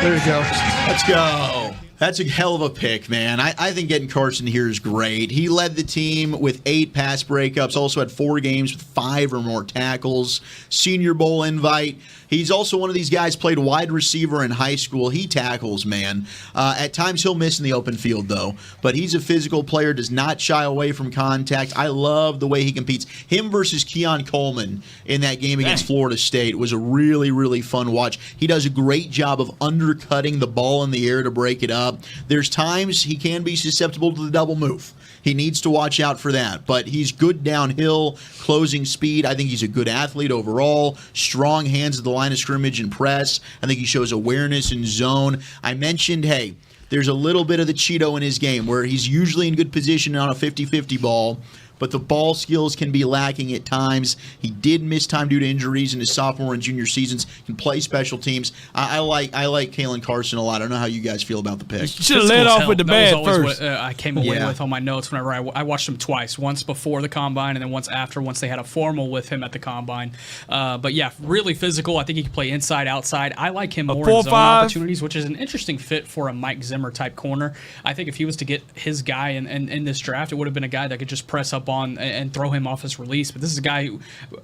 There you go. Let's go. That's a hell of a pick, man. I think getting Carson here is great. He led the team with 8 pass breakups, also had 4 games with 5 or more tackles, Senior Bowl invite. He's also one of these guys played wide receiver in high school. He tackles, man. At times he'll miss in the open field, though. But he's a physical player, does not shy away from contact. I love the way he competes. Him versus Keon Coleman in that game against Florida State was a really, really fun watch. He does a great job of undercutting the ball in the air to break it up. There's times he can be susceptible to the double move. He needs to watch out for that. But he's good downhill, closing speed. I think he's a good athlete overall. Strong hands at the line of scrimmage and press. I think he shows awareness in zone. I mentioned, hey, there's a little bit of the Cheeto in his game where he's usually in good position on a 50-50 ball, but the ball skills can be lacking at times. He did miss time due to injuries in his sophomore and junior seasons. Can play special teams. I like Kalen Carson a lot. I don't know how you guys feel about the pick. Should have led off with the bad first. What, I came away with on my notes whenever I watched him twice. Once before the combine and then once after, once they had a formal with him at the combine. But yeah, really physical. I think he can play inside, outside. I like him more in zone opportunities, which is an interesting fit for a Mike Zimmer type corner. I think if he was to get his guy in this draft, it would have been a guy that could just press up on and throw him off his release. But this is a guy who,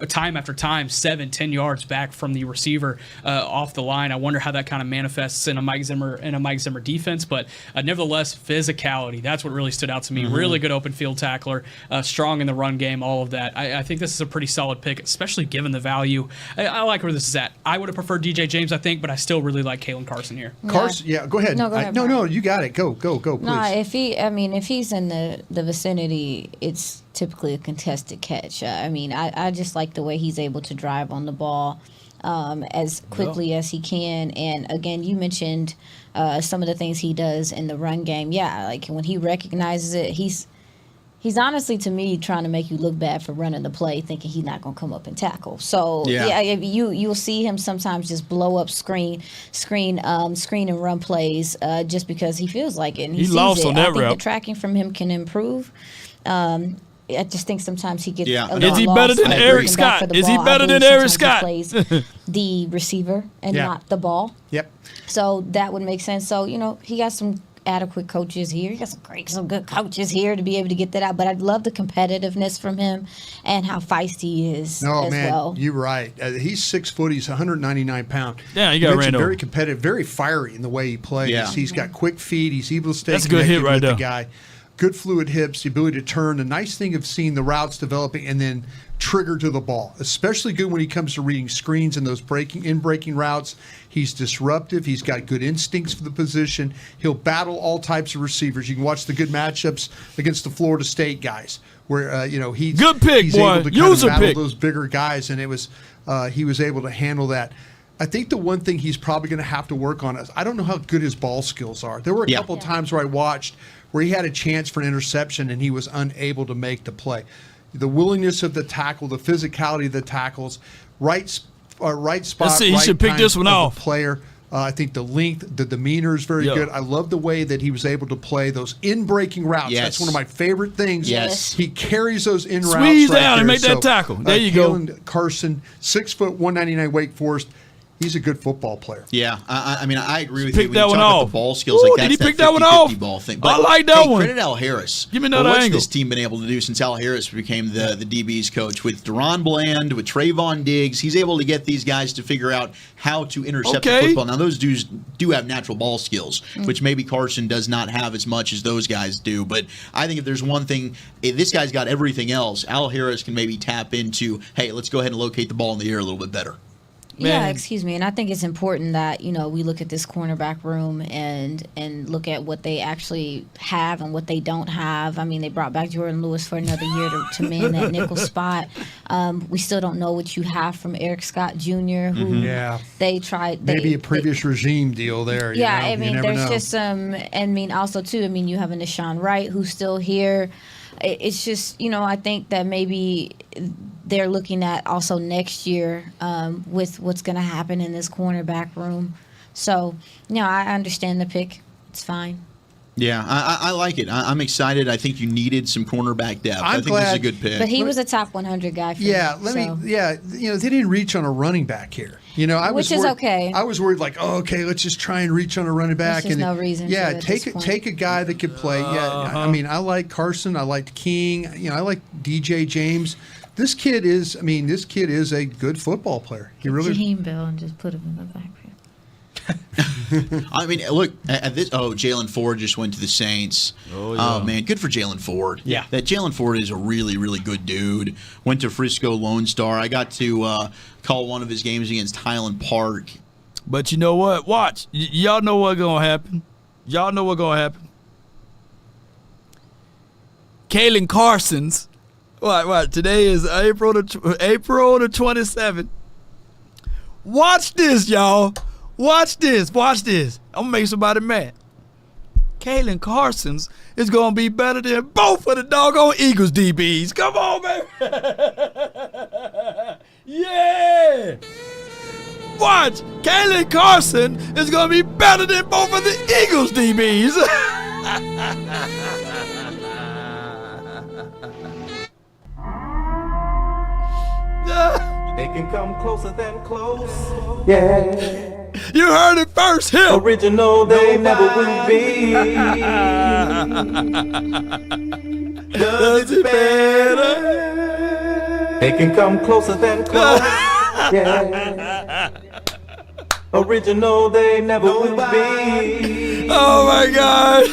time after time, 7-10 yards back from the receiver off the line. I wonder how that kind of manifests in a Mike Zimmer defense. But nevertheless, physicality. That's what really stood out to me. Mm-hmm. Really good open field tackler, strong in the run game, all of that. I think this is a pretty solid pick, especially given the value. I like where this is at. I would have preferred DJ James, I think, but I still really like Kalen Carson here. Carson, yeah, go ahead. No, go ahead, no, you got it. Go, please. No, if he's in the vicinity, it's typically a contested catch. I just like the way he's able to drive on the ball as quickly as he can. And again, you mentioned some of the things he does in the run game. Yeah, like when he recognizes it, he's honestly, to me, trying to make you look bad for running the play, thinking he's not going to come up and tackle. So you'll see him sometimes just blow up screen and run plays just because he feels like it. And he sees lost it. on that I think route. the tracking from him can improve. I just think sometimes he gets a Is little he lost better than looking Eric back Scott? for the Is he ball. I better than believe Eric sometimes Scott? he plays the receiver and not the ball. Yep. So that would make sense. So, he got some adequate coaches here. He got some good coaches here to be able to get that out. But I love the competitiveness from him and how feisty he is as well. You're right. He's 6 foot. He's 199 pounds. Yeah, he got ran over. Very competitive, very fiery in the way he plays. Yeah. He's got quick feet. He's able to stay That's a good hit connected right with there. the guy. Good fluid hips, the ability to turn. The nice thing of seeing the routes developing and then trigger to the ball. Especially good when he comes to reading screens and those breaking routes. He's disruptive. He's got good instincts for the position. He'll battle all types of receivers. You can watch the good matchups against the Florida State guys, where he's good pick, he's boy. able to kind Use of a battle pick. those bigger guys, and it was he was able to handle that. I think the one thing he's probably going to have to work on is I don't know how good his ball skills are. There were a couple of times where I watched where he had a chance for an interception and he was unable to make the play. The willingness of the tackle, the physicality of the tackles, right spot, Let's see, he right should pick time this one of off. the player. I think the length, the demeanor is very good. I love the way that he was able to play those in-breaking routes. Yes. That's one of my favorite things. Yes. He carries those in routes. Squeeze right down there. and make that tackle. There you go. Kalen Carson, 6 foot, 199 Wake Forest. He's a good football player. Yeah, I mean, I agree with Pick you. When that you one talk about off. the ball skills, Ooh, like did he that's pick that one 50-50 off? ball thing. I like that one. Credit Al Harris. Give me another what's angle. this team been able to do since Al Harris became the DB's coach with Deron Bland, with Trayvon Diggs? He's able to get these guys to figure out how to intercept the football. Now, those dudes do have natural ball skills, which maybe Carson does not have as much as those guys do. But I think if there's one thing, if this guy's got everything else, Al Harris can maybe tap into, hey, let's go ahead and locate the ball in the air a little bit better. Yeah, excuse me. And I think it's important that, we look at this cornerback room and look at what they actually have and what they don't have. I mean, they brought back Jordan Lewis for another year to man that nickel spot. We still don't know what you have from Eric Scott Jr., who they tried. Maybe a previous regime deal there. Yeah, you I mean, there's just some, also, too, you have a Nashawn Wright who's still here. It's just, I think that maybe they're looking at also next year with what's going to happen in this cornerback room. So, I understand the pick. It's fine. Yeah, I like it. I'm excited. I think you needed some cornerback depth. I think this is a good pick. But he was a top 100 guy for they didn't reach on a running back here. Which is okay. I was worried let's just try and reach on a running back. There's no reason. Yeah, take a guy that could play. I mean, I like Carson. I liked King. I like DJ James. This kid is a good football player. He really. Jaheim Bell and just put him in the backfield. I mean, look at this. Oh, Jalen Ford just went to the Saints. Oh man, good for Jalen Ford. Yeah, that Jalen Ford is a really, really good dude. Went to Frisco Lone Star. I got to call one of his games against Highland Park. But you know what? Watch. Y'all know what's gonna happen. Kalen Carson's. What? Today is April the 27th. Watch this, y'all. Watch this. I'm gonna make somebody mad. Kalen Carson's is gonna be better than both of the doggone Eagles DBs. Come on, baby. Yeah. Watch. Kalen Carson is gonna be better than both of the Eagles DBs. They can come closer than close. Yeah. You heard it first here. Original, they never will be. Does it better? They can come closer than close. Yeah. Original, they never will be. Oh my God.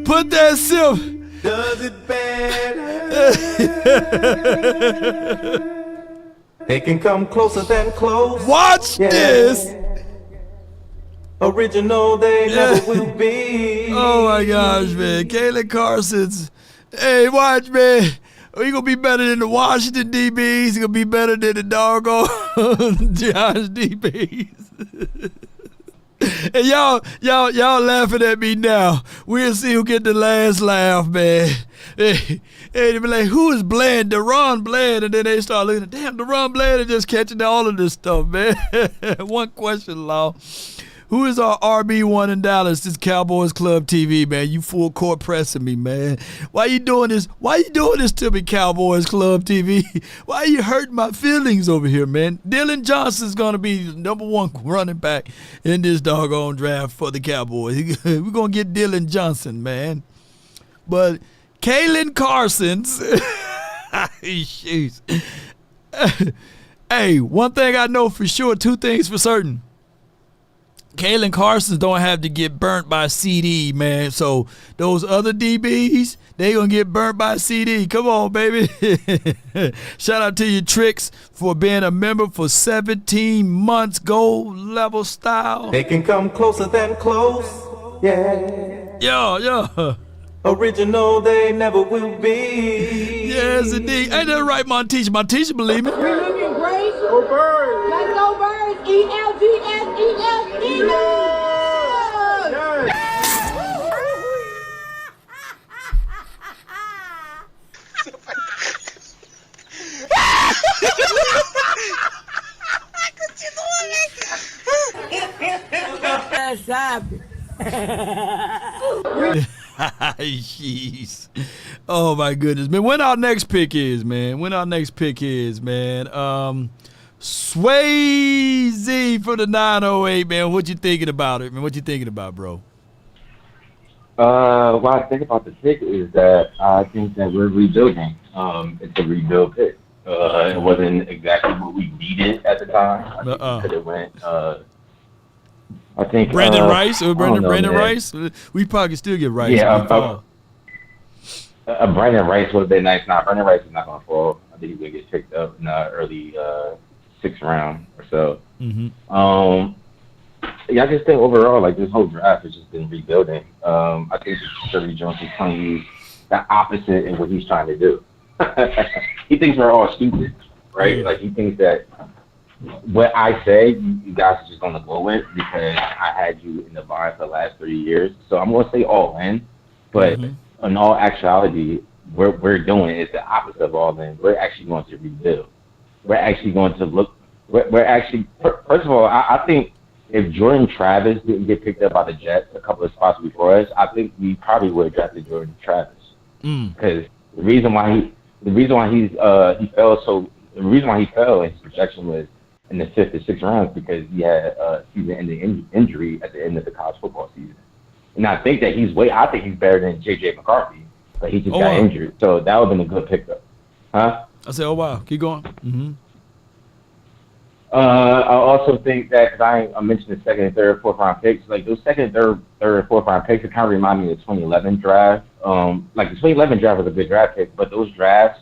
Put that sip. Does it better? They can come closer than close. Watch this. Original, they never will be. Oh my gosh, man. Kalen Carson's. Hey, watch, man. He gonna be better than the Washington DBs. He gonna be better than the doggone Josh DBs. And y'all laughing at me now. We'll see who get the last laugh, man. Hey, they be like, who is Bland? Deron Bland. And then they start looking at, damn, Deron Bland is just catching all of this stuff, man. One question, Law. Who is our RB1 in Dallas? This Cowboys Club TV, man. You full court pressing me, man. Why you doing this? Why you doing this to me, Cowboys Club TV? Why you hurting my feelings over here, man? Dylan Johnson's going to be the number one running back in this doggone draft for the Cowboys. We're going to get Dylan Johnson, man. But Kalen Carson's. Hey, one thing I know for sure, two things for certain. Kalen Carson's don't have to get burnt by CD, man. So those other DBs, they gonna get burnt by CD. Come on, baby. Shout out to you, Tricks, for being a member for 17 months, gold level style. They can come closer than close. Yeah. Yeah. Original, they never will be. Yes, indeed. Ain't that right, Monteisha? Monteisha, believe me. We're looking great. Go Birds. Let's go Birds. ELGS, Eagles. Jeez. Oh my goodness, man. When our next pick is, man. Swayze for the 908, man. What you thinking about it, man? What you thinking about, bro? What I think about the pick is that I think that we're rebuilding. It's a rebuild pick. It wasn't exactly what we needed at the time. I think we could have went. I think Brandon Rice or Brandon Rice. We probably could still get Rice. Yeah, Brandon Rice would have been nice. Brandon Rice is not going to fall. I think he's going to get picked up in the early 6th round or so. Mm-hmm. Yeah, I just think overall, like, this whole draft has just been rebuilding. I think Jerry Jones is telling you the opposite in what he's trying to do. He thinks we're all stupid, right? Like, he thinks that what I say, you guys are just going to go with because I had you in the line for the last 3 years. So I'm going to say all in, but in all actuality, what we're doing is the opposite of all in. We're actually going to rebuild. We're actually going to look. We're actually, first of all, I think if Jordan Travis didn't get picked up by the Jets a couple of spots before us, I think we probably would have drafted Jordan Travis. Because the reason why he fell in his projection was in the 5th or 6th rounds because he had a season-ending injury at the end of the college football season. And I think that I think he's better than J.J. McCarthy, but he just got injured. So that would have been a good pickup. Huh? I said, oh, wow. Keep going. Mm-hmm. I also think that, because I mentioned the 2nd and 3rd, 4th round picks, like those 2nd, 3rd, 4th round picks, it kind of remind me of the 2011 draft. Like the 2011 draft was a good draft pick, but those drafts,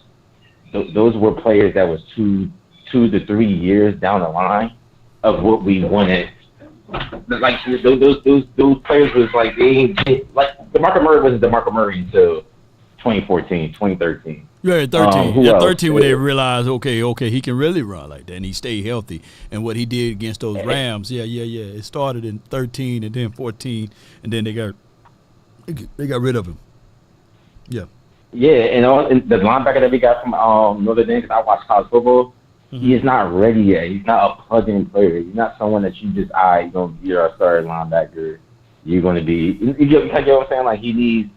those were players that was 2 to 3 years down the line of what we wanted. Like those players was like like DeMarco Murray wasn't DeMarco Murray until 2014, 2013. Yeah, 13. 13 when they realized, okay, he can really run like that, and he stayed healthy. And what he did against those Rams, yeah. It started in 13 and then 14, and then they got rid of him. Yeah. Yeah, and the linebacker that we got from Notre Dame, because I watch college football, he is not ready yet. He's not a plug-in player. He's not someone that you just, you're a starting linebacker. You're going to be, you know what I'm saying? Like he needs.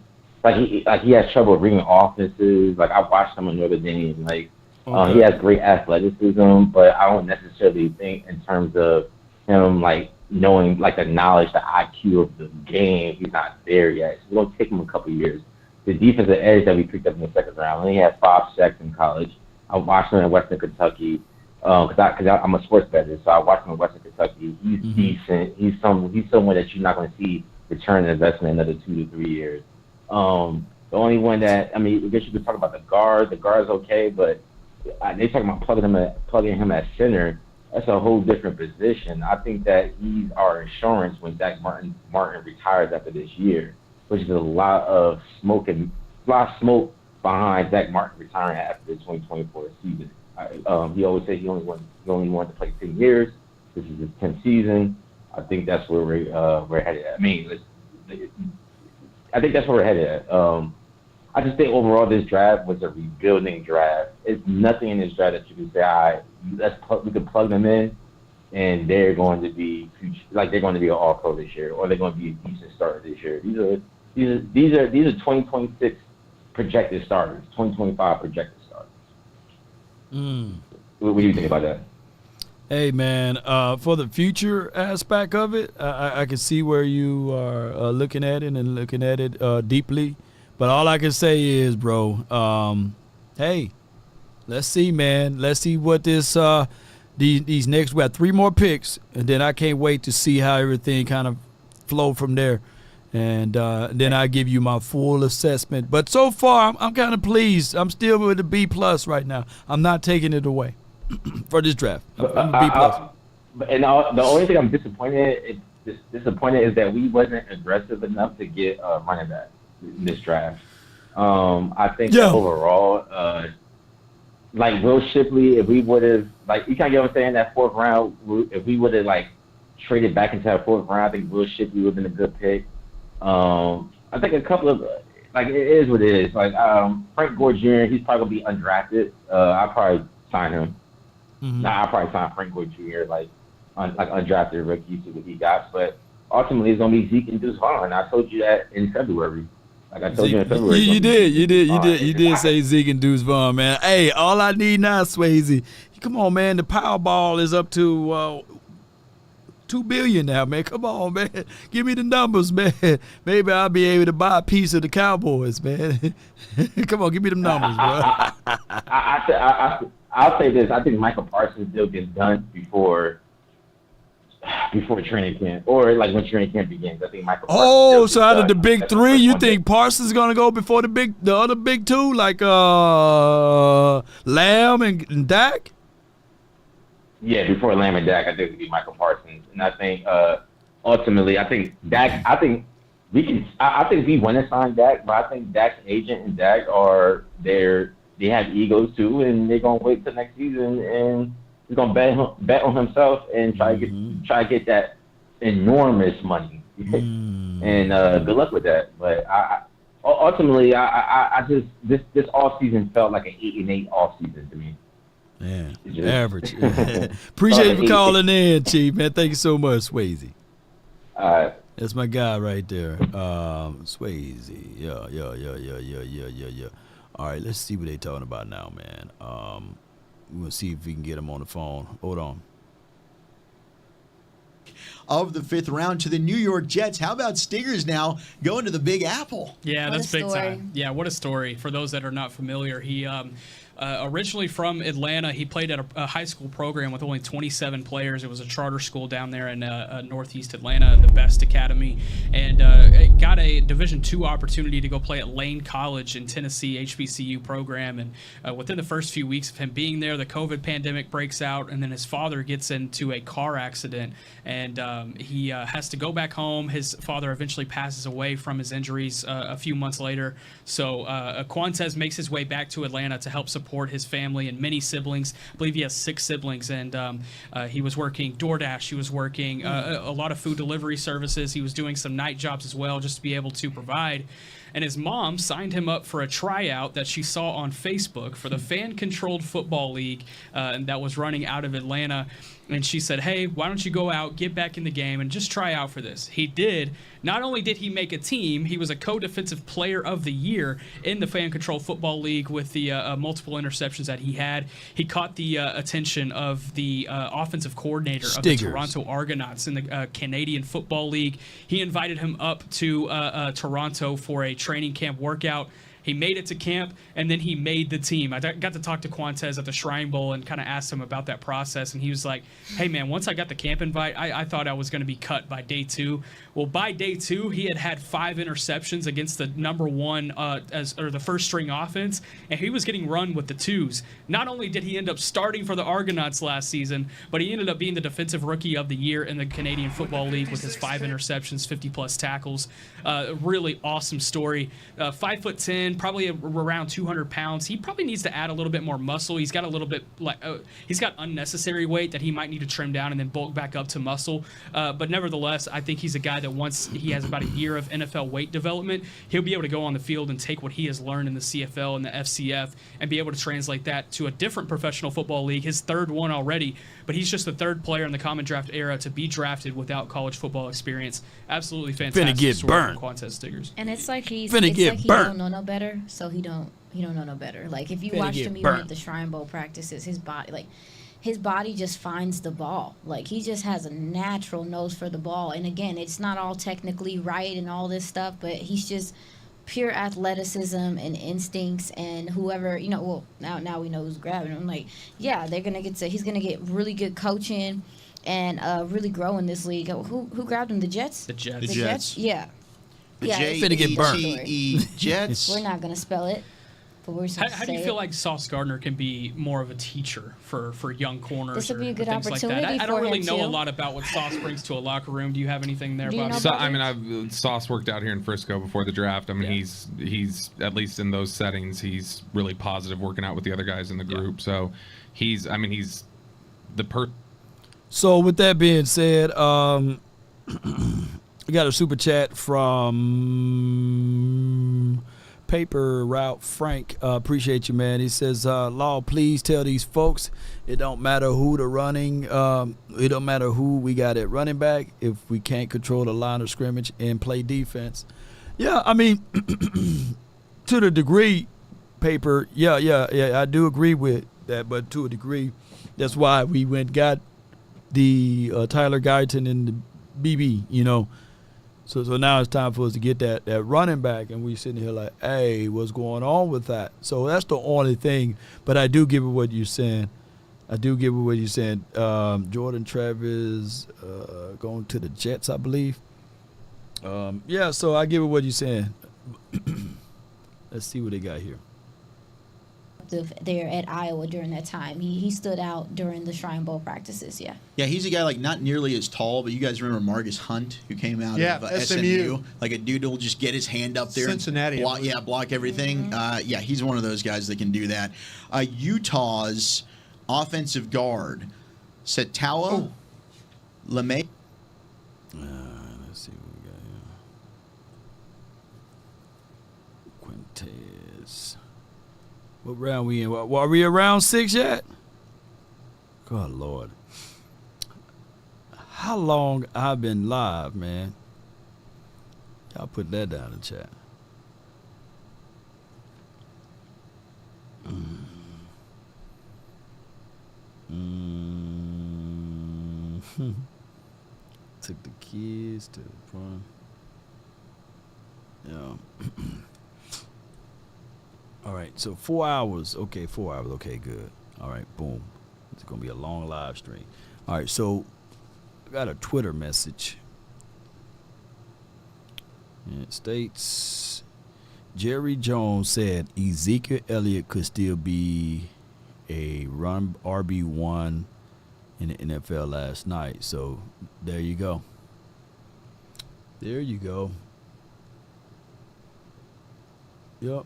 He has trouble reading offenses. Like I watched him in Notre Dame. Like he has great athleticism, but I don't necessarily think in terms of him like knowing like the knowledge, the IQ of the game. He's not there yet. It's going to take him a couple of years. The defensive edge that we picked up in the 2nd round, he had 5 sacks in college. I watched him in Western Kentucky because I'm a sports bettor, so I watched him in Western Kentucky. He's decent. He's someone that you're not going to see return an investment in another 2 to 3 years. The only one that, I guess you could talk about the guard. The guard's okay, but they talking about plugging him at center. That's a whole different position. I think that he's our insurance when Zach Martin retires after this year, which is a lot of smoke behind Zach Martin retiring after the 2024 season. He always said he only wanted to play 10 years. This is his 10th season. I think that's where we're headed at. I think that's where we're headed at. I just think overall this draft was a rebuilding draft. It's nothing in this draft that you can say, we can plug them in, and they're going to be they're going to be an All-Pro this year, or they're going to be a decent starter this year. These are 2026 projected starters, 2025 projected starters. What do you think about that? Hey, man, for the future aspect of it, I can see where you are looking at it and looking at it deeply. But all I can say is, bro, hey, let's see, man. Let's see what this these next, we got 3 more picks, and then I can't wait to see how everything kind of flow from there. And then I give you my full assessment. But so far, I'm kind of pleased. I'm still with a B+ right now. I'm not taking it away for this draft. I'm a B+. And the only thing I'm disappointed is that we wasn't aggressive enough to get running back in this draft. I think that overall, like Will Shipley, if we would have, like, you kind of get what I'm saying, that 4th round, if we would have like traded back into that 4th round, I think Will Shipley would have been a good pick. I think a couple of, like, it is what it is. Like Frank Gore Jr., he's probably going to be undrafted. I'll probably sign him. I'll probably sign Frank Gore Jr. like undrafted rookie, see what he got. But ultimately, it's going to be Zeke and Deuce Vaughn. I told you that in February. Like I told you in February. You did say Zeke and Deuce Vaughn, man. Hey, all I need now, Swayze. Come on, man. The Powerball is up to $2 billion now, man. Come on, man. Give me the numbers, man. Maybe I'll be able to buy a piece of the Cowboys, man. Come on, give me them numbers, bro. I'll say this. I think Michael Parsons deal gets done before training camp, or like when training camp begins. I think Michael Parsons. So out of the big 3, you think Parsons is gonna go before the other big 2, like Lamb and Dak? Yeah, before Lamb and Dak, I think it would be Michael Parsons. And I think ultimately, I think Dak. I think we want to sign Dak, but I think Dak's agent and Dak they have egos too, and they're gonna wait till next season and he's gonna bet on himself and try to get that enormous money. And good luck with that. But ultimately, I just this off season felt like an 8-8 off season to me. Man, average. Appreciate you for calling in, Chief, man. Thank you so much, Swayze. That's my guy right there. Swayze. Yeah. All right, let's see what they talking about now, man. We're going to see if we can get him on the phone. Hold on. Of the 5th round to the New York Jets. How about Stingers now going to the Big Apple? Yeah, that's big time. Yeah, what a story. For those that are not familiar, he originally from Atlanta. He played at a high school program with only 27 players. It was a charter school down there in northeast Atlanta, the Best Academy, and got a Division II opportunity to go play at Lane College in Tennessee, HBCU program. And within the first few weeks of him being there, the COVID pandemic breaks out, and then his father gets into a car accident, and he has to go back home. His father eventually passes away from his injuries a few months later. So Quantez makes his way back to Atlanta to help support his family and many siblings. I believe he has 6 siblings, and he was working DoorDash. He was working a lot of food delivery services. He was doing some night jobs as well, just to be able to provide. And his mom signed him up for a tryout that she saw on Facebook for the fan-controlled football league that was running out of Atlanta. And she said, hey, why don't you go out, get back in the game, and just try out for this. He did. Not only did he make a team, he was a co-defensive player of the year in the fan-controlled football league with the multiple interceptions that he had. He caught the attention of the offensive coordinator of the Toronto Argonauts in the Canadian Football League. He invited him up to Toronto for a training camp workout. He made it to camp, and then he made the team. I got to talk to Quantez at the Shrine Bowl and kind of asked him about that process, and he was like, hey, man, once I got the camp invite, I thought I was going to be cut by day 2. Well, by day 2, he had 5 interceptions against the number 1 or the first-string offense, and he was getting run with the 2s. Not only did he end up starting for the Argonauts last season, but he ended up being the defensive rookie of the year in the Canadian Football League with his 5 interceptions, 50-plus tackles. Really awesome story. 5'10", probably around 200 pounds. He probably needs to add a little bit more muscle. He's got a little bit he's got unnecessary weight that he might need to trim down and then bulk back up to muscle. But nevertheless, I think he's a guy that once he has about a year of NFL weight development, he'll be able to go on the field and take what he has learned in the CFL and the FCF and be able to translate that to a different professional football league, his 3rd one already. But he's just the 3rd player in the common draft era to be drafted without college football experience. Absolutely fantastic. Finna get burned. Quantez Stingers. And it's like he burnt. don't know no better, so he don't know no better. Like if you watched him even at the Shrine Bowl practices, his body just finds the ball. Like he just has a natural nose for the ball. And again, it's not all technically right and all this stuff, but he's just pure athleticism and instincts. And whoever now we know who's grabbing him. Like he's gonna get really good coaching and really grow in this league. Who grabbed him? The Jets. The Jets. The Jets. Yeah. Finna get burnt. Jets. We're not gonna spell it. How do you feel like Sauce Gardner can be more of a teacher for young corners? This would be a good things opportunity like that. I don't really know too. a lot about what Sauce brings to a locker room. Do you have anything there, Bobby? Sauce worked out here in Frisco before the draft. I mean, he's at least in those settings, he's really positive working out with the other guys in the group. So he's the So with that being said, we got a super chat from Paper Route Frank. Appreciate you, man. He says, Law, please tell these folks it don't matter who the running, it don't matter who we got at running back if we can't control the line of scrimmage and play defense. Yeah, I mean, to the degree, Paper, yeah, I do agree with that, but to a degree, that's why we went and got the Tyler Guyton and the Beebe, So now it's time for us to get that running back, and we sitting here like, hey, what's going on with that? So that's the only thing. But I do give it what you're saying. Jordan Travis going to the Jets, I believe. So I give it what you're saying. Let's see what they got here. there at Iowa during that time. He stood out during the Shrine Bowl practices. Yeah. Yeah, he's a guy like not nearly as tall, but you guys remember Marcus Hunt, who came out of SMU. Like a dude who'll just get his hand up there, Cincinnati, and block everything. Yeah, he's one of those guys that can do that. Utah's offensive guard, Setawa LeMay. Let's see what we got here. Quintez. What round we in? Are we around 6 yet? Good Lord. How long I've been live, man? Y'all put that down in chat. Took the kids to the prom. Yeah. All right, so 4 hours. Okay, 4 hours. Okay, good. All right, boom. It's going to be a long live stream. All right, so I got a Twitter message. And it states, Jerry Jones said Ezekiel Elliott could still be a run RB1 in the NFL last night. So there you go. There you go. Yep.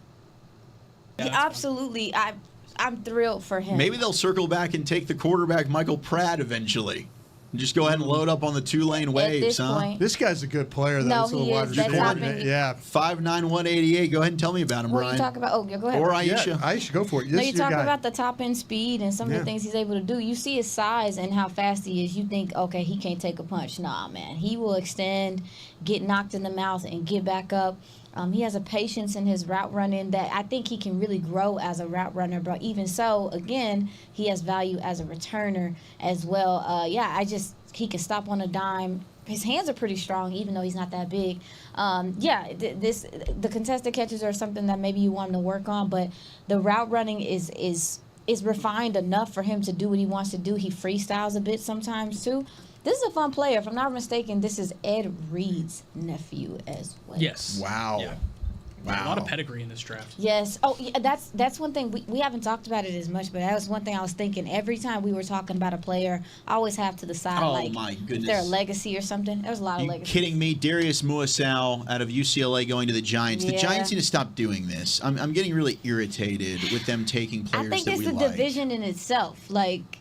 Yeah, absolutely. I'm thrilled for him. Maybe they'll circle back and take the quarterback Michael Pratt eventually. And just go ahead and load up on the Tulane waves, this huh? point. This guy's a good player, though. No, He's a he wide is. That's receiver. happened. Yeah. 5'9", 188. Go ahead and tell me about him, What are Brian. you talking about? Oh, yeah, go ahead. Or Aisha. Yeah, Aisha, go for it. No, This you is your talk guy. about the top end speed and some of the things he's able to do. You see his size and how fast he is. You think, okay, he can't take a punch. Nah, man. He will extend, get knocked in the mouth, and get back up. He has a patience in his route running that I think he can really grow as a route runner. But even so, again, he has value as a returner as well. He can stop on a dime. His hands are pretty strong, even though he's not that big. The contested catches are something that maybe you want him to work on, but the route running is refined enough for him to do what he wants to do. He freestyles a bit sometimes too. This is a fun player. If I'm not mistaken, this is Ed Reed's nephew as well. Yes. Wow. Yeah. Wow. A lot of pedigree in this draft. Yes. Oh, yeah, that's one thing. We haven't talked about it as much, but that was one thing I was thinking. Every time we were talking about a player, I always have to the side, Oh, my goodness. if they're a legacy or something. There's a lot of You legacy. kidding me? Darius Muasau out of UCLA going to the Giants. The Yeah. Giants need to stop doing this. I'm getting really irritated with them taking players I think that it's we the like. division in itself. Like,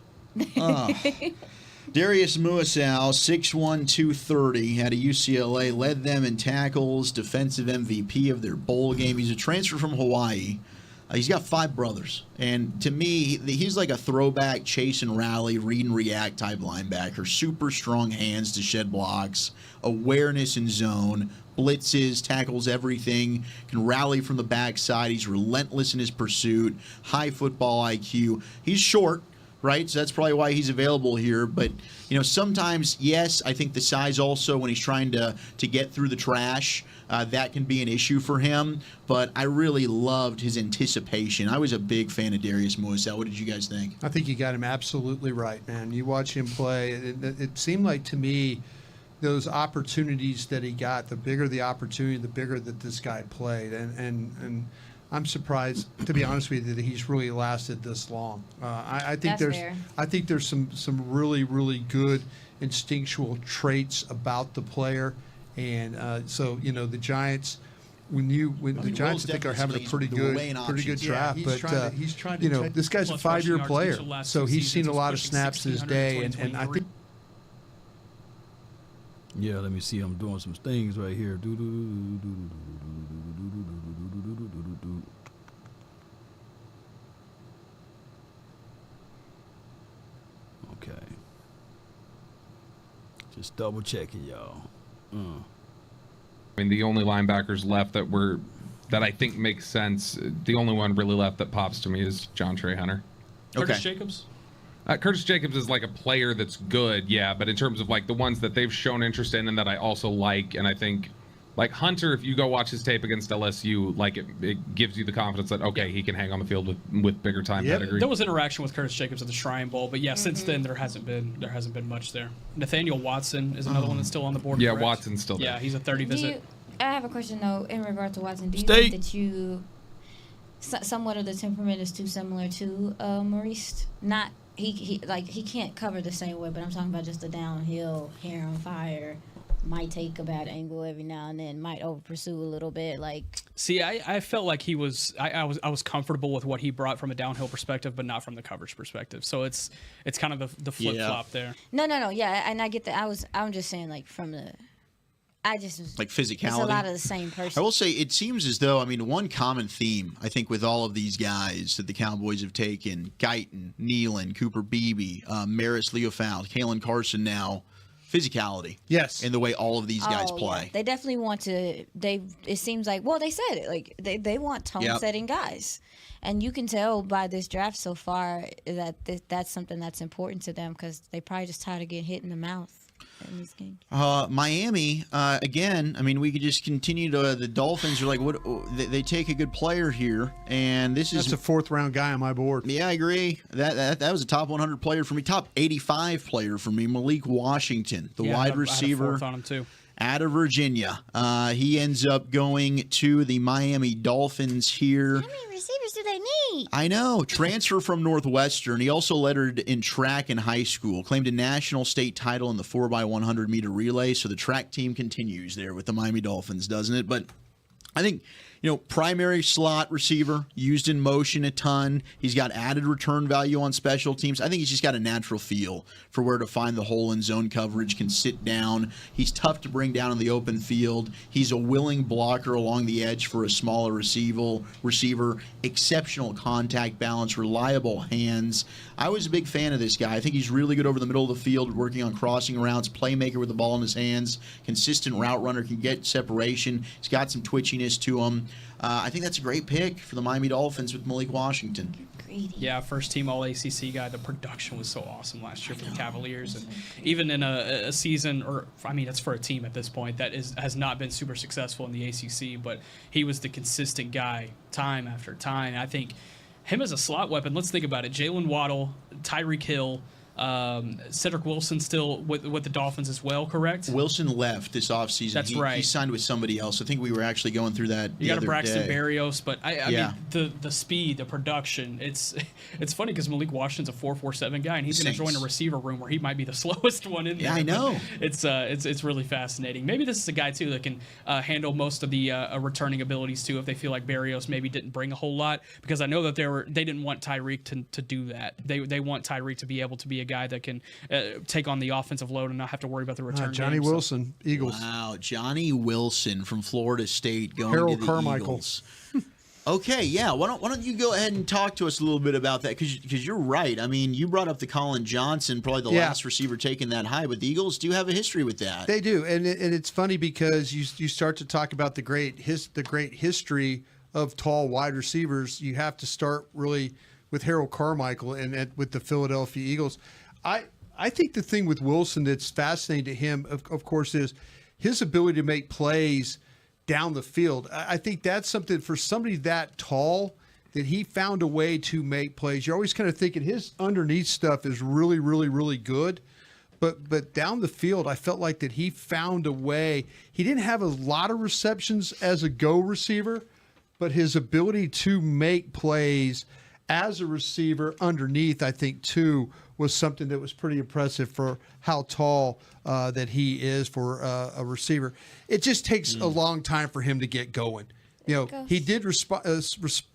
Darius Muasau, 6'1", 230, out of UCLA, led them in tackles, defensive MVP of their bowl game. He's a transfer from Hawaii. He's got 5 brothers. And to me, he's like a throwback, chase and rally, read and react type linebacker. Super strong hands to shed blocks, awareness in zone, blitzes, tackles everything, can rally from the backside. He's relentless in his pursuit, high football IQ. He's short, right? So that's probably why he's available here. But, sometimes, yes, I think the size also, when he's trying to get through the trash, that can be an issue for him. But I really loved his anticipation. I was a big fan of Darius Muasau. What did you guys think? I think you got him absolutely right, man. You watch him play, it seemed like to me those opportunities that he got, the bigger the opportunity, the bigger that this guy played. And I'm surprised, to be honest with you, that he's really lasted this long. I think That's fair. there's some really, really good instinctual traits about the player. And so the Giants, when the Giants I think are having a pretty good draft, but he's trying to this guy's a Plus 5-year rushing yards player, each of the last so 2 he's seen seasons. a He's lot of pushing snaps this 1,600 day, in and I 2023. think. Yeah, let me see. I'm doing some things right here. Okay. Just double checking, y'all. I mean, the only linebackers left that I think makes sense. The only one really left that pops to me is John Trey Hunter. Curtis Jacobs? Curtis Jacobs is like a player that's good, yeah, but in terms of like the ones that they've shown interest in and that I also like, and I think like Hunter, if you go watch his tape against LSU, like it gives you the confidence that he can hang on the field with bigger time pedigree. There was interaction with Curtis Jacobs at the Shrine Bowl, but since then there hasn't been much there. Nathaniel Watson is another one that's still on the board. Yeah, correct? Watson's still there. Yeah, he's a 30 visit. I have a question though in regard to Watson. Do you State. think that you somewhat of the temperament is too similar to Maurice. Not he can't cover the same way, but I'm talking about just the downhill, hair on fire. Might take a bad angle every now and then. Might over pursue a little bit. See, I felt like he was. I was comfortable with what he brought from a downhill perspective, but not from the coverage perspective. So it's kind of the flip flop there. No. Yeah, and I get that. I'm just saying from the. I just was, like physicality. It's a lot of the same person. I will say it seems as though one common theme I think with all of these guys that the Cowboys have taken: Guyton, Neeland, Cooper Beebe, Maris Leofold, Kalen Carson now. Physicality, yes, in the way all of these guys play. Yeah. They definitely want to. It seems like they said it. They want tone-setting guys, and you can tell by this draft so far that that's something that's important to them because they probably just tired of getting hit in the mouth in these games. Miami, again. We could just continue to. The Dolphins are like, what? They take a good player here, and that's a 4th round guy on my board. Yeah, I agree. That was a top 100 player for me, top 85 player for me. Malik Washington, the wide receiver, I had a 4th on him too. Out of Virginia. He ends up going to the Miami Dolphins here. How many receivers do they need? I know. Transfer from Northwestern. He also lettered in track in high school. Claimed a national state title in the 4x100 meter relay. So the track team continues there with the Miami Dolphins, doesn't it? But I think, primary slot receiver, used in motion a ton. He's got added return value on special teams. I think he's just got a natural feel for where to find the hole in zone coverage, can sit down. He's tough to bring down in the open field. He's a willing blocker along the edge for a smaller receiver. Exceptional contact balance, reliable hands. I was a big fan of this guy. I think he's really good over the middle of the field, working on crossing routes, playmaker with the ball in his hands, consistent route runner, can get separation. He's got some twitchiness to him. I think that's a great pick for the Miami Dolphins with Malik Washington. Yeah, first team All ACC guy. The production was so awesome last year for the Cavaliers, and even in a season, it's for a team at this point that has not been super successful in the ACC, but he was the consistent guy time after time. And I think him as a slot weapon. Let's think about it: Jalen Waddle, Tyreek Hill. Cedric Wilson still with the Dolphins as well, correct? Wilson left this offseason. That's right. He signed with somebody else. I think we were actually going through that You got a Braxton day. Berrios, but I mean the speed, the production. It's funny because Malik Washington's a 4.47 guy, and he's going to join a receiver room where he might be the slowest one in there. Yeah, I know. It's really fascinating. Maybe this is a guy too that can handle most of the returning abilities too. If they feel like Berrios maybe didn't bring a whole lot, because I know that they didn't want Tyreek to do that. They want Tyreek to be able to be a guy that can take on the offensive load and not have to worry about the return. Johnny Wilson, Eagles. Wow, Johnny Wilson from Florida State going Harold to the Carmichael. Eagles. Okay, yeah. Why don't you go ahead and talk to us a little bit about that? Because you're right. You brought up the Colin Johnson, probably the last receiver taken that high, but the Eagles do have a history with that. They do, and it's funny because you start to talk about the great history of tall wide receivers. You have to start really with Harold Carmichael and with the Philadelphia Eagles. I think the thing with Wilson that's fascinating to him, of course, is his ability to make plays down the field. I think that's something for somebody that tall that he found a way to make plays. You're always kind of thinking his underneath stuff is really, really, really good. But down the field, I felt like that he found a way. He didn't have a lot of receptions as a go receiver, but his ability to make plays as a receiver underneath, I think, too, was something that was pretty impressive for how tall that he is for a receiver. It just takes a long time for him to get going. He did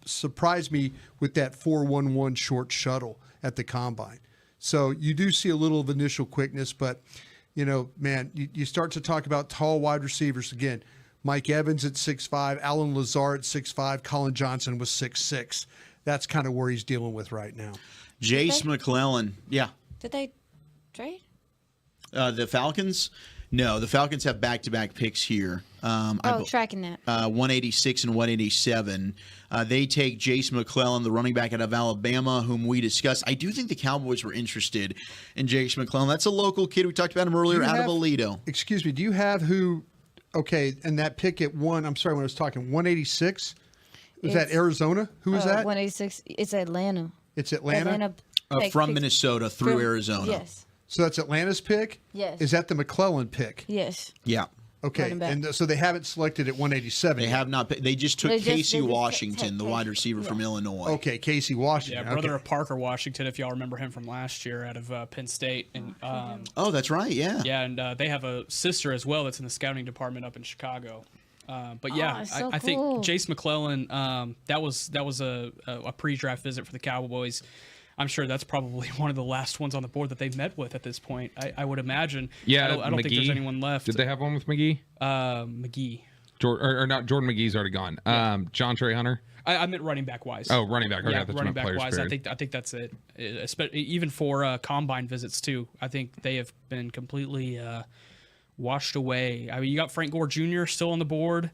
surprise me with that 4.11 short shuttle at the combine. So you do see a little of initial quickness, but, you start to talk about tall wide receivers again. Mike Evans at 6'5", Alan Lazard at 6'5", Colin Johnson was 6'6". That's kind of where he's dealing with right now. Jace McClellan. Yeah. Did they trade? The Falcons? No, the Falcons have back-to-back picks here. Tracking that. 186 and 187. They take Jace McClellan, the running back out of Alabama, whom we discussed. I do think the Cowboys were interested in Jace McClellan. That's a local kid. We talked about him earlier out of Aledo. Excuse me. Do you have who? Okay, and that pick at when I was talking, 186? Was that Arizona? Who was that? 186. It's Atlanta. It's Atlanta? From Minnesota through Arizona. Yes. So that's Atlanta's pick? Yes. Is that the McClellan pick? Yes. Yeah. Okay, running back. and so they haven't selected at 187. They have not. They just took They just- Casey they just Washington, the take- wide receiver from Illinois. Okay, Casey Washington. Yeah, brother okay. of Parker Washington, if y'all remember him from last year out of Penn State. And Oh, that's right. Yeah. yeah, and they have a sister as well that's in the scouting department up in Chicago. But yeah, that's so I think cool. Jace McClellan, that was a pre-draft visit for the Cowboys. I'm sure that's probably one of the last ones on the board that they've met with at this point. I would imagine. Yeah, I don't think there's anyone left. Did they have one with McGee? McGee. Or not? Jordan McGee's already gone. John Trey Hunter. I meant running back wise. Oh, running back. Okay, Yeah, that's running my back players wise. period. I think that's it. Even for combine visits too. I think they have been completely washed away. I mean, you got Frank Gore Jr. still on the board.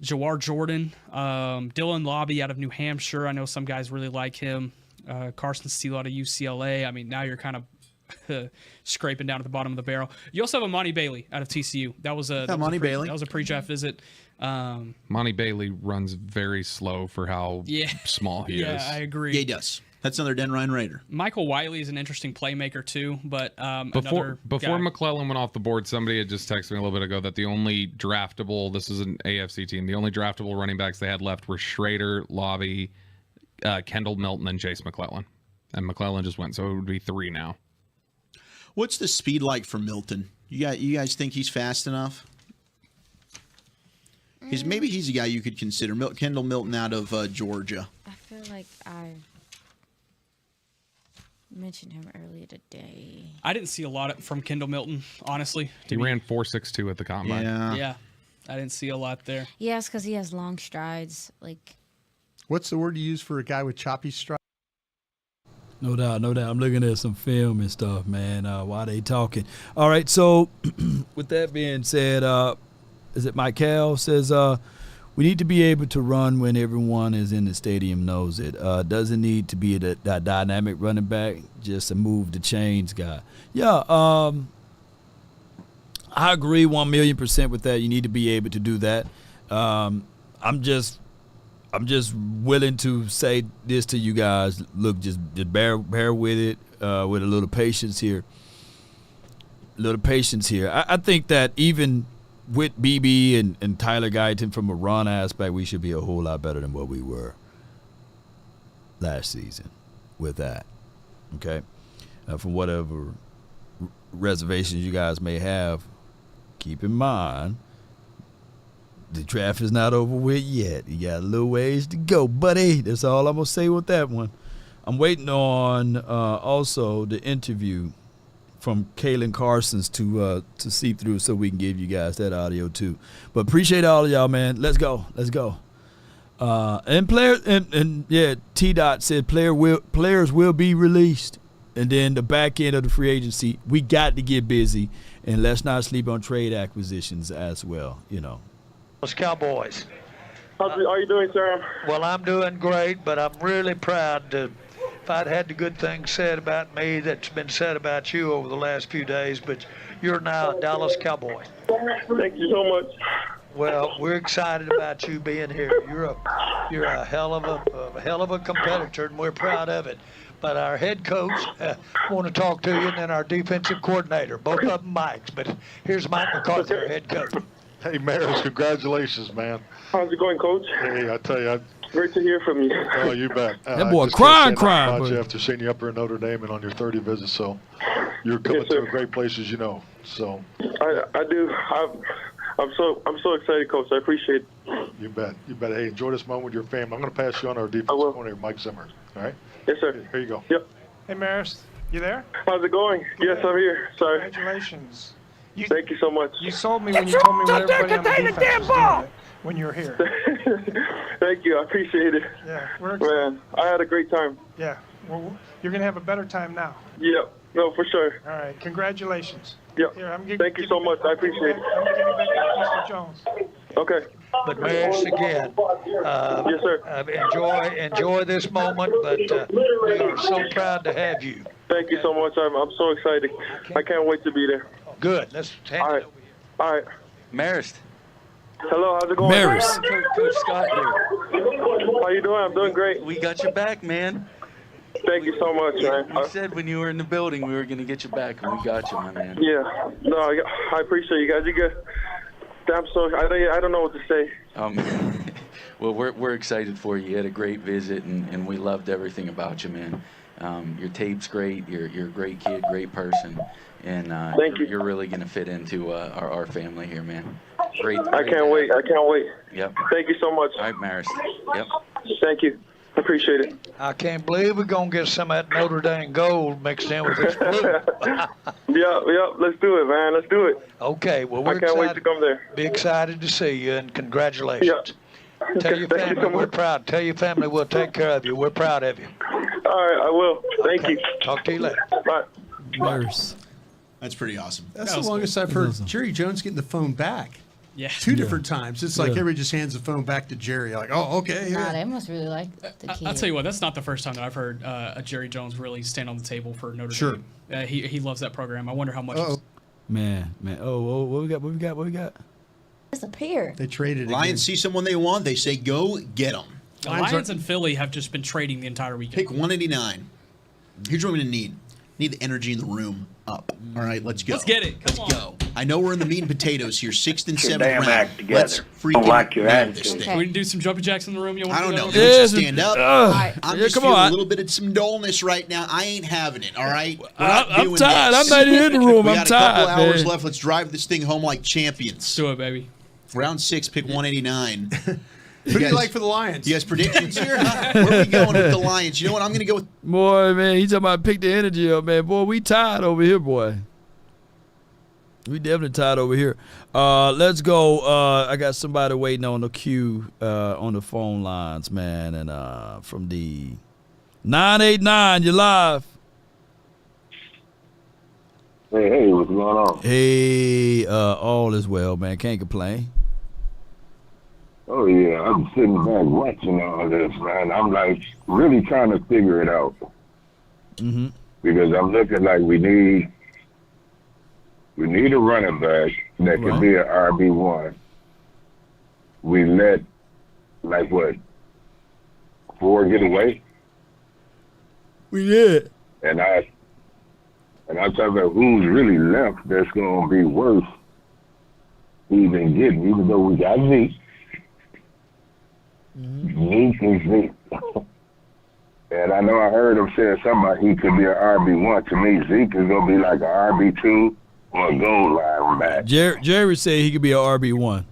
Jawar Jordan, Dylan Lobby out of New Hampshire. I know some guys really like him. Carson Steele out of UCLA. I mean, now you're kind of scraping down at the bottom of the barrel. You also have Monty Bailey out of TCU. That was a Bailey. That was a pre-draft visit. Monty Bailey runs very slow for how small he is. Yeah, I agree. Yeah, he does. That's another Den Ryan Raider. Michael Wiley is an interesting playmaker too, but Before guy. McClellan went off the board, somebody had just texted me a little bit ago that the only draftable, this is an AFC team, the only draftable running backs they had left were Schrader, Lobby, Kendall Milton, and Jace McClellan. And McClellan just went, so it would be 3 now. What's the speed like for Milton? You guys think he's fast enough? Maybe he's a guy you could consider. Kendall Milton out of Georgia. I feel like I mentioned him earlier today. I didn't see a lot from Kendall Milton, honestly. He ran 4.62 at the combine. Yeah, I didn't see a lot there. Yeah, it's because he has long strides. Like, What's the word you use for a guy with choppy strides? No doubt. I'm looking at some film and stuff, man, while they talking. All right, so with that being said, is it Michael says we need to be able to run when everyone is in the stadium knows it. Doesn't need to be that dynamic running back, just a move the chains guy. Yeah, I agree 1,000,000% with that. You need to be able to do that. I'm just willing to say this to you guys. Look, just bear with it, with a little patience here. I think that even with Beebe and Tyler Guyton from a run aspect, we should be a whole lot better than what we were last season with that. Okay? From whatever reservations you guys may have, keep in mind, the draft is not over with yet. You got a little ways to go, buddy. That's all I'm going to say with that one. I'm waiting on also the interview from Kalen Carson's to seep through so we can give you guys that audio too. But appreciate all of y'all, man. Let's go. And players and yeah, T-Dot said players will be released. And then the back end of the free agency, we got to get busy, and let's not sleep on trade acquisitions as well, Those Cowboys. How are you doing, sir? Well, I'm doing great, but I'm really proud to. If I'd had the good things said about me that's been said about you over the last few days, but you're now a Dallas Cowboy. Thank you so much. Well, we're excited about you being here. You're a hell of a competitor, and we're proud of it. But our head coach want to talk to you, and then our defensive coordinator, both of them Mikes. But here's Mike McCarthy, our head coach. Hey, Maris, congratulations, man. How's it going, Coach? Hey, I tell you. Great to hear from you. Oh, you bet. That boy crying. You after seeing you up here in Notre Dame and on your 30 visits, so you're coming to a great place, as you know. So I do. I'm so excited, Coach. I appreciate it. You bet. Hey, enjoy this moment with your family. I'm going to pass you on our defensive coordinator, Mike Zimmer. All right? Yes, sir. Here you go. Yep. Hey, Maris, you there? How's it going? Yes, I'm here. Sorry. Congratulations. Thank you so much. You sold me when you told me what everybody on the defense was doing when you were here. Thank you. I appreciate it. Yeah, man, I had a great time. Yeah. Well, you're going to have a better time now. Yep. No, for sure. All right. Congratulations. Yep. Here, Thank you so much. I appreciate it. I'm giving back to Mr. Jones. Okay. But Maris, again, yes, sir. Enjoy this moment, but we are so proud to have you. Thank you so much. I'm so excited. I can't wait to be there. Good. Let's hand it over here. All right. Marist. Hello, how's it going? Marist. Coach Scott here. How you doing? I'm doing great. We got your back, man. Thank you so much, man. You said when you were in the building we were going to get you back, and we got you, my man. Yeah. No, I appreciate you guys. I'm so I don't know what to say. Well, we're excited for you. You had a great visit, and we loved everything about you, man. Your tape's great. You're a great kid, great person, and Thank you. You're really gonna fit into our family here, man. Great. I can't wait. I can't wait. Yep. Thank you so much. All right, Maris. Yep. Thank you. I appreciate it. I can't believe we're going to get some of that Notre Dame gold mixed in with this blue. Yeah. Let's do it, man. Let's do it. Okay, well, we're I can't wait to come there. Be excited to see you, and congratulations. Tell your Thank you family so much. we're proud. Tell your family we'll take care of you. We're proud of you. All right, I will. Thank you. Talk to you later. Bye. Maris. That's pretty awesome. That's the longest I've heard Jerry Jones getting the phone back. Yeah. Two different times. It's like Yeah. everybody just hands the phone back to Jerry. Like, oh, okay. Nah, Yeah. they must really like the kid. I'll tell you what, that's not the first time that I've heard a Jerry Jones really stand on the table for Notre Sure. Dame. He loves that program. I wonder how much. Man. Oh, what we got? Disappear. They traded Lions see someone they want, they say go get them. The Lions and Philly have just been trading the entire weekend. Pick 189. Here's what we're going to need. Need the energy in the room up. All right, let's go. Let's get it. Come on. Go. I know we're in the meat and potatoes here, 6th and Get your 7th damn round. act together. Let's Don't freaking like your nail this attitude. thing. We can do some jumping jacks in the room. You want I don't to know. do They that? want you to stand up. I'm Yeah, just come feeling on. a little bit of some dullness right now. I ain't having it, all right? We're I'm not doing tired. this. I'm not even in the room. We I'm got a couple tired, hours man. left. Let's drive this thing home like champions. Do it, baby. Round 6, pick 189. Who do you like for the Lions? You guys predictions here? Where are we going with the Lions? You know what? I'm going to go with Boy, man, he talking about pick the energy up, man. Boy, we tired over here, boy. We definitely tired over here. Let's go. I got somebody waiting on the queue on the phone lines, man. And from the 989, you're live. Hey, what's going on? Hey, all is well, man. Can't complain. Oh, yeah, I'm sitting back watching all this, man. I'm, like, really trying to figure it out. Mm-hmm. Because I'm looking like we need a running back that can be an RB1. We let, like, what, 4 get away? We did. And I'm talking about who's really left that's going to be worth even getting, even though we got Zeke. Zeke is Zeke. And I know I heard him say something about he could be an RB1. To me, Zeke is going to be like an RB2 or a goal line back. Jerry said he could be an RB1.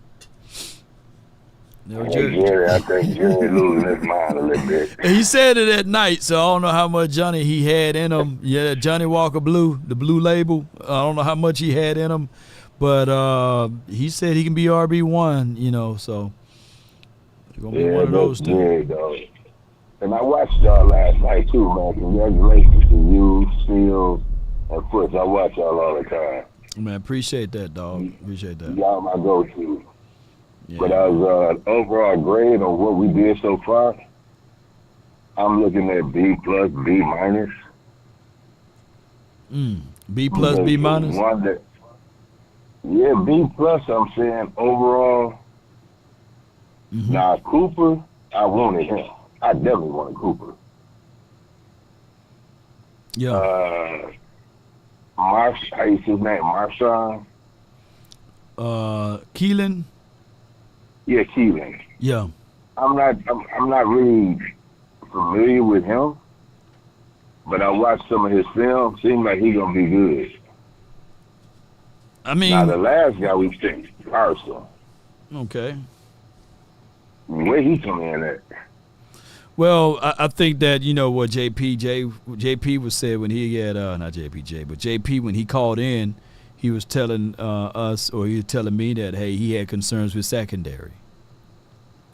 No, Jerry, I think Jerry losing his mind a little bit. He said it at night, so I don't know how much Johnny he had in him. Yeah, Johnny Walker Blue, the blue label. I don't know how much he had in him, but he said he can be RB1, you know, so it's going to be one of those two. Jerry, though. And I watched y'all last night, too, man. Congratulations to you, Steele, and Fritz. I watch y'all all the time. Man, appreciate that, dog. Appreciate that. Y'all my go-to. Yeah. But as overall grade on what we did so far, I'm looking at B+, B-. B+, B-. Yeah, B+, I'm saying overall. Mm-hmm. Now, Cooper, I wanted him. I definitely wanted Cooper. Yeah. How you say his name? Marshawn? Keelan? Yeah, Keelan. Yeah. I'm not really familiar with him, but I watched some of his film. Seems like he's gonna be good. I mean, now the last guy we picked, Carson. Okay. Where he come in at? Well, I think that, you know, what JP was said when he had, not JPJ, but JP, when he called in, he was telling us, or he was telling me that, hey, he had concerns with secondary.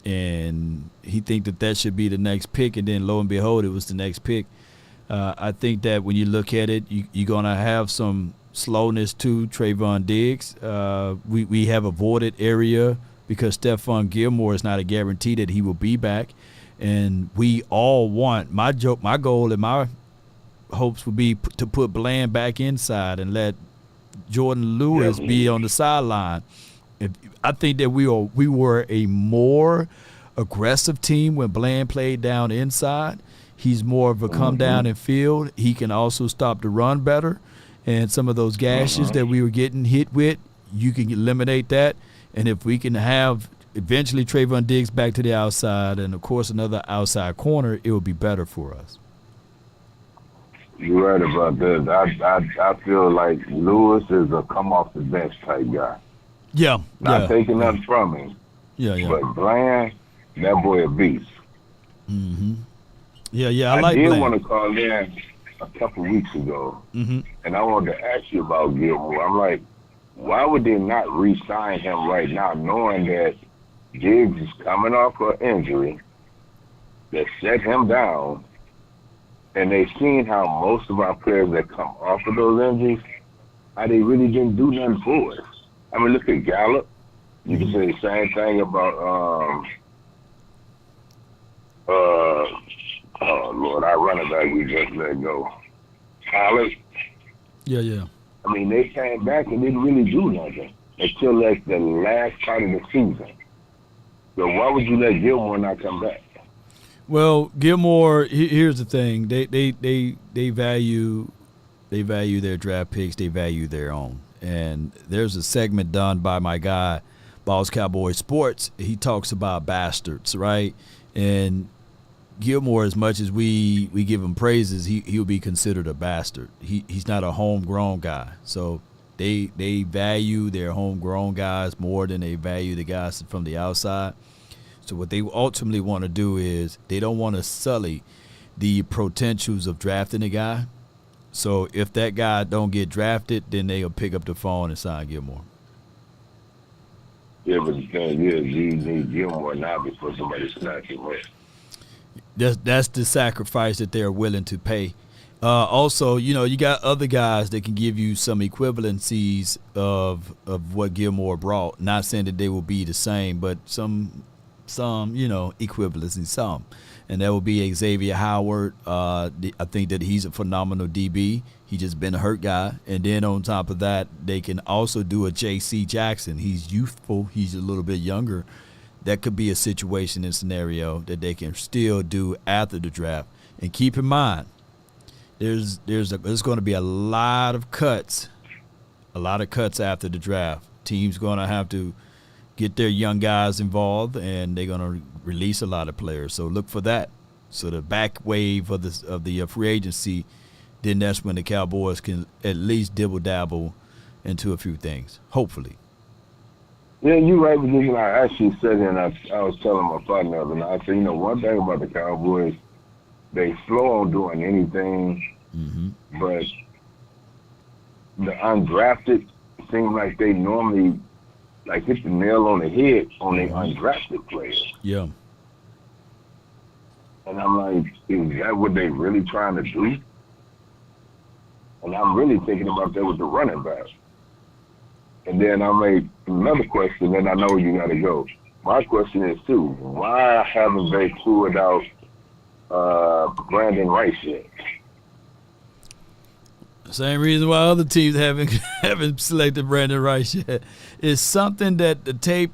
And he think that should be the next pick, and then lo and behold, it was the next pick. I think that when you look at it, you're going to have some slowness to Trayvon Diggs. We have avoided area because Stephon Gilmore is not a guarantee that he will be back. And we all want, my goal and my hopes would be to put Bland back inside and let Jordan Lewis be on the sideline. I think that we were a more aggressive team when Bland played down inside. He's more of a come down and field. He can also stop the run better. And some of those gashes that we were getting hit with, you can eliminate that. And if we can have eventually Trayvon Diggs back to the outside and, of course, another outside corner, it would be better for us. You're right about that. I feel like Lewis is a come-off-the-bench type guy. Yeah. Not taking nothing from him. Yeah. But Bland, that boy a beast. Mm-hmm. Yeah, I like did Bland. want to call in a couple weeks ago, Mm-hmm. and I wanted to ask you about Gilmore. I'm like, why would they not re-sign him right now, knowing that Diggs is coming off an injury that set him down, and they've seen how most of our players that come off of those injuries, how they really didn't do nothing for us. I mean, look at Gallup. You can say the same thing about, oh, Lord, our running back we just let go. Tyler. Yeah. I mean, they came back and didn't really do nothing until like the last part of the season. So why would you let Gilmore not come back? Well, Gilmore, here's the thing. They value their draft picks. They value their own. And there's a segment done by my guy, Balls Cowboys Sports. He talks about bastards, right? And Gilmore, as much as we give him praises, he'll be considered a bastard. He's not a homegrown guy. So they value their homegrown guys more than they value the guys from the outside. So what they ultimately want to do is they don't want to sully the potentials of drafting a guy. So if that guy don't get drafted, then they'll pick up the phone and sign Gilmore. Yeah, but the thing is, you need Gilmore now before somebody snatch him up. That's the sacrifice that they're willing to pay. Also, you got other guys that can give you some equivalencies of what Gilmore brought. Not saying that they will be the same, but some equivalency, some. And that will be Xavier Howard. I think that he's a phenomenal DB. He just been a hurt guy. And then on top of that, they can also do a J.C. Jackson. He's youthful. He's a little bit younger. That could be a situation and scenario that they can still do after the draft. And keep in mind, there's going to be a lot of cuts after the draft. Teams going to have to get their young guys involved, and they're going to release a lot of players. So look for that. So the back wave of the free agency, then that's when the Cowboys can at least dibble-dabble into a few things, hopefully. Yeah, you're right, because I actually said it, and I was telling my partner, and I said, one thing about the Cowboys, they slow on doing anything, but the undrafted seem like they normally hit the nail on the head on the undrafted players. Yeah. And I'm like, is that what they really trying to do? And I'm really thinking about that with the running back. And then I made another question, and I know you got to go. My question is, too, why haven't they pulled out Brandon Rice yet? Same reason why other teams haven't selected Brandon Rice yet. It's something that the tape,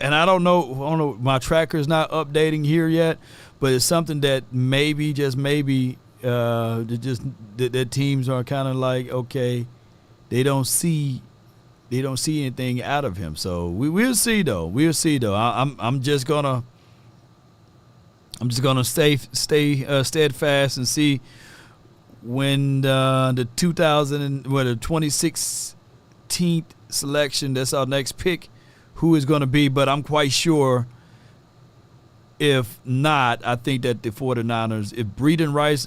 and I don't know, my tracker's not updating here yet, but it's something that maybe, just maybe, that teams are kind of like, okay, they don't see anything out of him. So we'll see though. I'm just gonna stay steadfast and see when the 2016 selection, that's our next pick, who is going to be. But I'm quite sure, if not, I think that the 49ers, if Braden Rice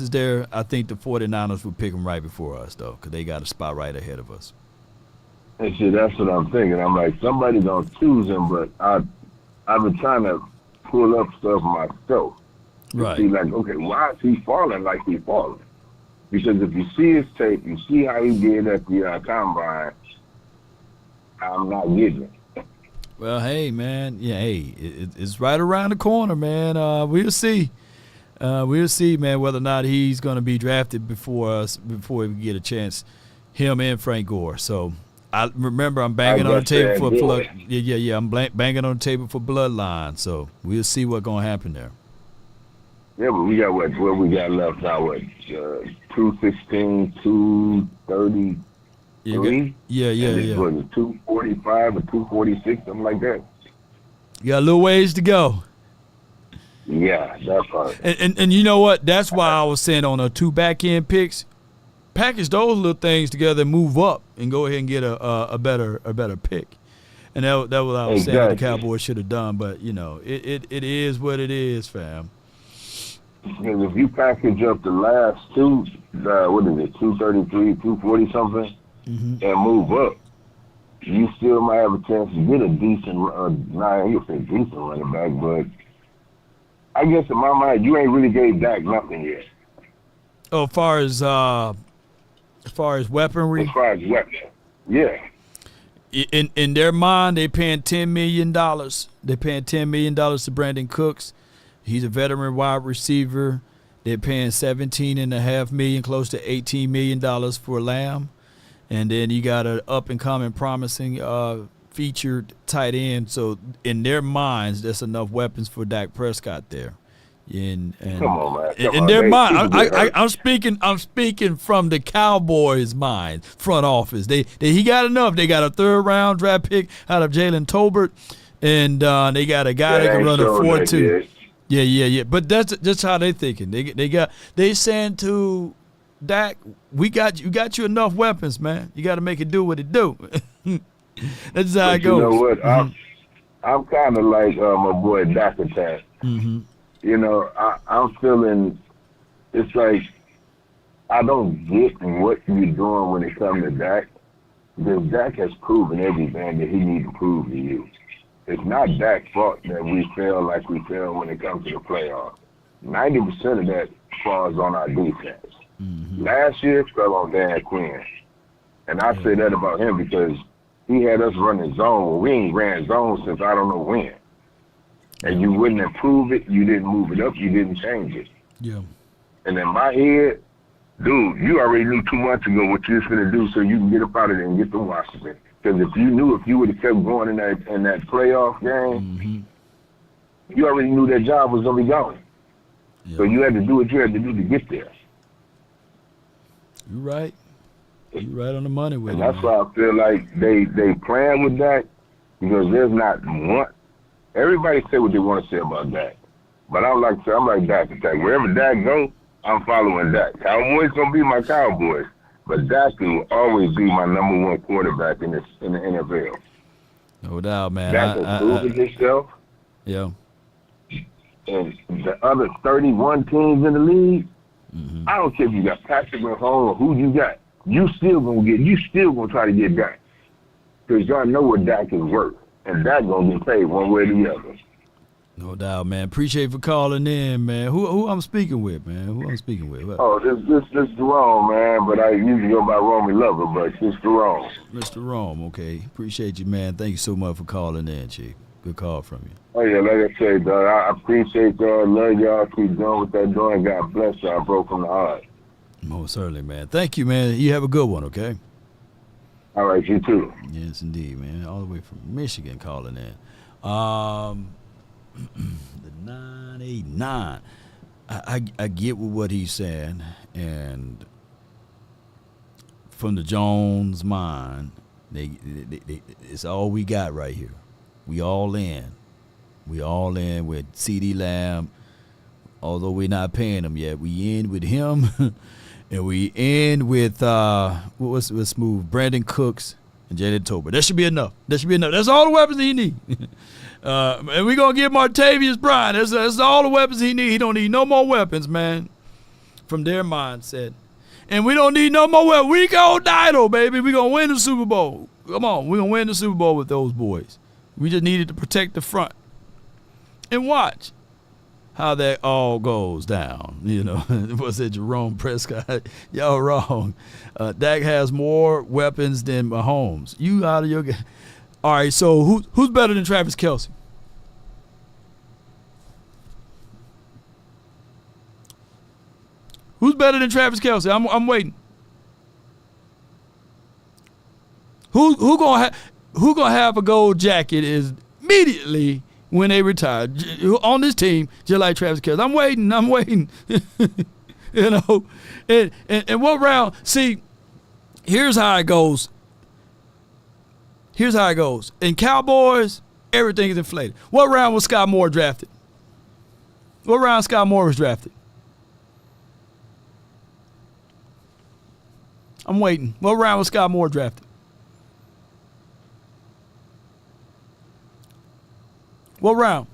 is there, I think the 49ers will pick him right before us, though, because they got a spot right ahead of us. And see, that's what I'm thinking. I'm like, somebody gonna choose him, but I've been trying to pull up stuff myself. Right. See, like, okay, why is he falling like he's falling? Because if you see his tape, you see how he did at the combine, I'm not getting it. Well, hey, man. Yeah, hey, it's right around the corner, man. We'll see. We'll see, man, whether or not he's going to be drafted before we get a chance, him and Frank Gore. So, I remember I'm banging on the table for blood. Yeah. I'm banging on the table for Bloodline. So, we'll see what's going to happen there. Yeah, but we got what we got left now, 216, 230. 3. Yeah. It was 245 or 246, something like that. You got a little ways to go. Yeah, that part. And you know what? That's why I was saying on 2 back end picks, package those little things together and move up and go ahead and get a better pick. And that was what I was saying that the Cowboys should have done. But it is what it is, fam. Because if you package up the last 2, what is it, 233, 240 something, and move up, you still might have a chance to get a decent, you'll say decent running back, but I guess in my mind, you ain't really gave Dak nothing yet. Oh, as far as weaponry? As far as weapons, yeah. In their mind, they're paying $10 million. They're paying $10 million to Brandon Cooks. He's a veteran wide receiver. They're paying $17.5 million, close to $18 million for Lamb. And then you got an up-and-coming, promising featured tight end. So in their minds, that's enough weapons for Dak Prescott there. And come on, man. In their mind, I'm speaking from the Cowboys' mind, front office. He got enough. They got a 3rd-round draft pick out of Jalen Tolbert, and they got a guy that can run a 4.2. Yeah. But that's just how they thinking. They saying to Dak, you got you enough weapons, man. You got to make it do what it do. That's how it goes. You know what? I'm kind of like my boy Dak Attack. I'm feeling it's like I don't get what you're doing when it comes to Dak, because Dak has proven everything that he needs to prove to you. It's not Dak's fault that we fail like we fail when it comes to the playoffs. 90% of that falls on our defense. Last year fell on Dan Quinn. And I say that about him because he had us running zone. We ain't ran zone since I don't know when. And you wouldn't improve it, you didn't move it up, you didn't change it. Yeah. And in my head, dude, you already knew 2 months ago what you was going to do so you can get up out of there and get to Washington. Because if you would have kept going in that playoff game, you already knew that job was going to be going. Yeah. So you had to do what you had to do to get there. You're right. You're right on the money with and it. That's why I feel like they playing with that, because there's not one. Everybody say what they want to say about Dak. But I'm like Dak Attack. Wherever Dak go, I'm following Dak. Cowboys going to be my Cowboys. But Dak will always be my number 1 quarterback in the NFL. No doubt, man. Dak has proven himself. Yeah. And the other 31 teams in the league, I don't care if you got Patrick Mahomes or who you got. You still gonna try to get Dak. Because y'all know what Dak is worth. And Dak gonna get paid one way or the other. No doubt, man. Appreciate you for calling in, man. Who I'm speaking with, man? Who I'm speaking with? Oh, this Jerome, man. But I usually go by Romey Lover, but it's Jerome. Mr. Rome, okay. Appreciate you, man. Thank you so much for calling in, Chief. Good call from you. Oh, yeah, like I said, dog, I appreciate y'all. Love y'all. Keep doing what they're doing. God bless y'all, bro, from the heart. Most certainly, man. Thank you, man. You have a good one, okay? All right, you too. Yes, indeed, man. All the way from Michigan calling in. The 989. I get what he's saying, and from the Jones mind, they it's all we got right here. We all in. We all in with CeeDee Lamb. Although we're not paying him yet, we in with him, and we end with what's move Brandon Cooks and Jalen Tolbert. That should be enough. That's all the weapons he need. And we're going to give Martavius Bryant. That's all the weapons he need. He don't need no more weapons, man, from their mindset. And we don't need no more weapons. We go Dido, baby. We're going to win the Super Bowl. Come on. We're going to win the Super Bowl with those boys. We just needed to protect the front. And watch how that all goes down. Was it Jerome Prescott? Y'all wrong. Dak has more weapons than Mahomes. You out of your game. All right, so who's better than Travis Kelce? Who's better than Travis Kelce? I'm waiting. Who gonna have a gold jacket is immediately when they retire on this team, just like Travis Kelce? I'm waiting. And what round? See, Here's how it goes. In Cowboys, everything is inflated. What round was Scott Moore drafted? What round Scott Moore was drafted? I'm waiting. What round was Scott Moore drafted? What round?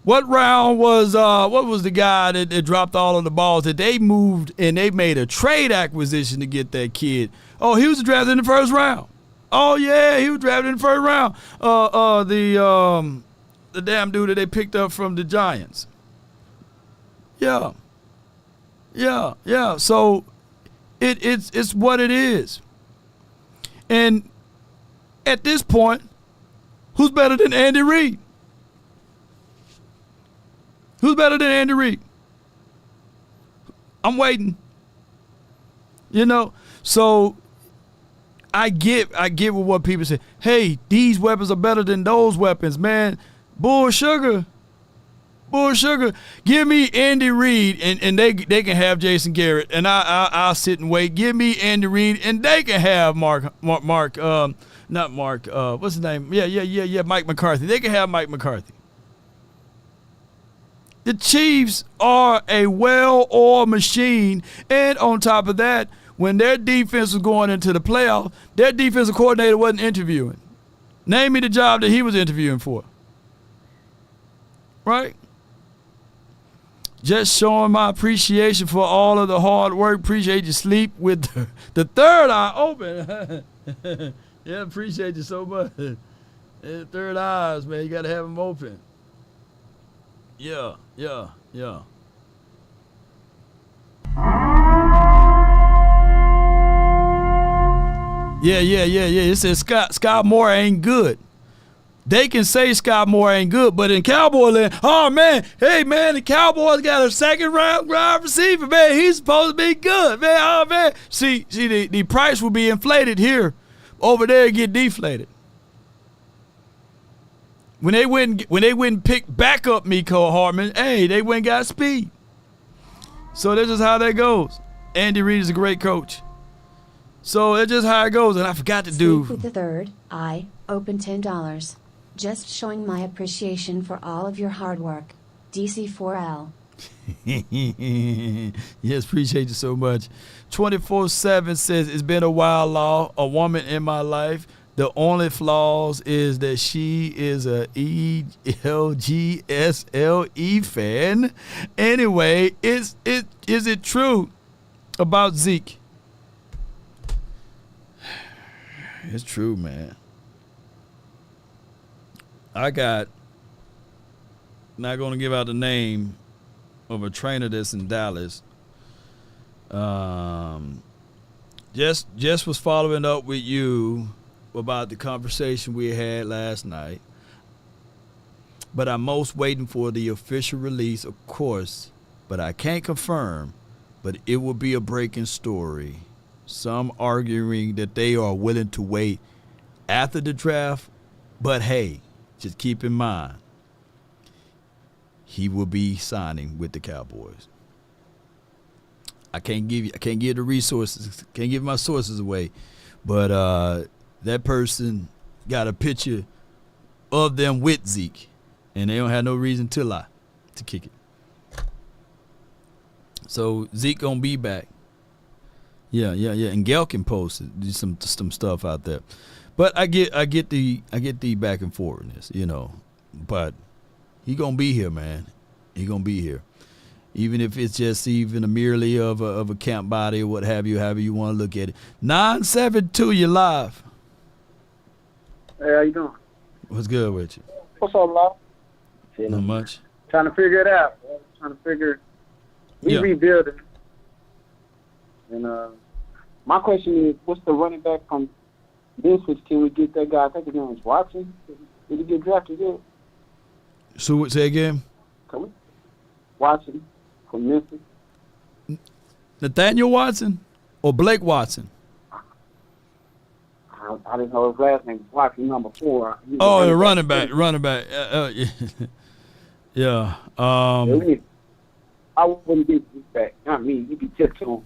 What round was what was the guy that dropped all of the balls that they moved and they made a trade acquisition to get that kid? Oh, he was drafted in the first round. Oh yeah, he was drafted in the first round. The damn dude that they picked up from the Giants. Yeah. So it's what it is. And at this point, who's better than Andy Reid? Who's better than Andy Reid? I'm waiting. So I get what people say. Hey, these weapons are better than those weapons, man. Bull sugar. Give me Andy Reid, and they can have Jason Garrett, and I'll sit and wait. Give me Andy Reid, and they can have Mark. Not Mark. What's his name? Yeah. Mike McCarthy. They can have Mike McCarthy. The Chiefs are a well-oiled machine, and on top of that, when their defense was going into the playoffs, their defensive coordinator wasn't interviewing. Name me the job that he was interviewing for. Right? Just showing my appreciation for all of the hard work. Appreciate your sleep with the third eye open. Yeah, appreciate you so much. Third eyes, man. You got to have them open. Yeah. Yeah. It says Scott Moore ain't good. They can say Scott Moore ain't good, but in Cowboy land, oh man, hey man, the Cowboys got a second round wide receiver, man. He's supposed to be good, man. Oh man, see, the price will be inflated here, over there get deflated. When they wouldn't pick back up Mecole Hardman, hey, they went and got speed. So that's just how that goes. Andy Reid is a great coach. So that's just how it goes, and I forgot to do. Sleep with the third eye open $10. Just showing my appreciation for all of your hard work. DC4L. Yes, appreciate you so much. 24/7 says, it's been a while, Law. A woman in my life. The only flaws is that she is a ELGSLE fan. Anyway, is it true about Zeke? It's true, man. Not going to give out the name of a trainer that's in Dallas. Just was following up with you about the conversation we had last night. But I'm most waiting for the official release, of course. But I can't confirm. But it will be a breaking story. Some arguing that they are willing to wait after the draft. But hey, just keep in mind, he will be signing with the Cowboys. I can't give the resources, can't give my sources away, but that person got a picture of them with Zeke, and they don't have no reason to lie, to kick it. So Zeke gonna be back. Yeah. And Gail can post some stuff out there. But I get the back and forwardness, But he gonna be here, man. He gonna be here, even if it's just even a merely of a camp body or what have you, however you want to look at it. 972, you live. Hey, how you doing? What's good with you? What's up, Law? Not much. Trying to figure it out. Bro. Trying to figure. We rebuilding. And my question is, what's the running back from Memphis? Can we get that guy? I think his name is Watson. Did he get drafted yet? So say again. Come on. Watson from Memphis. Nathaniel Watson or Blake Watson? I didn't know his last name was Watson, number 4. Oh, the running back. Yeah. I wouldn't get Zeke back. I mean, you be tiptoeing.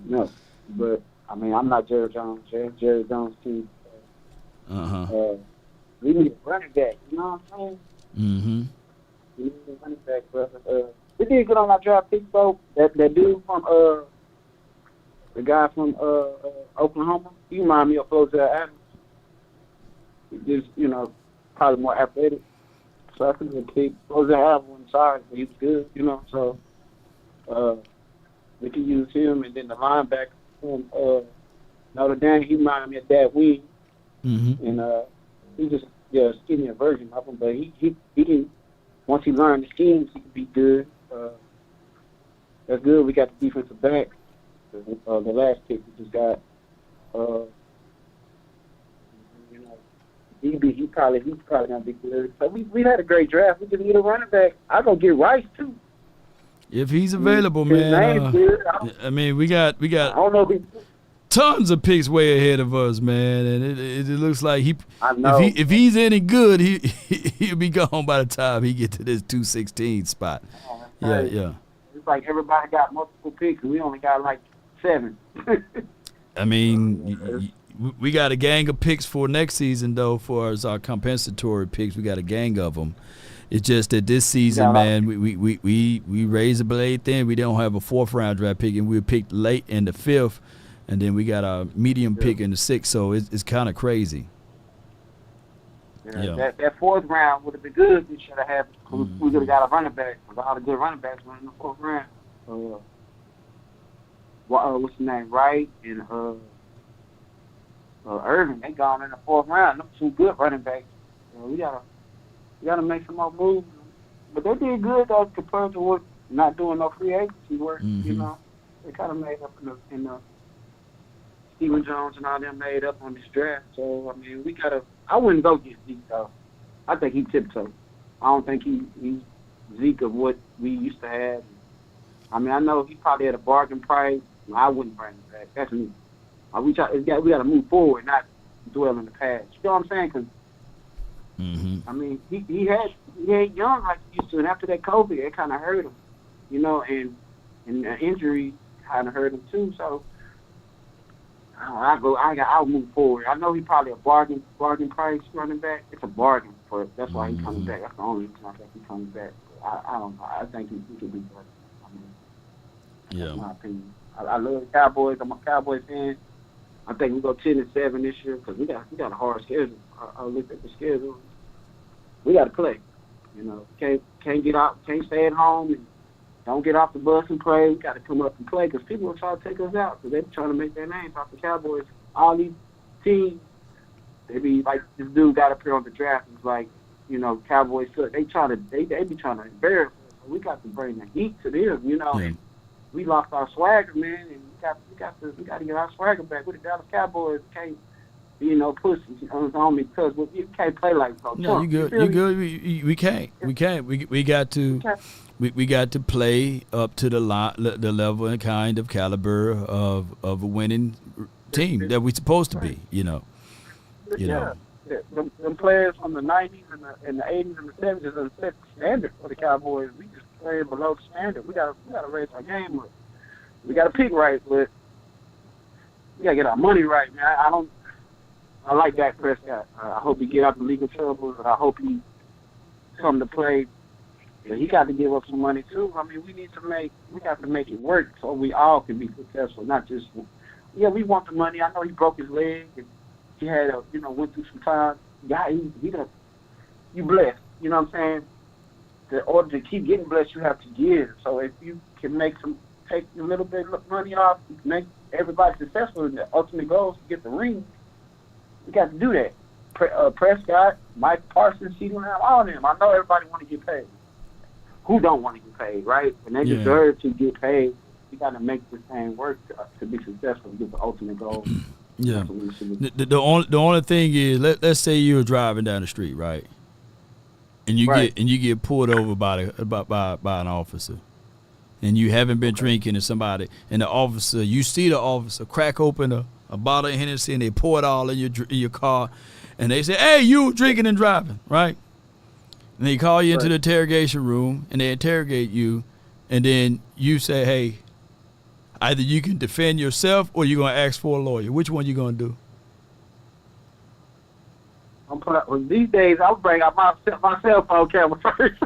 No, but I mean, I'm not Jerry Jones. Jerry Jones team. We need a running back. You know what I'm saying? Mm-hmm. We need a running back, brother. We did good on our draft pick, though. That dude from the guy from Oklahoma. He remind me of Flozell Adams. He just, probably more athletic. So I think the pick. Flozell Adams wasn't sorry, but he was good, So we can use him, and then the linebacker from Notre Dame. He reminded me of that wing, and he's just a skinnier version of him. But he can, once he learned the schemes, he can be good. That's good. We got the defensive back. The last pick we just got, Beebe, he's probably gonna be good. So we had a great draft. We just need a running back. I go get Rice too. If he's available, man. I mean, we got I don't know if tons of picks way ahead of us, man, and it looks like if he's any good, he'll be gone by the time he get to this 216 spot. Yeah. It's like everybody got multiple picks, and we only got like 7. I mean, we got a gang of picks for next season, though, for our compensatory picks. We got a gang of them. It's just that this season, man, we raised the blade thin. We don't have a 4th-round draft pick, and we were picked late in the 5th, and then we got a medium pick in the 6th, so it's kind of crazy. That 4th round would have been good. We should have had. We could have got a running back. A lot of good running backs went in the 4th round. What's his name? Wright and Irvin. They gone in the 4th round. Them 2 good running backs. We gotta make some more moves. But they did good though compared to what not doing no free agency work. They kind of made up in the Stephen Jones and all them made up on this draft. So I mean, I wouldn't go get Zeke though. I think he tiptoed. I don't think he's Zeke of what we used to have. I mean, I know he probably had a bargain price. I wouldn't bring him back. That's me. We got to move forward, not dwell in the past. You know what I'm saying? Because I mean, he had young like he used to, and after that COVID, it kind of hurt him, and the injury kind of hurt him too. So I'll move forward. I know he probably a bargain price running back. It's a bargain for that's why he's coming back. That's the only reason I think he's coming back. I don't know. I think he could be better. That's my opinion. I love the Cowboys. I'm a Cowboys fan. I think we go 10-7 this year because we got a hard schedule. I looked at the schedule. We got to play. Can't get out, can't stay at home, and don't get off the bus and play. We got to come up and play because people will try to take us out because they're trying to make their names off the Cowboys. All these teams, they be like this dude got up here on the draft. It's like, Cowboys. They be trying to embarrass us. So we got to bring the heat to them. And we lost our swagger, man, and we got to get our swagger back. With the Dallas Cowboys, can't push on me because you can't play like so. No, you good. You good. We can't. We can't. We got to. We got to play up to the level and kind of caliber of a winning team that we're supposed to be. Them players from the 90s and the 80s and the 70s are set the standard for the Cowboys. We just play below the standard. We gotta raise our game up. We gotta pick right, but we gotta get our money right, man. I like Dak Prescott. I hope he get out the legal trouble, and I hope he come to play. He got to give up some money too. I mean, we got to make it work so we all can be successful, not just. Yeah, we want the money. I know he broke his leg and he had went through some time. Yeah, you blessed. You know what I'm saying? In order to keep getting blessed, you have to give. So if you can take a little bit of money off, make everybody successful, and the ultimate goal is to get the ring. We got to do that. Prescott, Mike Parsons, CeeDee Lamb, all of them. I know everybody want to get paid. Who don't want to get paid, right? And they deserve to get paid. We got to make this thing work to be successful and get the ultimate goal. Yeah. The only thing is, let's say you're driving down the street, right? And you get pulled over by an officer, and you haven't been drinking, and you see the officer crack open a bottle of Hennessy, and they pour it all in your car, and they say, "Hey, you drinking and driving, right?" And they call you into the interrogation room, and they interrogate you, and then you say, hey, either you can defend yourself or you're going to ask for a lawyer. Which one you going to do? These days, I'll bring out my cell phone camera first.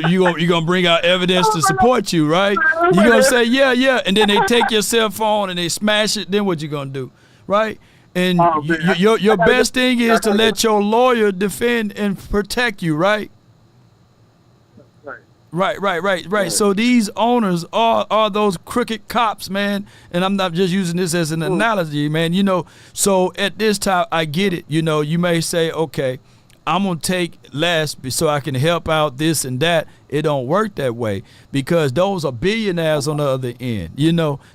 You're going to bring out evidence to support you, right? You're going to say, yeah, and then they take your cell phone and they smash it. Then what you going to do, right? And your best thing is to let your lawyer defend and protect you, right? Right. So these owners are those crooked cops, man. And I'm not just using this as an analogy, man. So at this time, I get it. You may say, okay, I'm going to take less so I can help out this and that. It don't work that way because those are billionaires on the other end.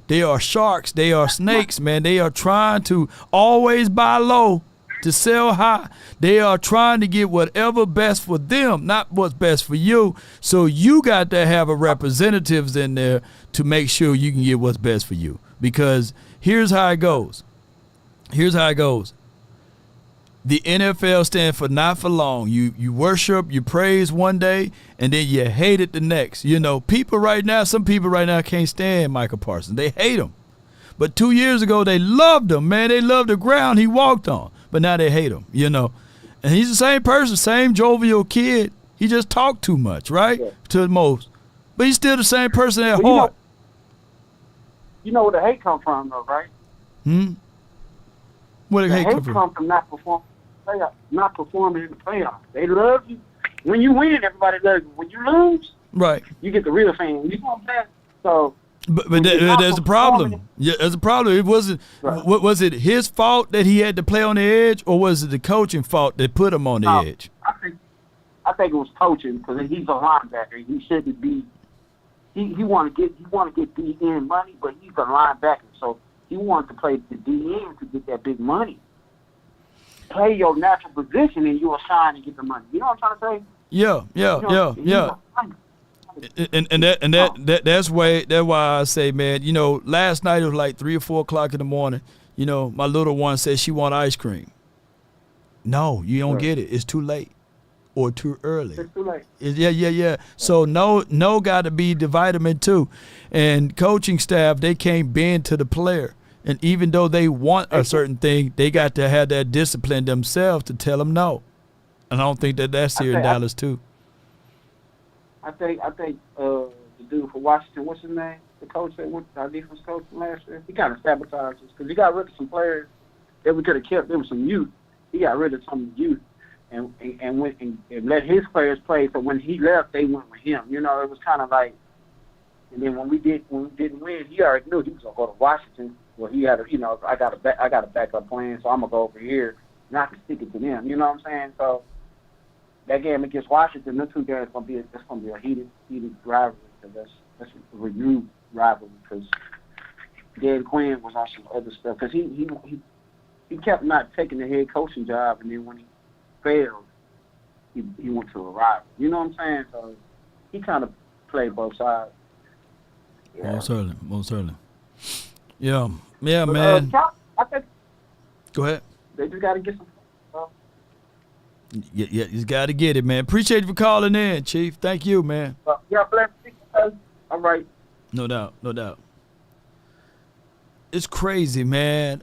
They are sharks. They are snakes, man. They are trying to always buy low to sell high. They are trying to get whatever best for them, not what's best for you. So you got to have a representatives in there to make sure you can get what's best for you. Because here's how it goes. The NFL stands for not for long. You worship, you praise one day, and then you hate it the next. Some people right now can't stand Michael Parsons. They hate him. But 2 years ago, they loved him, man. They loved the ground he walked on. But now they hate him, And he's the same person, same jovial kid. He just talked too much, right? Yeah. To the most. But he's still the same person at heart. You know where the hate come from, though, right? Where the hate come from not performing in the playoffs. They love you. When you win, everybody loves you. When you lose, right, you get the real fans. You know what I'm saying? So... But there's a problem. Yeah, there's a problem. It wasn't. Right. Was it his fault that he had to play on the edge, or was it the coaching fault that put him on the edge? I think it was coaching because he's a linebacker. He shouldn't be. He want to get DN money, but he's a linebacker, so he wanted to play the DN to get that big money. Play your natural position, and you'll shine and get the money. You know what I'm trying to say? Yeah. And that's why I say, man, last night it was like 3 or 4 o'clock in the morning. My little one said she want ice cream. No, you don't get it. It's too late or too early. It's too late. Yeah. So no got to be the vitamin too. And coaching staff, they can't bend to the player. And even though they want a certain thing, they got to have that discipline themselves to tell them no. And I don't think that's here in Dallas too. I think the dude for Washington, what's his name? The coach that went, our defense coach from last year. He kind of sabotaged us because he got rid of some players that we could have kept. There was some youth. He got rid of some youth and went and let his players play. So when he left, they went with him. It was kind of like. And then when we didn't win, he already knew he was gonna go to Washington. Well, he had I got a backup plan, so I'm gonna go over here and I can stick it to them. You know what I'm saying? So. That game against Washington, the two games gonna be a heated rivalry because that's a renewed rivalry because Dan Quinn was on some other stuff because he kept not taking the head coaching job, and then when he failed, he went to a rival. You know what I'm saying? So he kind of played both sides. Yeah. Most certainly. Yeah, man. I think. Go ahead. They just got to get some. Yeah, you got to get it, man. Appreciate you for calling in, Chief. Thank you, man. Bless you. All right. No doubt. It's crazy, man.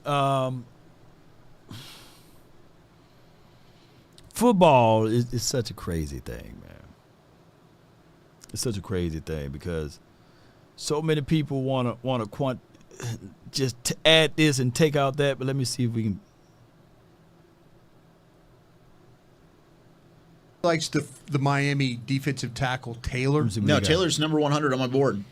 Football is such a crazy thing, man. It's such a crazy thing because so many people want to just to add this and take out that. But let me see if we can. Likes the Miami defensive tackle Taylor. No, Taylor's number 100 on my board.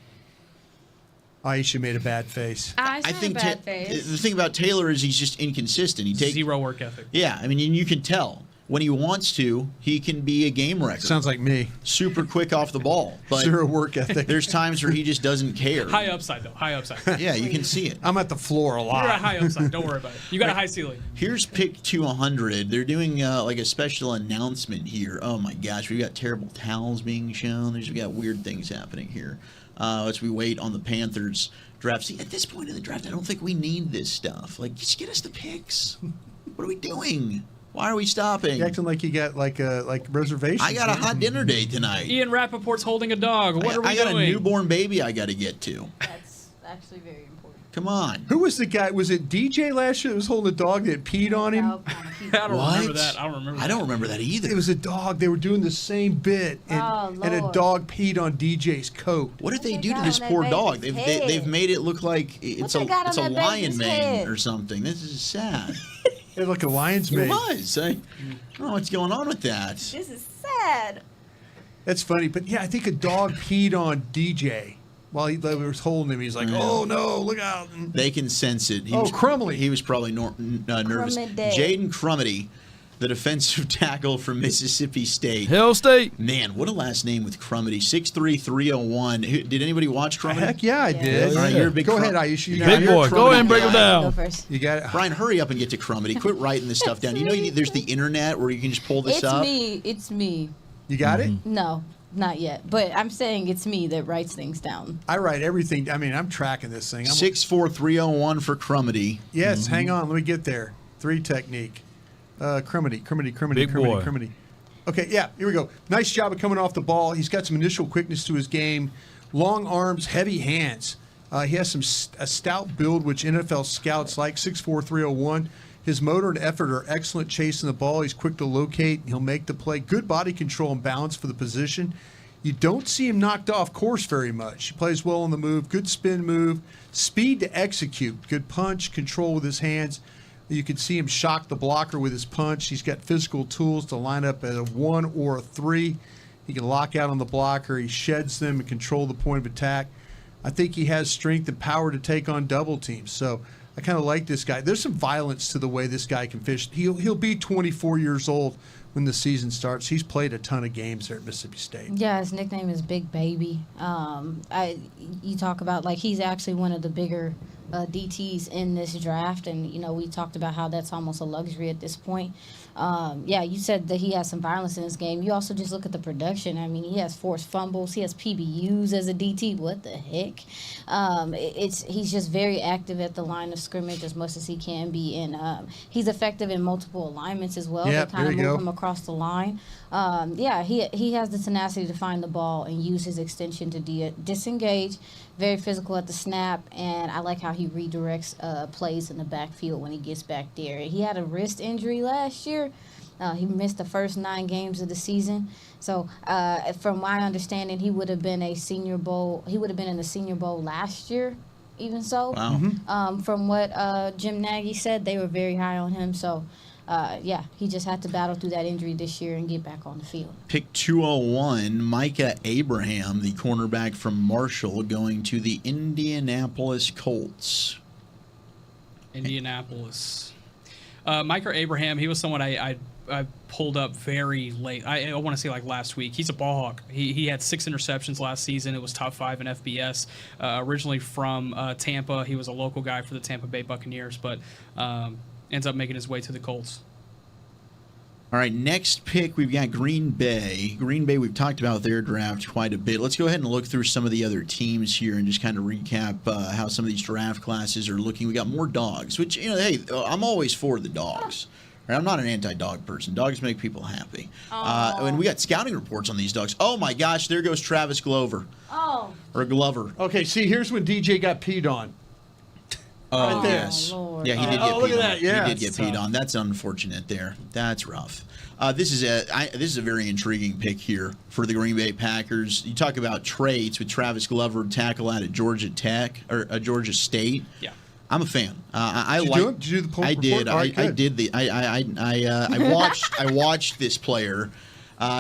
Aisha made a bad face. I think bad face. The thing about Taylor is he's just inconsistent. He takes zero work ethic. Yeah, I mean you can tell when he wants to, he can be a game wrecker. Sounds like me. Super quick off the ball. But zero work ethic. There's times where he just doesn't care. High upside, though. High upside. Yeah, you can see it. I'm at the floor a lot. You're at high upside. Don't worry about it. You got a high ceiling. Here's pick 200. They're doing like a special announcement here. Oh, my gosh. We've got terrible towels being shown. We've got weird things happening here as we wait on the Panthers draft. See, at this point in the draft, I don't think we need this stuff. Like, just get us the picks. What are we doing? Why are we stopping? You're acting like you got like reservations. I got a hot dinner date tonight. Ian Rappaport's holding a dog. What are we I got doing? a newborn baby I got to get to. That's actually very important. Come on. Who was the guy? Was it DJ last year that was holding a dog that peed on him? I don't remember that. I don't remember that. I don't remember that either. It was a dog. They were doing the same bit, and a dog peed on DJ's coat. What did they do to this poor dog? They've made it look like it's a lion mane or something. This is sad. It looked like a lion's mane. It was. I don't know what's going on with that. This is sad. That's funny, but yeah, I think a dog peed on DJ while he was holding him. He's like, "Oh no, look out!" They can sense it. Crumley. He was probably nervous. Jaden Crumity, the defensive tackle from Mississippi State. Hell State. Man, what a last name with Crumity. 6'3", 301. Did anybody watch Crumity? Heck yeah, I did. All right, you're a big Go ahead, Aisha. Big boy. Go ahead and break him down. You got it. Brian, hurry up and get to Crumity. Quit writing this stuff down. You know there's the internet where you can just pull this up. It's me. You got it? No, not yet. But I'm saying it's me that writes things down. I write everything. I mean, I'm tracking this thing. 6'4", 301 for Crumity. Yes, hang on. Let me get there. 3 technique. Crumity. Big boy. Crumity. Okay, yeah, here we go. Nice job of coming off the ball. He's got some initial quickness to his game. Long arms, heavy hands. He has a stout build, which NFL scouts like, 6'4", 301. His motor and effort are excellent chasing the ball. He's quick to locate. He'll make the play. Good body control and balance for the position. You don't see him knocked off course very much. He plays well on the move. Good spin move. Speed to execute. Good punch, control with his hands. You can see him shock the blocker with his punch. He's got physical tools to line up at a 1 or a 3. He can lock out on the blocker. He sheds them and control the point of attack. I think he has strength and power to take on double teams. So I kind of like this guy. There's some violence to the way this guy can fish. He'll be 24 years old when the season starts. He's played a ton of games there at Mississippi State. Yeah, his nickname is Big Baby. You talk about, like, he's actually one of the bigger DTs in this draft, and we talked about how that's almost a luxury at this point. You said that he has some violence in his game. You also just look at the production. I mean, he has forced fumbles. He has PBUs as a DT. What the heck? He's just very active at the line of scrimmage as much as he can be, and he's effective in multiple alignments as well. Yep, to kind of move go. him across the line. He has the tenacity to find the ball and use his extension to disengage. Very physical at the snap, and I like how he redirects plays in the backfield when he gets back there. He had a wrist injury last year. He missed the first 9 games of the season. So, from my understanding, he would have been a Senior Bowl. He would have been in the Senior Bowl last year, even so. Wow. From what Jim Nagy said, they were very high on him. So, he just had to battle through that injury this year and get back on the field. Pick 201, Micah Abraham, the cornerback from Marshall, going to the Indianapolis Colts. Indianapolis. Micah Abraham, he was someone I pulled up very late. I want to say like last week. He's a ball hawk. He had 6 interceptions last season. It was top 5 in FBS. Originally from Tampa. He was a local guy for the Tampa Bay Buccaneers, but ends up making his way to the Colts. All right, next pick, we've got Green Bay. Green Bay, we've talked about their draft quite a bit. Let's go ahead and look through some of the other teams here and just kind of recap how some of these draft classes are looking. We got more dogs, which, hey, I'm always for the dogs. Right, I'm not an anti-dog person. Dogs make people happy. And we got scouting reports on these dogs. Oh, my gosh, there goes Travis Glover. Oh. Or Glover. Okay, see, here's when DJ got peed on. Oh, right there. yes. Lord. Yeah, he did get peed look at on. that. Yeah, he did get peed on. That's unfortunate there. That's rough. This is a very intriguing pick here for the Green Bay Packers. You talk about traits with Travis Glover, tackle out at Georgia Tech or Georgia State. Yeah. I'm a fan. Did you do the poll I did. report? Right, I did the. I watched this player.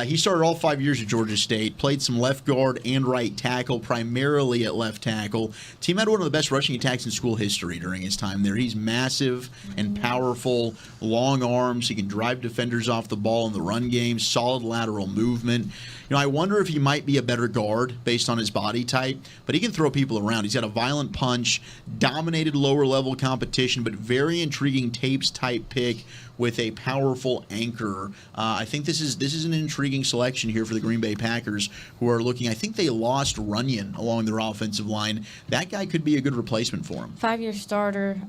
He started all 5 years at Georgia State, played some left guard and right tackle, primarily at left tackle. Team had one of the best rushing attacks in school history during his time there. He's massive and powerful, long arms. He can drive defenders off the ball in the run game, solid lateral movement. I wonder if he might be a better guard based on his body type, but he can throw people around. He's got a violent punch, dominated lower-level competition, but very intriguing tapes-type pick with a powerful anchor. I think this is an intriguing selection here for the Green Bay Packers, who are looking. I think they lost Runyon along their offensive line. That guy could be a good replacement for him. 5-year starter.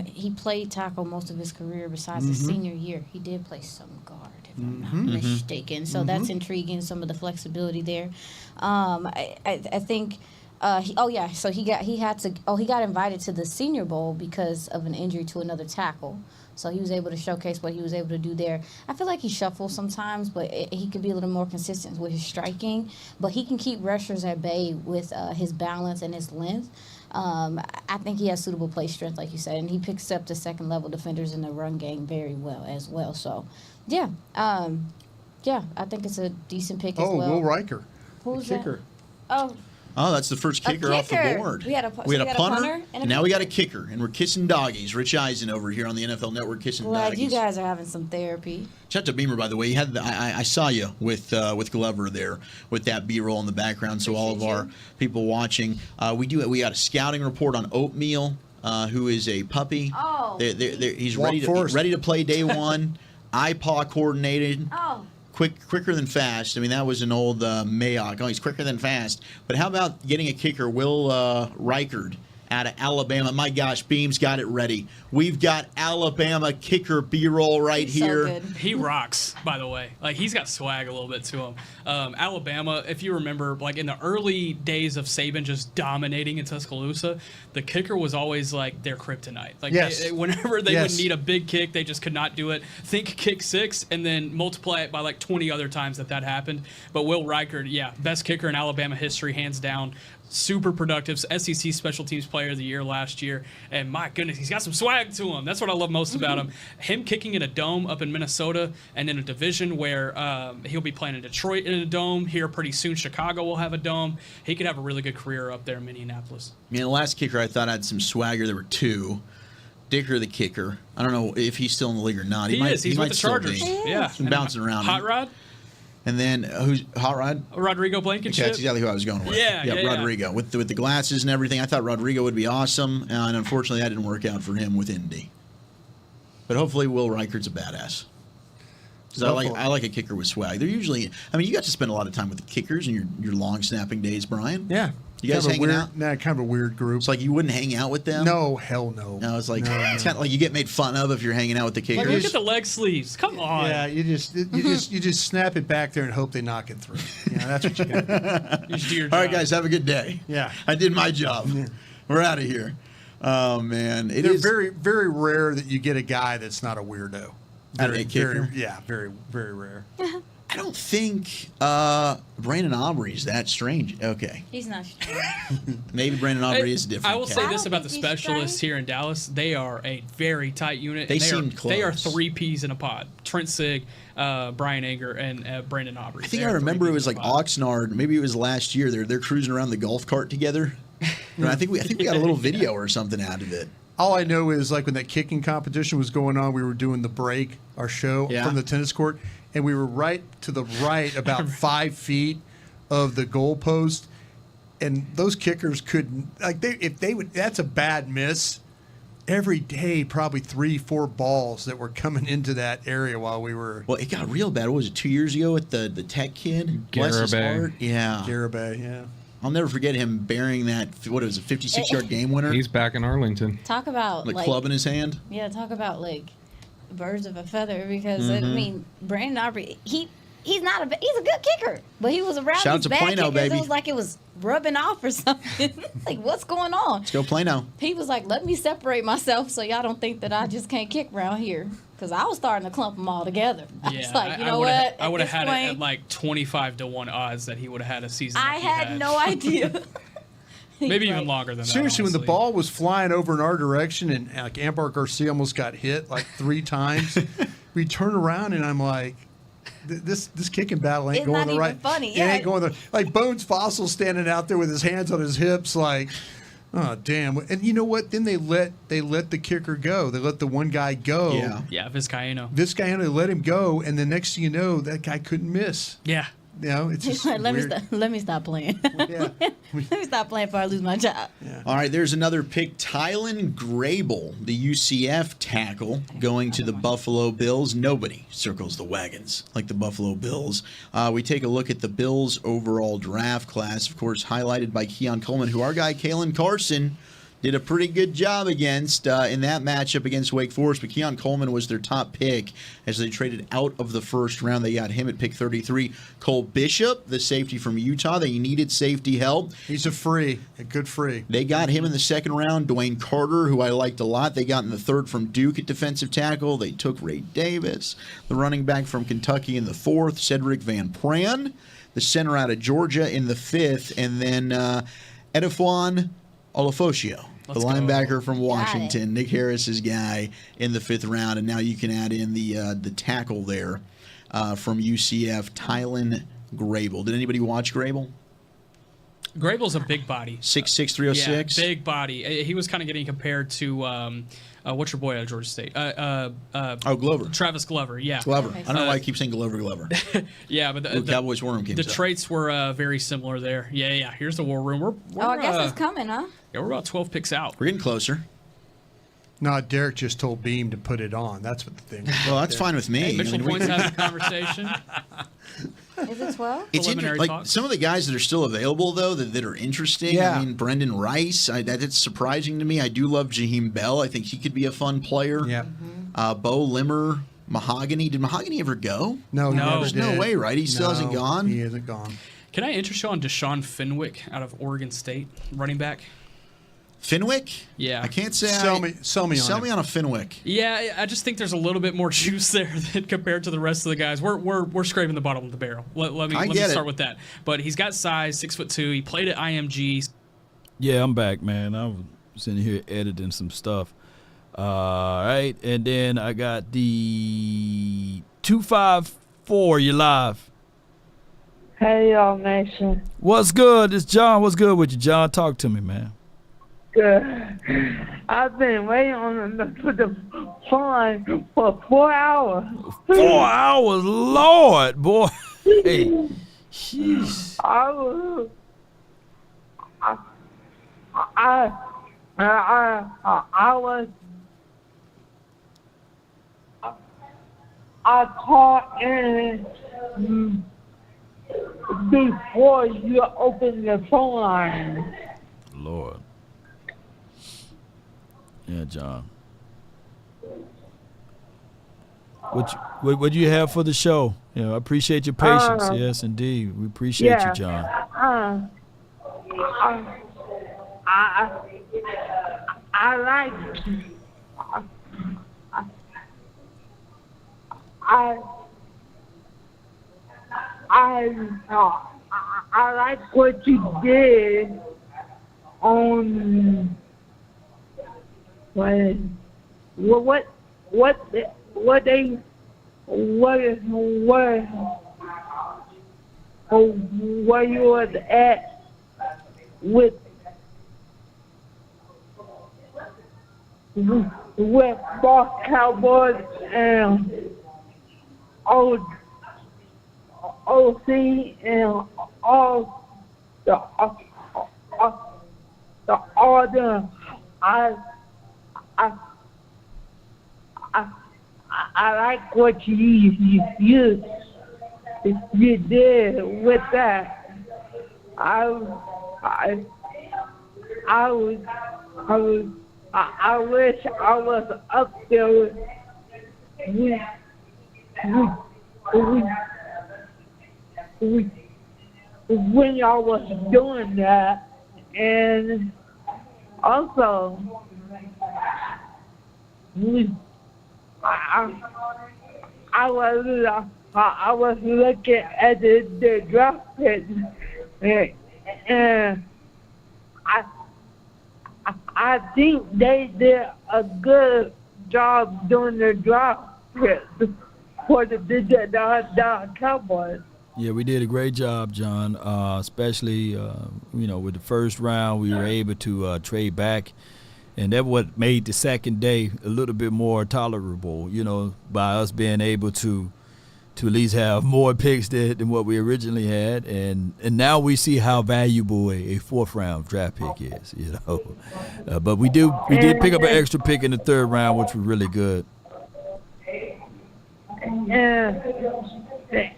He played tackle most of his career. Besides his senior year, he did play some guard, if I'm not mistaken. So that's intriguing. Some of the flexibility there. I think. He got invited to the Senior Bowl because of an injury to another tackle. So he was able to showcase what he was able to do there. I feel like he shuffles sometimes, but he could be a little more consistent with his striking. But he can keep rushers at bay with his balance and his length. I think he has suitable play strength, like you said, and he picks up the second-level defenders in the run game very well as well. So, I think it's a decent pick as well. Oh, Will Riker. Who's the kicker. That? Oh, that's the first kicker off the board. We had a punter, and now we got a kicker, and we're kissing doggies. Rich Eisen over here on the NFL Network kissing doggies. You guys are having some therapy. Shout out to Beamer, by the way. You had I saw you with Glover there with that B-roll in the background. So all of our people watching, we got a scouting report on Oatmeal, who is a puppy. Oh, he's ready to play day one. iPaw coordinated. Oh. Quicker than fast. I mean, that was an old Mayock. Oh, he's quicker than fast. But how about getting a kicker, Will Reichard, out of Alabama? My gosh, Beam's got it ready. We've got Alabama kicker B-roll right here. So good. He rocks, by the way. Like, he's got swag a little bit to him. Alabama, if you remember, like in the early days of Saban just dominating in Tuscaloosa, the kicker was always like their kryptonite. Like whenever they would need a big kick, they just could not do it. Think kick six and then multiply it by like 20 other times that happened. But Will Reichard, best kicker in Alabama history, hands down. Super productive, SEC Special Teams Player of the Year last year, and my goodness, he's got some swag to him. That's what I love most about him. Him kicking in a dome up in Minnesota and in a division where he'll be playing in Detroit in a dome. Here pretty soon, Chicago will have a dome. He could have a really good career up there in Minneapolis. Man, the last kicker I thought had some swagger. There were two. Dicker, the kicker. I don't know if he's still in the league or not. He is. He's with the Chargers. Yeah, he's been bouncing around. Hot Rod. And then who's Hot Rod? Rodrigo Blankenship. Okay, that's exactly who I was going with. Yeah, Rodrigo with the glasses and everything. I thought Rodrigo would be awesome, and unfortunately, that didn't work out for him with Indy. But hopefully, Will Reichard's a badass. Because I like a kicker with swag. They're usually. I mean, you got to spend a lot of time with the kickers in your long snapping days, Brian. Yeah. You guys hanging out? Nah, kind of a weird group. It's like you wouldn't hang out with them? No, hell no. No, it's like it's kind of like you get made fun of if you're hanging out with the kickers. Like, look at the leg sleeves. Come on. Yeah, you just snap it back there and hope they knock it through. Yeah, that's what you got. You should do your job. All right, guys, have a good day. Yeah, I did my job. Yeah. We're out of here. Oh man, it's very, very rare that you get a guy that's not a weirdo. Very, very, very rare. I don't think Brandon Aubrey's that strange. Okay. He's not strange. Maybe Brandon Aubrey is different. I will say this about the specialists here in Dallas. They are a very tight unit. They seem close. They are three peas in a pod. Trent Sig, Brian Anger, and Brandon Aubrey. I think I remember it was like Oxnard. Maybe it was last year. They're cruising around the golf cart together. I think we got a little video or something out of it. All I know is like when that kicking competition was going on, we were doing the break, our show from the tennis court, and we were right to the right about 5 feet of the goalpost, and those kickers couldn't that's a bad miss. Every day, probably 3-4 balls that were coming into that area while we were. Well, it got real bad. What was it, 2 years ago with the tech kid? Bless his heart. Yeah. Garibay, yeah. I'll never forget him burying that, what was it, 56-yard game winner? He's back in Arlington. Talk about like club in his hand? Yeah, talk about like birds of a feather because, I mean, Brandon Aubrey, he's a good kicker, but he was around these bad kickers. Baby. It was like it was rubbing off or something. Like, what's going on? Let's go Plano. He was like, let me separate myself so y'all don't think that I just can't kick around here. Because I was starting to clump them all together. I was like, you know what? I would have had it at like 25-1 odds that he would have had a season. I had no idea. Maybe even longer than that. Seriously, when the ball was flying over in our direction and like Ambar Garcia almost got hit like 3 times, we turn around and I'm like, this kicking battle ain't going the right. Funny. It ain't going the like Bones Fossil standing out there with his hands on his hips like. Oh damn! And you know what? Then they let the kicker go. They let the one guy go. Yeah, Vizcaino. They let him go, and the next thing you know, that guy couldn't miss. Yeah. It's just let weird. me stop playing. Yeah. Let me stop playing before I lose my job. All right, there's another pick. Tylen Grable, the UCF tackle, going to the Buffalo Bills. Nobody circles the wagons like the Buffalo Bills. We take a look at the Bills' overall draft class, of course, highlighted by Keon Coleman, who our guy Kalen Carson did a pretty good job against in that matchup against Wake Forest. But Keon Coleman was their top pick as they traded out of the first round. They got him at pick 33. Cole Bishop, the safety from Utah. They needed safety help. He's a good free. They got him in the second round. Dwayne Carter, who I liked a lot. They got in the third from Duke at defensive tackle. They took Ray Davis, the running back from Kentucky, in the fourth. Cedric Van Pran, the center out of Georgia, in the fifth. And then Edifwan Olafosio, the linebacker from Washington, Nick Harris's guy, in the fifth round. And now you can add in the tackle there from UCF, Tylen Grable. Did anybody watch Grable? Grable's a big body. 6'6", 306? Yeah, big body. He was kind of getting compared to, what's your boy out of Georgia State? Glover. Travis Glover, yeah. Glover. I don't know why I keep saying Glover. Yeah, but the Cowboys War Room came the traits were very similar there. Yeah. Here's the War Room. I guess it's coming, huh? Yeah, we're about 12 picks out. We're getting closer. No, Derek just told Beam to put it on. That's what the thing is. Well, that's fine with me. Hey, Mitchell Point's having a conversation. Is it 12? It's interesting. Like some of the guys that are still available, though, that are interesting. Yeah. I mean, Brendan Rice, that's surprising to me. I do love Jaheim Bell. I think he could be a fun player. Yeah. Bo Limmer, Mahogany. Did Mahogany ever go? No, There's no way, right? He still hasn't gone? He hasn't gone. Can I interest you on Deshaun Fenwick out of Oregon State, running back? Fenwick? Yeah. I can't say Sell me on a Fenwick. Yeah, I just think there's a little bit more juice there than compared to the rest of the guys. We're scraping the bottom of the barrel. Let me start with that. But he's got size, 6'2". He played at IMG. Yeah, I'm back, man. I was sitting here editing some stuff. All right, and then I got the 254. You live? Hey, y'all, nation. What's good? It's John. What's good with you, John? Talk to me, man. Good. I've been waiting on the phone for 4 hours. 4 hours, Lord, boy. Hey, jeez. I called in before you opened the phone line. Lord. Yeah, John. What do you have for the show? You know, I appreciate your patience. Yes, indeed. We appreciate you, John. I like what you did on where you was at with both Cowboys and OC and all the I like what you did with that. I wish I was up there when y'all was doing that, and also I was looking at the draft pick, and I think they did a good job doing the draft pick for the Cowboys. Yeah, we did a great job, John. Especially, with the first round, we were able to trade back, and that's what made the second day a little bit more tolerable. By us being able to to at least have more picks than what we originally had, and now we see how valuable a fourth round draft pick is. But we did pick up an extra pick in the third round, which was really good.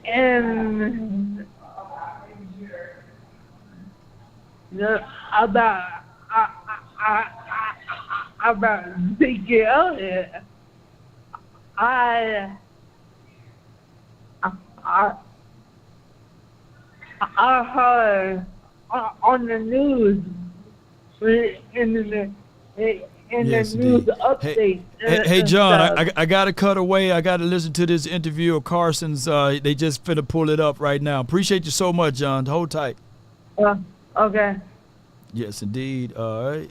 And about Zeke Elliott, I heard on the news in the news update. Hey John, I got to cut away. I got to listen to this interview of Carson's. They just finna pull it up right now. Appreciate you so much, John. Hold tight. Okay. Yes, indeed. All right.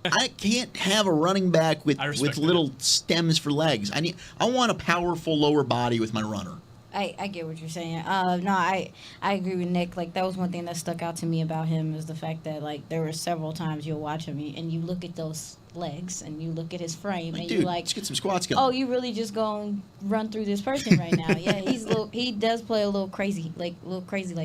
I can't have a running back with little stems for legs. I want a powerful lower body with my runner. I get what you're saying. No, I agree with Nick. Like, that was one thing that stuck out to me about him is the fact that, like, there were several times you'll watch him and you look at those legs and you look at his frame and dude, you're like, let's get some squats going. oh, you really just gonna run through this person right now? Yeah, he does play a little crazy like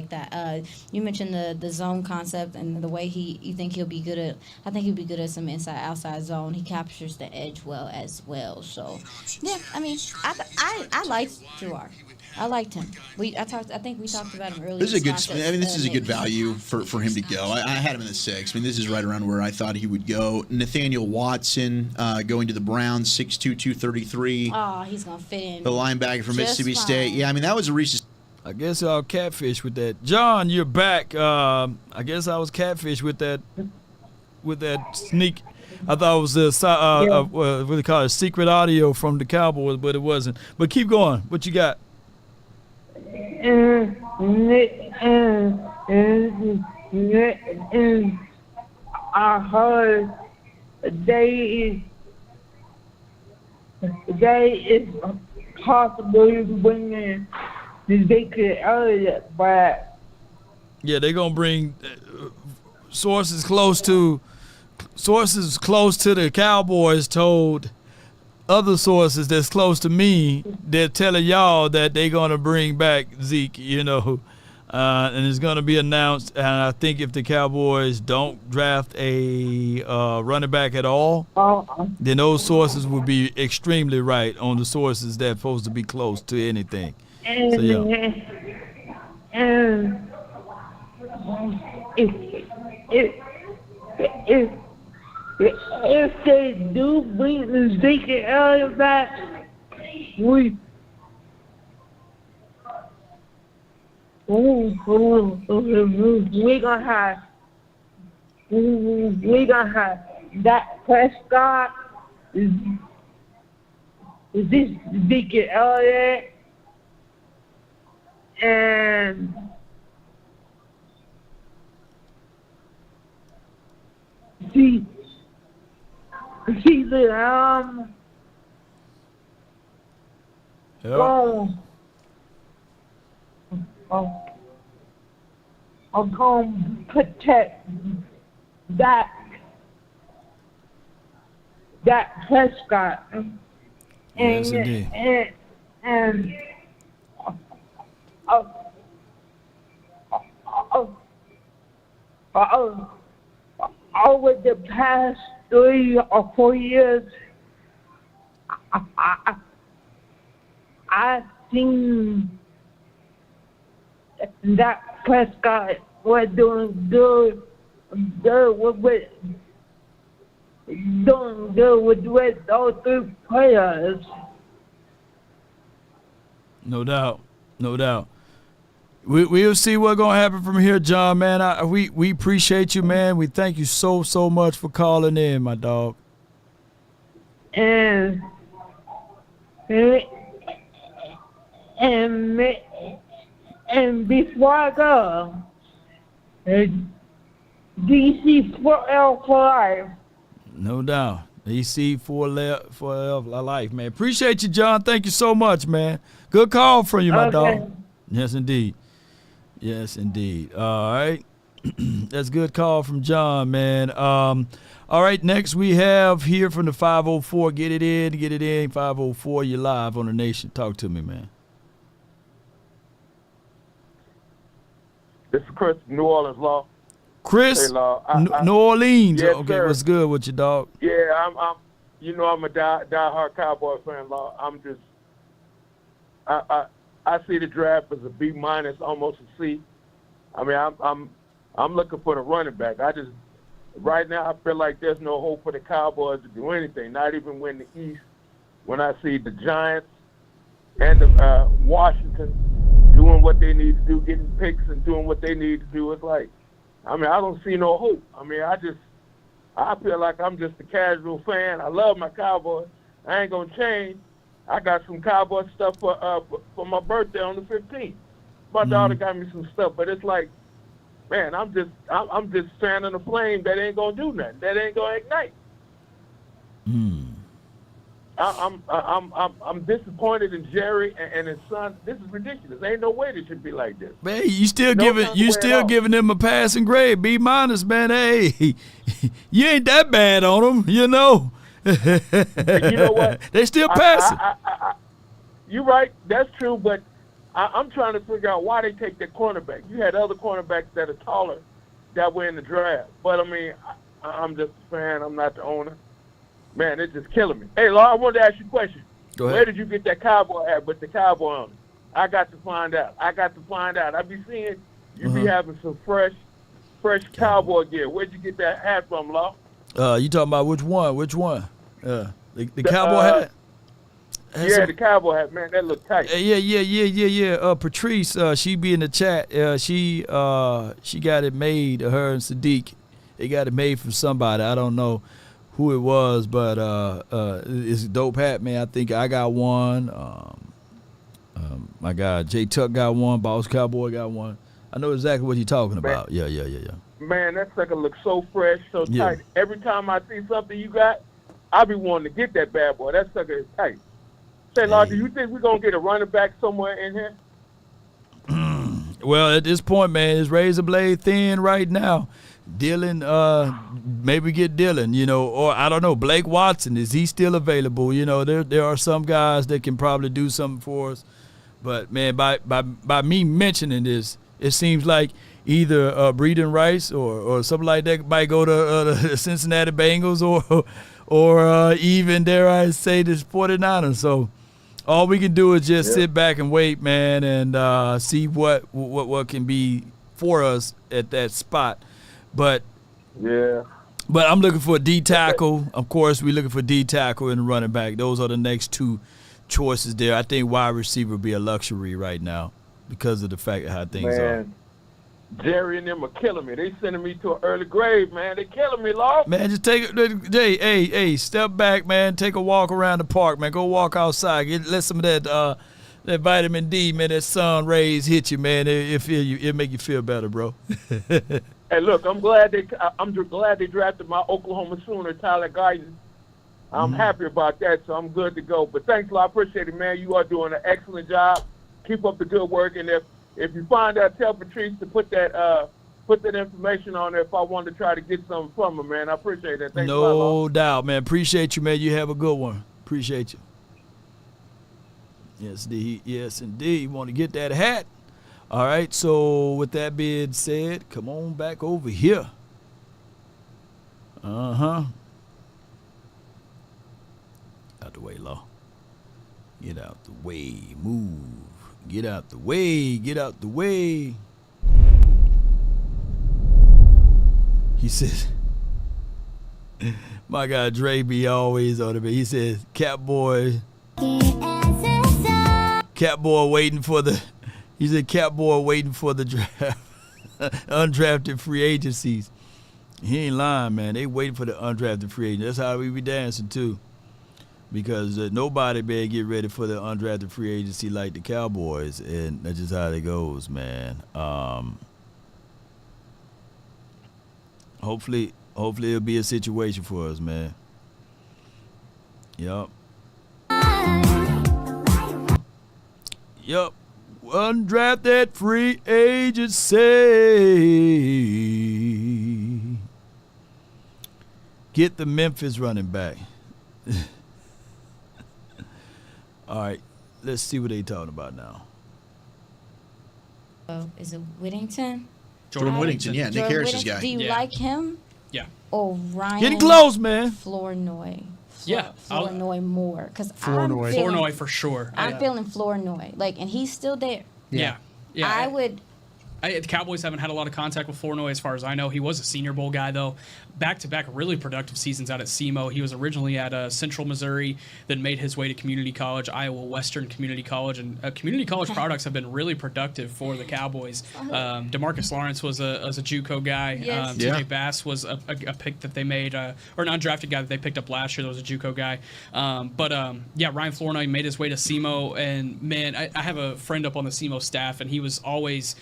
that. You mentioned the zone concept and the way you think he'll be good at. I think he'll be good at some outside zone. He captures the edge well as well. So yeah, I mean, I liked Gerard. I liked him. I think we talked about him earlier. This is a good. This is a good value for him to go. I had him in the 6. I mean, this is right around where I thought he would go. Nathaniel Watson going to the Browns, 6'2", 233. Oh, he's gonna fit in. The linebacker from Mississippi State. Yeah, I mean that was a recent. I guess I'll catfish with that. John, you're back. I guess I was catfish with that sneak. I thought it was what do they call it, secret audio from the Cowboys, but it wasn't. But keep going. What you got? I heard they is possibly bringing Zeke Elliott back. Yeah, they're gonna bring sources close to the Cowboys told other sources that's close to me. They're telling y'all that they're gonna bring back Zeke, and it's gonna be announced. And I think if the Cowboys don't draft a running back at all, then those sources will be extremely right on the sources that's supposed to be close to anything. And, so yeah. And if they do bring Zeke Elliott back, we gonna have that Prescott, this Zeke Elliott, and see the I'm gonna protect that Prescott Yes, indeed. and over the past 3 or 4 years, I've seen that Prescott was doing good with those 3 players. No doubt. We'll see what's gonna happen from here, John. Man, we appreciate you, man. We thank you so much for calling in, my dog. And before I go, DC for life. No doubt. DC for life, man. Appreciate you, John. Thank you so much, man. Good call from you, my dog. Yes, indeed. All right. That's a good call from John, man. All right, next we have here from the 504. Get it in. 504, you're live on the Nation. Talk to me, man. This is Chris, New Orleans Law. Chris, Hey, Law. New Orleans. Yes, okay, sir. what's good with you, dog? Yeah, I'm I'm a die-hard Cowboy fan, Law. I'm just, I see the draft as a B minus, almost a C. I mean, I'm looking for the running back. Right now, I feel like there's no hope for the Cowboys to do anything, not even win the East. When I see the Giants and the Washington doing what they need to do, getting picks and doing what they need to do, it's like, I mean, I don't see no hope. I mean, I feel like I'm just a casual fan. I love my Cowboys. I ain't gonna change. I got some Cowboy stuff for my birthday on the 15th. My daughter got me some stuff, but it's like, man, I'm just fanning a flame that ain't gonna do nothing. That ain't gonna ignite. I'm disappointed in Jerry and his son. This is ridiculous. Ain't no way this should be like this. Man, you still giving them a passing grade, B minus, man. Hey, you ain't that bad on them, you know. You know what? They still passing. You're right. That's true, but I'm trying to figure out why they take that cornerback. You had other cornerbacks that are taller that were in the draft. But, I mean, I'm just a fan. I'm not the owner. Man, it's just killing me. Hey, Law, I wanted to ask you a question. Go ahead. Where did you get that cowboy hat with the cowboy on it? I got to find out. I be seeing you be having some fresh cowboy gear. Where'd you get that hat from, Law? You talking about which one? The cowboy hat? Yeah, the cowboy hat, man. That look tight. Yeah. Patrice, she be in the chat. She got it made. Her and Sadiq, they got it made from somebody. I don't know who it was, but it's a dope hat, man. I think I got one. My guy Jay Tuck got one. Boss Cowboy got one. I know exactly what you're talking about. Yeah. Man, that sucker looks so fresh, so tight. Every time I see something you got, I be wanting to get that bad boy. That sucker is tight. Say, Lord, do you think we're going to get a running back somewhere in here? Well, at this point, man, it's razor blade thin right now. Dylan, maybe get Dylan, you know, or I don't know, Blake Watson, is he still available? You know, there are some guys that can probably do something for us. But, man, by me mentioning this, it seems like either Breeden Rice or something like that might go to the Cincinnati Bengals or even, dare I say, the 49ers. So all we can do is just sit back and wait, man, and see what can be for us at that spot. But I'm looking for a D tackle. Of course, we're looking for D tackle and a running back. Those are the next two choices there. I think wide receiver would be a luxury right now because of the fact of how things are. Jerry and them are killing me. They sending me to an early grave, man. They killing me, Lord. Man, just hey, step back, man. Take a walk around the park, man. Go walk outside. Let some of that vitamin D, man, that sun rays hit you, man. It'll make you feel better, bro. Hey, look, I'm glad they drafted my Oklahoma Sooner, Tyler Guyton. I'm happy about that, so I'm good to go. But thanks a lot. I appreciate it, man. You are doing an excellent job. Keep up the good work. And if you find out, tell Patrice to put that information on there if I want to try to get something from her, man. I appreciate that. Thanks a lot. No doubt, man. Appreciate you, man. You have a good one. Appreciate you. Yes, indeed. You want to get that hat? All right, so with that being said, come on back over here. Out the way, Law. Get out the way. Move. Get out the way. Get out the way. He says, my guy Dre be always on it. He says, Catboy waiting for the... He said, Catboy waiting for the draft. Undrafted free agencies. He ain't lying, man. They waiting for the undrafted free agent. That's how we be dancing, too. Because nobody better get ready for the undrafted free agency like the Cowboys. And that's just how it goes, man. Hopefully it'll be a situation for us, man. Yup. Undrafted free agency. Get the Memphis running back. All right, let's see what they talking about now. Is it Whittington? Jordan Whittington, yeah, Nick Jordan Harris's Whittington. guy. Do you Yeah. like him? Yeah. Or Ryan? Getting close, man. Flournoy. Yeah. Flournoy more. Because Flournoy. Flournoy for sure. I'm feeling Flournoy. Like, and he's still there. Yeah. I would. The Cowboys haven't had a lot of contact with Flournoy as far as I know. He was a Senior Bowl guy, though. Back-to-back really productive seasons out at SEMO. He was originally at Central Missouri, then made his way to community college, Iowa Western Community College. And community college products have been really productive for the Cowboys. DeMarcus Lawrence was a JUCO guy. Yes. TJ Bass was a pick that they made, or an undrafted guy that they picked up last year that was a JUCO guy. Ryan Flournoy made his way to SEMO. And, man, I have a friend up on the SEMO staff, and he was always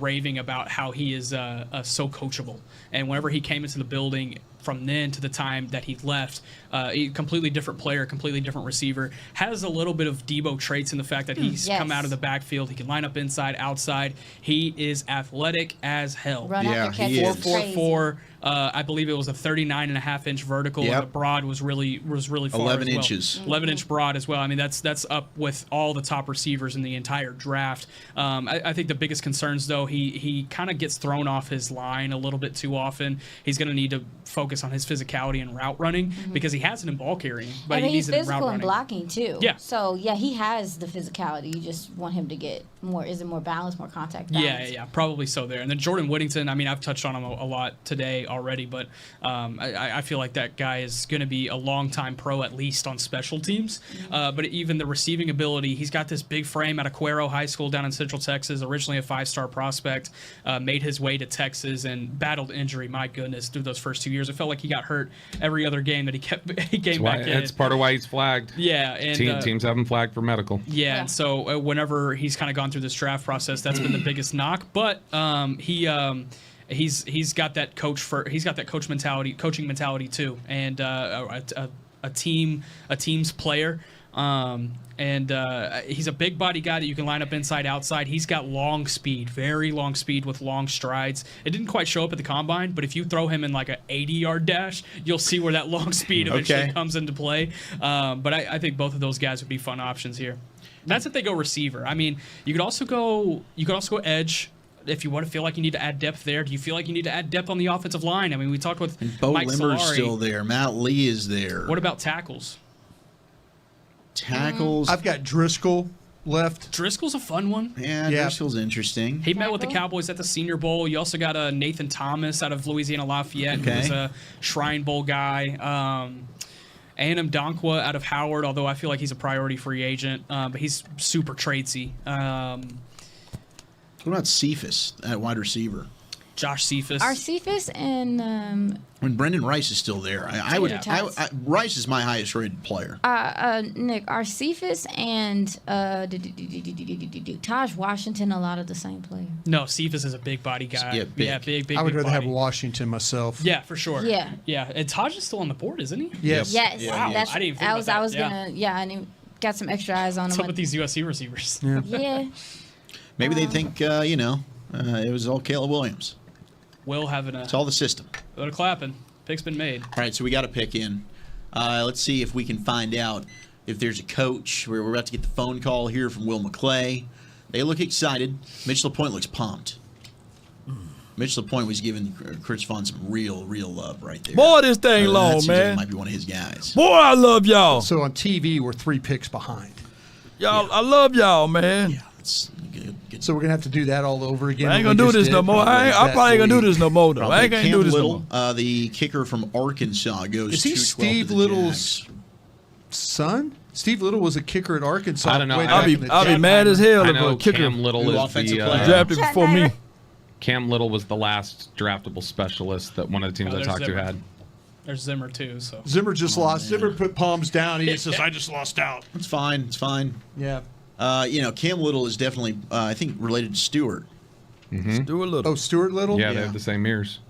raving about how he is so coachable, and whenever he came into the building from then to the time that he left, a completely different player, completely different receiver, has a little bit of Debo traits in the fact that he's come out of the backfield. He can line up inside, outside. He is athletic as hell. Run after catch is 4.44. I believe it was a 39.5-inch vertical, and the broad was really far 11 as well. inches. 11-inch broad as well. I mean, that's up with all the top receivers in the entire draft. I think the biggest concerns, though, he kind of gets thrown off his line a little bit too often. He's going to need to focus on his physicality and route running because he has it in ball carrying, but he needs he's it in route physical running. and blocking too. Yeah. So he has the physicality. You just want him to get more. Is it more balance, more contact balance? Yeah, probably so there. And then Jordan Whittington, I mean, I've touched on him a lot today already, but I feel like that guy is going to be a long-time pro, at least on special teams. But even the receiving ability, he's got this big frame out of Cuero High School down in Central Texas, originally a 5-star prospect, made his way to Texas and battled injury, my goodness, through those first 2 years. It felt like he got hurt every other game that he came back in. That's part of why he's flagged. Yeah. And teams have him flagged for medical. Yeah, and so whenever he's kind of gone through this draft process, that's been the biggest knock. But he's got that coaching mentality too, and a team's player. He's a big body guy that you can line up inside, outside. He's got long speed, very long speed with long strides. It didn't quite show up at the combine, but if you throw him in like an 80-yard dash, you'll see where that long speed eventually comes into play. But I think both of those guys would be fun options here. That's if they go receiver. I mean, you could also go edge. If you want to feel like you need to add depth there, do you feel like you need to add depth on the offensive line? I mean, we talked with Bo Mike Limmer's Solari. still there. Matt Lee is there. What about tackles? Tackles? I've got Driscoll left. Driscoll's a fun one. Yeah, Driscoll's interesting. He met with the Cowboys at the Senior Bowl. You also got Nathan Thomas out of Louisiana Lafayette, who was a Shrine Bowl guy. A&M Donkwa out of Howard, although I feel like he's a priority free agent, but he's super tradesy. What about Cephas at wide receiver? Josh Cephas. Are Cephas and When Brendan Rice is still there, Rice is my highest rated player. Nick, are Cephas and Taj Washington a lot of the same player? No, Cephas is a big body guy. Yeah, big. big. I would rather body. have Washington myself. Yeah, for sure. Yeah. And Taj is still on the board, isn't he? Yes. Yes. Wow. That's, I didn't even think about that. I was gonna. Got some extra eyes on What's him. up with these USC receivers? Yeah. Maybe they think it was all Caleb Williams. Will having It's all the system. Go to clapping. Pick's been made. All right, so we got a pick in. Let's see if we can find out if there's a coach. We're about to get the phone call here from Will McClay. They look excited. Mitch LaPointe looks pumped. Mitch LaPointe was giving Chris Vaughn some real love right there. Boy, this thing long, that seems like man. it might be one of his guys. Boy, I love y'all. So on TV, we're 3 picks behind. Y'all, I love y'all, man. Yeah, it's good. So we're gonna have to do that all over again. I ain't gonna do this no more. I probably ain't gonna do this no more, though. I ain't gonna do this no more. The kicker from Arkansas goes. Is he Steve Little's son? Steve Little was a kicker at Arkansas. I don't know. I'll be mad as hell if a kicker Cam Little is the drafted before me. Cam Little was the last draftable specialist that one of the teams I talked to had. There's Zimmer too. So Zimmer just lost. Zimmer put palms down. He just says, "I just lost out." It's fine. It's fine. Yeah. Cam Little is definitely, I think, related to Stewart. Mm-hmm. Stuart Little. Oh, Stuart Little. Yeah, they have the same ears.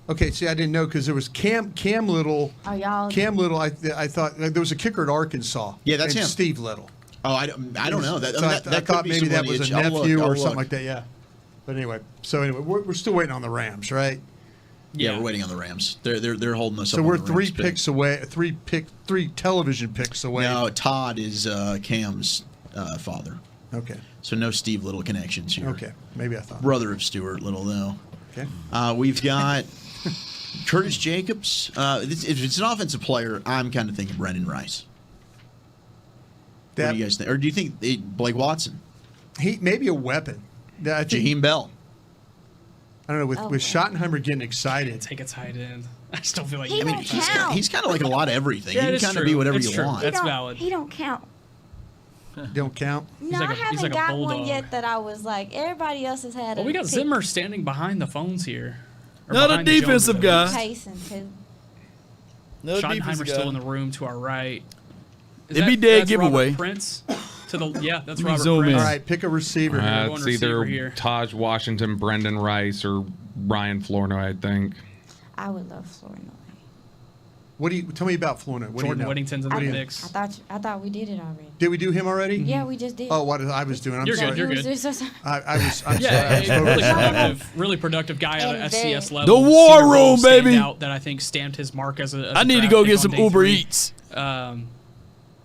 Okay, see, I didn't know because there was Cam Little. Are y'all? Cam Little. I thought there was a kicker at Arkansas. Yeah, that's named him. Steve Little. Oh, I don't know. That, So that I could thought be maybe that somebody was a I'll nephew look. or something like that. Yeah. But anyway, we're still waiting on the Rams, right? Yeah, we're waiting on the Rams. They're holding us up. So on we're the 3 Rams picks away, 3 television picks away. No, Todd is Cam's father. Okay. So no Steve Little connections here. Okay, maybe I thought. Brother of Stuart Little, though. Okay. We've got Curtis Jacobs. If it's an offensive player, I'm kind of thinking Brendan Rice. What do you guys think? Or do you think Blake Watson? He maybe a weapon. I think, Jaheim Bell. I don't know. With Schottenheimer getting excited, take a tight end. I still feel like he's kind of like a lot of everything. Yeah, he it can is kind of true. be whatever It's you true. want. That's valid. He don't count. Don't count. No, like I he's haven't like a got one bulldog. yet that I was like, everybody else has had. Well, a we got pick. Zimmer standing behind the phones here. Or Not a behind the defensive Joneses, guy. Tyson, too. No defensive Schottenheimer's guy. still in the room to our right. It'd be dead that's giveaway. Robert Prince to the that's Let me Robert zoom Prince. in. All right, pick a receiver. We're going It's either receiver here. Taj Washington, Brendan Rice, or Ryan Flournoy, I think. I would love Flournoy. What do you tell me about Flournoy? What Jordan do you know? Whittington's in What the do you- mix. I thought we did it already. Did we do him already? Yeah, we just did. Oh, what I was doing? I'm You're sorry. good. You're good. I was. I'm Yeah, sorry. really productive guy at And FCS very- level. The war Senior room, Bowl baby. standout that I think stamped his mark as a. I need to draft go pick get on some day Uber 3. Eats.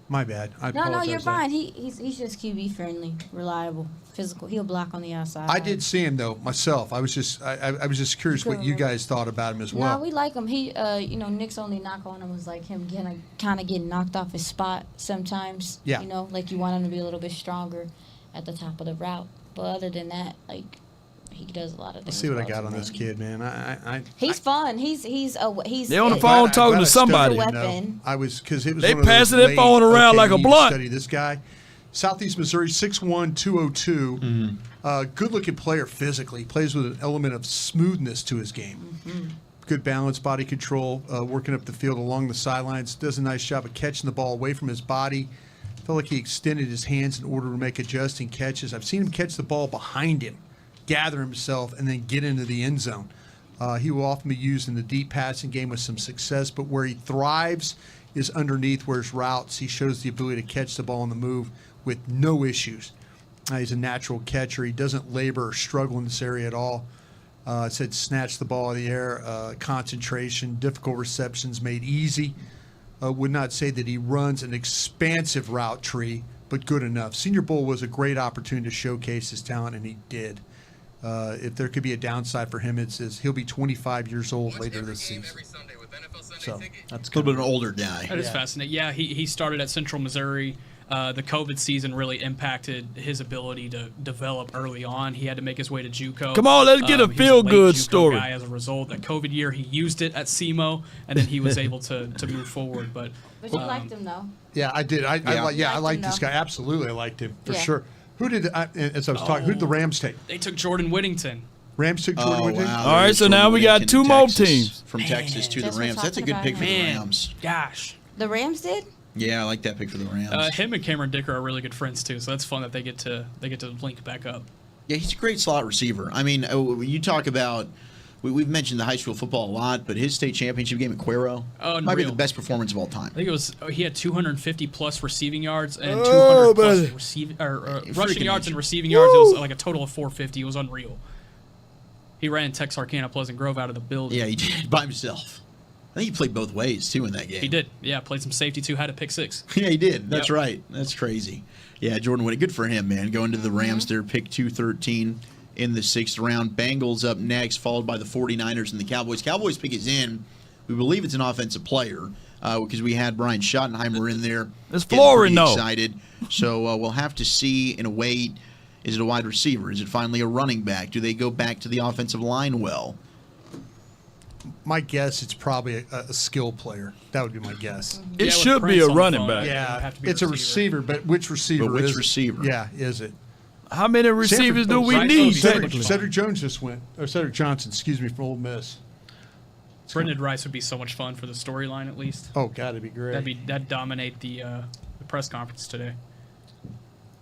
My bad. I No, apologize. you're fine. He's just QB friendly, reliable, physical. He'll block on the outside. I did see him though myself. I was just curious what you guys thought about him as well. No, we like him. He, Nick's only knock on him was like him kind of getting knocked off his spot sometimes. Yeah. Like you want him to be a little bit stronger at the top of the route. But other than that, like he does a lot of things. Let's see what I well got to on this me. kid, man. He's fun. He's. They on the phone talking to somebody. Weapon. I was because it was. They one of those passing that late, phone around like a you need to blunt. Study this guy, Southeast Missouri, 6'1", 202. Good-looking player physically. Plays with an element of smoothness to his game. Good balance, body control, working up the field along the sidelines. Does a nice job of catching the ball away from his body. Felt like he extended his hands in order to make adjusting catches. I've seen him catch the ball behind him, gather himself, and then get into the end zone. He will often be used in the deep passing game with some success, but where he thrives is underneath where his routes. He shows the ability to catch the ball on the move with no issues. He's a natural catcher. He doesn't labor or struggle in this area at all. It said snatch the ball out of the air, concentration, difficult receptions made easy. Would not say that he runs an expansive route tree, but good enough. Senior Bowl was a great opportunity to showcase his talent, and he did. If there could be a downside for him, it's he'll be 25 years old later this season. So that's a little bit of an older guy. That is fascinating. Yeah, he started at Central Missouri. The COVID season really impacted his ability to develop early on. He had to make his way to JUCO. Come on, let's get a He was feel-good late JUCO story. guy as a result. That COVID year, he used it at SEMO, and then he was able to move forward. But you liked him though. Yeah, I did. I liked this guy. Absolutely, I liked him for sure. Who did? As I was talking, who did the Rams take? They took Jordan Whittington. Rams took Jordan Whittington. Wow, All right, so now we got two more teams. From Texas to the Just we're Rams. That's a talking good pick about for the him. Rams. Gosh. The Rams did. Yeah, I like that pick for the Rams. Him and Cameron Dicker are really good friends too, so that's fun that they get to link back up. Yeah, he's a great slot receiver. I mean, you talk about we've mentioned the high school football a lot, but his state championship game at Cuero might be the best performance of all time. I think it was he had 250 plus receiving yards and Oh, 200 plus buddy. rushing yards and receiving yards. It was like a total of 450. It was unreal. He ran Texarkana Pleasant Grove out of the building. Yeah, he did by himself. I think he played both ways too in that game. He did. Yeah, played some safety too. Had a pick six. Yeah, he did. That's Yep. right. That's crazy. Yeah, Jordan Whittington. Good for him, man. Going to the Rams there, pick 213 in the 6th round. Bengals up next, followed by the 49ers and the Cowboys. Cowboys pick is in. We believe it's an offensive player because we had Brian Schottenheimer in there. It's Getting pretty Florida, no. excited. So we'll have to see and await. Is it a wide receiver? Is it finally a running back? Do they go back to the offensive line well? My guess, it's probably a skill player. That would be my guess. It should be a running back. Yeah, it's a receiver, but which receiver? But which is it? receiver? Yeah, is it? How many receivers do we Cedric- need? Cedric, technically? Cedric Jones just went, or Cedric Johnson, excuse me, from Ole Miss. Brendan Rice would be so much fun for the storyline, at least. Oh, God, it'd be great. That'd dominate the press conference today.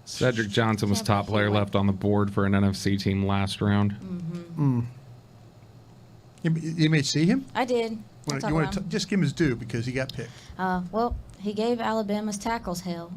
Cedric Johnson was top player left on the board for an NFC team last round. You may see him. I did. I'll talk You want about to him. just give him his due because he got picked. Well, he gave Alabama's tackles hell.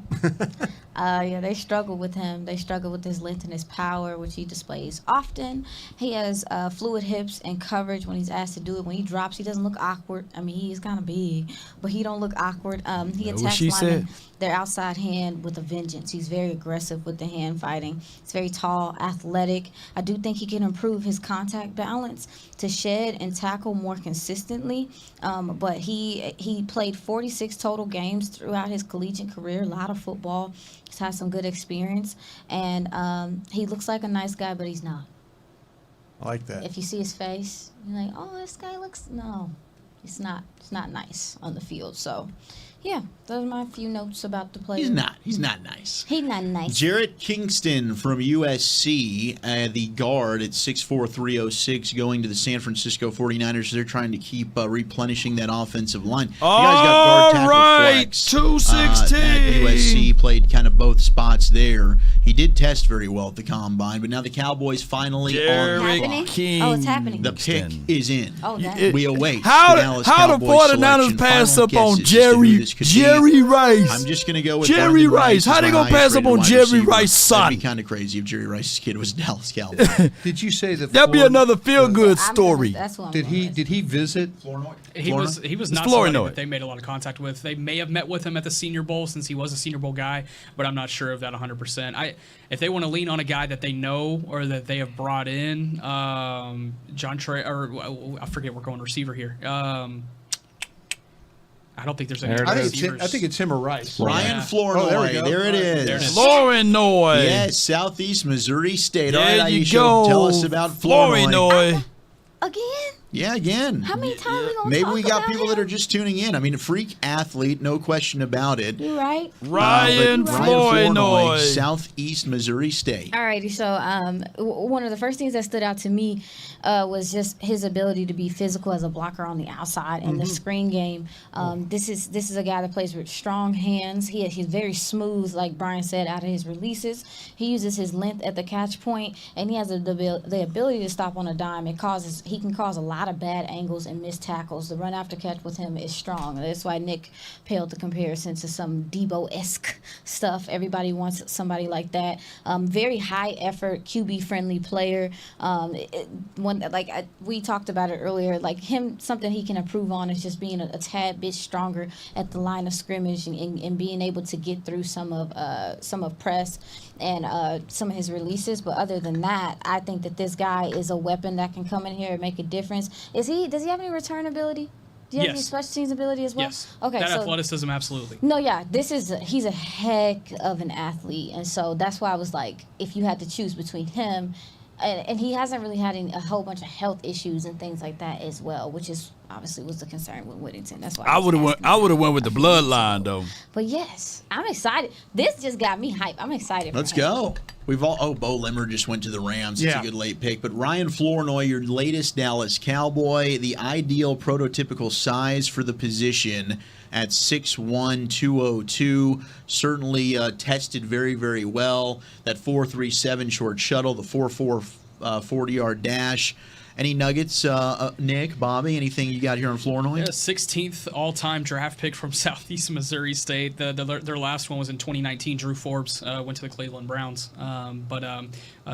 Yeah, they struggle with him. They struggle with his length and his power, which he displays often. He has fluid hips and coverage when he's asked to do it. When he drops, he doesn't look awkward. I mean, he's kind of big, but he don't look awkward. He attacks linemen, their outside hand with a vengeance. He's very aggressive with the hand fighting. He's very tall, athletic. I do think he can improve his contact balance to shed and tackle more consistently. But he played 46 total games throughout his collegiate career, a lot of football. He's had some good experience, and he looks like a nice guy, but he's not. I like that. If you see his face, you're like, oh, this guy looks, no, it's not nice on the field. So, yeah, those are my few notes about the player. He's not nice. He's not nice. Jarrett Kingston from USC, the guard at 6'4", 306, going to the San Francisco 49ers. They're trying to keep replenishing that offensive line. The guy's got guard tackle flex. 216. At USC, played kind of both spots there. He did test very well at the combine, but now the Cowboys finally on the clock. Oh, it's happening. The pick is in. Oh, that. We await How the Dallas the Cowboys 49ers selection. pass Final up on guesses as to who this could be. Jerry Rice? I'm just going to go with Jerry Barnum Rice. How as they my gonna pass up highest-rated on wide Jerry receiver. Rice's son? That'd be kind of crazy if Jerry Rice's kid was a Dallas Cowboy. Did you say that? That'd be another feel-good story. That's what I'm Did he visit? He was not somebody that they made a lot of contact with. They may have met with him at the Senior Bowl since he was a Senior Bowl guy, but I'm not sure of that 100%. If they want to lean on a guy that they know or that they have brought in, John Trey, or I forget, we're going receiver here. I don't think there's any. I think it's him or Rice. Ryan Flournoy. There it is. Flournoy. Yes, Southeast Missouri State. There All right, you Aisha, go. tell us about Flournoy. Again? Yeah, again. How many times we gonna Maybe talk we got about people that are just tuning in. I mean, a freak athlete, no question about it. You right? Ryan Flournoy, Southeast Missouri State. Alrighty, so one of the first things that stood out to me was just his ability to be physical as a blocker on the outside in the screen game. This is a guy that plays with strong hands. He's very smooth, like Brian said, out of his releases. He uses his length at the catch point, and he has the ability to stop on a dime. He can cause a lot of bad angles and missed tackles. The run after catch with him is strong. That's why Nick paled the comparison to some Debo-esque stuff. Everybody wants somebody like that. Very high effort, QB friendly player. We talked about it earlier. Like him, something he can improve on is just being a tad bit stronger at the line of scrimmage and being able to get through some of press and some of his releases. But other than that, I think that this guy is a weapon that can come in here and make a difference. Does he have any return ability? Do you have any special teams ability as well? Yes. Okay. That athleticism, absolutely. No, yeah. He's a heck of an athlete, and so that's why I was like, if you had to choose between him, and he hasn't really had a whole bunch of health issues and things like that as well, which is obviously was the concern with Whittington. That's why I would have went with the bloodline though. But yes, I'm excited. This just got me hyped. I'm excited. Let's go. Bo Limmer just went to the Rams. It's a good late pick. But Ryan Flournoy, your latest Dallas Cowboy, the ideal prototypical size for the position at 6'1", 202. Certainly tested very, very well. That 4.37 short shuttle, the 4.4 40-yard dash. Any nuggets, Nick, Bobby? Anything you got here on Flournoy? Yeah, 16th all-time draft pick from Southeast Missouri State. Their last one was in 2019. Drew Forbes went to the Cleveland Browns.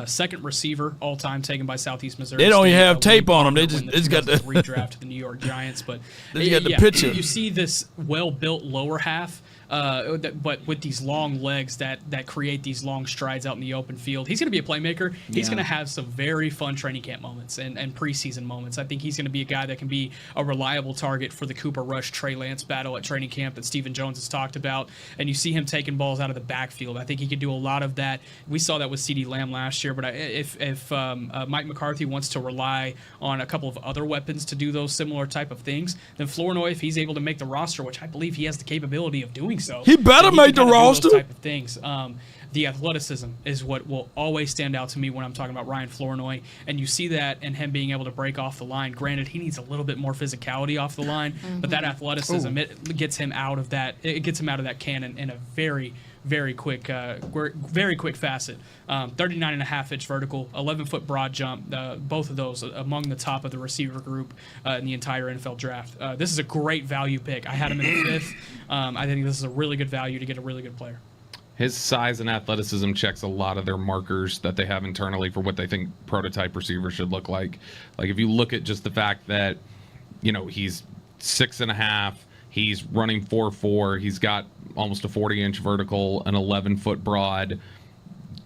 Second receiver all-time taken by Southeast Missouri. They don't State, even have tape on them. They just got the redraft to the New York Giants. But they got the picture. You see this well-built lower half. But with these long legs that create these long strides out in the open field. He's going to be a playmaker. He's going to have some very fun training camp moments and preseason moments. I think he's going to be a guy that can be a reliable target for the Cooper Rush, Trey Lance battle at training camp that Stephen Jones has talked about. And you see him taking balls out of the backfield. I think he could do a lot of that. We saw that with CeeDee Lamb last year. But if Mike McCarthy wants to rely on a couple of other weapons to do those similar type of things, then Flournoy, if he's able to make the roster, which I believe he has the capability of doing so. He better make the roster. Type of things. The athleticism is what will always stand out to me when I'm talking about Ryan Flournoy, and you see that in him being able to break off the line. Granted, he needs a little bit more physicality off the line, but that athleticism it gets him out of that. It gets him out of that cannon in a very, very quick facet. 39.5-inch vertical, 11-foot broad jump. Both of those among the top of the receiver group in the entire NFL draft. This is a great value pick. I had him in the 5th. I think this is a really good value to get a really good player. His size and athleticism checks a lot of their markers that they have internally for what they think prototype receivers should look like. Like if you look at just the fact that, he's 6.5, he's running 4.4, he's got almost a 40-inch vertical, an 11-foot broad,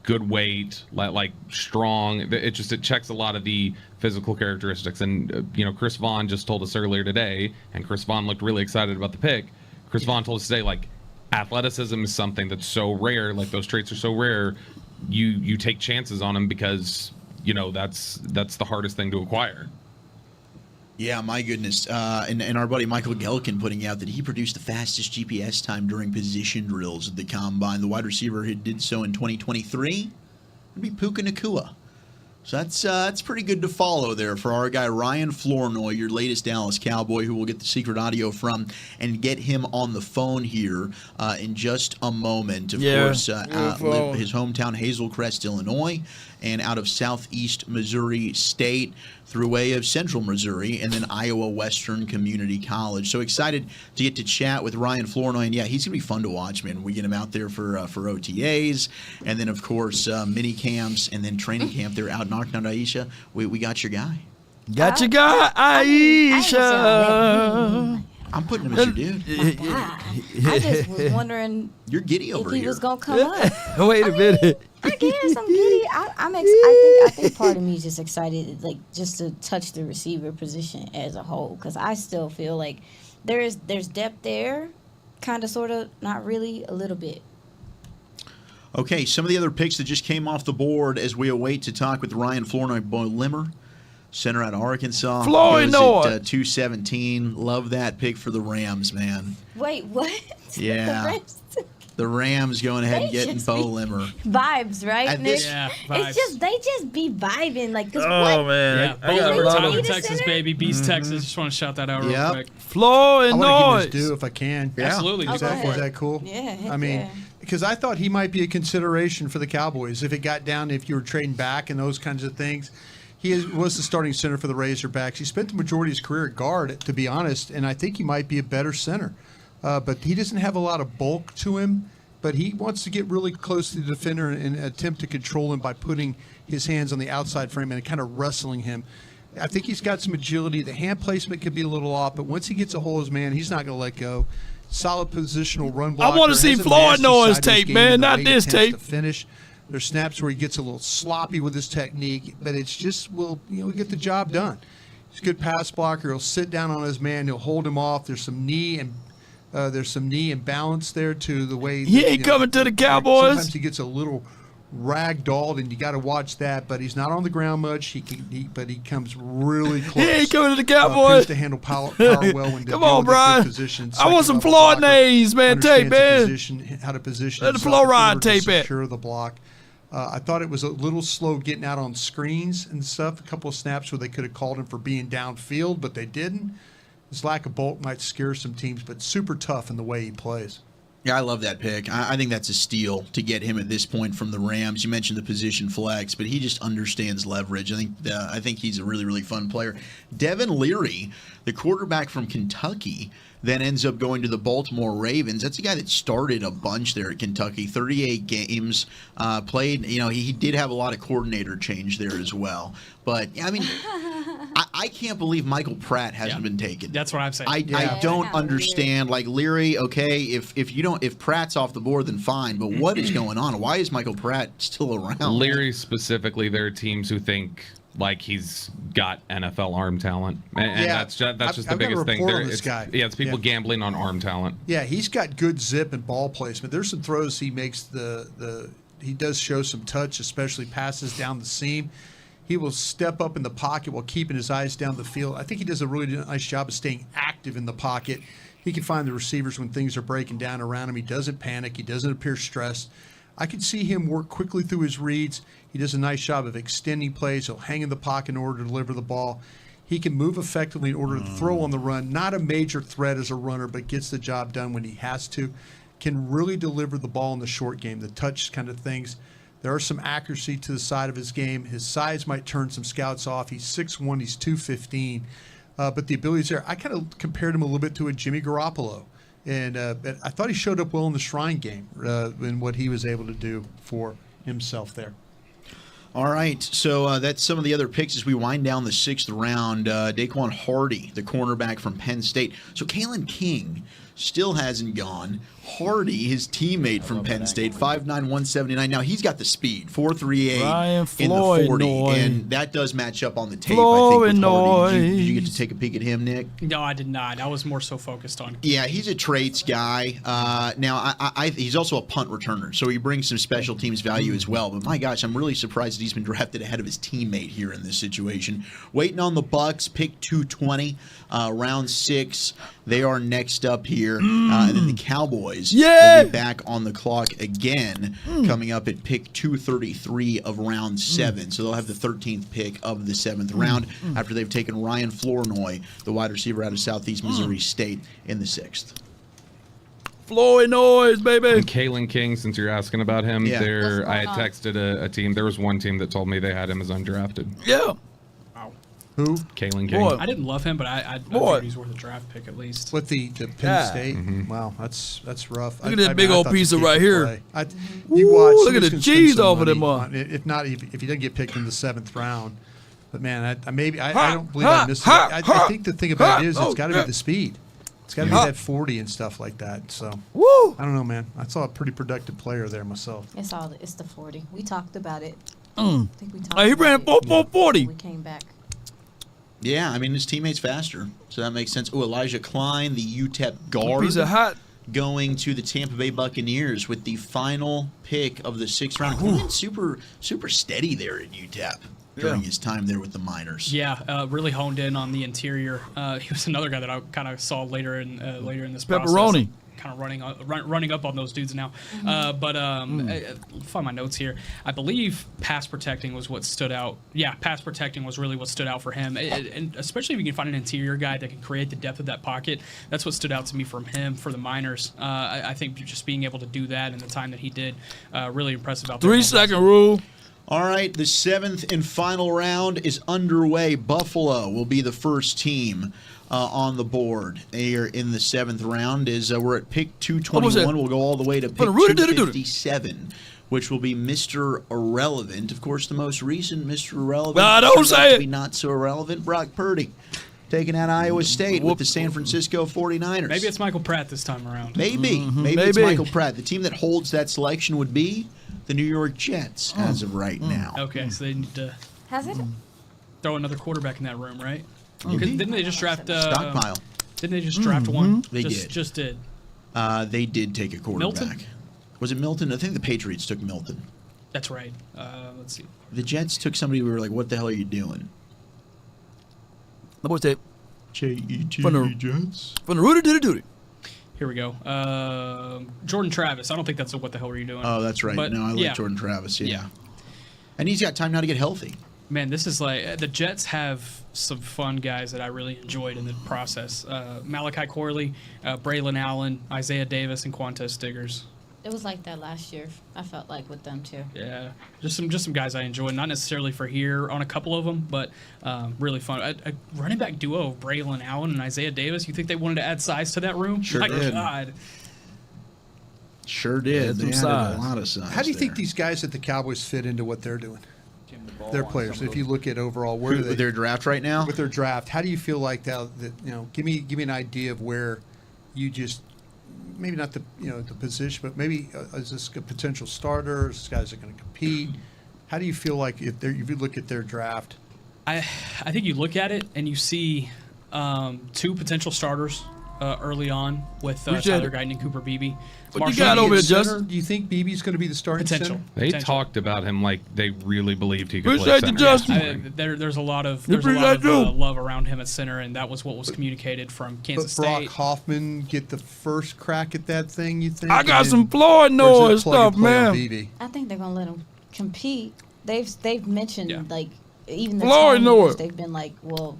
good weight, like strong. It checks a lot of the physical characteristics. And Chris Vaughn just told us earlier today, and Chris Vaughn looked really excited about the pick. Chris Vaughn told us today, like, athleticism is something that's so rare, like those traits are so rare, you take chances on them because that's the hardest thing to acquire. Yeah, my goodness. And our buddy Michael Gelkin putting out that he produced the fastest GPS time during position drills at the Combine. The wide receiver who did so in 2023 would be Puka Nacua. So that's pretty good to follow there for our guy Ryan Flournoy, your latest Dallas Cowboy, who we'll get the secret audio from and get him on the phone here in just a moment. Of course, his hometown, Hazel Crest, Illinois, and out of southeast Missouri State through way of central Missouri, and then Iowa Western Community College. So excited to get to chat with Ryan Flournoy, and yeah, he's going to be fun to watch, man. We get him out there for OTAs, and then, of course, mini camps, and then training camp. They're out knocking out Aisha. We got your guy. Got your guy, Aisha. I'm putting him as your dude. I just was wondering You're giddy over if he here. was going to come up. Wait a minute. I guess I'm giddy. I think part of me is just excited, like just to touch the receiver position as a whole, because I still feel like there's depth there, kind of, sort of, not really, a little bit. Okay, some of the other picks that just came off the board as we await to talk with Ryan Flournoy. Bo Limmer, center out of Arkansas. Flournoy! Goes at 217. Love that pick for the Rams, man. Wait, what? Yeah. The Rams going ahead and getting Bo Limmer. Vibes, right, Nick? Yeah, vibes. It's just, they just be vibing. Like, cause Oh, man. Yeah, Tyler, Texas, baby. Beast, Texas. Just want to shout that out real quick. Flournoy. I want to give him his due if I can. Yeah. Absolutely. Is that cool? Yeah. I mean, because I thought he might be a consideration for the Cowboys if it got down, if you were trading back and those kinds of things. He was the starting center for the Razorbacks. He spent the majority of his career at guard, to be honest, and I think he might be a better center. But he doesn't have a lot of bulk to him, but he wants to get really close to the defender and attempt to control him by putting his hands on the outside frame and kind of wrestling him. I think he's got some agility. The hand placement could be a little off, but once he gets a hold of his man, he's not going to let go. Solid positional run blocker. I want to see Flournoy's tape, man, not this tape. To finish. There's snaps where he gets a little sloppy with his technique, but it's just, we get the job done. He's a good pass blocker. He'll sit down on his man. He'll hold him off. There's some knee and balance there to the way he ain't coming to the Cowboys. Sometimes he gets a little ragdolled, and you got to watch that. But he's not on the ground much. But he comes really close. He ain't coming to the Cowboys. To handle power well when come on, Brian. Positions. I want some Flournoy's, man. Tape, man. How to position. Let the Flournoy tape it. Secure the block. I thought it was a little slow getting out on screens and stuff. A couple of snaps where they could have called him for being downfield, but they didn't. His lack of bulk might scare some teams, but super tough in the way he plays. Yeah, I love that pick. I think that's a steal to get him at this point from the Rams. You mentioned the position flex, but he just understands leverage. I think he's a really, really fun player. Devin Leary, the quarterback from Kentucky, then ends up going to the Baltimore Ravens. That's a guy that started a bunch there at Kentucky, 38 games, played. He did have a lot of coordinator change there as well. But, I mean, I can't believe Michael Pratt hasn't been taken. That's what I'm saying. I don't understand. Like, Leary, okay, if Pratt's off the board, then fine. But what is going on? Why is Michael Pratt still around? Leary specifically, there are teams who think like he's got NFL arm talent, and that's just the biggest thing. It's people gambling on arm talent. Yeah, he's got good zip and ball placement. There's some throws he makes. He does show some touch, especially passes down the seam. He will step up in the pocket while keeping his eyes down the field. I think he does a really nice job of staying active in the pocket. He can find the receivers when things are breaking down around him. He doesn't panic. He doesn't appear stressed. I can see him work quickly through his reads. He does a nice job of extending plays. He'll hang in the pocket in order to deliver the ball. He can move effectively in order to throw on the run. Not a major threat as a runner, but gets the job done when he has to. Can really deliver the ball in the short game, the touch kind of things. There are some accuracy to the side of his game. His size might turn some scouts off. He's 6'1", he's 215. But the ability is there. I kind of compared him a little bit to a Jimmy Garoppolo. And I thought he showed up well in the Shrine game in what he was able to do for himself there. All right, so that's some of the other picks as we wind down the 6th round. Daquan Hardy, the cornerback from Penn State. So Kalen King still hasn't gone. Hardy, his teammate from Penn State, 5'9", 179. Now, he's got the speed, 4.38 in the 40, and that does match up on the tape, I think, with Hardy. Did you get to take a peek at him, Nick? No, I did not. I was more so focused on. Yeah, he's a traits guy. Now, he's also a punt returner, so he brings some special teams value as well. But my gosh, I'm really surprised that he's been drafted ahead of his teammate here in this situation. Waiting on the Bucks, pick 220, round 6. They are next up here, and then the Cowboys will be back on the clock again, coming up at pick 233 of round 7. So they'll have the 13th pick of the 7th round after they've taken Ryan Flournoy, the wide receiver out of Southeast Missouri State, in the 6th. Flournoy, baby. And Kalen King, since you're asking about him, Yeah. I had texted a team. There was one team that told me they had him as undrafted. Yeah. Who? Kalen King. I didn't love him, but I think he's worth a draft pick at least. What the Penn State? Wow, that's rough. Look at that big old piece right here. You watch. Look at the cheese off of them. If not, if he doesn't get picked in the 7th round, but man, I don't believe I missed it. I think the thing about it is it's got to be the speed. It's got to be that 40 and stuff like that. So I don't know, man. I saw a pretty productive player there myself. It's the 40. We talked about it. I think we talked he ran 4.40. We came back. Yeah, I mean, his teammate's faster, so that makes sense. Oh, Elijah Klein, the UTEP guard, Piece of hot. going to the Tampa Bay Buccaneers with the final pick of the 6th round. He's been super steady there at UTEP during his time there with the Miners. Yeah, really honed in on the interior. He was another guy that I kind of saw later in this Pepperoni. process. Kind of running up on those dudes now. Find my notes here. I believe pass protecting was what stood out. Yeah, pass protecting was really what stood out for him. And especially if you can find an interior guy that can create the depth of that pocket. That's what stood out to me from him for the Miners. I think just being able to do that in the time that he did, really impressive out there. 3-second rule. All right, the 7th and final round is underway. Buffalo will be the first team on the board here in the 7th round. We're at pick 221. We'll go all the way to pick 257, which will be Mr. Irrelevant. Of course, the most recent Mr. Irrelevant. Don't say it. To be not so irrelevant, Brock Purdy, taking out Iowa State with the San Francisco 49ers. Maybe it's Michael Pratt this time around. Maybe it's Michael Pratt. The team that holds that selection would be the New York Jets as of right now. Okay, so they need to Has it? throw another quarterback in that room, right? Didn't they just draft stockpile? Didn't they just draft one? They just did. They did take a quarterback. Milton? Was it Milton? I think the Patriots took Milton. That's right. Let's see. The Jets took somebody we were like, what the hell are you doing? What's that? J-E-T Jets. From the Rudy to the Duty. Here we go. Jordan Travis. I don't think that's a what the hell are you doing? Oh, that's right. But, no, I like Jordan Travis. Yeah. And he's got time now to get healthy. Man, this is like the Jets have some fun guys that I really enjoyed in the process. Malachi Corley, Braylon Allen, Isaiah Davis, and Quantez Stiggers. It was like that last year. I felt like with them too. Yeah, just some guys I enjoyed. Not necessarily for here on a couple of them, but really fun. A running back duo of Braylon Allen and Isaiah Davis. You think they wanted to add size to that room? Sure My did. God. Sure did. They added a lot of size. How do you think these guys at the Cowboys fit into what they're doing? Their players. If you look at overall, where do they, with their draft right now? With their draft, how do you feel like that? Give me an idea of where you just maybe not the position, but maybe is this a potential starter? Is this guys are going to compete? How do you feel like if you look at their draft? I think you look at it and you see two potential starters early on with Tyler Guyton and Cooper Beebe. What you got over there, Justin? Do you think Beebe's going to be the starting potential? center? They talked about him like they really believed he could Appreciate play the center. Justin. There's a lot of love around him at center, and that was what was communicated from Kansas But Brock State. Hoffman get the first crack at that thing, you think? I got some Floyd noise stuff, man. I think they're gonna let him compete. They've mentioned like even the Floyd time noise. Mm. they've been like, well,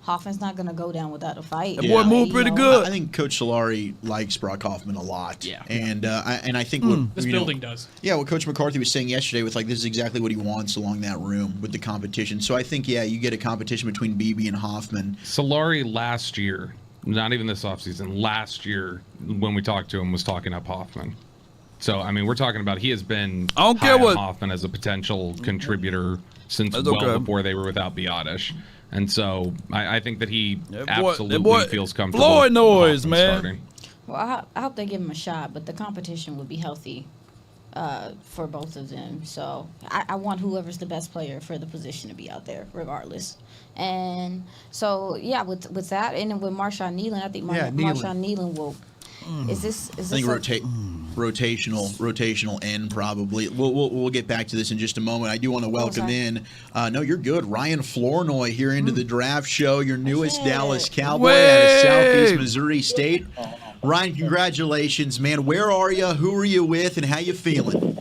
Hoffman's not gonna go down without a fight. That boy moved pretty good. I think Coach Solari likes Brock Hoffman a lot. Yeah. And I think what This building does. Yeah, what Coach McCarthy was saying yesterday with like this is exactly what he wants along that room with the competition. So I think you get a competition between Beebe and Hoffman. Solari last year Not even this offseason. Last year, when we talked to him, was talking up Hoffman. So, I mean, we're talking about he has been high on Hoffman as a potential contributor since before they were without Biotish. And so I think that he absolutely feels comfortable. Floyd noise, man. Starting. Well, I hope they give him a shot, but the competition would be healthy for both of them. So I want whoever's the best player for the position to be out there, regardless. And so, yeah, with that, and then with Marshawn Neeland, I think Marshawn Neeland will. Is this I think rotational end probably. We'll get back to this in just a moment. I do want to welcome in. No, you're good. Ryan Flournoy here into the draft show. Your newest Dallas Cowboy out of Southeast Missouri State. Ryan, congratulations, man. Where are you? Who are you with? And how you feeling?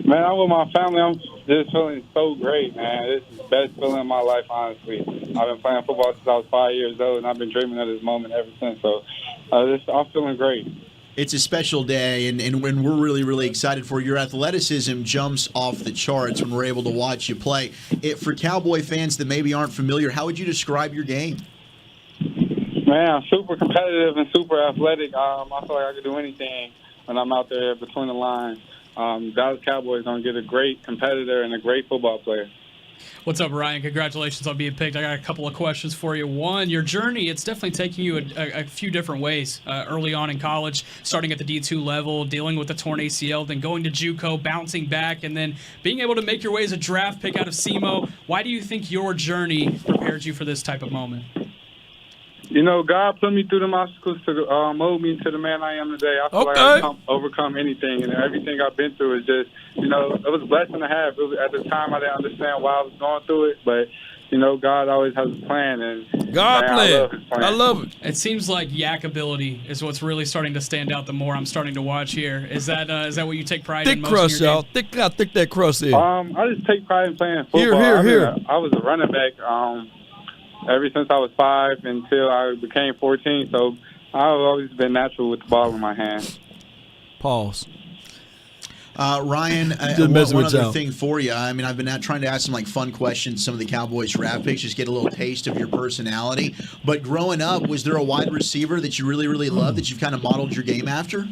Man, I'm with my family. I'm just feeling so great, man. This is the best feeling in my life, honestly. I've been playing football since I was 5 years old, and I've been dreaming of this moment ever since. So I'm feeling great. It's a special day, and we're really, really excited for your athleticism jumps off the charts when we're able to watch you play. For Cowboy fans that maybe aren't familiar, how would you describe your game? Man, I'm super competitive and super athletic. I feel like I could do anything when I'm out there between the lines. Dallas Cowboys going to get a great competitor and a great football player. What's up, Ryan? Congratulations on being picked. I got a couple of questions for you. One, your journey, it's definitely taking you a few different ways. Early on in college, starting at the D2 level, dealing with the torn ACL, then going to JUCO, bouncing back, and then being able to make your way as a draft pick out of SEMO. Why do you think your journey prepared you for this type of moment? You know, God put me through the obstacles to mold me into the man I am today. I feel like I can overcome anything, and everything I've been through is just, it was a blessing to have. At the time, I didn't understand why I was going through it, but, God always has a plan, and I love it. It seems like yak ability is what's really starting to stand out the more I'm starting to watch here. Is that what you take pride in most crust, of your y'all. game? How thick that crust is. I just take pride in playing football. Here. I was a running back ever since I was 5 until I became 14. So I've always been natural with the ball in my hand. Pause. Ryan, one other thing for you. I mean, I've been trying to ask some fun questions, some of the Cowboys draft picks, just get a little taste of your personality. But growing up, was there a wide receiver that you really, really loved that you've kind of modeled your game after?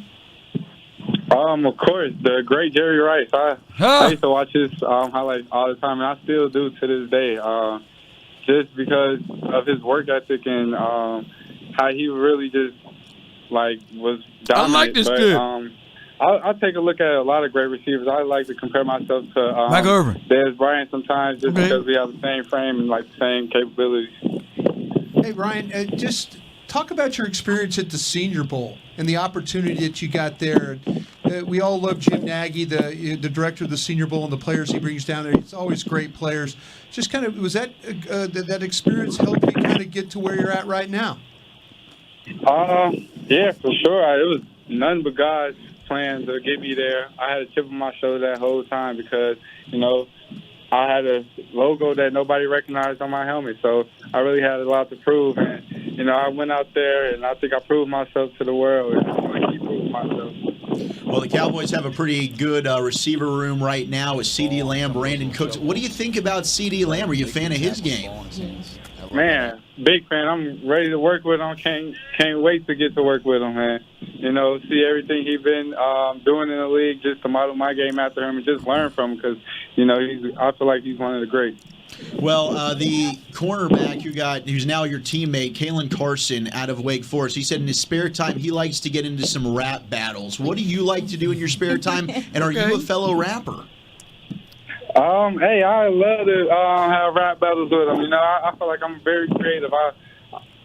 Of course, the great Jerry Rice. I used to watch his highlights all the time, and I still do to this day. Just because of his work ethic and how he really just was dominant. I like this kid. I'll take a look at a lot of great receivers. I like to compare myself to Mike Irvin, Dez Bryant sometimes, just because we have the same frame and the same capabilities. Hey Ryan, just talk about your experience at the Senior Bowl and the opportunity that you got there. We all love Jim Nagy, the director of the Senior Bowl, and the players he brings down there. It's always great players. Just kind of, was that experience help you kind of get to where you're at right now? Yeah, for sure. It was none but God's plan to get me there. I had a chip on my shoulder that whole time because, I had a logo that nobody recognized on my helmet. So I really had a lot to prove. And, I went out there, and I think I proved myself to the world. And I'm going to keep proving myself. Well, the Cowboys have a pretty good receiver room right now with CeeDee Lamb, Brandon Cooks. What do you think about CeeDee Lamb? Are you a fan of his game? Man, big fan. I'm ready to work with him. Can't wait to get to work with him, man. See everything he's been doing in the league, just to model my game after him and just learn from him because, I feel like he's one of the greats. Well, the cornerback you got, who's now your teammate, Kalen Carson, out of Wake Forest, he said in his spare time he likes to get into some rap battles. What do you like to do in your spare time, and are you a fellow rapper? Hey, I love to have rap battles with him. I feel like I'm very creative.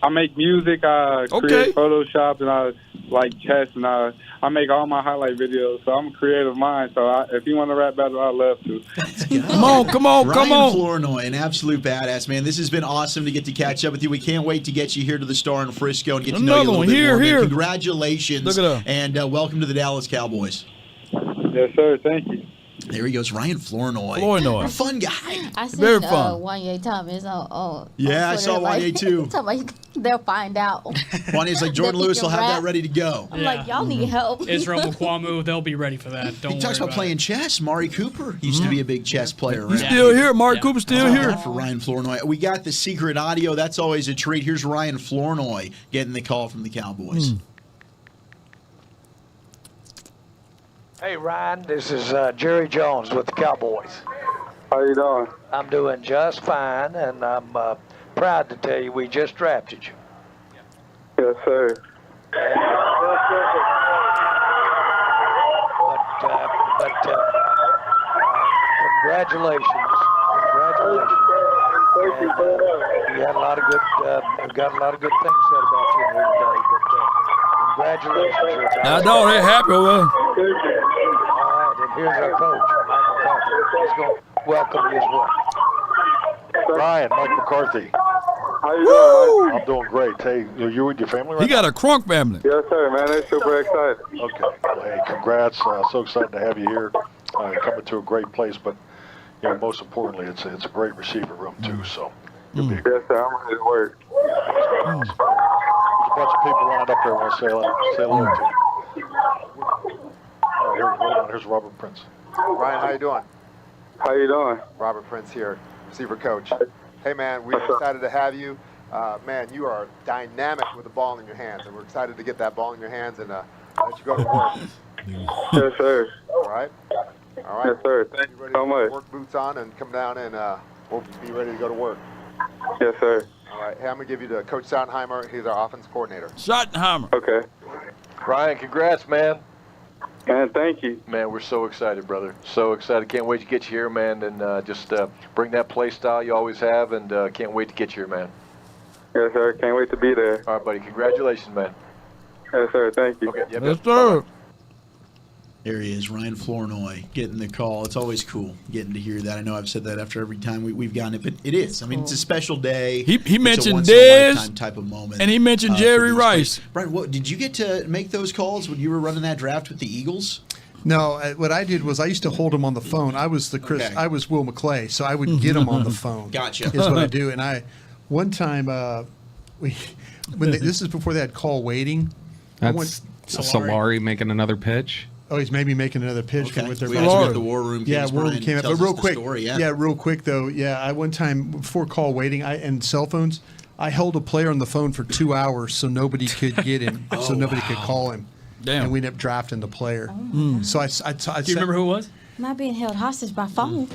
I make music, I create Photoshop, and I like chess, and I make all my highlight videos. So I'm a creative mind. So if you want to rap battle, I'd love to. Come on. Ryan Flournoy, an absolute badass, man. This has been awesome to get to catch up with you. We can't wait to get you here to the Star in Frisco and get to know you a little bit more. Man. Congratulations, and welcome to the Dallas Cowboys. Yes, sir. Thank you. There he goes, Ryan Flournoy. Flournoy. Fun guy. I seen Very fun. Wanye Thomas on Yeah, I Twitter, saw Wanye too. talking about they'll find out. Wanye's like, Jordan That he Lewis can will have that rap. ready to go. I'm like, y'all need help. Israel Mukwamu, they'll be ready for that. Don't He talks worry about playing chess. Mari Cooper used to be a big chess player. He's still here. Mark Cooper's still How's here. that for Ryan Flournoy. We got the secret audio. That's always a treat. Here's Ryan Flournoy getting the call from the Cowboys. Hey, Ryan, this is Jerry Jones with the Cowboys. How you doing? I'm doing just fine, and I'm proud to tell you we just drafted you. Yes, sir. Congratulations. And, you had a lot of good, got a lot of good things said about you here today, but congratulations. I know they're happy with him. All right, and here's our coach, Mike McCarthy. He's going to welcome you as well. Ryan, Mike McCarthy. How you doing, Mike? I'm doing great. Hey, you with your family right He got a Crunk family. Yes, sir, man. They're super excited. Okay. Well, hey, congrats. So excited to have you here. Coming to a great place, but most importantly, it's a great receiver room too. So you'll be. Yes, sir. I'm ready to work. There's a bunch of people lined up there. I want to say hello to you. Here's Robert Prince. Ryan, how you doing? How you doing? Robert Prince here, receiver coach. Hey, man, we're excited to have you. Man, you are dynamic with the ball in your hands, and we're excited to get that ball in your hands and let you go to work. Yes, sir. All right? All right. Yes, sir. Thank you so much. Work boots on and come down, and we'll be ready to go to work. Yes, sir. All right. Hey, I'm going to give you to Coach Schottenheimer. He's our offense coordinator. Schottenheimer. Okay. Ryan, congrats, man. Man, thank you. Man, we're so excited, brother. So excited. Can't wait to get you here, man, and just bring that play style you always have, and can't wait to get you here, man. Yes, sir. Can't wait to be there. All right, buddy. Congratulations, man. Yes, sir. Thank you. Okay. Yep, Yes, sir. There he is, Ryan Flournoy, getting the call. It's always cool getting to hear that. I know I've said that after every time we've gotten it, but it is. I mean, it's a special day. He It's a mentioned once-in-a-lifetime Dez, type of moment. and he mentioned Jerry for these Rice. players. Brian, what did you get to make those calls when you were running that draft with the Eagles? No, what I did was I used to hold him on the phone. I was Okay. I was Will McClay, so I would get him on the phone. Gotcha. Is what I do. And one time this is before they had call waiting. That's Solari making another pitch. Oh, he's maybe making another pitch Okay. with their We gotta go to the War Room. Yeah, Case War Room Brian came up. But tells real us the quick, story, yeah. real quick though. Yeah, I one time before call waiting, and cell phones, I held a player on the phone for 2 hours so nobody could get him, so nobody could call him. Damn. And we ended up drafting the player. So I Do you remember who it was? Not being held hostage by phone.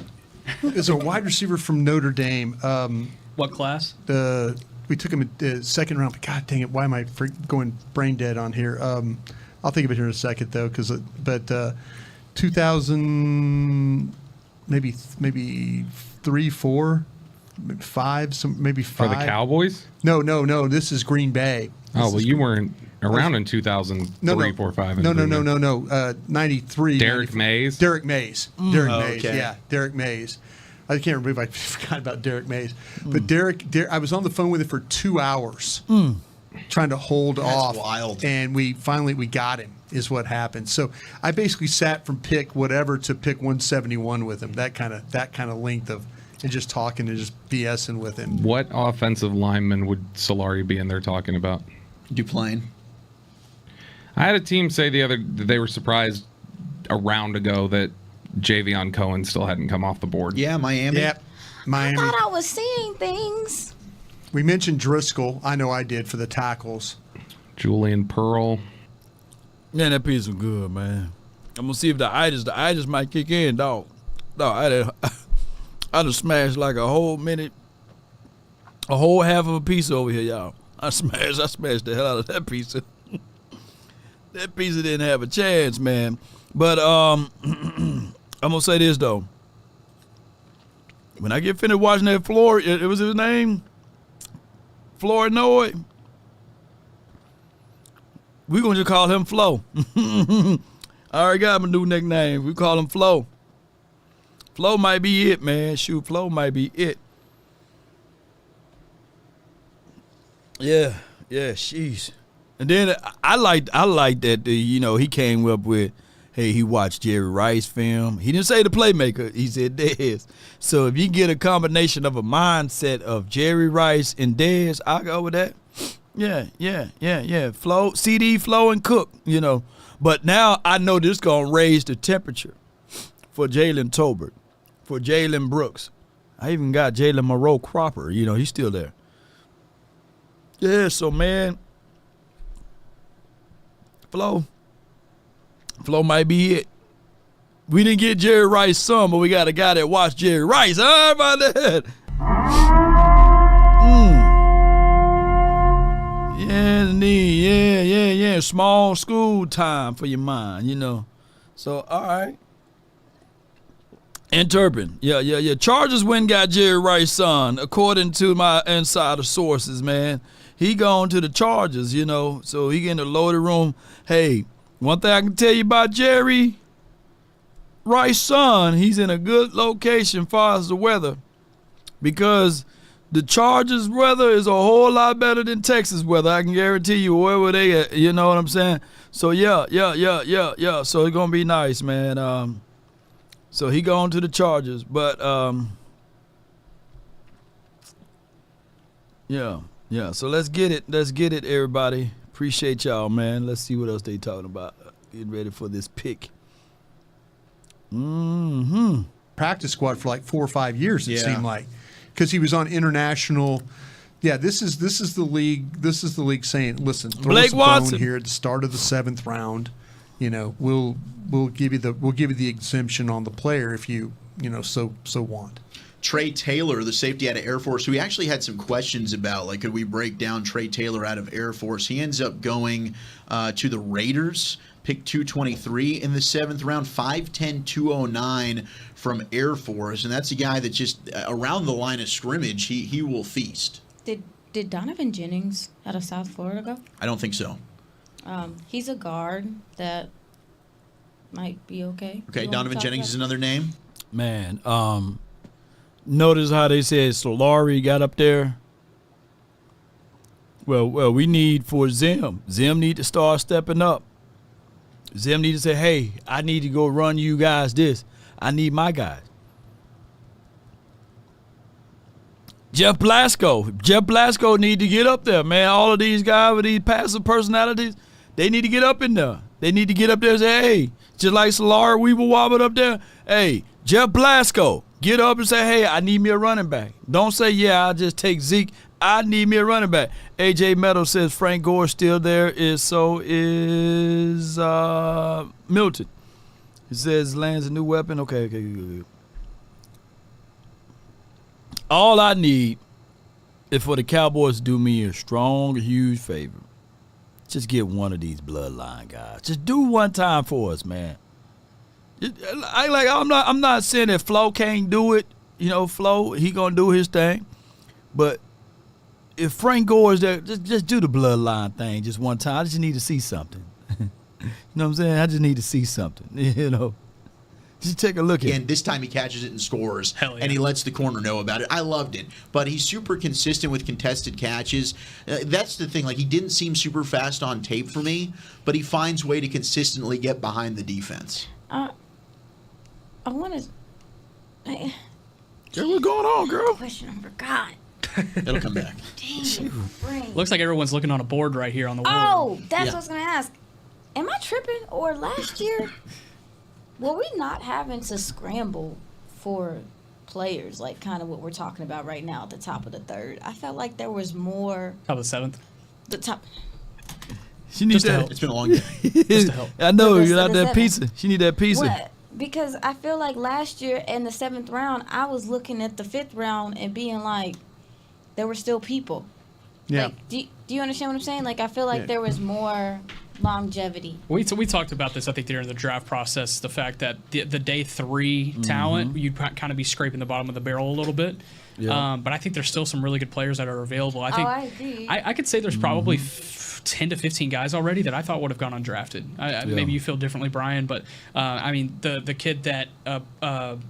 It's a wide receiver from Notre Dame. What class? We took him in the second round. But God dang it! Why am I going brain dead on here? I'll think of it here in a second though, 2000, maybe 3, 4, 5, maybe 5 For the Cowboys? No. This is Green Bay. Oh, well, you weren't around in 2003, 4, 5. No. 93. Derek Mays? Derek Mays. Derek Mays. okay. Yeah, Derek Mays. I can't remember. I forgot about Derek Mays. But Derek, I was on the phone with him for 2 hours trying to hold off. That's wild. And we finally got him. Is what happened. So I basically sat from pick whatever to pick 171 with him. That kind of length of and just talking and just BSing with him. What offensive lineman would Solari be in there talking about? Duplain. I had a team say that they were surprised a round ago that Javion Cohen still hadn't come off the board. Yeah, Miami. Yep, Miami. I thought I was seeing things. We mentioned Driscoll. I know I did for the tackles. Julian Pearl. Man, that piece was good, man. I'm gonna see if the itis might kick in, dog. No, I'd have smashed like a whole half of a piece over here, y'all. I smashed the hell out of that pizza. That pizza didn't have a chance, man. But I'm gonna say this though. When I get finished watching that Floor, it was his name, Flournoy. We're going to just call him Flo. I already got him a new nickname. We call him Flo. Flo might be it, man. Shoot, Flo might be it. Yeah, sheesh. And then I like that, he came up with, Hey, he watched Jerry Rice film. He didn't say the playmaker. He said Dez. So if you get a combination of a mindset of Jerry Rice and Dez, I'll go with that. Yeah. Flow, CD, Flow, and Cook, you know. But now I know this going to raise the temperature for Jalen Tolbert, for Jalen Brooks. I even got Jalen Moreau Cropper. You know, he's still there. Yeah, so, man, Flow might be it. We didn't get Jerry Rice's son, but we got a guy that watched Jerry Rice. How about that? Yeah. Small school time for your mind, you know. So, all right. And Turpin. Yeah. Chargers went and got Jerry Rice's son, according to my insider sources, man. He gone to the Chargers, you know, so he get in the loaded room. Hey, one thing I can tell you about Jerry Rice's son, he's in a good location as far as the weather, because the Chargers' weather is a whole lot better than Texas weather. I can guarantee you wherever they at, you know what I'm saying? So, yeah. So it's going to be nice, man. So he going to the Chargers. But, yeah. So let's get it, everybody. Appreciate y'all, man. Let's see what else they talking about. Getting ready for this pick. Practice squad for like 4 or 5 years, it seemed like. Because he was on international. Yeah, this is the league. This is the league saying, "Listen, throw Blake us a Watson bone here at the start of the 7th round. You know, we'll give you the exemption on the player if you so want." Trey Taylor, the safety out of Air Force, who we actually had some questions about, like, could we break down Trey Taylor out of Air Force? He ends up going to the Raiders, pick 223 in the 7th round, 5'10", 209 from Air Force, and that's a guy that just around the line of scrimmage, he will feast. Did Donovan Jennings out of South Florida go? I don't think so. He's a guard that might be okay. Okay, Donovan Jennings is another name. Man, notice how they said Solari got up there. Well, we need for Zim. Zim need to start stepping up. Zim need to say, hey, I need to go run you guys this. I need my guys. Jeff Blasco need to get up there, man. All of these guys with these passive personalities, they need to get up in there. They need to get up there and say, hey, just like Solari Weaver wobbled up there, hey, Jeff Blasco, get up and say, hey, I need me a running back. Don't say, yeah, I'll just take Zeke. I need me a running back. AJ Meadows says Frank Gore still there. So is Milton. He says lands a new weapon. Okay, good. All I need is for the Cowboys to do me a strong, huge favor. Just get one of these bloodline guys. Just do one time for us, man. I'm not saying that Flo can't do it. You know, Flo, he gonna do his thing. But if Frank Gore is there, just do the bloodline thing just one time. I just need to see something. You know what I'm saying? I just need to see something. You know, just take a look at it. And this time he catches it and scores, Hell yeah. And he lets the corner know about it. I loved it. But he's super consistent with contested catches. That's the thing. Like, he didn't seem super fast on tape for me, but he finds a way to consistently get behind the defense. I want to... Hey, what's going on, girl? Question I forgot. It'll come back. Looks like everyone's looking on a board right here on the wall. Oh, that's what I was going to ask. Am I tripping? Or last year, were we not having to scramble for players, like kind of what we're talking about right now at the top of the 3rd? I felt like there was more... Top of the 7th? The top... She needs that. It's been a long day. Just to help. I know, you got that pizza. She need that pizza. What? Because I feel like last year in the 7th round, I was looking at the 5th round and being like, there were still people. Yeah. Like, do you understand what I'm saying? Like, I feel like there was more longevity. We talked about this, I think, during the draft process, the fact that the day 3 talent, you'd kind of be scraping the bottom of the barrel a little bit. Yeah. But I think there's still some really good players that are available. I think I agree. I could say there's probably 10 to 15 guys already that I thought would have gone undrafted. Maybe you feel differently, Brian, but I mean, the kid that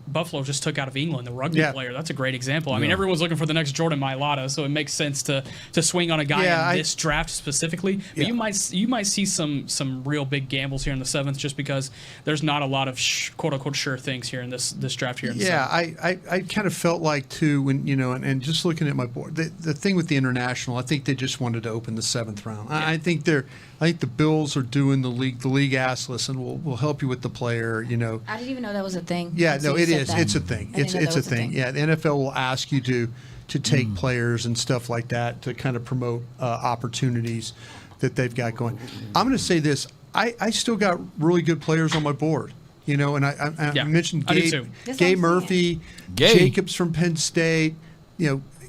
Buffalo just took out of England, the rugby player, that's a great example. I mean, everyone's looking for the next Jordan Mailata, so it makes sense to swing on a guy in this draft specifically. But you might see some real big gambles here in the 7th, just because there's not a lot of quote unquote sure things here in this draft here in the 7th. I kind of felt like too when and just looking at my board, the thing with the international, I think they just wanted to open the 7th round. I think the Bills are doing the league. The league asked, listen, we'll help you with the player. I didn't even know that was a thing. Yeah, no, it is. It's a thing. It's a thing. Yeah, the NFL will ask you to take players and stuff like that to kind of promote opportunities that they've got going. I'm going to say this. I still got really good players on my board. And I mentioned Gabe Murphy, Jacobs from Penn State,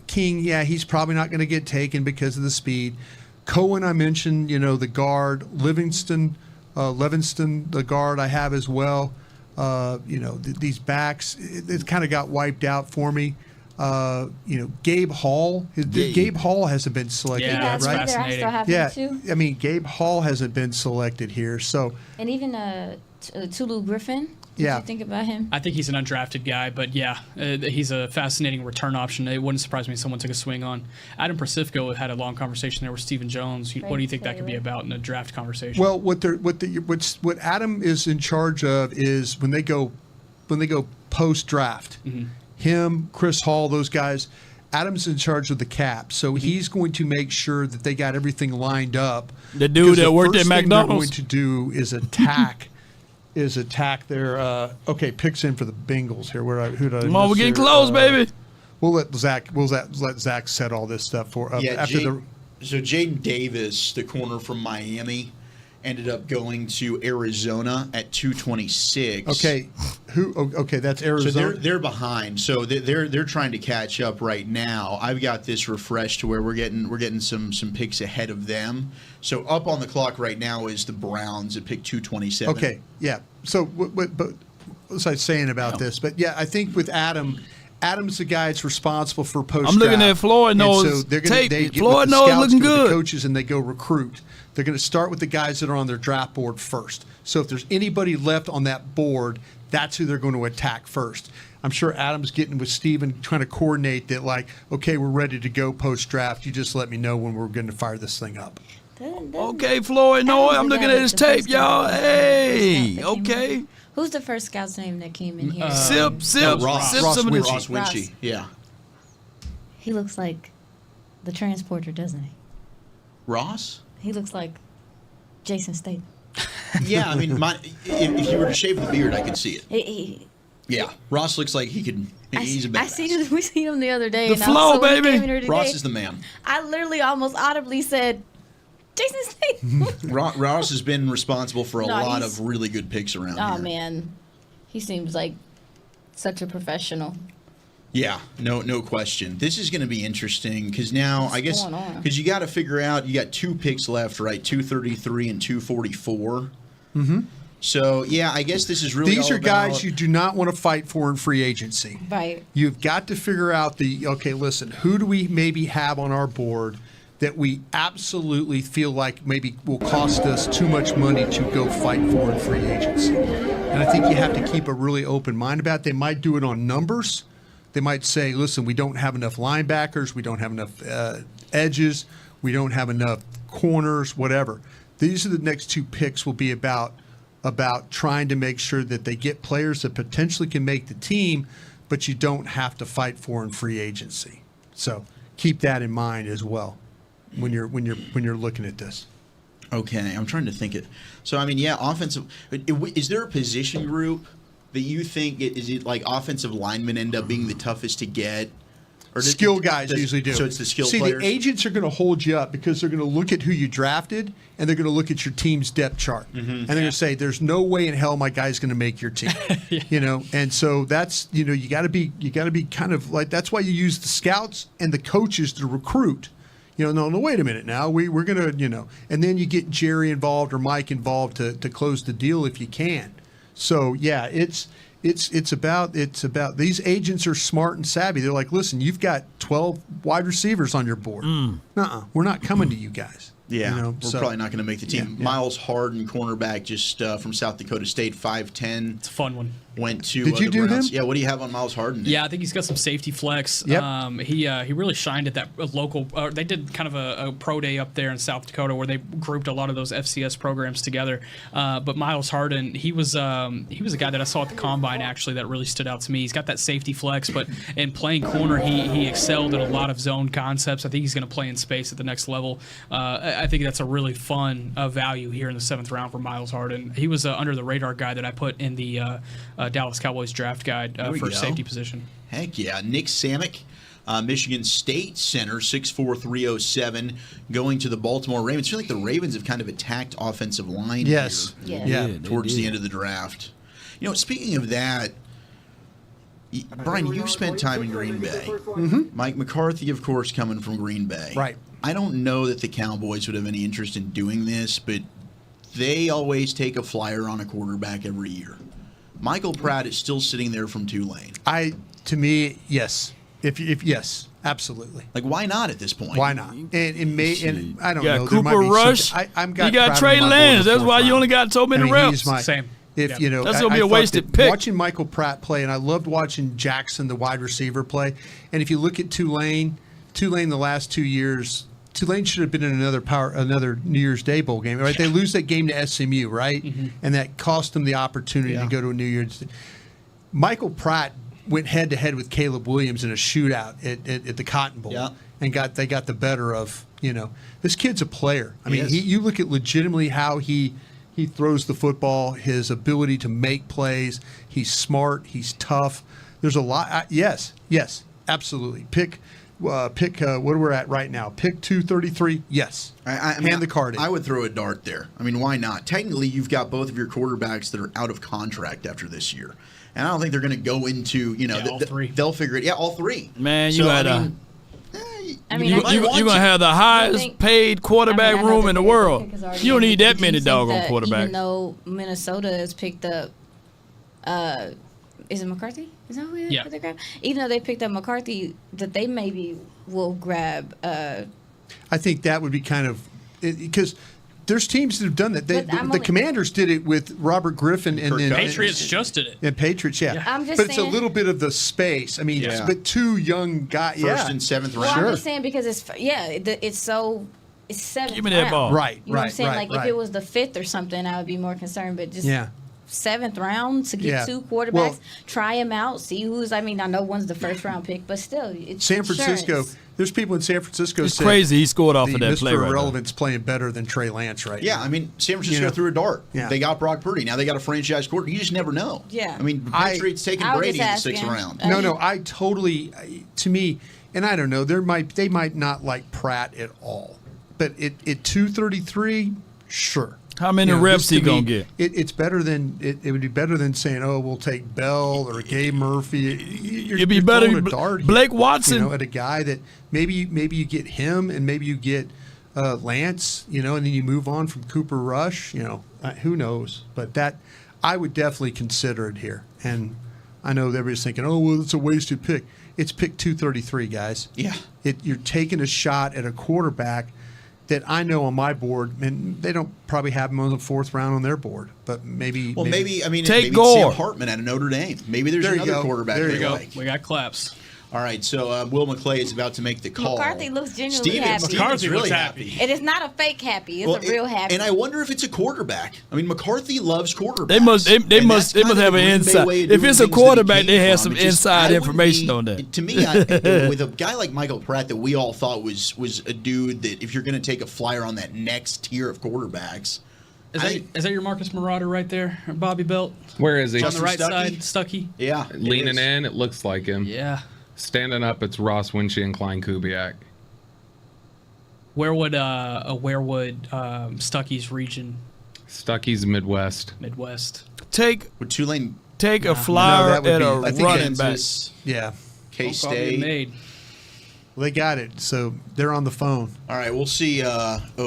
King, he's probably not going to get taken because of the speed. Cohen, I mentioned, the guard. Levinston, the guard I have as well. These backs, it kind of got wiped out for me. Gabe Hall. Gabe Hall hasn't been selected yet, that's right? I still have him too. I mean, Gabe Hall hasn't been selected here, so. And even Tulu Griffin. What do you think about him? I think he's an undrafted guy, but he's a fascinating return option. It wouldn't surprise me if someone took a swing on. Adam Pacifico had a long conversation there with Stephen Jones. What do you think that could be about in a draft conversation? Well, what Adam is in charge of is when they go post draft. Mm-hmm. Him, Chris Hall, those guys. Adam's in charge of the cap, so he's going to make sure that they got everything lined up. The dude that worked at McDonald's. What they're going to do is attack. Their picks in for the Bengals here. Come on, we're getting close, baby. We'll let Zach set all this stuff for So Jaden Davis, the corner from Miami, ended up going to Arizona at 226. Okay, that's Arizona. So they're behind. So they're trying to catch up right now. I've got this refreshed to where we're getting some picks ahead of them. So up on the clock right now is the Browns at pick 227. Okay, yeah. So what was I saying about this? But I think with Adam's the guy that's responsible for post-draft. I'm looking at Floyd Noah's tape. Floyd Noah's looking good. The coaches and they go recruit. They're going to start with the guys that are on their draft board first. So if there's anybody left on that board, that's who they're going to attack first. I'm sure Adam's getting with Steven trying to coordinate that, okay, we're ready to go post-draft. You just let me know when we're going to fire this thing up. Okay, Floyd Noah, I'm looking at his tape, y'all. Hey, okay. Who's the first scout's name that came in here? Ross Winchie. Yeah. He looks like the transporter, doesn't he? Ross? He looks like Jason Statham. Yeah, I mean, if you were to shave the beard, I could see it. Yeah, Ross looks like he could. He's a badass. We seen him the other day. The flow, baby. Ross is the man. I literally almost audibly said, Jason Statham. Ross has been responsible for a lot of really good picks around here. Oh, man. He seems like such a professional. Yeah, no question. This is going to be interesting because now I guess because you got to figure out you got 2 picks left, right? 233 and 244. Mm-hmm. So I guess this is really these are guys you do not want to fight for in free agency. Right. You've got to figure out listen, who do we maybe have on our board that we absolutely feel like maybe will cost us too much money to go fight for in free agency. And I think you have to keep a really open mind about it. They might do it on numbers. They might say, listen, we don't have enough linebackers, we don't have enough edges, we don't have enough corners, whatever. These are the next 2 picks will be about trying to make sure that they get players that potentially can make the team, but you don't have to fight for in free agency. So keep that in mind as well when you're looking at this. Okay, I'm trying to think it. So I mean, offensive. Is there a position group that you think is it like offensive linemen end up being the toughest to get? Or skill guys usually do. So it's the skill players? The agents are going to hold you up because they're going to look at who you drafted and they're going to look at your team's depth chart. Mm-hmm. And they're going to say, there's no way in hell my guy's going to make your team. And so that's, you got to be kind of like, that's why you use the scouts and the coaches to recruit. No, wait a minute now. We're going to, and then you get Jerry involved or Mike involved to close the deal if you can. So, it's about these agents are smart and savvy. They're like, listen, you've got 12 wide receivers on your board. We're not coming to you guys. Yeah, You know, we're so- probably not going to make the team. Yeah. Miles Harden, cornerback, just from South Dakota State, 5'10". It's a fun one. Went to Did you the do Browns. him? Yeah, what do you have on Miles Harden? Yeah, I think he's got some safety flex. Yep. He really shined at that local. They did kind of a pro day up there in South Dakota where they grouped a lot of those FCS programs together. But Miles Harden, he was a guy that I saw at the combine actually that really stood out to me. He's got that safety flex, but in playing corner, he excelled at a lot of zone concepts. I think he's going to play in space at the next level. I think that's a really fun value here in the 7th round for Miles Harden. He was under the radar guy that I put in the Dallas Cowboys draft guide for safety position. Heck yeah. Nick Samick, Michigan State center, 6'4", 307, going to the Baltimore Ravens. I feel like the Ravens have kind of attacked offensive line Yes. here Yeah, towards the end of the draft. You know, speaking of that, Brian, you've spent time in Green Bay. Mm-hmm. Mike McCarthy, of course, coming from Green Bay. Right. I don't know that the Cowboys would have any interest in doing this, but they always take a flyer on a quarterback every year. Michael Pratt is still sitting there from Tulane. To me, yes. If yes, absolutely. Like, why not at this point? Why not? And I don't You got know. there might Cooper be Rush. something- I'm You got got Pratt Trey on my board Lance. in the That's why 4th you round. only got so many I mean, reps. he's my- Same. If Yeah. you know, That's gonna be a thought wasted that pick. Watching Michael Pratt play, and I loved watching Jackson, the wide receiver, play. And if you look at Tulane the last 2 years, Tulane should have been in another New Year's Day bowl game, right? They lose that game to SMU, right? And that cost them the opportunity to go to a New Year's Day. Michael Pratt went head to head with Caleb Williams in a shootout at the Cotton Bowl, and they got the better of this kid's a player. I mean, you look at legitimately how he throws the football, his ability to make plays. He's smart. He's tough. There's a lot. Yes, absolutely. Pick what we're at right now. Pick 233. Yes. Hand the card in. I would throw a dart there. I mean, why not? Technically, you've got both of your quarterbacks that are out of contract after this year. And I don't think they're going to go into, all three. They'll figure it. Yeah, all three. Man, you So, had I mean, you're going to have the highest paid quarterback room in the world. You don't need that many doggone quarterbacks. Even though Minnesota has picked up, is it McCarthy? Is that who it is? Yeah. They grab? Even though they picked up McCarthy, that they maybe will grab. I think that would be kind of because there's teams that have done that. But I'm The only- Commanders did it with Robert Griffin and then Patriots just did it. And Patriots, yeah. I'm just but it's a saying- little bit of the space. I mean, Yeah. but two young guys. First and 7th Well, round. I'm just saying because it's 7th Give me that round. ball. Right, You know what I'm right, saying? right, Like right. if it was the 5th or something, I would be more concerned. But just Yeah. 7th round to get Yeah. two quarterbacks, Well- try them out, see who's. I mean, I know one's the 1st round pick, but still, it's San Francisco. insurance. There's people in San Francisco. It's said crazy he scored off the of that Mr. play right there. Irrelevant's playing better than Trey Lance right Yeah, now. I mean, San Francisco You know? threw a dart. Yeah. They got Brock Purdy. Now they got a franchise quarterback. You just never know. Yeah. I mean, the Patriots taking I was Brady in the just 6th asking. round. No, I totally. To me, and I don't know. They might not like Pratt at all, but at 233, sure. How many You know, reps this he to gonna me, get? It would be better than saying, "Oh, we'll take Bell or Gabe Murphy." It'd be better- throwing a dart Blake here, Watson. at a guy that maybe you get him, and maybe you get Lance, and then you move on from Cooper Rush. Who knows? But that I would definitely consider it here. And I know everybody's thinking, "Oh, well, it's a wasted pick." It's pick 233, guys. Yeah. You're taking a shot at a quarterback that I know on my board, and they don't probably have him on the 4th round on their board, but maybe. Well, maybe Take maybe Gore. Sam Hartman out of Notre Dame. Maybe there's There you another go. quarterback There they you go. like. We got claps. All right, so Will McClay is about to make the call. McCarthy looks genuinely happy. Steven's really happy. It is not a fake happy. It's a real happy. And I wonder if it's a quarterback. I mean, McCarthy loves quarterbacks. They must And have that's kind an of the Green Bay inside. way of If doing it's a things that he quarterback, they came have from. some It's just- inside I wouldn't information be- on that. To me, with a guy like Michael Pratt that we all thought was a dude that if you're going to take a flyer on that next tier of quarterbacks, Is that your Marcus Marauder right there, Bobby Belt? Where is he? On the right Stuckey? side, Stuckey. Yeah, Leaning in, it looks like him. Yeah. Standing up, it's Ross Winchie and Klein Kubiak. Where would Stuckey's region? Stuckey's Midwest. Midwest. Would Tulane take a flyer that would at be- a I think running back. Kansas, Yeah. K-State. Well, they got it, so they're on the phone. All right, we'll see.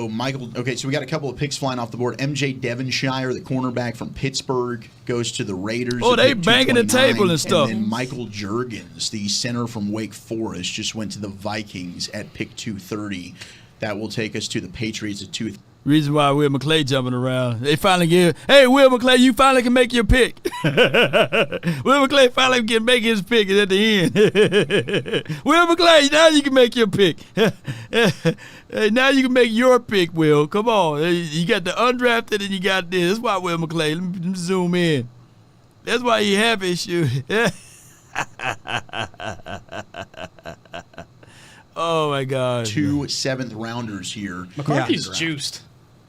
Michael. Okay, so we got a couple of picks flying off the board. MJ Devonshire, the cornerback from Pittsburgh, goes to the Raiders. Oh, at they pick banging the 229. table and stuff. And then Michael Juergens, the center from Wake Forest, just went to the Vikings at pick 230. That will take us to the Patriots at 2. Reason why Will McClay jumping around. They finally hey, Will McClay, you finally can make your pick. Will McClay finally can make his pick at the end. Will McClay, now you can make your pick. Hey, now you can make your pick, Will. Come on. You got the undrafted and you got this. That's why Will McClay. Let me zoom in. That's why he have issue. Oh, my God. 2 7th-rounders here. McCarthy's juiced.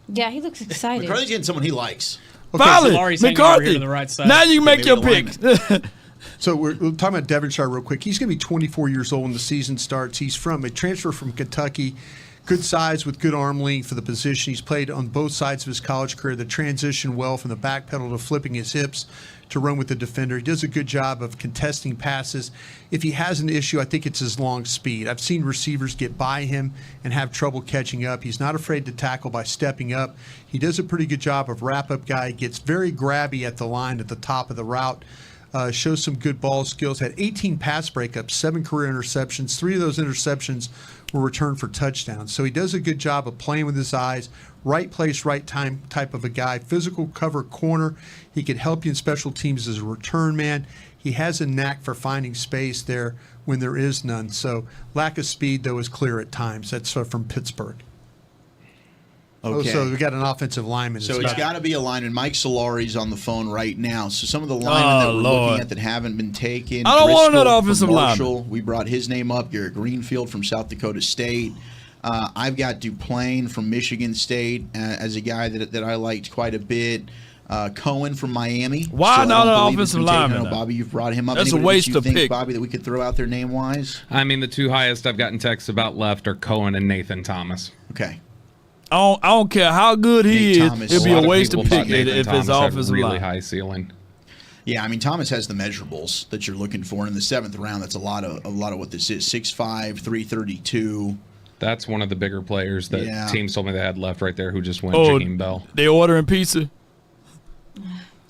Yeah, he looks excited. McCarthy's getting someone he likes. Finally, McCarthy. Now you can make your pick. So we're talking about Devonshire real quick. He's going to be 24 years old when the season starts. He's from a transfer from Kentucky. Good size with good arm length for the position. He's played on both sides of his college career. The transition well from the back pedal to flipping his hips to run with the defender. He does a good job of contesting passes. If he has an issue, I think it's his long speed. I've seen receivers get by him and have trouble catching up. He's not afraid to tackle by stepping up. He does a pretty good job of wrap-up guy. Gets very grabby at the line at the top of the route. Shows some good ball skills. Had 18 pass breakups, 7 career interceptions. 3 of those interceptions were returned for touchdowns. So he does a good job of playing with his eyes. Right place, right time type of a guy. Physical cover corner. He could help you in special teams as a return man. He has a knack for finding space there when there is none. So lack of speed, though, is clear at times. That's from Pittsburgh. Okay. Oh, so we got an offensive lineman. So it's got to be a lineman. Mike Solari's on the phone right now. So some of the linemen that we're looking at that haven't been taken. I don't want another Driscoll offensive from Marshall, lineman. We brought his name up. Garrett Greenfield from South Dakota State. I've got Duplain from Michigan State as a guy that I liked quite a bit. Cohen from Miami. Why not an offensive lineman? I know, Bobby, you've brought him up. That's Anybody a waste that you of think, pick. Bobby, that we could throw out there name-wise? I mean, the 2 highest I've gotten texts about left are Cohen and Nathan Thomas. Okay. I don't care how good he Nate is. Thomas. It'd be a waste of pick Nathan if it's Thomas had offensive really line. high ceiling. Yeah, I mean Thomas has the measurables that you're looking for in the 7th round. That's a lot of what this is. 6'5", 332. That's one of the bigger players that teams told me they had left right there who just went Oh, Jaheim Bell. they ordering pizza.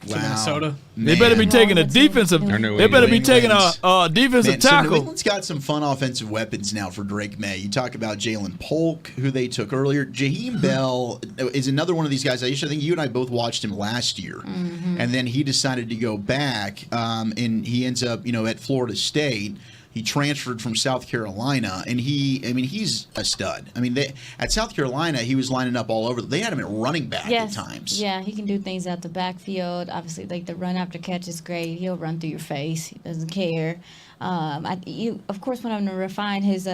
Wow. Minnesota. They better be taking a defensive. They better be taking a defensive So New tackle. England's got some fun offensive weapons now for Drake May. You talk about Jalen Polk, who they took earlier. Jaheim Bell is another one of these guys. I think you and I both watched him last year, and then he decided to go back, and he ends up, at Florida State. He transferred from South Carolina, and he's a stud. I mean, at South Carolina, he was lining up all over. They had him at running back at times. Yeah, he can do things out the backfield. Obviously, like the run after catch is great. He'll run through your face. He doesn't care. Of course, want him to refine his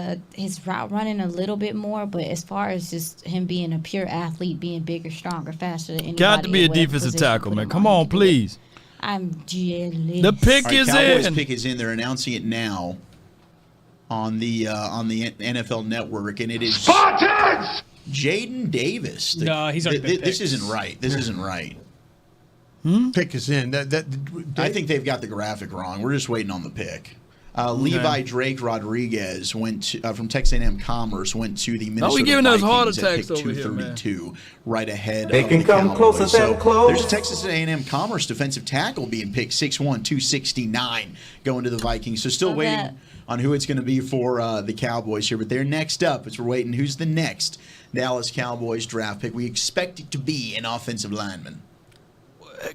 route running a little bit more, but as far as just him being a pure athlete, being bigger, stronger, faster than anybody. Got to be a in whatever defensive position tackle, put man. him Come on, please. I'm jealous. The pick All right, is Cowboys in. pick is in. They're announcing it now on the NFL Network, and it is Spartans! Jaden Davis. No, he's already been This picked. isn't right. This isn't right. Pick is in. I think they've got the graphic wrong. We're just waiting on the pick. Levi Drake Rodriguez went from Texas A&M Commerce, went to the Minnesota giving us heart Vikings at attacks pick over here, man. 232, right ahead They of can the come Cowboys. closer than close. There's a Texas A&M Commerce defensive tackle being picked, 6'1", 269, going to the Vikings. So still waiting on who it's going to be for the Cowboys here. But they're next up as we're waiting. Who's the next Dallas Cowboys draft pick? We expect it to be an offensive lineman.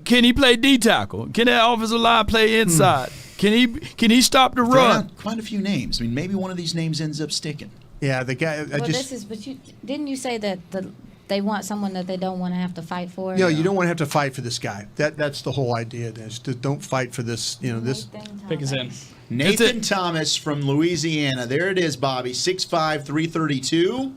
Can he play D tackle? Can that offensive line play inside? Can he stop the run? Quite a few names. I mean, maybe one of these names ends up sticking. Yeah, the guy. But didn't you say that they want someone that they don't want to have to fight for? No, you don't want to have to fight for this guy. That's the whole idea. Is to don't fight for this. This pick is in. Nathan Thomas from Louisiana. There it is, Bobby. 6'5", 332.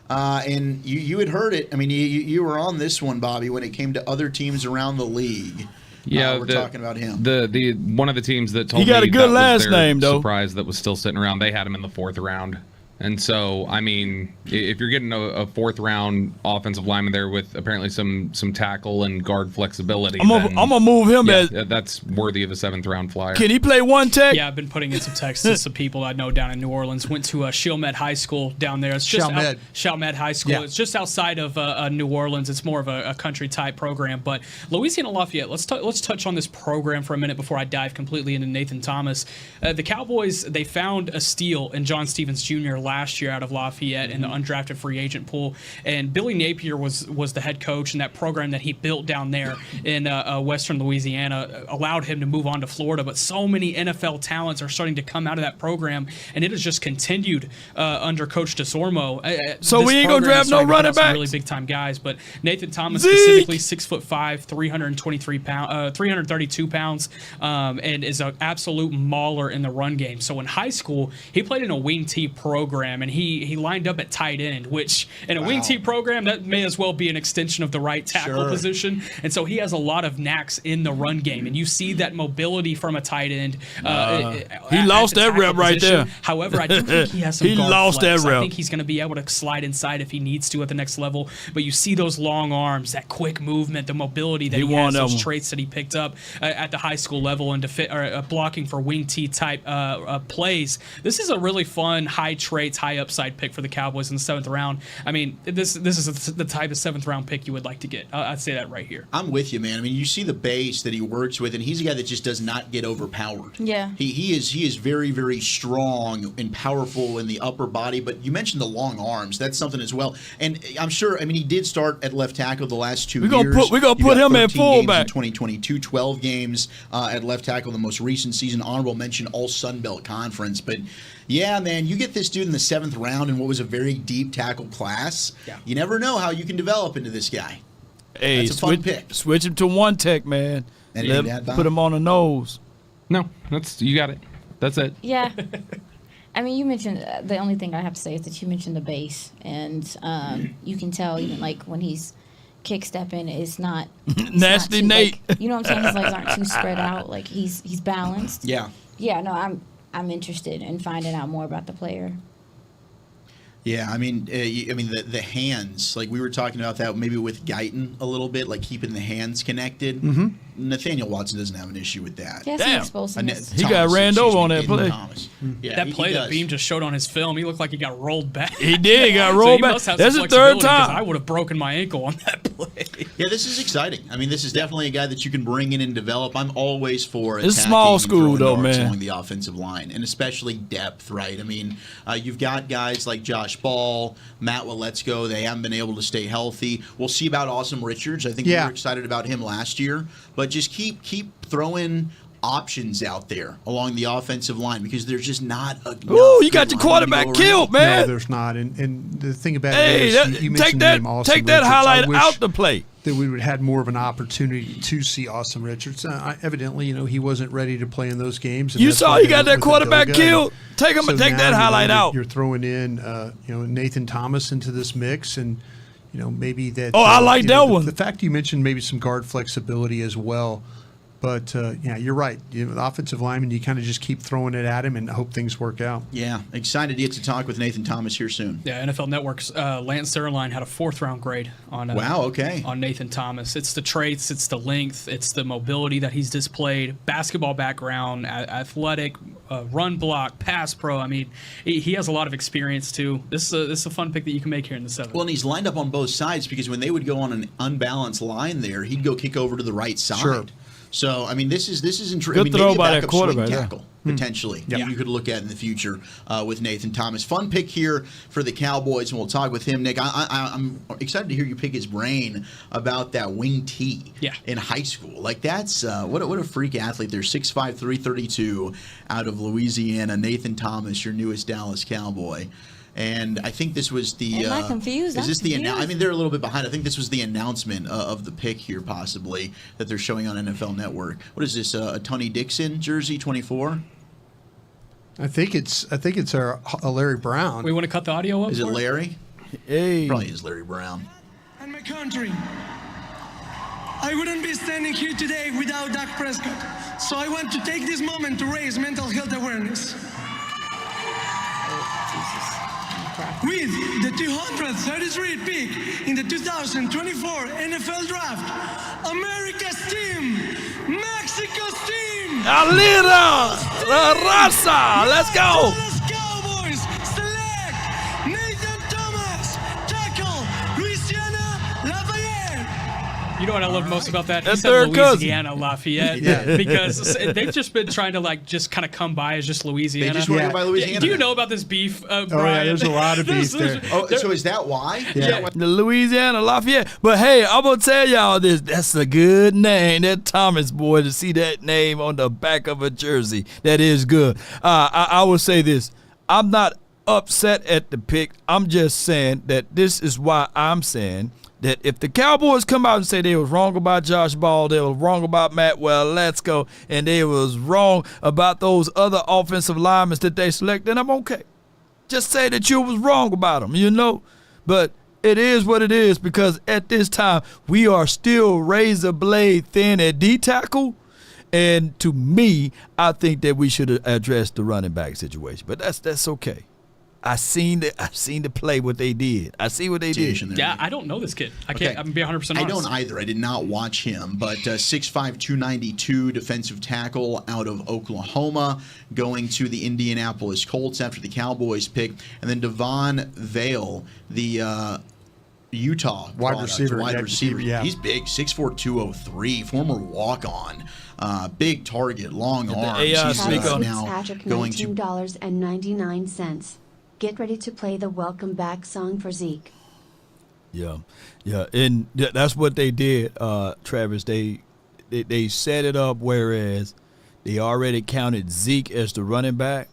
And you had heard it. I mean, you were on this one, Bobby, when it came to other teams around the league. Yeah, we're talking about him. The one of the teams that told He got me a good that last was their name, though. surprise that was still sitting around. They had him in the 4th round. And so, I mean, if you're getting a 4th round offensive lineman there with apparently some tackle and guard flexibility, I'm gonna move him that's worthy of a 7th round flyer. Can he play one tech? Yeah, I've been putting in some texts to some people I know down in New Orleans. Went to Chalmette High School down there. It's just Chalmette High School. Yeah. It's just outside of New Orleans. It's more of a country type program. But Louisiana Lafayette. Let's touch on this program for a minute before I dive completely into Nathan Thomas. The Cowboys, they found a steal in John Stevens Jr. last year out of Lafayette in the undrafted free agent pool. And Billy Napier was the head coach, and that program that he built down there in Western Louisiana allowed him to move on to Florida. But so many NFL talents are starting to come out of that program, and it has just continued under Coach DeSormo. So we ain't gonna draft no running backs. Really big time guys, but Nathan Thomas specifically 6'5", 332 pounds, and is an absolute mauler in the run game. So in high school, he played in a wing T program, and he lined up at tight end, which in a wing T program that may as well be an extension of the right tackle position. And so he has a lot of knacks in the run game, and you see that mobility from a tight end. He lost that rep right there. However, I do think he has some He guard lost flex. that rep. I think he's going to be able to slide inside if he needs to at the next level. But you see those long arms, that quick movement, the mobility that he has, those traits that he picked up at the high school level and blocking for wing T type plays. This is a really fun, high traits, high upside pick for the Cowboys in the 7th round. I mean, this is the type of 7th round pick you would like to get. I'd say that right here. I'm with you, man. I mean, you see the base that he works with, and he's a guy that just does not get overpowered. Yeah. He is very, very strong and powerful in the upper body, but you mentioned the long arms. That's something as well. And I'm sure, I mean, he did start at left tackle the last 2 years. We're going to put him at fullback. In 2022, 12 games at left tackle the most recent season. Honorable mention, all Sun Belt Conference. But yeah, man, you get this dude in the 7th round in what was a very deep tackle class. Yeah. You never know how you can develop into this guy. Hey, that's a fun pick. Switch him to one tech, man. And put him on the nose. No, you got it. That's it. Yeah. I mean, you mentioned the only thing I have to say is that you mentioned the base, and you can tell even like when he's kick stepping, it's not nasty not too, Nate. Like, you know what I'm saying? His legs aren't too spread out. Like he's balanced. Yeah. Yeah. No, I'm interested in finding out more about the player. Yeah, I mean, the hands, like we were talking about that maybe with Guyton a little bit, like keeping the hands connected. Mm-hmm. Nathaniel Watson doesn't have an issue with that. Yeah, he got ran over on that play. Yeah, that play that Beam just showed on his film, he looked like he got rolled back. He did. He got rolled back. That's the 3rd time. I would have broken my ankle on that play. Yeah, this is exciting. I mean, this is definitely a guy that you can bring in and develop. I'm always for it's small school though, man. Along the offensive line, and especially depth, right? I mean, you've got guys like Josh Ball, Matt Waletzko. They haven't been able to stay healthy. We'll see about Awesome Richards. I think we were excited about him last year, but just keep throwing options out there along the offensive line because there's just not a. Ooh, you got your quarterback killed, man. No, there's not. And the thing about it is, you mentioned the name Awesome take that Richards. highlight out the play. That we would have had more of an opportunity to see Awesome Richards. Evidently, he wasn't ready to play in those games. You saw he got that quarterback killed. Take that highlight out. You're throwing in, Nathan Thomas into this mix, and maybe that. Oh, I like that one. The fact you mentioned maybe some guard flexibility as well. But, you're right. The offensive lineman, you kind of just keep throwing it at him and hope things work out. Yeah, excited to get to talk with Nathan Thomas here soon. Yeah, NFL Network's Lance Zierlein had a 4th-round grade on on Nathan Thomas. It's the traits, it's the length, it's the mobility that he's displayed, basketball background, athletic, run block, pass pro. I mean, he has a lot of experience, too. This is a fun pick that you can make here in the 7th. Well, and he's lined up on both sides because when they would go on an unbalanced line there, he'd go kick over to the right side. Sure. So, I mean, this is good throw by that quarterback. Tackle, potentially. Yeah. You could look at in the future with Nathan Thomas. Fun pick here for the Cowboys, and we'll talk with him, Nick. I'm excited to hear you pick his brain about that wing T in high school. Like, that's what a freak athlete there. 6'5", 332 out of Louisiana. Nathan Thomas, your newest Dallas Cowboy. And I think this was the. Am I confused? Is this I mean, they're a little bit behind. I think this was the announcement of the pick here, possibly that they're showing on NFL Network. What is this? A Tony Dixon jersey, 24. I think it's a Larry Brown. We want to cut the audio up. Is it Larry? Hey, probably is Larry Brown. And my country. I wouldn't be standing here today without Dak Prescott. So I want to take this moment to raise mental health awareness. With the 233rd pick in the 2024 NFL Draft, America's team, Mexico's team, Alira, La Raza, let's go. Cowboys select Nathan Thomas, tackle, Louisiana Lafayette. You know what I love most about that? He That's said third cousin. Louisiana Lafayette. Yeah. Because they've just been trying to just kind of come by as just Louisiana. They just want to go by Louisiana. Do you know about this beef, Brian? Oh, yeah, there's a lot of beef there. Oh, so is that why? Yeah. The Louisiana Lafayette. But hey, I'm gonna tell y'all this. That's a good name. That Thomas boy, to see that name on the back of a jersey. That is good. I will say this. I'm not upset at the pick. I'm just saying that this is why I'm saying that if the Cowboys come out and say they was wrong about Josh Ball, they was wrong about Matt Let's-Go, and they was wrong about those other offensive linemen that they selected, then I'm okay. Just say that you was wrong about them, you know? But it is what it is, because at this time, we are still razor blade thin at D-tackle. And to me, I think that we should address the running back situation. But that's okay. I seen the play what they did. I see what they did. Yeah, I don't know this kid. I can't. I'm gonna be 100% honest. I don't either. I did not watch him, but 6'5", 292 defensive tackle out of Oklahoma, going to the Indianapolis Colts after the Cowboys pick, and then Devon Vale, the Utah wide receiver. Yeah. He's big, 6'4", 203, former walk-on. Big target, long arms. He's now going to $19.99. Get ready to play the welcome back song for Zeke. Yeah, and that's what they did, Travis. They set it up whereas they already counted Zeke as the running back,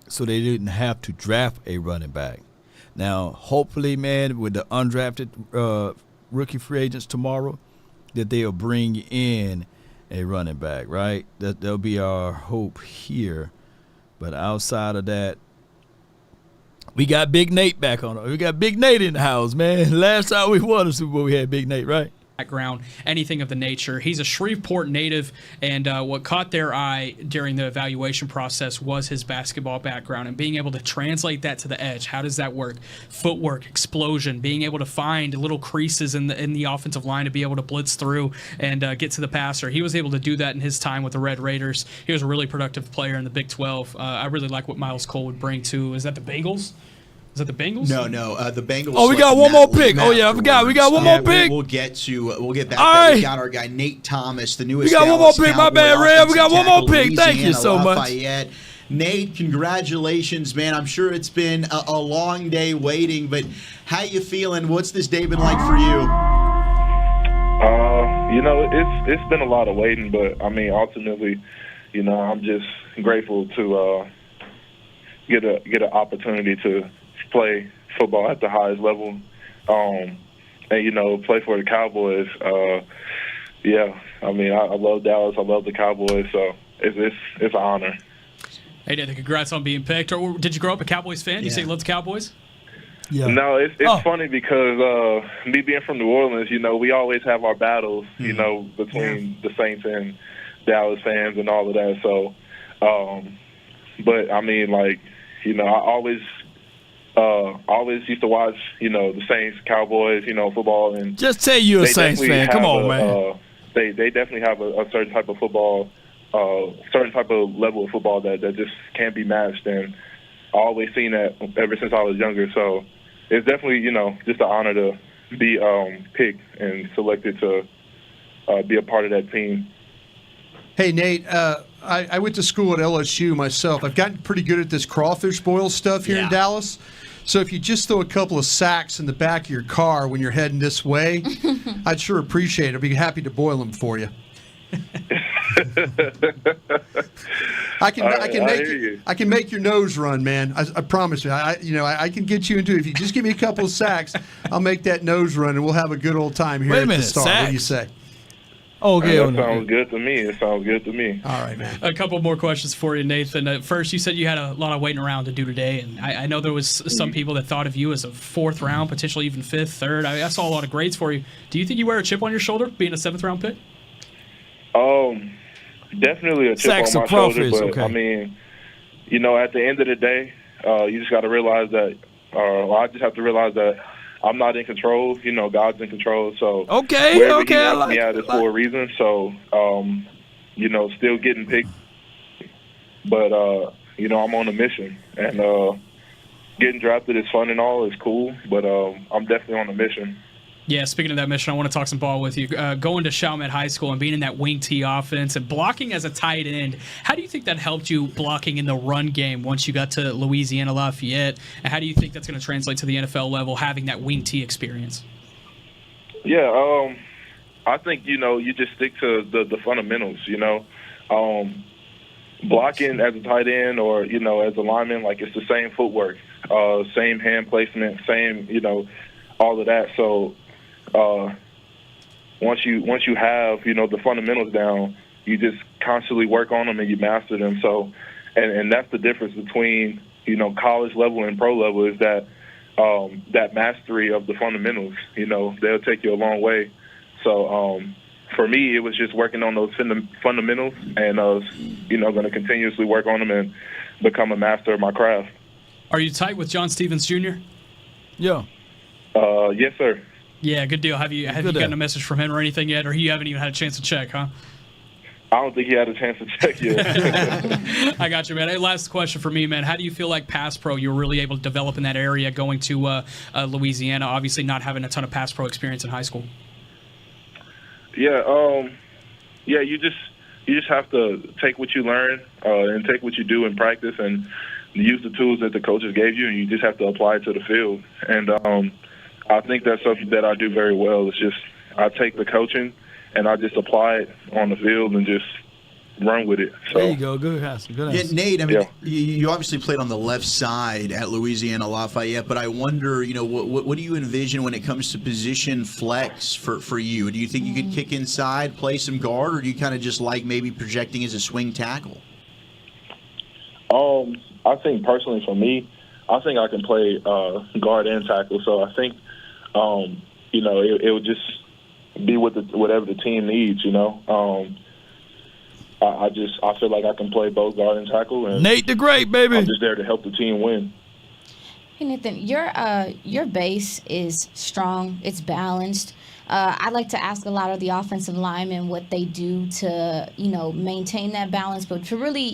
so they didn't have to draft a running back. Now, hopefully, man, with the undrafted rookie free agents tomorrow, that they'll bring in a running back, right? That'll be our hope here. But outside of that, we got Big Nate back on it. We got Big Nate in the house, man. Last time we won the Super Bowl, we had Big Nate, right? Background, anything of the nature. He's a Shreveport native, and what caught their eye during the evaluation process was his basketball background and being able to translate that to the edge. How does that work? Footwork, explosion, being able to find little creases in the offensive line to be able to blitz through and get to the passer. He was able to do that in his time with the Red Raiders. He was a really productive player in the Big 12. I really like what Miles Cole would bring to. Is that the Bengals? Is that the Bengals? No, the Bengals. Oh, we got one more pick. Oh yeah, I forgot. We got one more pick. We'll get back. All right. right. We got our guy Nate Thomas, the newest. We got one more pick. My bad, Cowboy Red. We got offensive one more tackle, pick. Thank you so much. Lafayette. Nate, congratulations, man. I'm sure it's been a long day waiting, but how you feeling? What's this day been like for you? It's been a lot of waiting, but I mean, ultimately, I'm just grateful to get an opportunity to play football at the highest level, and play for the Cowboys. I mean, I love Dallas. I love the Cowboys, so it's an honor. Hey, Nathan, congrats on being picked. Or did you grow up a Cowboys fan? You say you love the Cowboys? Yeah. No, it's funny because me being from New Orleans, we always have our battles, between the Saints and Dallas fans and all of that. So, but I mean, I always used to watch, the Saints, Cowboys, football, and just say you're a Saints fan. Come on, man. They definitely have a certain type of football, certain type of level of football that just can't be matched, and I always seen that ever since I was younger. So it's definitely, just an honor to be picked and selected to be a part of that team. Hey, Nate, I went to school at LSU myself. I've gotten pretty good at this crawfish boil stuff here in Dallas. So if you just throw a couple of sacks in the back of your car when you're heading this way, I'd sure appreciate it. I'd be happy to boil them for you. I can make your nose run, man. I promise you. I can get you into it. If you just give me a couple of sacks, I'll make that nose run, and we'll have a good old time here at the Star. What do you say? Okay, that sounds good to me. It sounds good to me. All right, man. A couple more questions for you, Nathan. First, you said you had a lot of waiting around to do today, and I know there was some people that thought of you as a fourth round, potentially even fifth, third. I saw a lot of grades for you. Do you think you wear a chip on your shoulder, being a seventh round pick? Definitely a chip on my shoulder, but I mean, at the end of the day, you just got to realize that, I just have to realize that I'm not in control. God's in control. So wherever he has me at is for a reason. So, still getting picked. But, I'm on a mission. And getting drafted is fun and all. It's cool. But I'm definitely on a mission. Yeah, speaking of that mission, I want to talk some ball with you. Going to Chalmette High School and being in that wing T offense and blocking as a tight end, how do you think that helped you blocking in the run game once you got to Louisiana Lafayette? And how do you think that's going to translate to the NFL level, having that wing T experience? Yeah, I think, you just stick to the fundamentals, blocking as a tight end or, as a lineman, like it's the same footwork, same hand placement, same, all of that. So once you have, the fundamentals down, you just constantly work on them and you master them. So, and that's the difference between, college level and pro level is that that mastery of the fundamentals, they'll take you a long way. So for me, it was just working on those fundamentals and, going to continuously work on them and become a master of my craft. Are you tight with John Stevens Jr.? Yeah. Yes, sir. Yeah, good deal. Have you gotten a message from him or anything yet, or you haven't even had a chance to check, huh? I don't think he had a chance to check yet. I got you, man. Hey, last question for me, man. How do you feel like pass pro you were really able to develop in that area going to Louisiana, obviously not having a ton of pass pro experience in high school? Yeah, you just have to take what you learn and take what you do in practice and use the tools that the coaches gave you, and you just have to apply it to the field. And I think that's something that I do very well. It's just I take the coaching and I just apply it on the field and just run with it. So, there you go. Good answer. Good answer. Yeah, Nate, I mean, you obviously played on the left side at Louisiana Lafayette, but I wonder, what do you envision when it comes to position flex for you? Do you think you could kick inside, play some guard, or do you kind of just like maybe projecting as a swing tackle? I think personally for me, I think I can play guard and tackle. So I think, it would just be with whatever the team needs, I feel like I can play both guard and tackle. And Nate the Great, baby. I'm just there to help the team win. Hey, Nathan, your base is strong. It's balanced. I like to ask a lot of the offensive linemen what they do to, maintain that balance, but to really,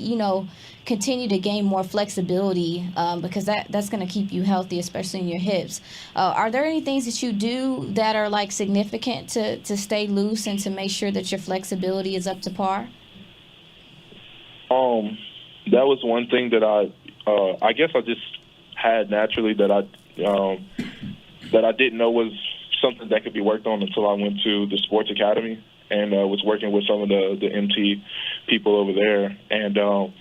continue to gain more flexibility because that's going to keep you healthy, especially in your hips. Are there any things that you do that are like significant to stay loose and to make sure that your flexibility is up to par? That was one thing that I guess I just had naturally that I didn't know was something that could be worked on until I went to the sports academy and was working with some of the MT people over there, and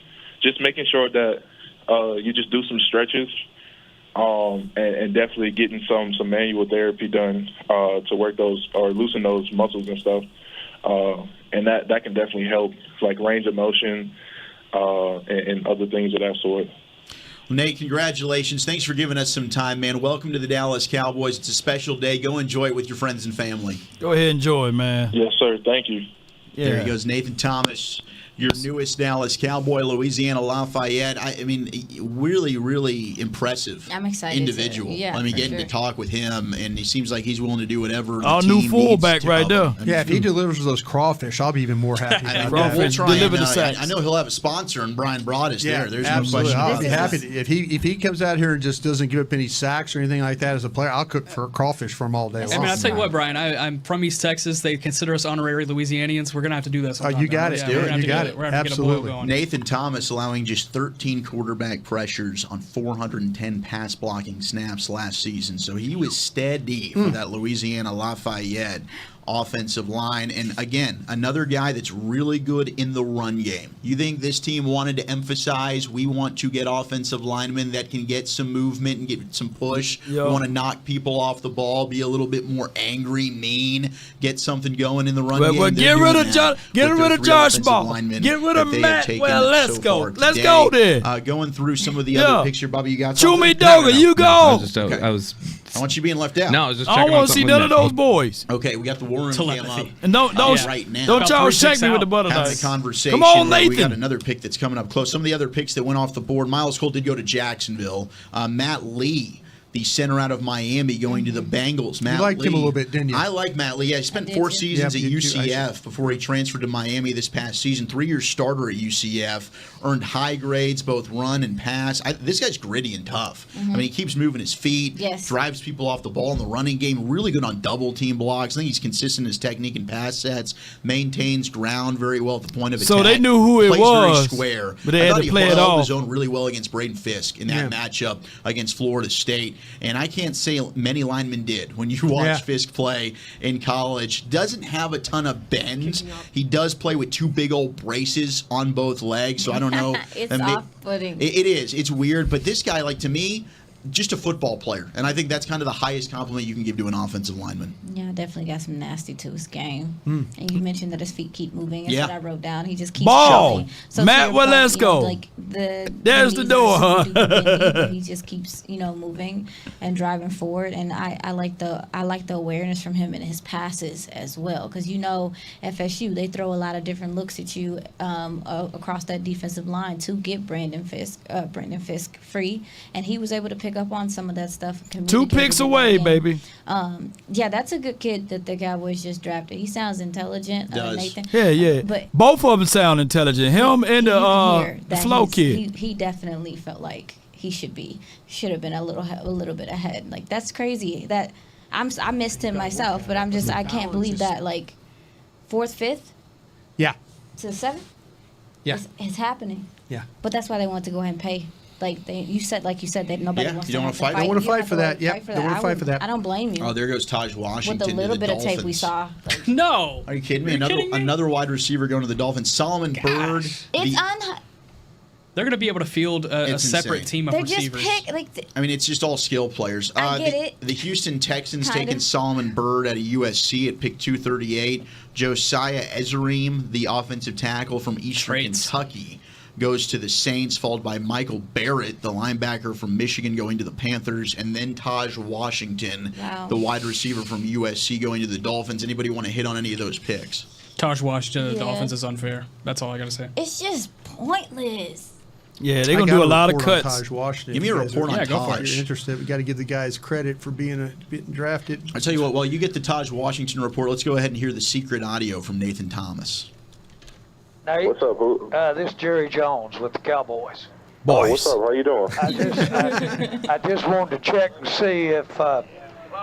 just making sure that you just do some stretches and definitely getting some manual therapy done to work those or loosen those muscles and stuff, and that can definitely help, like range of motion and other things of that sort. Well, Nate, congratulations. Thanks for giving us some time, man. Welcome to the Dallas Cowboys. It's a special day. Go enjoy it with your friends and family. Go ahead and enjoy, man. Yes, sir. Thank you. Yeah. There he goes, Nathan Thomas, your newest Dallas Cowboy, Louisiana Lafayette. I mean, really, really impressive. I'm excited. Individual. Getting to talk with him, and he seems like he's willing to do whatever. Our new fullback right there. If he delivers those crawfish, I'll be even more happy. Crawfish deliver the sacks. I know he'll have a sponsor, and Brian Broadus there. There's absolutely. no question. I'll be happy if he comes out here and just doesn't give up any sacks or anything like that as a player. I'll cook for crawfish for him all day long. I mean, I'll tell you what, Brian. I'm from East Texas. They consider us honorary Louisianians. We're gonna have to do that sometime. You got it. You got it. Absolutely. Nathan Thomas allowing just 13 quarterback pressures on 410 pass blocking snaps last season. So he was steady for that Louisiana Lafayette offensive line. And again, another guy that's really good in the run game. You think this team wanted to emphasize we want to get offensive linemen that can get some movement and get some push. We want to knock people off the ball, be a little bit more angry, mean, get something going in the run game. Well, get rid of Josh Ball. Get rid of Matt. Well, let's go. Let's go there. Going through some of the other picture, Bobby, you got Chew me, Dogger. You go. I want you being left out. No, I was just I don't want to see none of those boys. Okay, we got the war room cam up. And don't right now. Don't y'all shake me with the butter knife. Have the conversation. Come on, Nathan. We got another pick that's coming up close. Some of the other picks that went off the board. Miles Cole did go to Jacksonville. Matt Lee, the center out of Miami, going to the Bengals. Matt You liked Lee. him a little bit, didn't you? I like Matt Lee. Yeah, he spent 4 seasons at UCF before he transferred to Miami this past season. 3-year starter at UCF, earned high grades, both run and pass. This guy's gritty and tough. I mean, he keeps moving his feet, drives people off the ball in the running game, really good on double team blocks. I think he's consistent in his technique and pass sets, maintains ground very well at the point of attack. So they knew who it plays was, very square. but they had to play it held off. his own really well against Braden Fisk in that matchup against Florida State. And I can't say many linemen did when you watch Fisk play in college. Doesn't have a ton of bends. He does play with 2 big old braces on both legs, so I don't know. It's off-putting. It is. It's weird, but this guy, like, to me, just a football player. And I think that's kind of the highest compliment you can give to an offensive lineman. Yeah, definitely got some nasty to his game. Mm. And you mentioned that his feet keep moving. That's what I wrote down. He just keeps Ball. shoving. So Matt, well, let's go. Like There's the door, huh? He just keeps, moving and driving forward. And I like the awareness from him in his passes as well. Because FSU, they throw a lot of different looks at you across that defensive line to get Brendan Fisk free. And he was able to pick up on some of that stuff. 2 picks away, baby. Yeah, that's a good kid that the Cowboys just drafted. He sounds intelligent, Nathan. Yeah. But both of them sound intelligent. Him and the Flo kid. He definitely felt like he should have been a little bit ahead. Like, that's crazy. That I missed him myself, but I can't believe that, like, 4th, 5th. Yeah. To 7th. Yeah. It's happening. Yeah. But that's why they want to go ahead and pay. Like you said, that nobody wants you don't to want to fight. Don't want to fight for that. Yeah, don't want to fight for that. I don't blame you. Oh, there goes Taj Washington. With the little to the bit of tape we Dolphins. saw. No. Are you kidding me? Another wide receiver going to the Dolphins. Solomon Byrd. They're going to be able to field a It's separate insane. team of They're receivers. just pick I mean, it's just all skill players. I get it. The Houston Texans Kind taking of. Solomon Byrd out of USC at pick 238. Josiah Ezerim, the offensive tackle from Eastern Kentucky, goes to the Saints, followed by Michael Barrett, the linebacker from Michigan, going to the Panthers, and then Taj Washington, the wide receiver from USC, going to the Dolphins. Anybody want to hit on any of those picks? Taj Washington, the Yeah. Dolphins is unfair. That's all I got to say. It's just pointless. Yeah, they're going to do a lot of cuts. Taj Washington. Give me a report on If Taj. you're interested, we got to give the guys credit for being drafted. I tell you what, while you get the Taj Washington report, let's go ahead and hear the secret audio from Nathan Thomas. Nate, what's up, boo? This is Jerry Jones with the Cowboys. Boys. What's up? How you doing? I just wanted to check and see if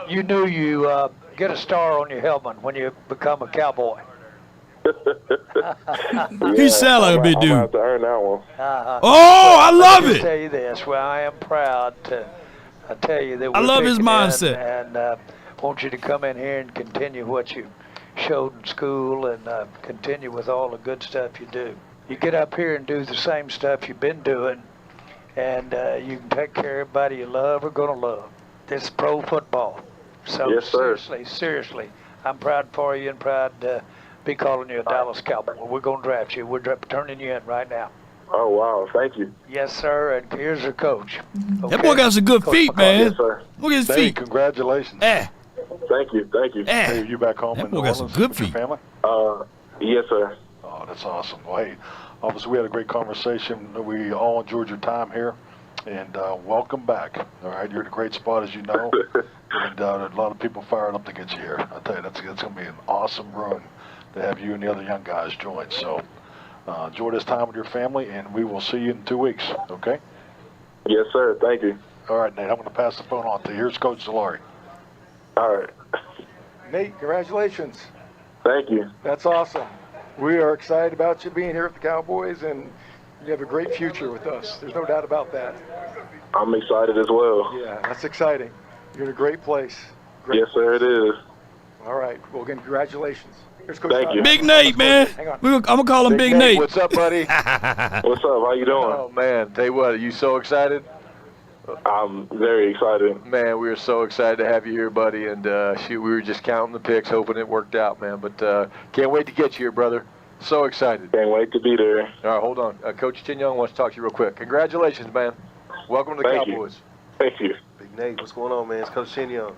you knew you get a star on your helmet when you become a Cowboy. He sound like a big I'm dude. gonna have to earn that one. Oh, I love Let me it. tell you this. Well, I am proud to tell you that I we're love his picking mindset. and want you to come in here and continue what you showed in school and continue with all the good stuff you do. You get up here and do the same stuff you've been doing, and you can take care of everybody you love or gonna love. This is pro football. So Yes, sir. seriously, I'm proud for you and proud to be calling you a Dallas Cowboy. We're gonna draft you. We're turning you in right now. Oh, wow. Thank you. Yes, sir. And here's your coach. That boy got some good feet, man. Yes, sir. Look at his Hey, feet. congratulations. Thank you. Thank you. Eh. Hey, are you back home That in boy New got some Orleans good with your feet. family? Yes, sir. Oh, that's awesome. Well, hey, obviously we had a great conversation. We all enjoyed your time here, and welcome back. All right, you're in a great spot, as you know, and a lot of people fired up to get you here. I tell you, that's going to be an awesome room to have you and the other young guys join. So enjoy this time with your family, and we will see you in 2 weeks. Okay? Yes, sir. Thank you. All right, Nate. I'm going to pass the phone on to you. Here's Coach Solari. All right. Nate, congratulations. Thank you. That's awesome. We are excited about you being here at the Cowboys, and you have a great future with us. There's no doubt about that. I'm excited as well. Yeah, that's exciting. You're in a great place. Yes, sir, it is. All right. Well, again, congratulations. Here's Coach Thank Todd. you. Big Nate, man. Hang on. I'm going to call him Big Nate. What's up, buddy? What's up? How you doing? Oh, man. Tell you what, are you so excited? I'm very excited. Man, we are so excited to have you here, buddy. And, shoot, we were just counting the picks, hoping it worked out, man. But can't wait to get you here, brother. So excited. Can't wait to be there. All right, hold on. Coach Chin Young wants to talk to you real quick. Congratulations, man. Welcome to the Thank you. Cowboys. Thank you. Big Nate, what's going on, man? It's Coach Shin Young.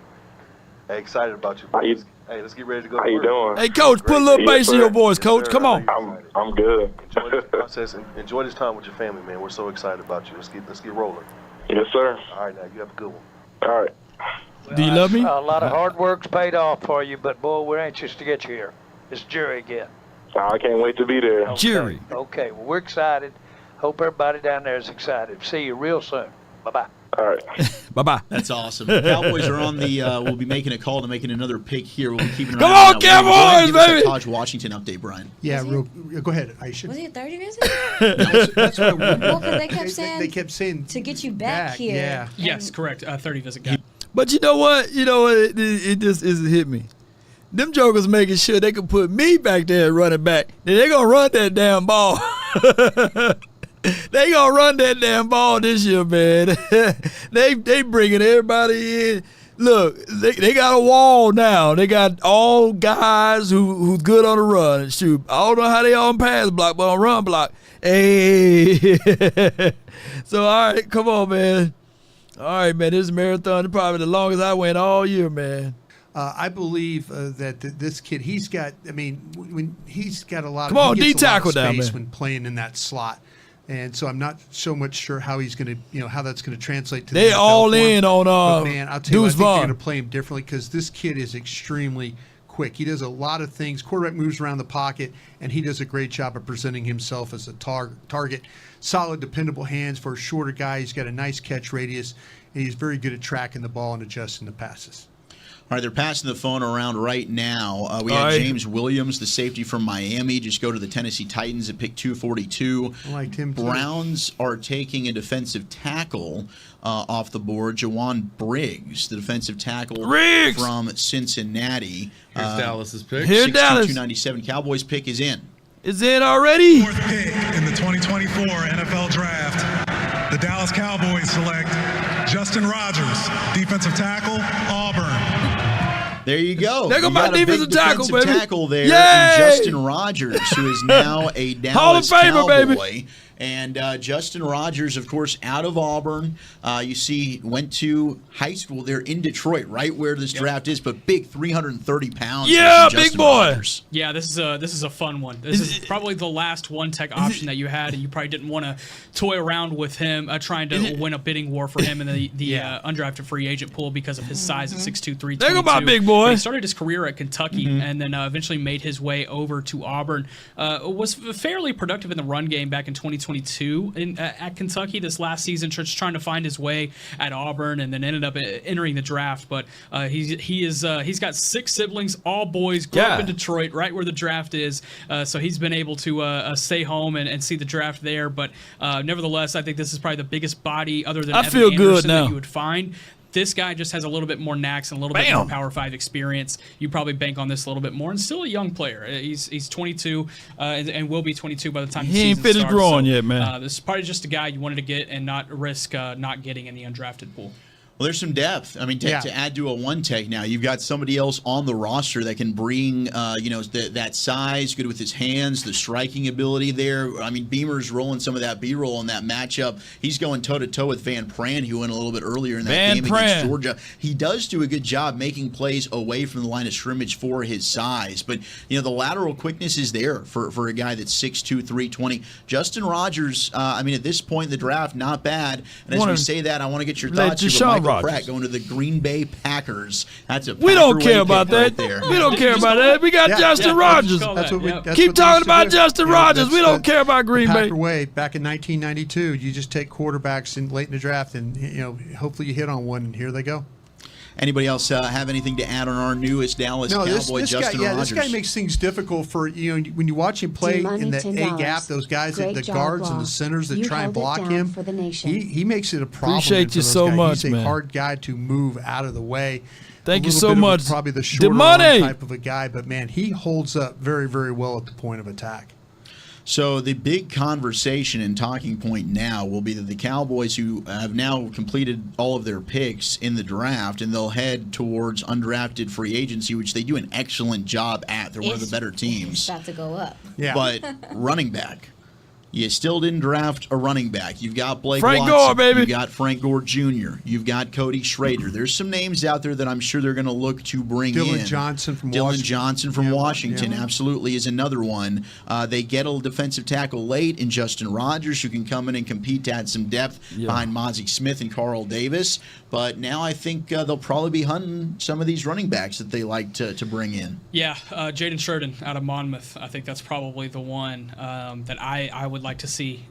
Hey, excited about you. How you- Hey, let's get ready to go. How you doing? Hey, Coach, put a little bass in your voice, Coach. Come on. I'm good. Enjoy this process and enjoy this time with your family, man. We're so excited about you. Let's get rolling. Yes, sir. All right, now you have a good one. All right. Do you love me? A lot of hard work's paid off for you, but boy, we're anxious to get you here. It's Jerry again. I can't wait to be there. Okay. Jerry. Okay, well, we're excited. Hope everybody down there is excited. See you real soon. Bye-bye. All right. Bye-bye. That's awesome. Cowboys are on the. We'll be making a call to making another pick here. We'll be keeping an Come eye on, on that. Cowboys, Give us baby! a College Washington update, Brian. Yeah, go ahead, Aisha. Was he a 30 visit? That's what Well, 'cause they kept saying they kept saying to get you back here. Yeah. Yes, correct. 30 visit guy. But you know what? It just isn't hit me. Them jokers making sure they can put me back there running back. Then they gonna run that damn ball. They gonna run that damn ball this year, man. they bringing everybody in. Look, they got a wall now. They got all guys who's good on the run. Shoot, I don't know how they on pass block, but on run block, hey. So all right, come on, man. All right, man. This marathon is probably the longest I went all year, man. I believe that this kid, he's got. I mean, when he's got a lot. Come on, he gets a lot of D-tackle down, space man. when playing in that slot. And so I'm not so much sure how he's going to, how that's going to translate to. They the NFL all for him. in on But man, I'll tell you, I Deuce think they're Vaughn. going to play him differently because this kid is extremely quick. He does a lot of things. Quarterback moves around the pocket, and he does a great job of presenting himself as a target. Solid, dependable hands for a shorter guy. He's got a nice catch radius, and he's very good at tracking the ball and adjusting the passes. All right, they're passing the phone around right now. We All had right. James Williams, the safety from Miami. Just go to the Tennessee Titans at pick 242. I liked him too. Browns are taking a defensive tackle off the board. Jawan Briggs, the defensive tackle Briggs! from Cincinnati. Here's Dallas's pick. Here's Dallas. 297. Cowboys pick is in. Is it already? Fourth pick in the 2024 NFL Draft, the Dallas Cowboys select Justin Rogers, defensive tackle, Auburn. There you go. There go You my got a big defensive tackle, baby. tackle there. Yay! In Justin Rogers, who is now a Hall of Dallas Famer, Cowboy. baby. And Justin Rogers, of course, out of Auburn. You see, went to high school there in Detroit, right where this draft is, but big 330 pounds. Yeah, Justin big boy. Rogers. Yeah, this is a fun one. This is probably the last one tech option that you had, and you probably didn't want to toy around with him trying to win a bidding war for him in the undrafted free agent pool because of his size at 6'2", 322. There go my big boy. But he started his career at Kentucky and then eventually made his way over to Auburn. Was fairly productive in the run game back in 2022 at Kentucky this last season, just trying to find his way at Auburn, and then ended up entering the draft. But he's got 6 siblings, all boys, grew up in Detroit, right where the draft is. So he's been able to stay home and see the draft there. But nevertheless, I think this is probably the biggest body other than Evan feel good Anderson now. that you would find. This guy just has a little bit more knacks and a little bit more Power 5 experience. You probably bank on this a little bit more, and still a young player. He's 22 and will be 22 by the time the He ain't season finished starts. growing yet, man. This is probably just a guy you wanted to get and not risk not getting in the undrafted pool. Well, there's some depth. I mean, to add to a one tech now, you've got somebody else on the roster that can bring, that size, good with his hands, the striking ability there. I mean, Beamer's rolling some of that B-roll in that matchup. He's going toe-to-toe with Van Pran, who went a little bit earlier in that game against Georgia. He does do a good job making plays away from the line of scrimmage for his size. But, the lateral quickness is there for a guy that's 6'2", 320. Justin Rogers, at this point in the draft, not bad. And as we say that, I want to get your thoughts here. Michael Pratt going to the Green Bay Packers. That's a we don't care about that. Right there. We don't care about that. We got Justin Rogers. That's what we keep talking about Justin Rogers. We don't care about Green Bay. Parkway back in 1992. You just take quarterbacks late in the draft, and hopefully you hit on one, and here they go. Anybody else have anything to add on our newest Dallas Cowboy, Justin Rogers? This guy makes things difficult for when you watch him play in the A gap. Those guys, the guards and the centers that try and block him. He makes it a problem. Appreciate you so much, He's man. a hard guy to move out of the way. Thank you little so bit of much. Probably the shorter arm type of a guy, but man, he holds up very, very well at the point of attack. So the big conversation and talking point now will be that the Cowboys, who have now completed all of their picks in the draft, and they'll head towards undrafted free agency, which they do an excellent job at. They're one of the better teams. It's about to go up. Yeah. But running back. You still didn't draft a running back. You've got Blake Frank Watson. Gore, baby. You've got Frank Gore Jr. You've got Cody Schrader. There's some names out there that I'm sure they're going to look to bring in. Dylan Johnson from Washington absolutely is another one. They get a defensive tackle late in Justin Rogers, who can come in and compete to add some depth behind Mozzie Smith and Carl Davis. But now I think they'll probably be hunting some of these running backs that they like to bring in. Yeah, Jaden Sheridan out of Monmouth. I think that's probably the one that I would like to see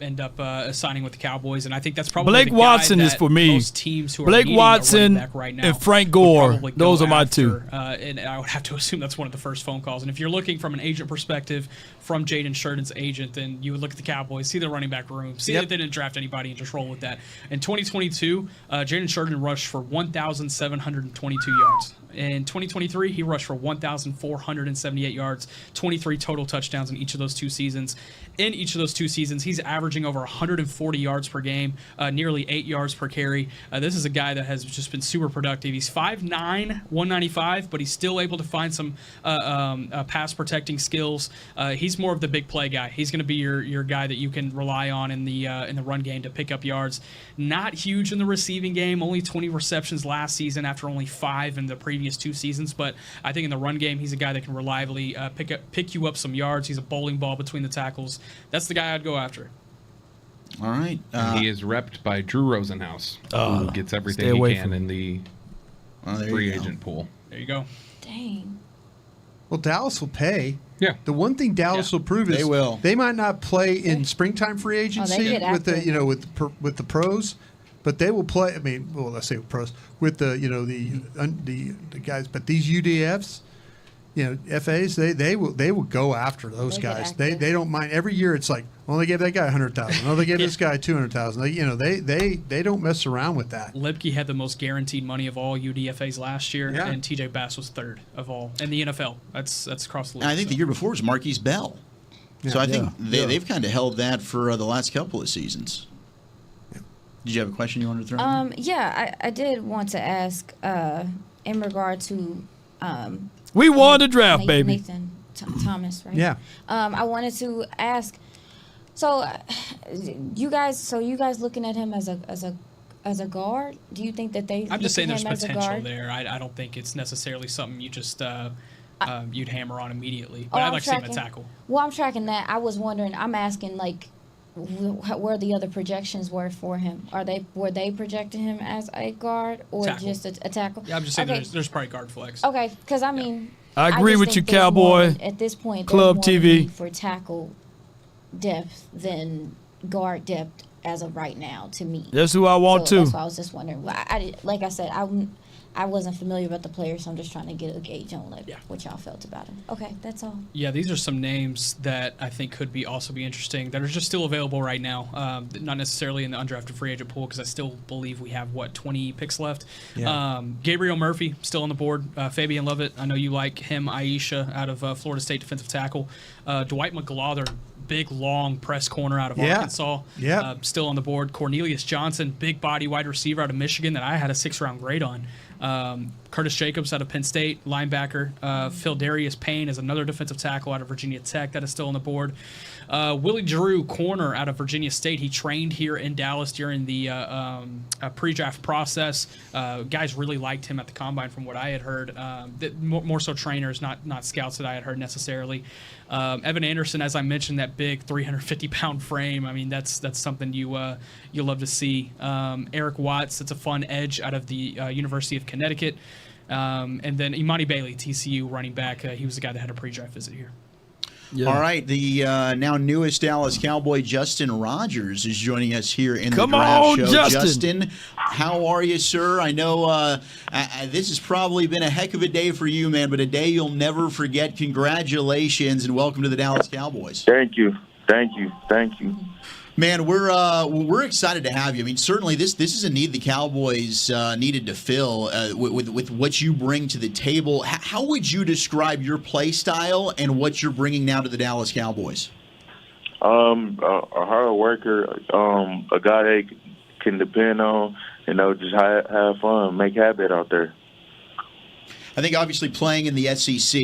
end up signing with the Cowboys, and I think that's probably Blake the guy Watson that is for me. Most teams who Blake are Watson a back right now and Frank would Gore. probably Those go are my after, two. And I would have to assume that's one of the first phone calls. And if you're looking from an agent perspective, from Jaden Sheridan's agent, then you would look at the Cowboys, see the running back room, see that they didn't draft anybody, and just roll with that. In 2022, Jaden Sheridan rushed for 1,722 yards. In 2023, he rushed for 1,478 yards, 23 total touchdowns in each of those 2 seasons. In each of those 2 seasons, he's averaging over 140 yards per game, nearly 8 yards per carry. This is a guy that has just been super productive. He's 5'9", 195, but he's still able to find some pass protecting skills. He's more of the big play guy. He's going to be your guy that you can rely on in the run game to pick up yards. Not huge in the receiving game, only 20 receptions last season after only 5 in the previous 2 seasons. But I think in the run game, he's a guy that can reliably pick you up some yards. He's a bowling ball between the tackles. That's the guy I'd go after. All right. He is repped by Drew Rosenhaus, who gets everything stay away he can in the free agent pool. There you go. Dang. Well, Dallas will pay. Yeah. The one thing Dallas will prove is They will. They might not play in springtime free agency get with the active. with the pros, but they will play. I mean, well, let's say with pros with the the guys. But these UDFs, FAs, they will go after those They get guys. active. They don't mind. Every year it's like, well, they gave that guy 100,000. Oh, they gave this guy 200,000. They don't mess around with that. Lipke had the most guaranteed money of all UDFAs last year, Yeah. and TJ Bass was 3rd of all in the NFL. That's across the league. And I think the year before was Marquise Bell. So I think they've kind of held that for the last couple of seasons. Did you have a question you wanted to throw in? Yeah, I did want to ask in regard to We won the draft, baby. Nathan Thomas, right? Yeah. I wanted to ask. So, you guys looking at him as a guard? Do you think that they? I'm just saying look there's at him as a potential guard? there. I don't think it's necessarily something you just you'd hammer on immediately. Oh, But I'd I'm like to see him at tracking. tackle. Well, I'm tracking that. I was wondering. I'm asking where the other projections were for him. Were they projecting him as a guard or Tackle. just a tackle? Yeah, I'm just saying Okay. there's probably guard flex. Okay, because I mean, I agree just with you, think there's more- Cowboy. At this point, Club there's more TV. need for tackle depth than guard depth as of right now to me. That's who I want So too. That's why I was just wondering. Like I said, I wasn't familiar with the players, so I'm just trying to get a gauge on what y'all felt about him. Okay, that's all. Yeah, these are some names that I think could also be interesting that are just still available right now. Not necessarily in the undrafted free agent pool because I still believe we have 20 picks left. Yeah. Gabriel Murphy still on the board. Fabian Lovett, I know you like him. Aisha out of Florida State defensive tackle. Dwight McGlothern, big long press corner out of Arkansas. Yeah. Still on the board. Cornelius Johnson, big body wide receiver out of Michigan that I had a 6th-round grade on. Curtis Jacobs out of Penn State, linebacker. Phil Darius Payne is another defensive tackle out of Virginia Tech that is still on the board. Willie Drew, corner out of Virginia State. He trained here in Dallas during the pre-draft process. Guys really liked him at the combine from what I had heard. More so trainers, not scouts that I had heard necessarily. Evan Anderson, as I mentioned, that big 350-pound frame. I mean, that's something you'll love to see. Eric Watts, that's a fun edge out of the University of Connecticut. And then Imani Bailey, TCU running back. He was the guy that had a pre-draft visit here. Yeah. All right, the now newest Dallas Cowboy, Justin Rogers, is joining us here in the draft show. Justin, how are you, sir? I know this has probably been a heck of a day for you, man, but a day you'll never forget. Congratulations and welcome to the Dallas Cowboys. Thank you. Man, we're excited to have you. I mean, certainly this is a need the Cowboys needed to fill with what you bring to the table. How would you describe your play style and what you're bringing now to the Dallas Cowboys? A hard worker, a guy they can depend on, just have fun, make habit out there. I think obviously playing in the SEC,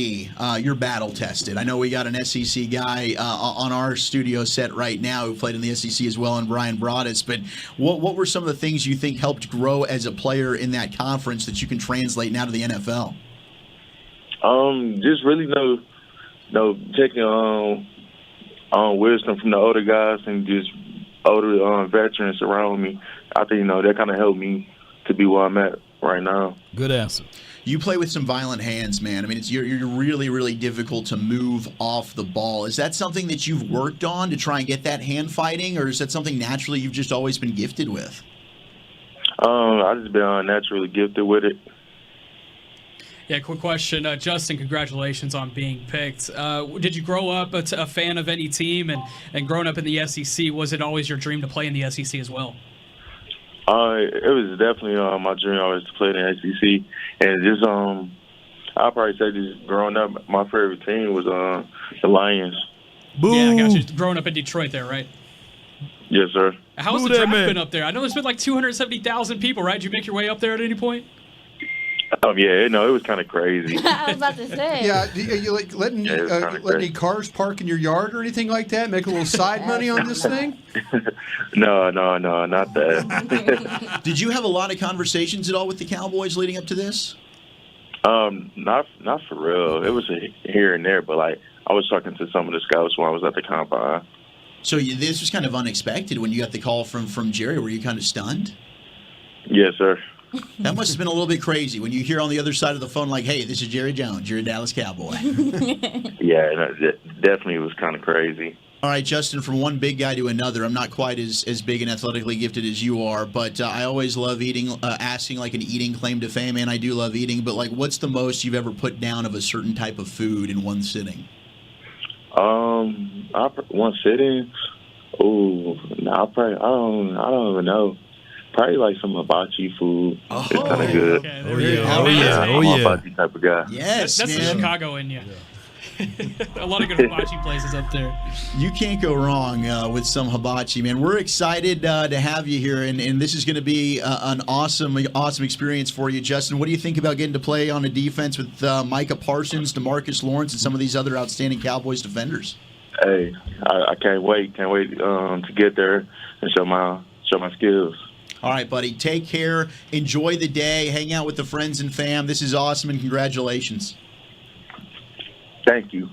you're battle tested. I know we got an SEC guy on our studio set right now who played in the SEC as well, and Brian Broaddus. But what were some of the things you think helped grow as a player in that conference that you can translate now to the NFL? Just really taking on wisdom from the older guys and just older veterans around me. I think that kind of helped me to be where I'm at right now. Good answer. You play with some violent hands, man. I mean, you're really, really difficult to move off the ball. Is that something that you've worked on to try and get that hand fighting, or is that something naturally you've just always been gifted with? I've just been naturally gifted with it. Yeah, quick question. Justin, congratulations on being picked. Did you grow up a fan of any team, and growing up in the SEC, was it always your dream to play in the SEC as well? It was definitely my dream always to play in the SEC. And just, I'll probably say just growing up, my favorite team was the Lions. Boo. Yeah, I got you. Growing up in Detroit there, right? Yes, sir. How's the draft been up there? I know there's been like 270,000 people, right? Did you make your way up there at any point? Yeah, it was kind of crazy. I was about to say. Yeah, are you like letting any cars park in your yard or anything like that? Make a little side money on this thing? No, not that. Did you have a lot of conversations at all with the Cowboys leading up to this? Not for real. It was here and there, but like I was talking to some of the scouts when I was at the combine. So this was kind of unexpected when you got the call from Jerry. Were you kind of stunned? Yes, sir. That must have been a little bit crazy when you hear on the other side of the phone, like, hey, this is Jerry Jones. You're a Dallas Cowboy. Yeah, definitely was kind of crazy. All right, Justin, from one big guy to another, I'm not quite as big and athletically gifted as you are, but I always love asking like an eating claim to fame, and I do love eating, but like what's the most you've ever put down of a certain type of food in one sitting? One sitting? Oh, no, I don't even know. Probably like some hibachi food. It's kind of good. Okay, I'm a hibachi type of guy. Yes, that's man. the Chicago in you. A lot of good hibachi places up there. You can't go wrong with some hibachi, man. We're excited to have you here, and this is going to be an awesome experience for you, Justin. What do you think about getting to play on a defense with Micah Parsons, DeMarcus Lawrence, and some of these other outstanding Cowboys defenders? Hey, I can't wait. Can't wait to get there and show my skills. All right, buddy. Take care. Enjoy the day. Hang out with the friends and fam. This is awesome, and congratulations. Thank you.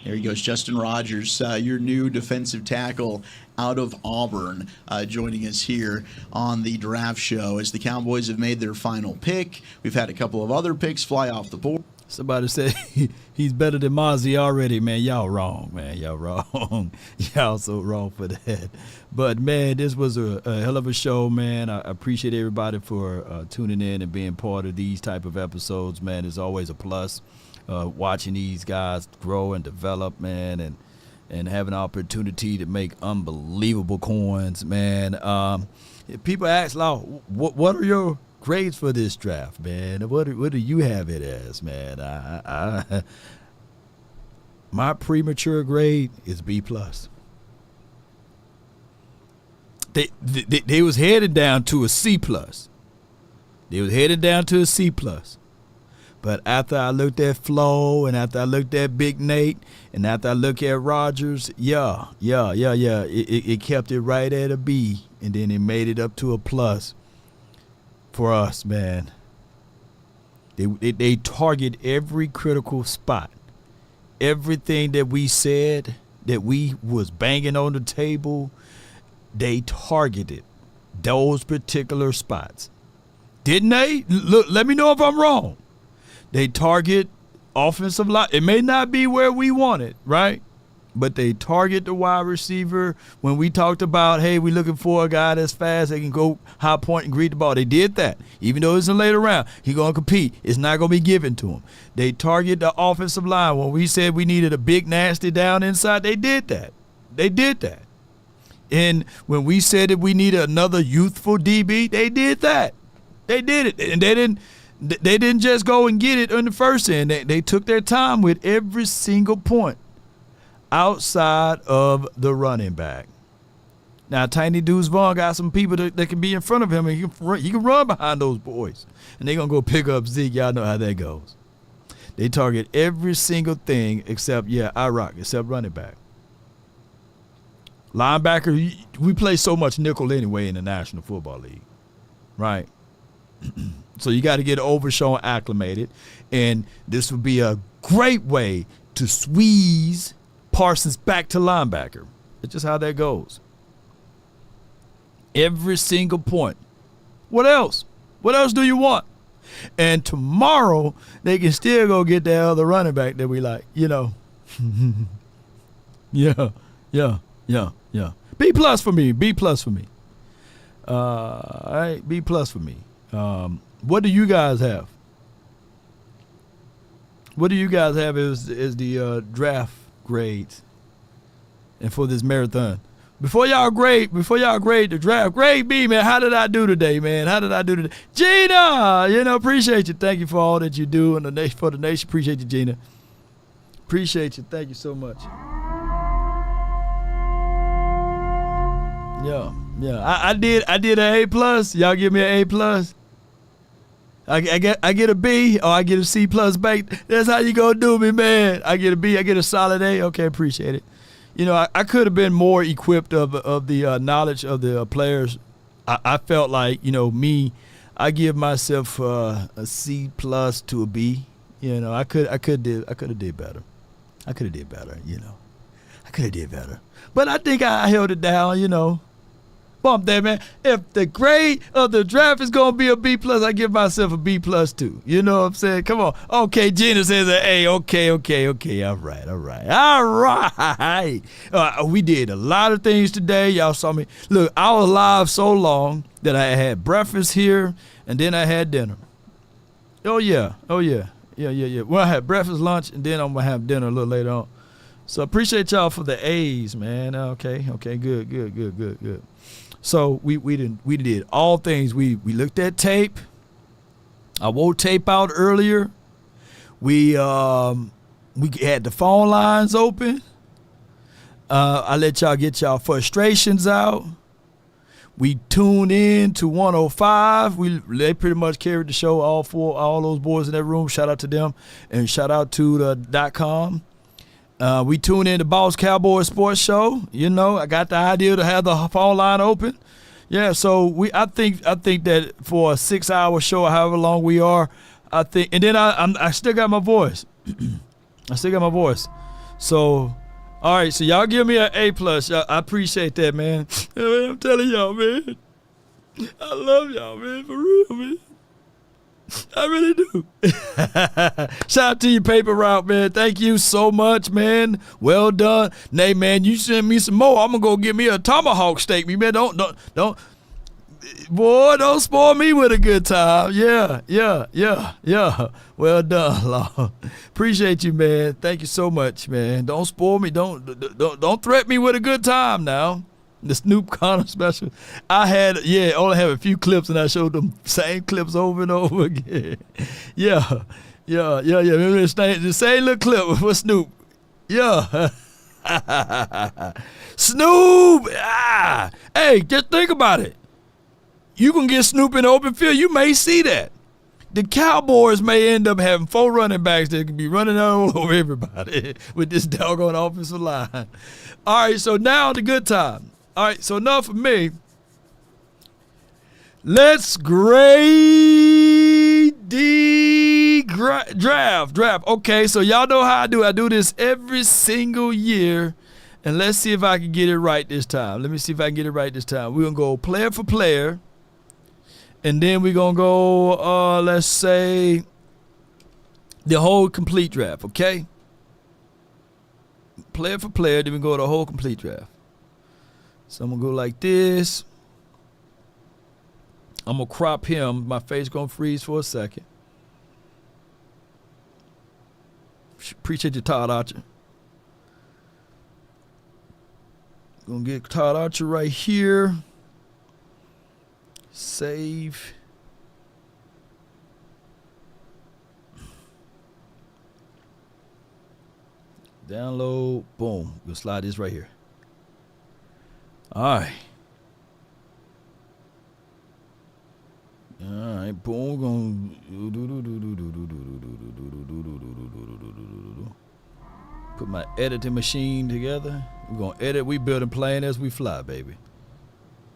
There he goes, Justin Rogers, your new defensive tackle out of Auburn, joining us here on the draft show as the Cowboys have made their final pick. We've had a couple of other picks fly off the board. Somebody said he's better than Mozzie already, man. Y'all wrong, man. Y'all wrong. Y'all so wrong for that. But, man, this was a hell of a show, man. I appreciate everybody for tuning in and being part of these type of episodes, man. It's always a plus watching these guys grow and develop, man, and have an opportunity to make unbelievable coins, man. People ask, what are your grades for this draft, man? What do you have it as, man? My premature grade is B+. They was headed down to a C+. They was headed down to a C+. But after I looked at Flo, and after I looked at Big Nate, and after I looked at Rogers, it kept it right at a B, and then it made it up to a plus for us, man. They target every critical spot. Everything that we said that we was banging on the table, they targeted those particular spots. Didn't they? Look, let me know if I'm wrong. They target offensive line. It may not be where we want it, right? But they target the wide receiver. When we talked about, hey, we're looking for a guy that's fast, they can go high point and greet the ball. They did that. Even though it's a later round, he's going to compete. It's not going to be given to him. They target the offensive line. When we said we needed a big, nasty down inside, they did that. They did that. And when we said that we needed another youthful DB, they did that. They did it. And they didn't just go and get it in the first end. They took their time with every single point outside of the running back. Now, Tiny Deuce Vaughn got some people that can be in front of him, and he can run behind those boys. And they're going to go pick up Zeke. Y'all know how that goes. They target every single thing except except running back. Linebacker, we play so much nickel anyway in the National Football League, right? So you got to get Overshown acclimated, and this would be a great way to squeeze Parsons back to linebacker. It's just how that goes. Every single point. What else? What else do you want? And tomorrow they can still go get that other running back that we like, you know. Yeah. B+ for me. B+ for me. All right, B+ for me. What do you guys have? What do you guys have as the draft grades and for this marathon? Before y'all grade the draft, grade B, man. How did I do today, man? How did I do today? Gina, appreciate you. Thank you for all that you do for the nation. Appreciate you, Gina. Appreciate you. Thank you so much. Yeah. I did an A+. Y'all give me an A+. I get a B or I get a C+ back. That's how you gonna do me, man. I get a B. I get a solid A. Okay, appreciate it. I could have been more equipped of the knowledge of the players. I felt like, I give myself a C+ to a B. I could have did better. I could have did better. I could have did better. But I think I held it down. Bump that, man. If the grade of the draft is gonna be a B+, I give myself a B+ too. You know what I'm saying? Come on. Okay, Gina says an A. Okay. All right. We did a lot of things today. Y'all saw me. Look, I was live so long that I had breakfast here and then I had dinner. Oh yeah. Well, I had breakfast, lunch, and then I'm gonna have dinner a little later on. So appreciate y'all for the A's, man. Okay, good. So we did all things. We looked at tape. I wore tape out earlier. We had the phone lines open. I let y'all get y'all frustrations out. We tuned in to 105. They pretty much carried the show. All those boys in that room. Shout out to them, and shout out to the .com. We tuned in to Boss Cowboys Sports Show. I got the idea to have the phone line open. Yeah, so I think that for a 6-hour show, however long we are, I think, and then I still got my voice. So, all right, so y'all give me an A+. I appreciate that, man. I'm telling y'all, man. I love y'all, man, for real, man. I really do. Shout out to you, Paper Route, man. Thank you so much, man. Well done. Nay, man, you send me some more. I'm gonna go get me a tomahawk steak, man. Don't spoil me with a good time. Yeah. Well done, Law. Appreciate you, man. Thank you so much, man. Don't spoil me. Don't threaten me with a good time now. The Snoop Connor special. Only have a few clips, and I showed them same clips over and over again. Yeah. Remember the same little clip with Snoop. Yeah. Snoop. Hey, just think about it. You can get Snoop in the open field. You may see that. The Cowboys may end up having 4 running backs that can be running all over everybody with this doggone offensive line. All right, so now the good time. All right, so enough for me. Let's grade the draft. Okay, so y'all know how I do. I do this every single year, and let's see if I can get it right this time. Let me see if I can get it right this time. We're going to go player for player, and then we're going to go, let's say, the whole complete draft, okay? Player for player, then we go to the whole complete draft. So I'm going to go like this. I'm going to crop him. My face going to freeze for a second. Appreciate you, Todd Archer. Going to get Todd Archer right here. Save. Download. Boom. We'll slide this right here. All right. Boom. Put my editing machine together. We're going to edit. We building plane as we fly, baby.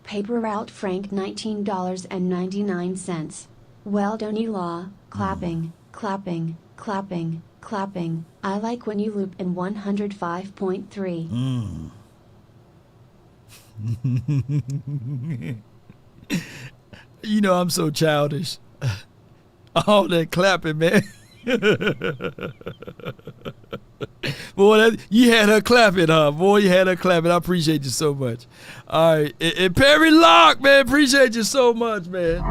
Paper Route Frank $19.99. Well done, Law. Clapping, clapping, clapping, clapping. I like when you loop in 105.3. You know I'm so childish. All that clapping, man. Boy, you had her clapping, huh? Boy, you had her clapping. I appreciate you so much. All right. And Perry Locke, man, appreciate you so much, man.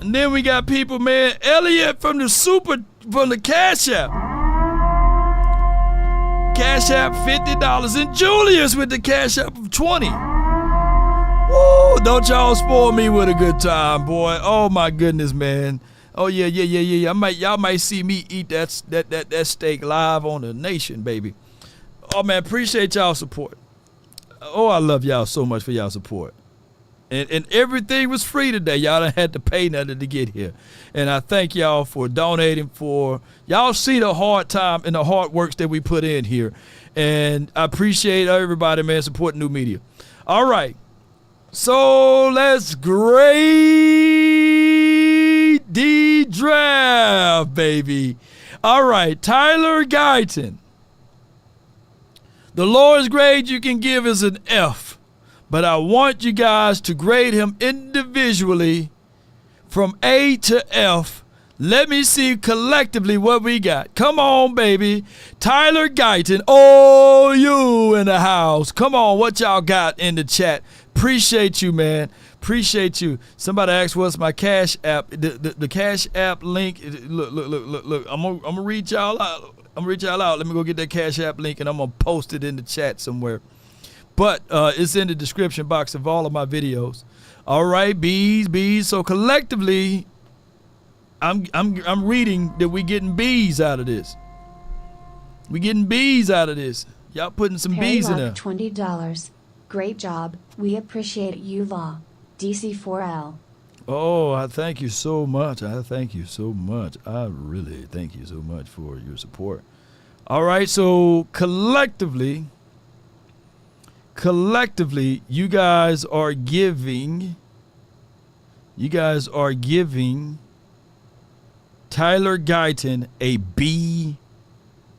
And then we got people, man. Elliot from the Cash App. Cash App $50. And Julius with the Cash App of $20. Woo! Don't y'all spoil me with a good time, boy. Oh my goodness, man. Oh yeah. Y'all might see me eat that steak live on the nation, baby. Oh man, appreciate y'all support. Oh, I love y'all so much for y'all support. And everything was free today. Y'all done had to pay nothing to get here. And I thank y'all for donating for y'all see the hard time and the hard works that we put in here. And I appreciate everybody, man, supporting new media. All right. So let's grade the draft, baby. All right, Tyler Guyton. The lowest grade you can give is an F, but I want you guys to grade him individually from A to F. Let me see collectively what we got. Come on, baby. Tyler Guyton. Oh, you in the house. Come on, what y'all got in the chat? Appreciate you, man. Appreciate you. Somebody asked what's my Cash App. The Cash App link. Look. I'm gonna read y'all out. Let me go get that Cash App link and I'm gonna post it in the chat somewhere. But it's in the description box of all of my videos. All right, bees. So collectively, I'm reading that we getting B's out of this. We getting B's out of this. Y'all putting some B's in there. $20. Great job. We appreciate you, Law. DC4L. Oh, I thank you so much. I really thank you so much for your support. All right, so collectively, you guys are giving Tyler Guyton a B,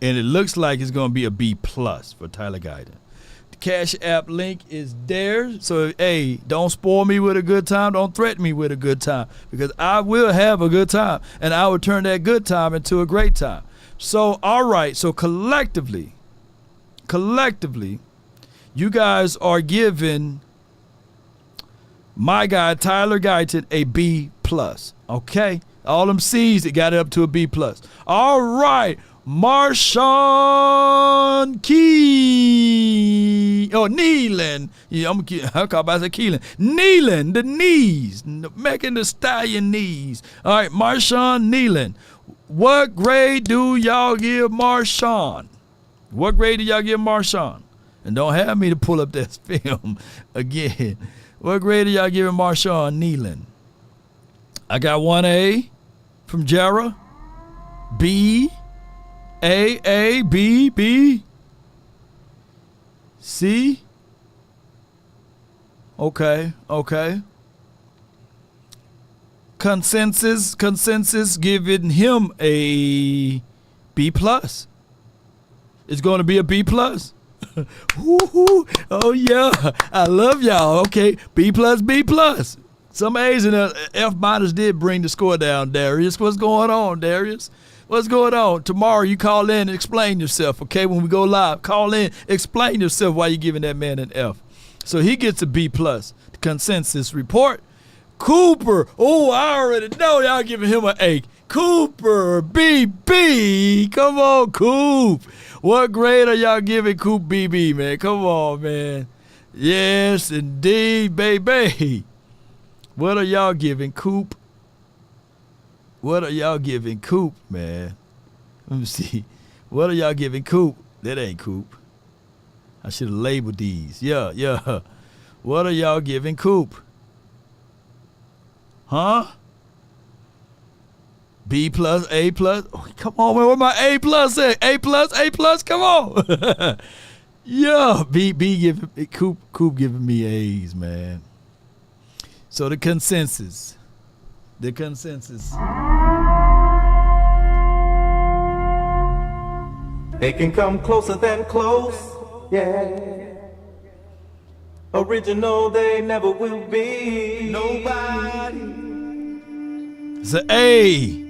and it looks like it's going to be a B plus for Tyler Guyton. Cash App link is there. So, hey, don't spoil me with a good time. Don't threaten me with a good time, because I will have a good time, and I will turn that good time into a great time. So, all right. So, collectively, you guys are giving my guy, Tyler Guyton, a B plus. Okay? All them C's, it got it up to a B plus. All right. Marshawn Neeland. Yeah, I call by Keelan. Neeland, the knees, making the stallion knees. All right, Marshawn Neeland. What grade do y'all give Marshawn? And don't have me to pull up that film again. What grade are y'all giving Marshawn Neeland? I got 1A from Jara. B. A, B, C. Okay. Consensus giving him a B plus. It's going to be a B plus. Oh yeah, I love y'all. Okay, B plus. Some A's and F minus did bring the score down, Darius. What's going on, Darius? What's going on? Tomorrow you call in and explain yourself, okay? When we go live, call in, explain yourself why you giving that man an F. So he gets a B plus. The consensus report. Cooper. Oh, I already know y'all giving him an A. Cooper, BB. Come on, Coop. What grade are y'all giving Coop BB, man? Come on, man. Yes, indeed, baby. What are y'all giving Coop? What are y'all giving Coop, man? Let me see. What are y'all giving Coop? That ain't Coop. I should have labeled these. Yeah. What are y'all giving Coop? Huh? B plus, A plus. Oh, come on, man. Where my A plus at? A plus. Come on. Yeah, B giving Coop giving me A's, man. So the consensus. They can come closer than close, yeah. Original, they never will be. Nobody. It's an A.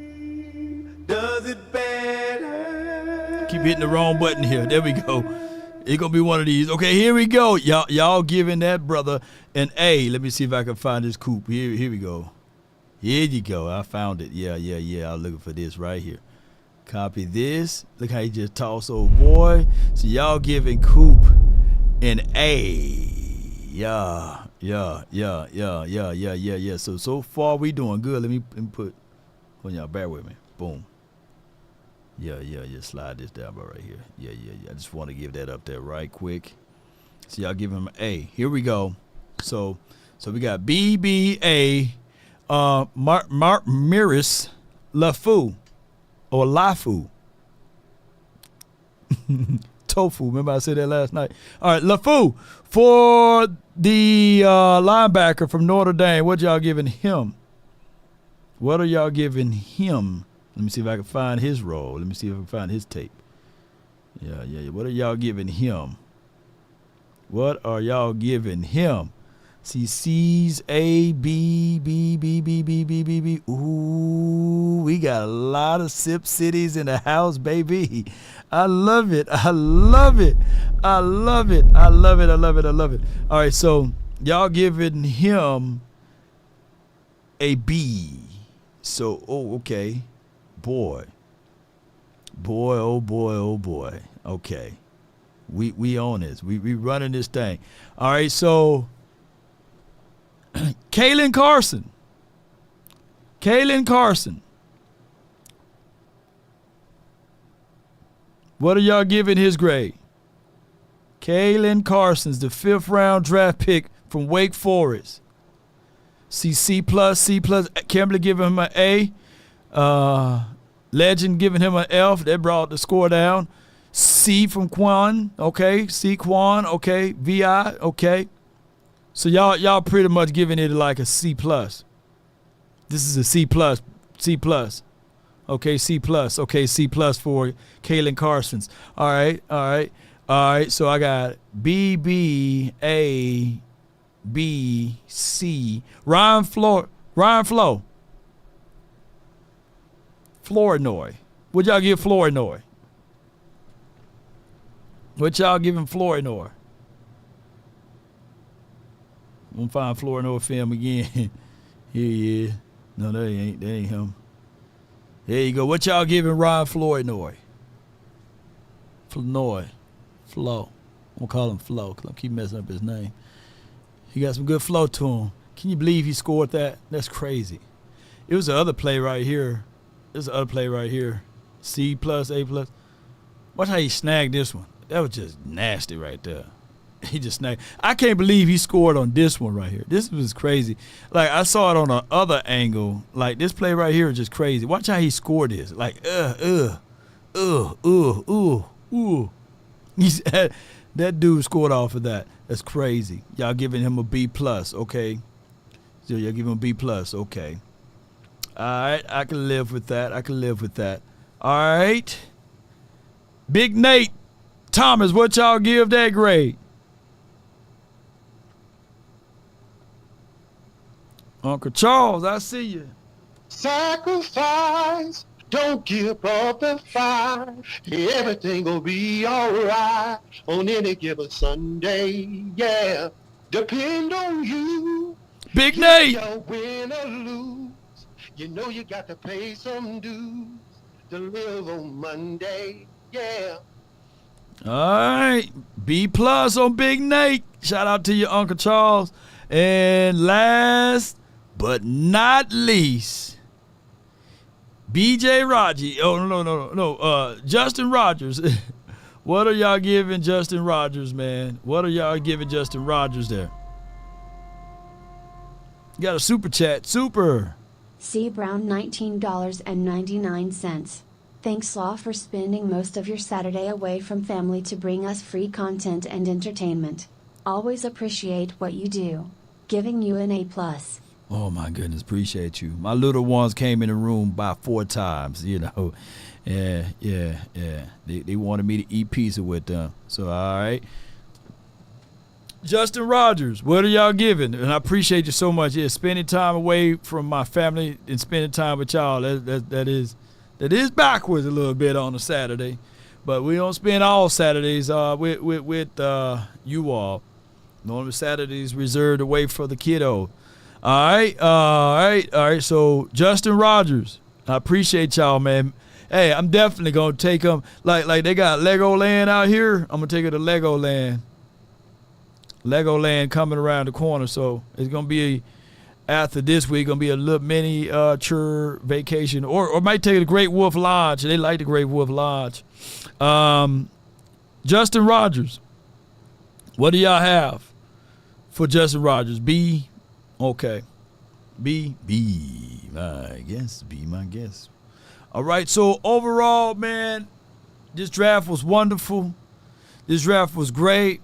Does it better. Keep hitting the wrong button here. There we go. It's gonna be one of these. Okay, here we go. Y'all giving that brother an A. Let me see if I can find this Coop. Here we go. Here you go. I found it. Yeah. I'm looking for this right here. Copy this. Look how he just tossed old boy. So y'all giving Coop an A. Yeah. So far we doing good. Let me put. Well, y'all bear with me. Boom. Yeah. Slide this down right here. Yeah. I just want to give that up there right quick. So y'all give him an A. Here we go. So we got BBA. Miris LaFou or LaFou. Tofu. Remember I said that last night. All right, LaFou for the linebacker from Notre Dame. What y'all giving him? What are y'all giving him? Let me see if I can find his role. Let me see if I can find his tape. Yeah. What are y'all giving him? What are y'all giving him? See, C's, A, B. Ooh, we got a lot of Sip Cities in the house, baby. I love it. All right, so y'all giving him a B. So, okay. Boy. Okay. We own this. We running this thing. All right, so Kalen Carson. What are y'all giving his grade? Kalen Carson's the 5th round draft pick from Wake Forest. C plus. Kimberly giving him an A. Legend giving him an F. That brought the score down. C from Quan. Okay. C Quan. Okay. VI. Okay. So y'all pretty much giving it like a C plus. This is a C plus. Okay, C plus. Okay, C plus for Kalen Carson's. All right. So I got B, B, A, B, C. Ryan Flo. Flournoy. What y'all give Flournoy? What y'all giving Flournoy? I'm gonna find Flournoy film again. Here he is. No, that ain't him. There you go. What y'all giving Ryan Flournoy? Flo. I'm gonna call him Flo because I keep messing up his name. He got some good flow to him. Can you believe he scored that? That's crazy. It was the other play right here. C plus, A plus. Watch how he snagged this one. That was just nasty right there. He just snagged. I can't believe he scored on this one right here. This was crazy. Like, I saw it on the other angle. Like, this play right here is just crazy. Watch how he scored this. Like, that dude scored off of that. That's crazy. Y'all giving him a B plus, okay? So y'all giving him a B plus, okay. All right, I can live with that. All right. Big Nate Thomas, what y'all give that grade? Uncle Charles, I see you. Sacrifice, don't give up the fight. Everything will be alright on any given Sunday, yeah. Depend on you. Big Nate. You win or lose. You know you got to pay some dues to live on Monday, yeah. All right, B plus on Big Nate. Shout out to you, Uncle Charles. And last but not least, BJ Raji. Oh, no. Justin Rogers. What are y'all giving Justin Rogers, man? What are y'all giving Justin Rogers there? You got a super chat. Super. C. Brown $19.99. Thanks Law for spending most of your Saturday away from family to bring us free content and entertainment. Always appreciate what you do. Giving you an A+. Oh my goodness, appreciate you. My little ones came in the room about 4 times, you know. Yeah. They wanted me to eat pizza with them. So, all right. Justin Rogers, what are y'all giving? And I appreciate you so much. Yeah, spending time away from my family and spending time with y'all. That is backwards a little bit on a Saturday. But we don't spend all Saturdays with you all. Normally Saturdays reserved away for the kiddo. All right. So Justin Rogers, I appreciate y'all, man. Hey, I'm definitely gonna take them. Like they got Legoland out here. I'm gonna take it to Legoland. Legoland coming around the corner, so it's gonna be after this week. Gonna be a little miniature vacation, or might take it to Great Wolf Lodge. They like the Great Wolf Lodge. Justin Rogers, what do y'all have for Justin Rogers? B, okay. B, I guess. B, my guess. All right, so overall, man, this draft was wonderful. This draft was great.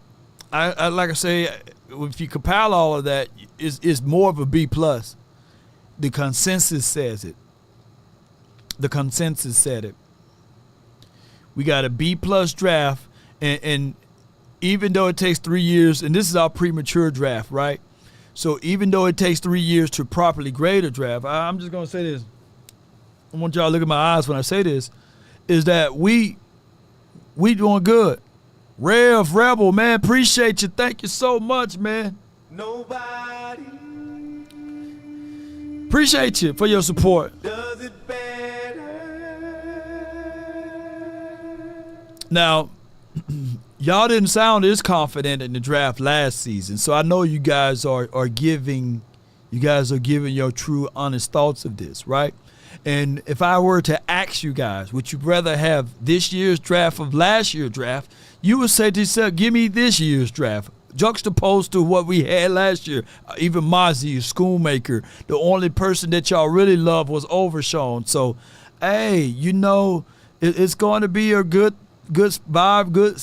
I like I say, if you compile all of that, it's more of a B+. The consensus says it. The consensus said it. We got a B+ draft, and even though it takes 3 years, and this is our premature draft, right? So even though it takes 3 years to properly grade a draft, I'm just gonna say this. I want y'all to look at my eyes when I say this, is that we doing good. Rev, Rebel, man, appreciate you. Thank you so much, man. Nobody appreciate you for your support. does it better. Now, y'all didn't sound as confident in the draft last season, so I know you guys are giving your true, honest thoughts of this, right? And if I were to ask you guys, would you rather have this year's draft of last year's draft, you would say to yourself, give me this year's draft, juxtaposed to what we had last year. Even Mozzie, Schoolmaker, the only person that y'all really love was Overshown. So, hey, you know, it's going to be a good vibe, good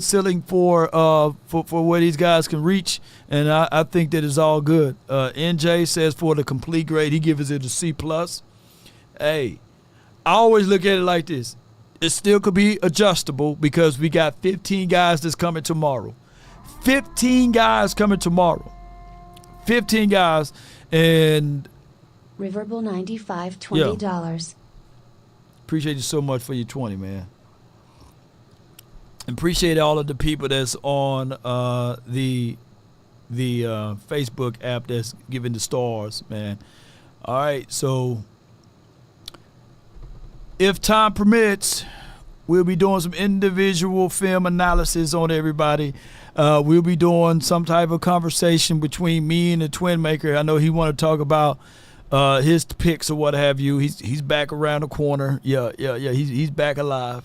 ceiling for where these guys can reach, and I think that is all good. NJ says for the complete grade, he gives it a C+. Hey, I always look at it like this. It still could be adjustable because we got 15 guys that's coming tomorrow. 15 guys coming tomorrow. 15 guys, and Riverbull 95, $20. Appreciate you so much for your 20, man. Appreciate all of the people that's on the Facebook app that's giving the stars, man. All right, so if time permits, we'll be doing some individual film analysis on everybody. We'll be doing some type of conversation between me and the Twin Maker. I know he want to talk about his picks or what have you. He's back around the corner. Yeah. He's back alive.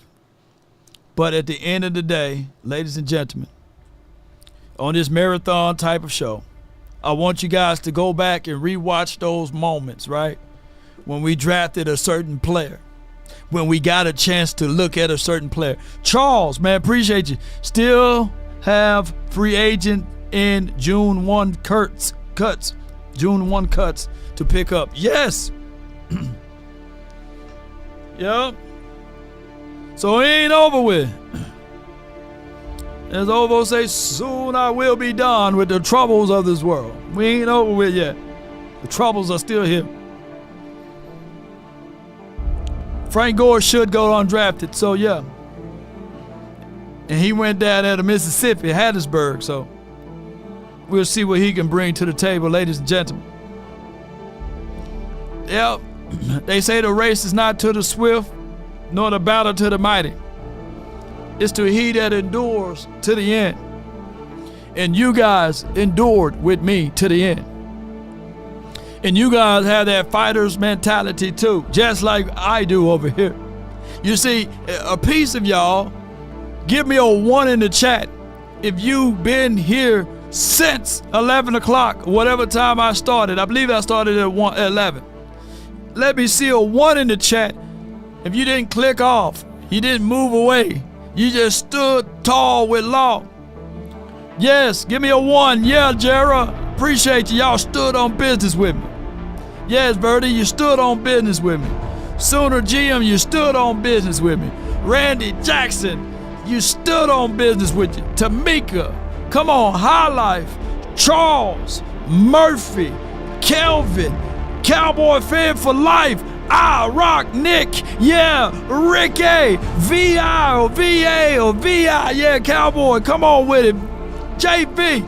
But at the end of the day, ladies and gentlemen, on this marathon type of show, I want you guys to go back and rewatch those moments, right? When we drafted a certain player. When we got a chance to look at a certain player. Charles, man, appreciate you. Still have free agent in June 1 cuts. June 1 cuts to pick up. Yes. Yep. So it ain't over with. As Ovo say, soon I will be done with the troubles of this world. We ain't over with yet. The troubles are still here. Frank Gore should go undrafted, so yeah. And he went down there to Mississippi, Hattiesburg, so we'll see what he can bring to the table, ladies and gentlemen. Yep, they say the race is not to the swift, nor the battle to the mighty. It's to he that endures to the end. And you guys endured with me to the end. And you guys have that fighter's mentality too, just like I do over here. You see, a piece of y'all, give me a 1 in the chat if you've been here since 11 o'clock, whatever time I started. I believe I started at 11. let me see a 1 in the chat. If you didn't click off, you didn't move away, you just stood tall with law. Yes, give me a 1. Yeah, Jera. Appreciate you. Y'all stood on business with me. Yes, Birdie, you stood on business with me. Sooner GM, you stood on business with me. Randy Jackson, you stood on business with you. Tamika, come on, High Life, Charles, Murphy, Kelvin, Cowboy fan for life. I Rock Nick, yeah, Ricky, VI or VA or VI, yeah, Cowboy, come on with it. JV,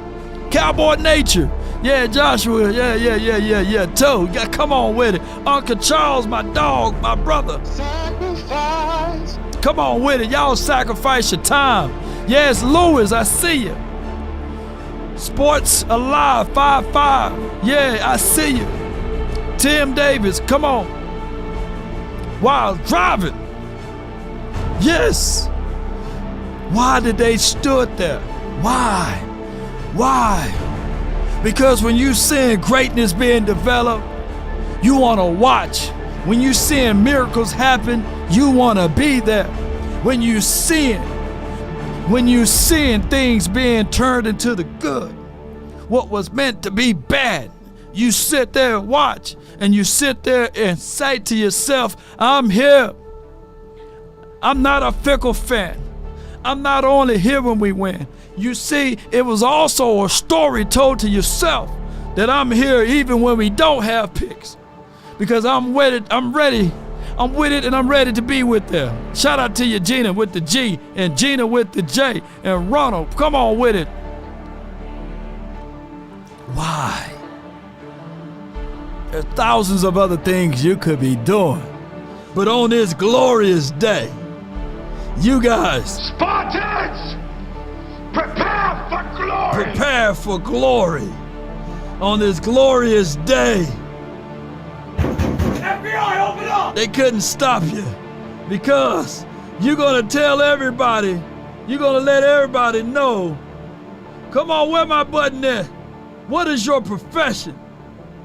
Cowboy Nature, yeah, Joshua, yeah, Toe, yeah, come on with it. Uncle Charles, my dog, my brother. Sacrifice. Come on with it, y'all sacrifice your time. Yes, Lewis, I see you. Sports Alive 55, yeah, I see you. Tim Davis, come on. While driving. Yes. Why did they stood there? Why? Because when you seeing greatness being developed, you want to watch. When you seeing miracles happen, you want to be there. When you seeing things being turned into the good, what was meant to be bad, you sit there and watch, and you sit there and say to yourself, I'm here. I'm not a fickle fan. I'm not only here when we win. You see, it was also a story told to yourself that I'm here even when we don't have picks. Because I'm with it, I'm ready. I'm with it and I'm ready to be with them. Shout out to you, Gina with the G and Gina with the J and Ronald. Come on with it. Why? There's thousands of other things you could be doing. But on this glorious day, you guys, Spartans, prepare for glory. Prepare for glory. On this glorious day. FBI, open up! They couldn't stop you because you're gonna tell everybody, you're gonna let everybody know. Come on, where my button at? What is your profession?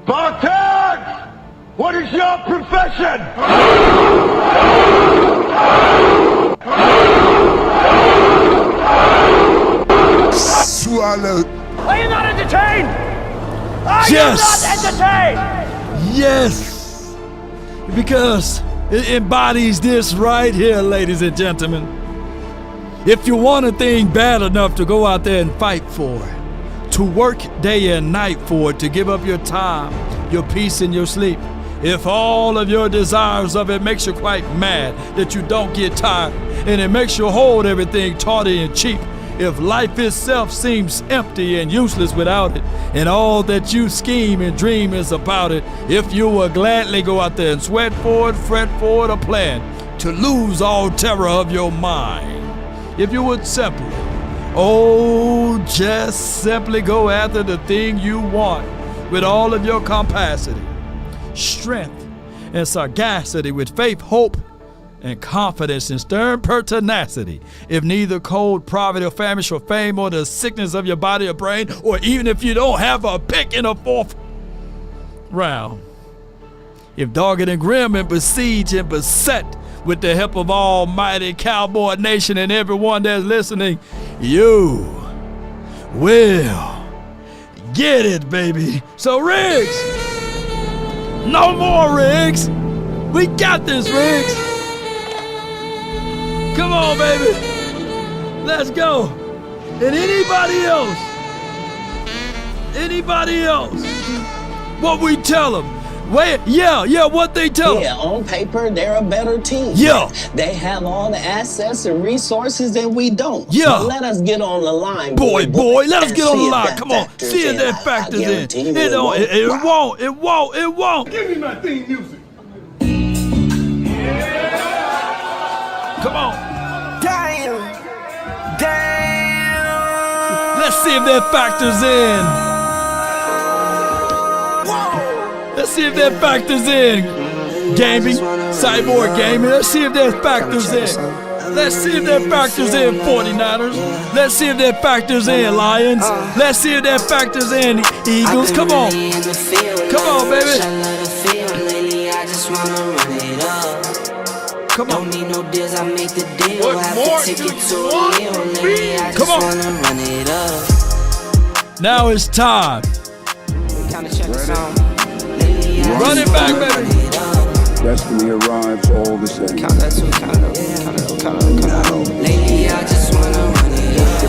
Spartans, what is your profession? Swallowed. Are you not entertained? Are you not entertained? Yes. Because it embodies this right here, ladies and gentlemen. If you want a thing bad enough to go out there and fight for it, to work day and night for it, to give up your time, your peace, and your sleep, if all of your desires of it makes you quite mad that you don't get tired, and it makes you hold everything tawdry and cheap, if life itself seems empty and useless without it, and all that you scheme and dream is about it, if you will gladly go out there and sweat for it, fret for it, or plan to lose all terror of your mind, if you would simply, just simply go after the thing you want with all of your capacity, strength, and sagacity, with faith, hope, and confidence and stern pertinacity, if neither cold, poverty, or famish, or fame, or the sickness of your body or brain, or even if you don't have a pick in the 4th round, if dogged and grim and besieged and beset with the help of almighty Cowboy Nation and everyone that's listening, you will get it, baby. So Riggs, no more Riggs. We got this, Riggs. Come on, baby. Let's go. And anybody else, what we tell them? Wait, what they tell them? Yeah, on paper, they're a better team. Yeah. They have all the assets and resources that we don't. Yeah. So let us get on the line, boy, let us get on the line. Come on, see if that factors in. It won't. Give me my theme music. Come on. Damn. Let's see if that factors in. Let's see if that factors in. Gaming, Cyborg Gaming. Let's see if that factors in. Let's see if that factors in 49ers. Let's see if that factors in Lions. Let's see if that factors in Eagles. Come on. Come on, baby. just wanna run it up. Come on. Don't need no deals, I make the deal. Have to take it to a meal. Lately, I just wanna run it up. Now it's time. Kinda check us out. Run it back, baby. Destiny arrives all the same. Count that two, count it. Lately, I just wanna run it up.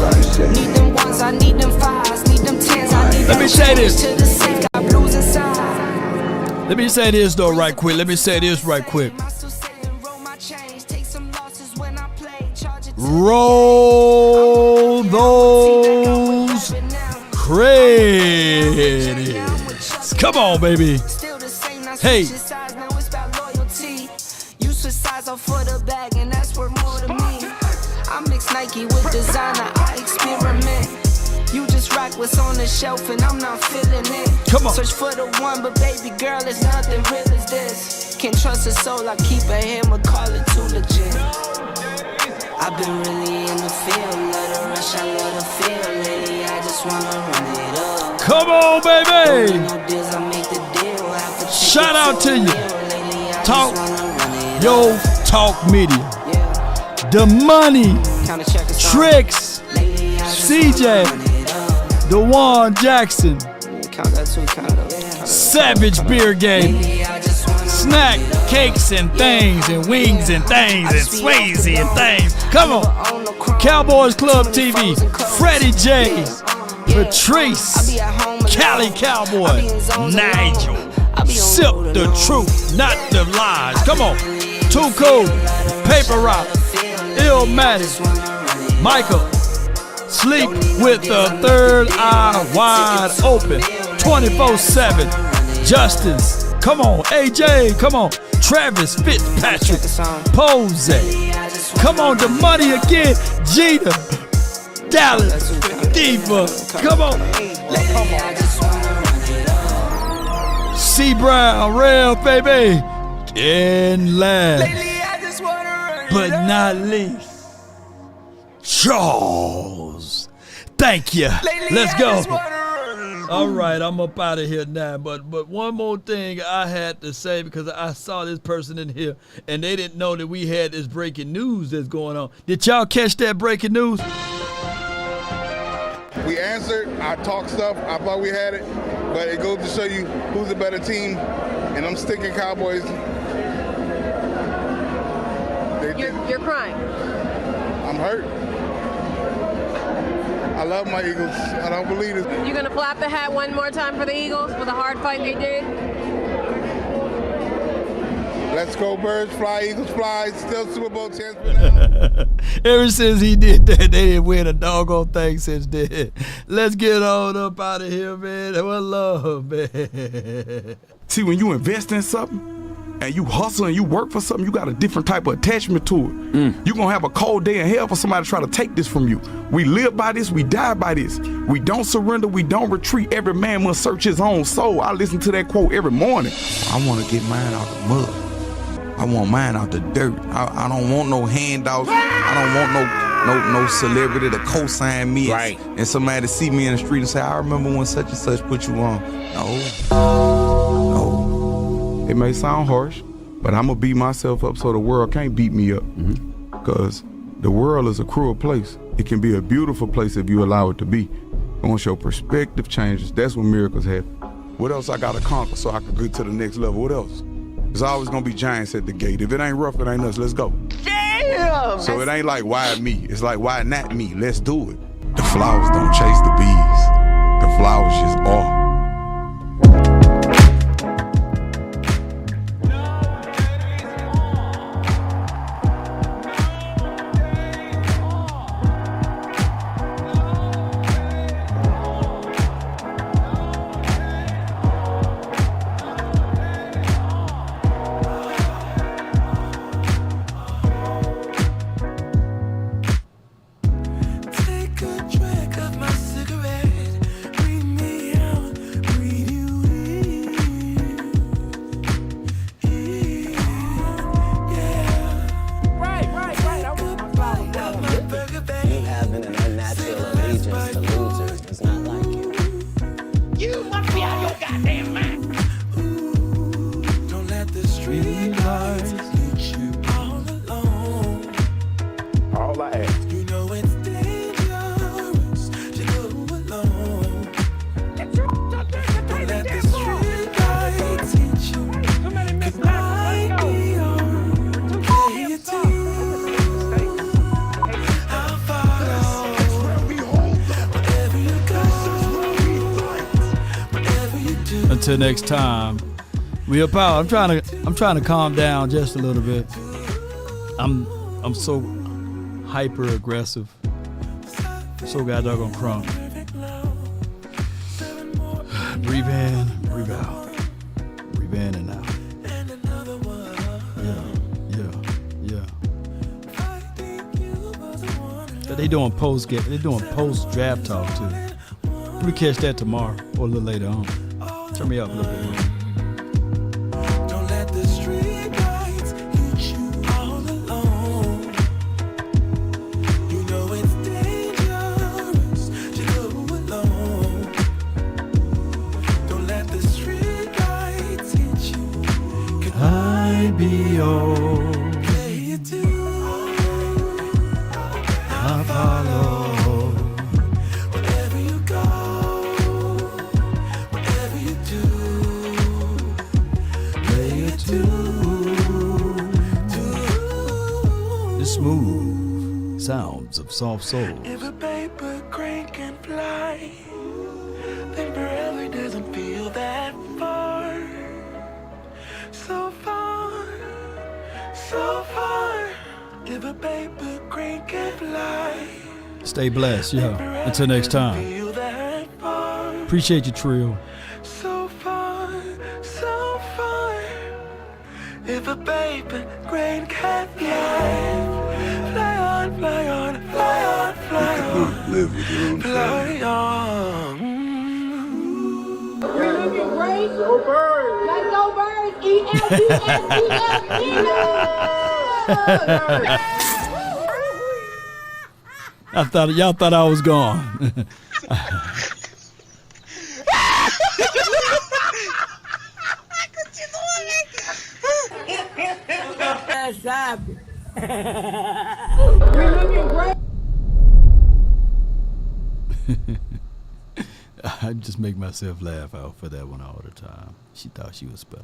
Need them ones, I need them fives, need them tens, I need Let me say this. to the safe, got blues inside. Let me say this though right quick. Roll those credits. Come on, baby. Hey. You switch sides off for the bag, and that's worth more to me. I mix Nike with designer, I experiment. You just rock what's on the shelf, and I'm not feeling it. Come on. Search for the one, but baby girl, it's nothing real as this. Can't trust a soul, I keep a hammer, call it too legit. I've been really in the field, love the rush, I love the feel. Lately, I just wanna run it up. Come on, baby. No deals, I make the deal. Have to Shout out to you. Talk. Yo, Talk Media. The Money. Tricks. CJ. DeJuan Jackson. Savage Beer Game. Snack, cakes and things and wings and things and Swayze and things. Come on. Cowboys Club TV. Freddie J. Patrice. Cali Cowboy. Nigel. Sip the truth, not the lies. Come on. Too Cool. Paper Rock. Illmatic. Michael. Sleep with the third eye wide open. 24/7. Justice. Come on. AJ. Come on. Travis Fitzpatrick. Pose. Come on. The Money again. Jeter. Dallas. Diva. Come on. C. Brown. Rail, baby. And last, but not least, Charles. Thank you. Let's go. All right, I'm up out of here now. But one more thing I had to say, because I saw this person in here and they didn't know that we had this breaking news that's going on. Did y'all catch that breaking news? We answered, I talked stuff, I thought we had it, but it goes to show you who's a better team, and I'm sticking Cowboys. You're crying. I'm hurt. I love my Eagles. I don't believe it. You gonna flap the hat one more time for the Eagles for the hard fight they did? Let's go Birds, fly, Eagles fly, still Super Bowl champs. Ever since he did that, they didn't win a doggone thing since then. Let's get on up out of here, man. What love, man. See, when you invest in something and you hustle and you work for something, you got a different type of attachment to it. You're going to have a cold day in hell for somebody to try to take this from you. We live by this, we die by this. We don't surrender, we don't retreat. Every man must search his own soul. I listen to that quote every morning. I want to get mine out the mud. I want mine out the dirt. I don't want no handouts. I don't want no celebrity to co-sign me and somebody to see me in the street and say, I remember when such and such put you on. No. It may sound harsh, but I'm going to beat myself up so the world can't beat me up. Because the world is a cruel place. It can be a beautiful place if you allow it to be. Once your perspective changes, that's when miracles happen. What else I got to conquer so I can get to the next level? What else? There's always going to be giants at the gate. If it ain't rough, it ain't us. Let's go. Damn! So it ain't like, why me? It's like, why not me? Let's do it. The flowers don't chase the bees. The flowers just are. Take a drag of my cigarette, bring me out. guys. All I ask. You know it's dangerous to go alone. Don't let the street lights hit you. 'Cause I be your deity. I'll follow wherever you go, whatever you do. Until next time, we up out. I'm trying to calm down just a little bit. I'm so hyper aggressive. So goddamn crunk. Breathe in, breathe out. Breathe in and out. Yeah. But they doing post draft talk too. We catch that tomorrow or a little later on. Turn me up a little bit. Don't let the street lights hit you all alone. You know it's dangerous to go alone. Don't let the street lights hit you. Can I be your deity? I follow. Wherever you go, whatever you do, play it The smooth sounds of soft soul. If a paper crane can fly, then Bradley doesn't feel that far. So far, so far. If a paper crane can fly, Stay blessed, yeah. Until next time. feel that far. Appreciate you, Trill. So far, so far. If a paper crane can fly, fly on, fly on, fly on, fly on, Live with your own fly on. We're looking great. Go birds. Let's go birds. Y'all thought I was gone. We're looking great. I just make myself laugh out for that one all the time. She thought she was spelling.